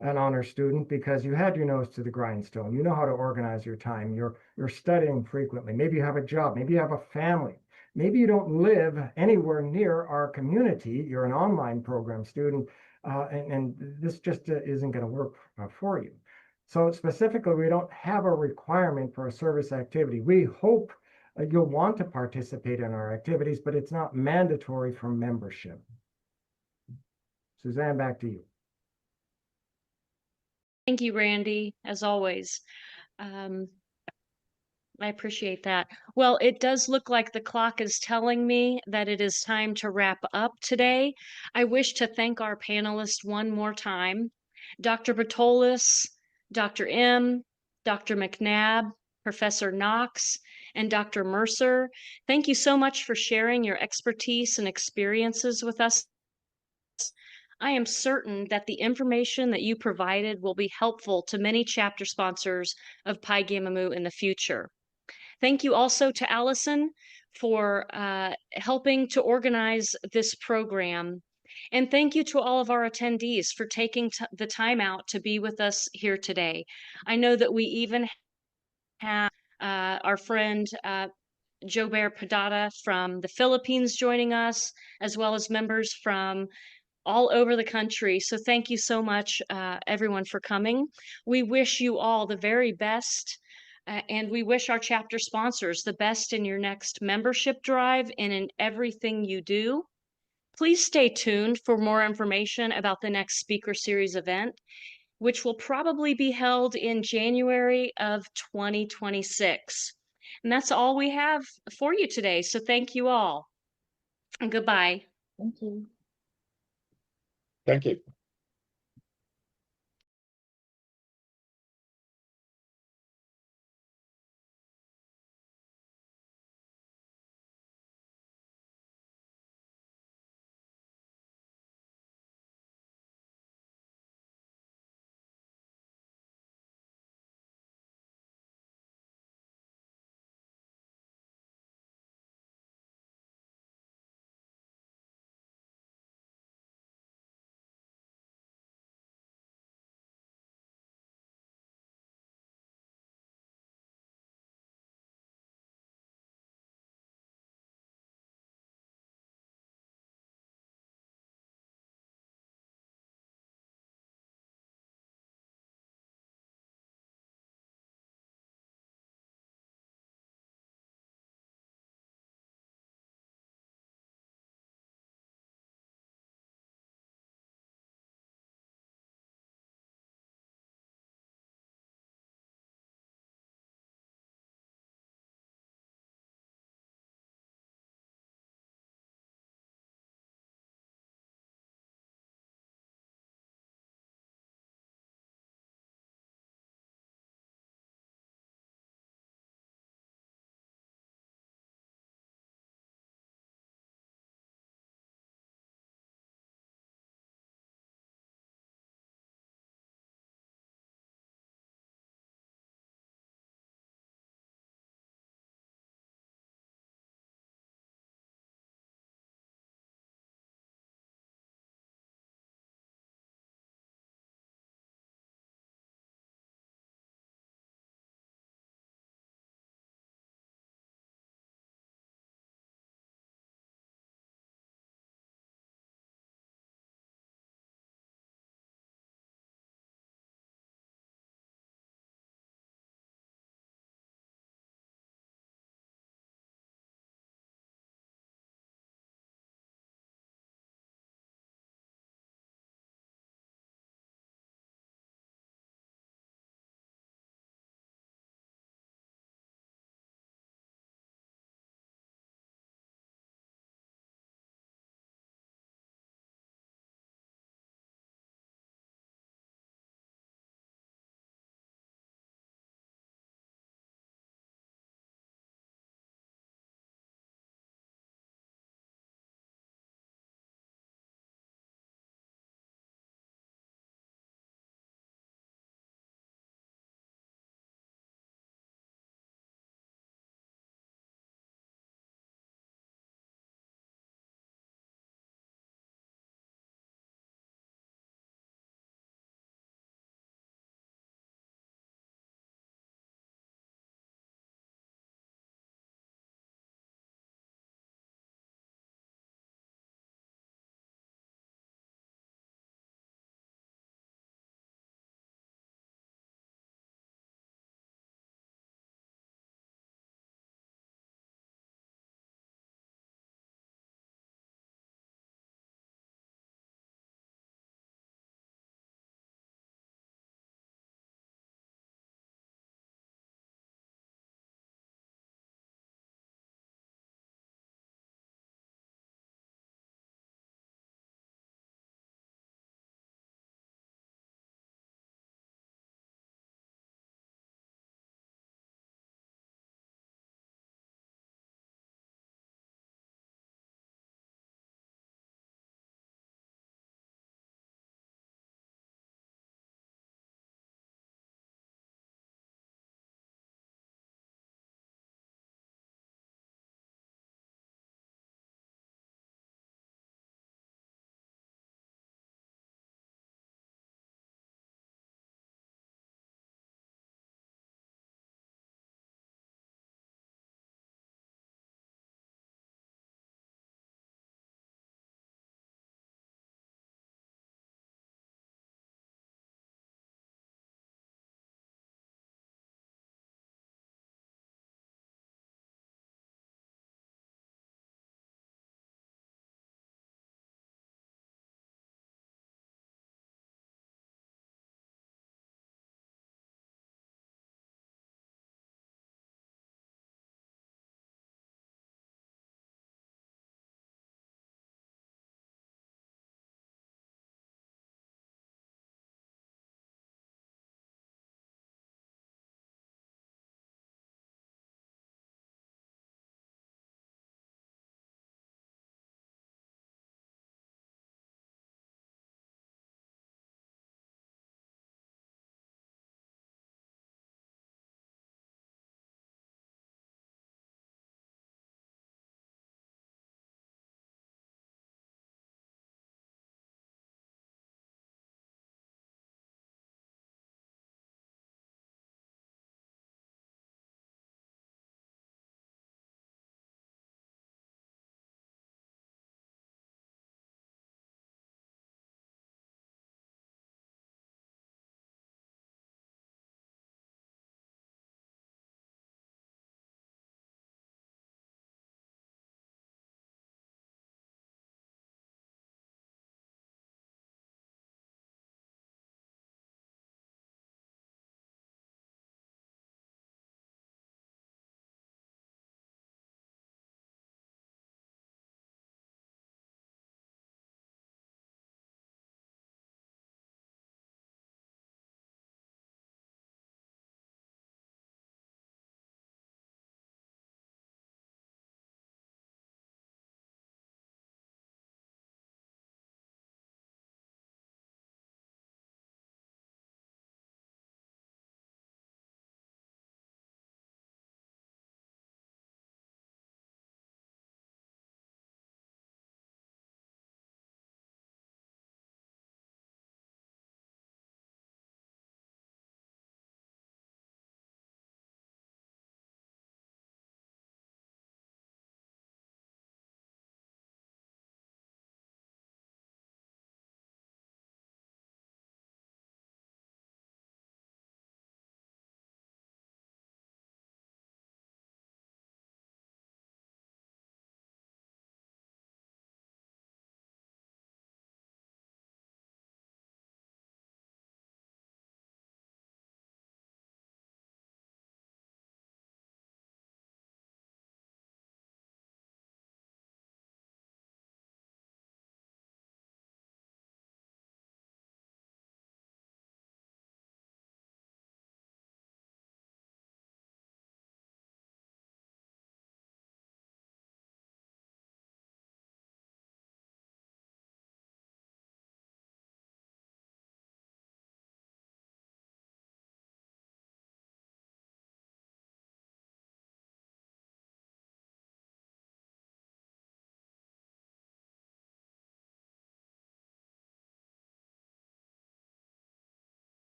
an honor student because you had your nose to the grindstone. You know how to organize your time. You're studying frequently. Maybe you have a job. Maybe you have a family. Maybe you don't live anywhere near our community. You're an online program student, and this just isn't going to work for you. So specifically, we don't have a requirement for a service activity. We hope you'll want to participate in our activities, but it's not mandatory for membership. Suzanne, back to you. Thank you, Randy, as always. I appreciate that. Well, it does look like the clock is telling me that it is time to wrap up today. I wish to thank our panelists one more time. Dr. Bertolis, Dr. M, Dr. McNabb, Professor Knox, and Dr. Mercer. Thank you so much for sharing your expertise and experiences with us. I am certain that the information that you provided will be helpful to many chapter sponsors of Pi Gamma Mu in the future. Thank you also to Allison for helping to organize this program. And thank you to all of our attendees for taking the time out to be with us here today. I know that we even have our friend Jobert Padada from the Philippines joining us, as well as members from all over the country. So thank you so much, everyone, for coming. We wish you all the very best, and we wish our chapter sponsors the best in your next membership drive and in everything you do. Please stay tuned for more information about the next Speaker Series event, which will probably be held in January of 2026. And that's all we have for you today. So thank you all, and goodbye. Thank you. Thank you.